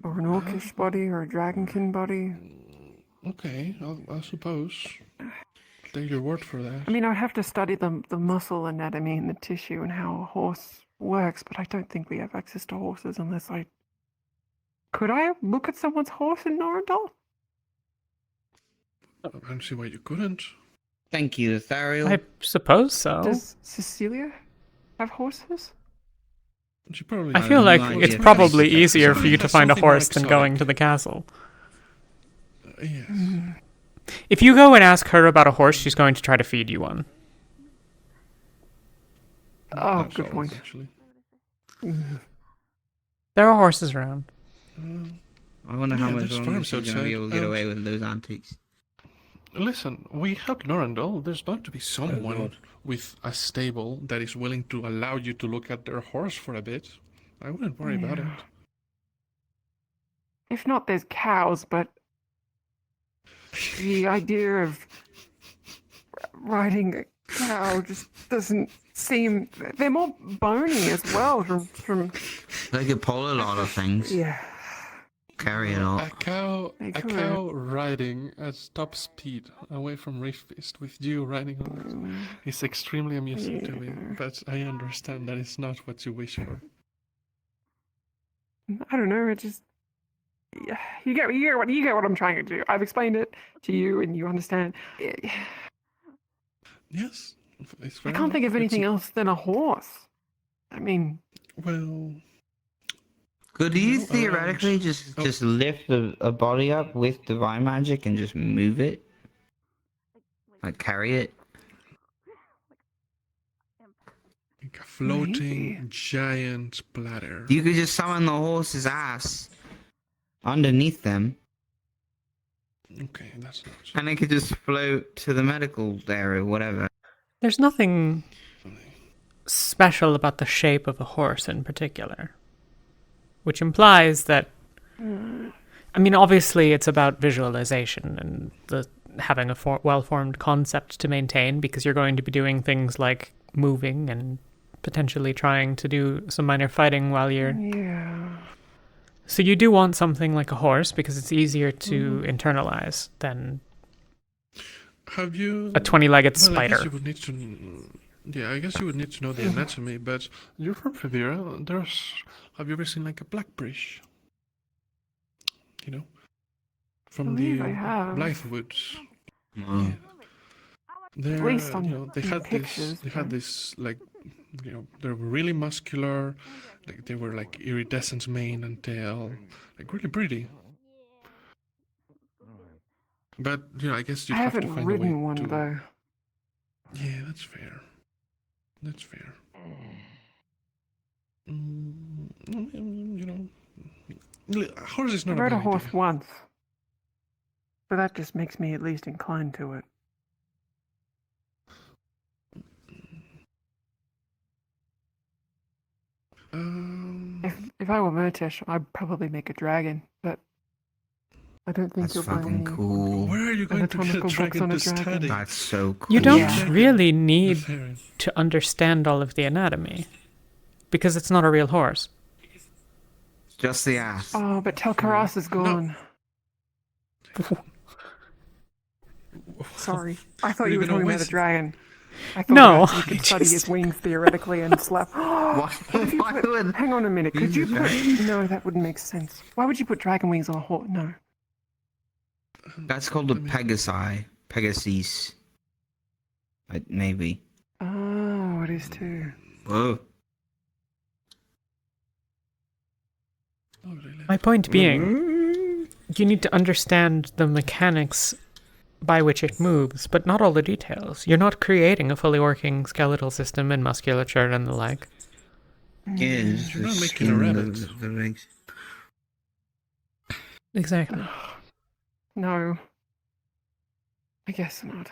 Or an orcish body, or a dragonkin body. Okay, I suppose. Take your word for that. I mean, I'd have to study the muscle anatomy and the tissue and how a horse works, but I don't think we have access to horses unless I... Could I look at someone's horse in Norandol? I don't see why you couldn't. Thank you, Lathariel. I suppose so. Does Cecilia have horses? She probably. I feel like it's probably easier for you to find a horse than going to the castle. Yes. If you go and ask her about a horse, she's going to try to feed you one. Oh, good point. Actually. There are horses around. I wonder how much there's longer farms she's going to be able to get outside. away with those antics. Listen, we helped Norandol. There's bound to be someone with a stable that is willing to allow you to look at their horse for a bit. I wouldn't worry about it. If not, there's cows, but the idea of riding a cow just doesn't seem... They're more bony as well from... They could pull a lot of things. Yeah. Carry it all. A cow riding at top speed away from Riftfist with you riding on it is extremely amusing to me, but I understand that it's not what you wish for. I don't know, it just... You get what I'm trying to do. I've explained it to you and you understand. Yes. I can't think of anything else than a horse. I mean... Well... Could you theoretically just lift a body up with divine magic and just move it? Like carry it? Like a floating giant bladder. You could just summon the horse's ass underneath them. Okay, that's not... And it could just float to the medical area, whatever. There's nothing special about the shape of a horse in particular. Which implies that, I mean, obviously it's about visualization and having a well-formed concept to maintain, because you're going to be doing things like moving and potentially trying to do some minor fighting while you're... Yeah. So you do want something like a horse, because it's easier to internalize than Have you... a 20-legged well, spider. I guess you would need to... Yeah, I guess you would need to know the anatomy, but you're from Rivera. Have you ever seen like a blackbridge? You know, from the Blythe Woods. Oh. Yeah. At least on they had pictures, this like, they were really muscular, like they were like iridescent mane and tail, like really pretty. But I guess you I have to haven't find a way ridden one to... though. Yeah, that's fair. That's fair. A horse is not I rode a a bad horse idea. once. But that just makes me at least inclined to it. If I were Murtish, I'd probably make a dragon, but I don't think you'll find any cool. Where are you going to get a anatomical books dragon on a to study? dragon. That's so cool. You don't really need to understand all of the anatomy, because it's not a real horse. Just the ass. Oh, but Telkaras is gone. Sorry. I thought you were talking about the dragon. I thought you could study his wings theoretically and slap. Hang on a minute. Could you put... No, that wouldn't make sense. Why would you put dragon wings on a horse? No. That's called a Pegasus. Maybe. Oh, it is too. Whoa. My point being, you need to understand the mechanics by which it moves, but not all the details. You're not creating a fully working skeletal system and musculature and the like. Yeah, You're not making a rabbit. The legs. Exactly. No. I guess not.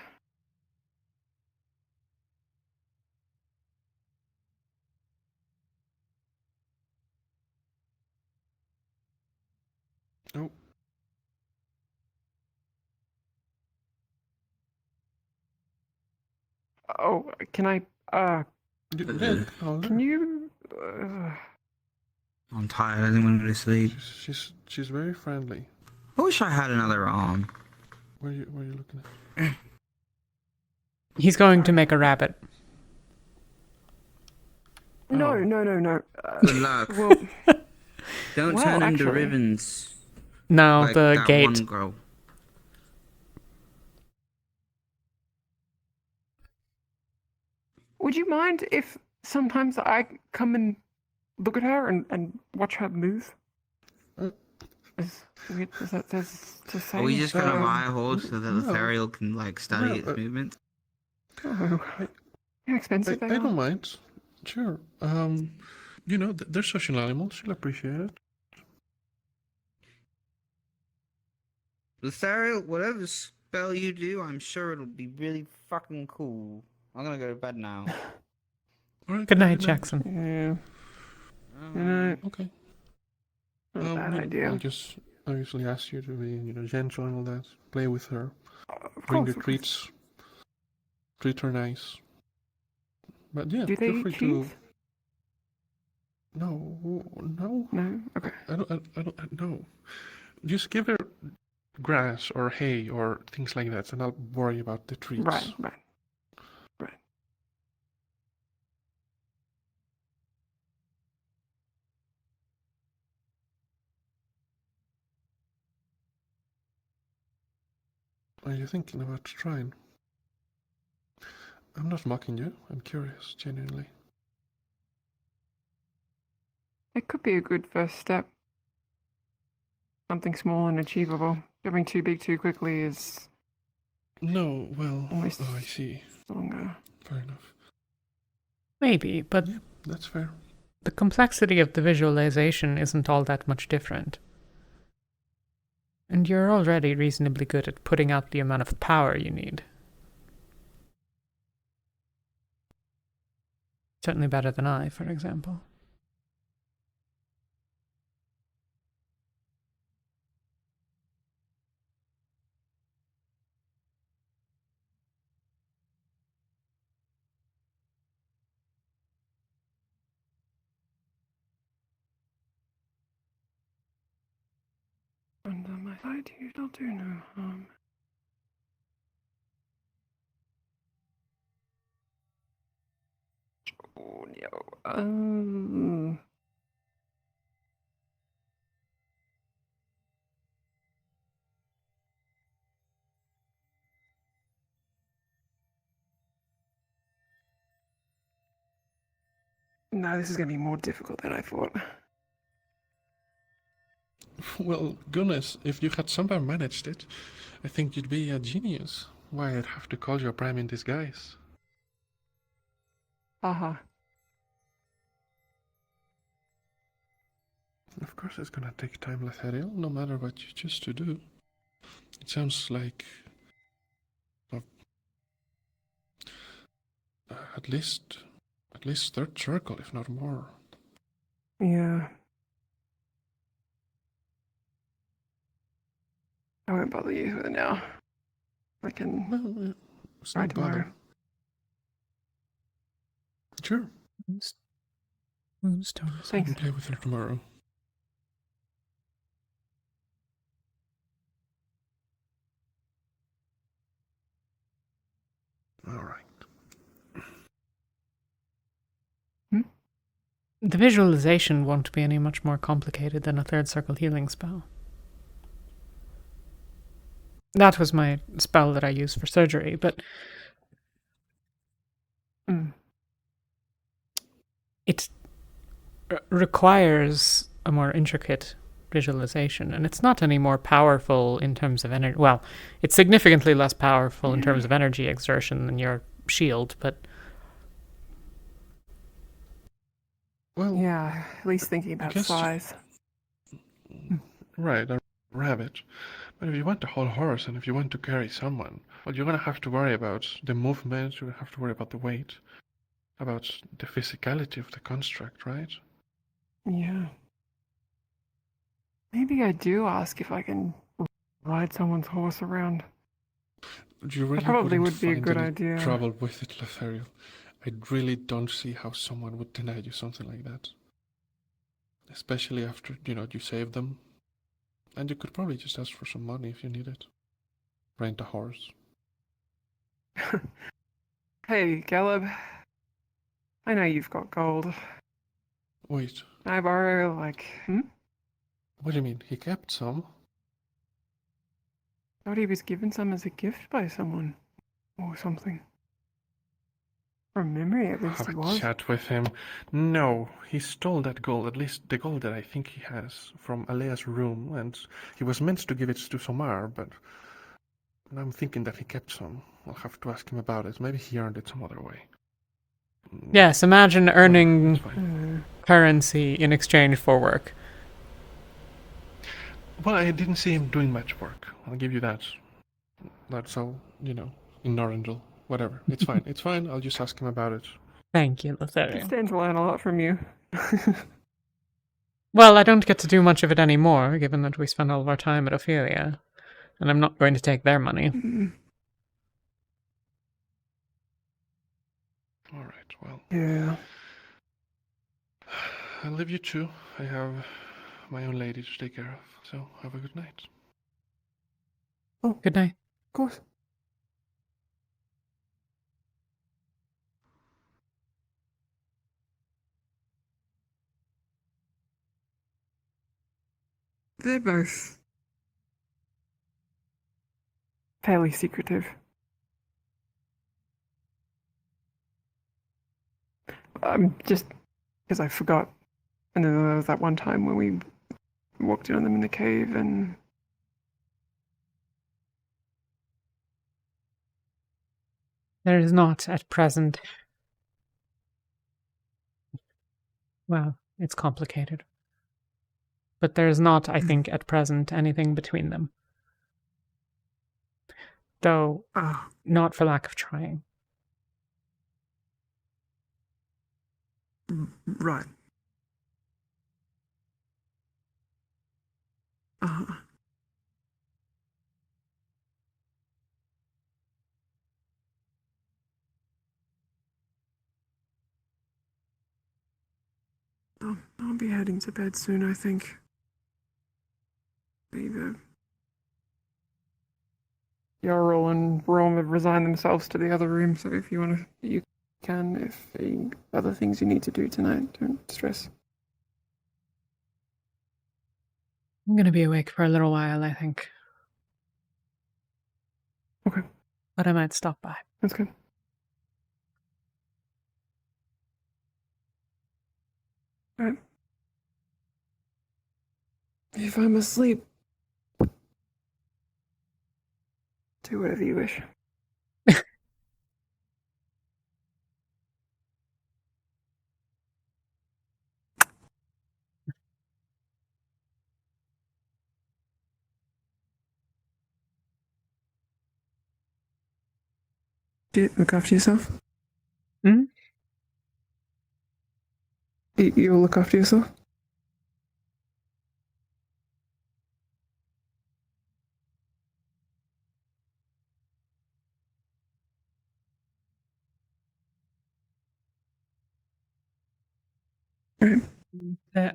Oh. Oh, can I, can you, I'm tired, I didn't want to go to sleep. She's very friendly. I wish I had another arm. Where are you looking at? He's going to make a rabbit. no. Good luck. Well, Don't well, turn into actually- ribbons. No, like the that gate. one girl. Would you mind if sometimes I come and look at her and watch her move? Is that to say? Are we just gonna buy a horse so that no. Lathariel can like study No, its movement? Oh, how expensive I they are. don't mind. Sure. You know, they're social animals. She'll appreciate it. Lathariel, whatever spell you do, I'm sure it'll be really fucking cool. I'm gonna go to bed now. Good night, Jackson. Yeah. Good night. Okay. Not a bad you know, idea. I'll just obviously ask you to be, gentle and all that. Play with her. Of Bring course, her of course. treats. Treat her nice. But yeah, Do they feel eat free cheese? to. No. No? Okay. I don't know. Just give her grass or hay or things like that, and I'll worry about the treats. Right. Are you thinking about trying? I'm not mocking you. I'm curious, genuinely. It could be a good first step. Something small and achievable. Getting too big too quickly is No, well, almost I see. longer. Fair enough. Maybe, but That's fair. the complexity of the visualization isn't all that much different. And you're already reasonably good at putting out the amount of power you need. Certainly better than I, for example. Under my light, you shall do no harm. Oh, no. No, this is going to be more difficult than I thought. Well, goodness, if you had somehow managed it, I think you'd be a genius. Why, I'd have to call you a prime in disguise. Aha. Of course it's gonna take time, Lathariel, no matter what you choose to do. It sounds like... at least third circle, if not more. Yeah. I won't bother you with it now. I can No, it's try not tomorrow. bother. Sure. Moonstone. I can play with her tomorrow. Alright. The visualization won't be any much more complicated than a third circle healing spell. That was my spell that I used for surgery, but it requires a more intricate visualization, and it's not any more powerful in terms of energy. Well, it's significantly less powerful in terms of energy exertion than your shield, but... Well, yeah, at least thinking about size. Right, a rabbit. But if you want a whole horse and if you want to carry someone, well, you're gonna have to worry about the movement, you're gonna have to worry about the weight, about the physicality of the construct, right? Yeah. Maybe I do ask if I can ride someone's horse around. You really That probably wouldn't would be a find good any idea. trouble with it, Lathariel. I really don't see how someone would deny you something like that. Especially after, you saved them. And you could probably just ask for some money if you need it. Rent a horse. Hey, Caleb. I know you've got gold. Wait, Can I borrow, what do you mean? He kept some? Thought he was given some as a gift by someone. Or something. From memory, at least Have he a was. chat with him. No, he stole that gold, at least the gold that I think he has, from Alea's room, and he was meant to give it to Somar, but I'm thinking that he kept some. I'll have to ask him about it. Maybe he earned it some other way. Yes, imagine earning currency in exchange for work. Well, I didn't see him doing much work. I'll give you that. That's all, in Norangel. Whatever. It's fine. It's fine. I'll just ask him about it. Thank you, It Lathariel. stands to learn a lot from you. Well, I don't get to do much of it anymore, given that we spend all of our time at Ophelia. And I'm not going to take their money. Alright, well. Yeah. I'll leave you two. I have my own lady to take care of, so have a good night. Oh, good night. Of course. They're both fairly secretive. Just because I forgot. And then there was that one time when we walked in on them in the cave and... There is not at present. Well, it's complicated. But there is not, I think, at present anything between them. Though, not for lack of trying. Right. I'll be heading to bed soon, I think. Either Yarl and Rom have resigned themselves to the other room, so if you want to, you can. If the other things you need to do tonight, don't stress. I'm going to be awake for a little while, I think. Okay. But I might stop by. That's good. Alright. If I'm asleep, do whatever you wish. Do you look after yourself? Hmm? You'll look after yourself? Right.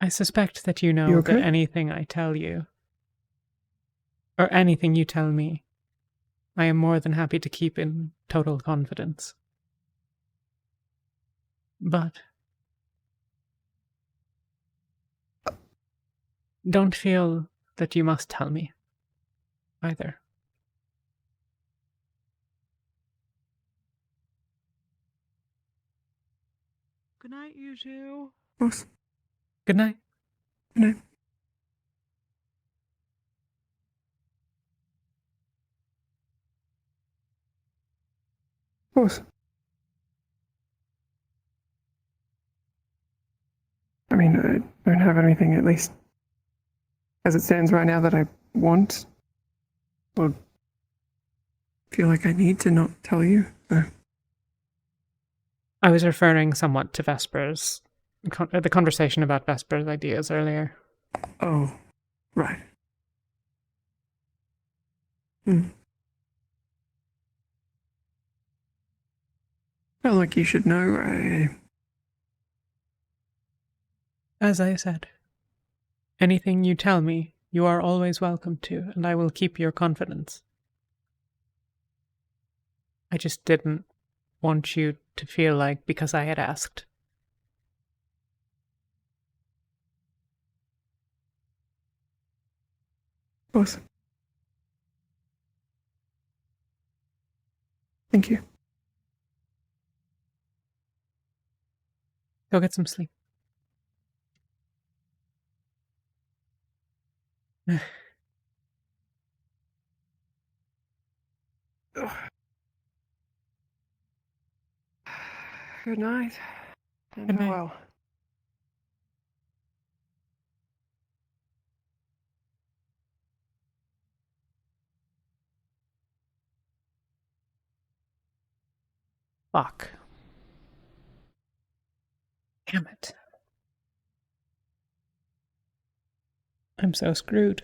I suspect that you know You okay? that anything I tell you, or anything you tell me, I am more than happy to keep in total confidence. But don't feel that you must tell me, either. Good night, you two. Of course. Good night. Good night. Of course. I mean, I don't have anything, at least as it stands right now, that I want or feel like I need to not tell you. I was referring somewhat to Vesper's, the conversation about Vesper's ideas earlier. Oh, right. Hmm. Well, like you should know, As I said, anything you tell me, you are always welcome to, and I will keep your confidence. I just didn't want you to feel like because I had asked. Of course. Thank you. Go get some sleep. Good night. And Good night. well. Fuck. Damn it. I'm so screwed.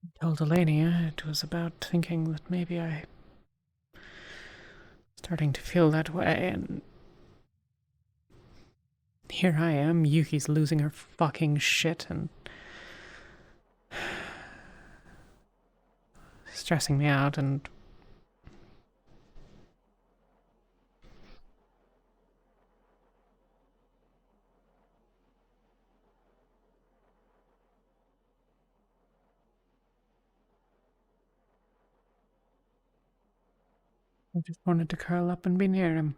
I told Elenia it was about thinking that maybe I starting to feel that way, and here I am, Yuki's losing her fucking shit and stressing me out, and I just wanted to curl up and be near him.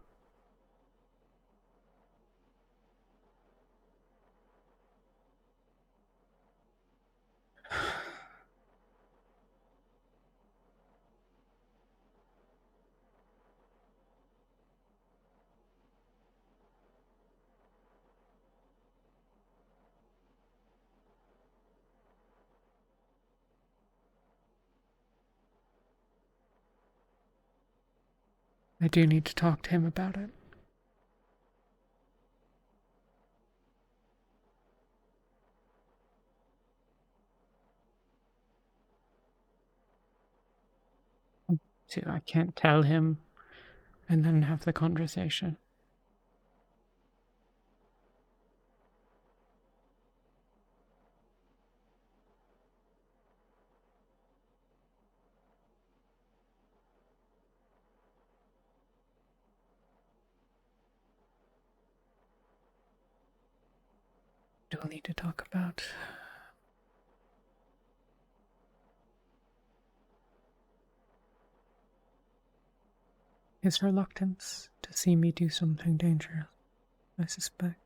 I do need to talk to him about it. I can't tell him and then have the conversation. Do I need to talk about his reluctance to see me do something dangerous, I suspect.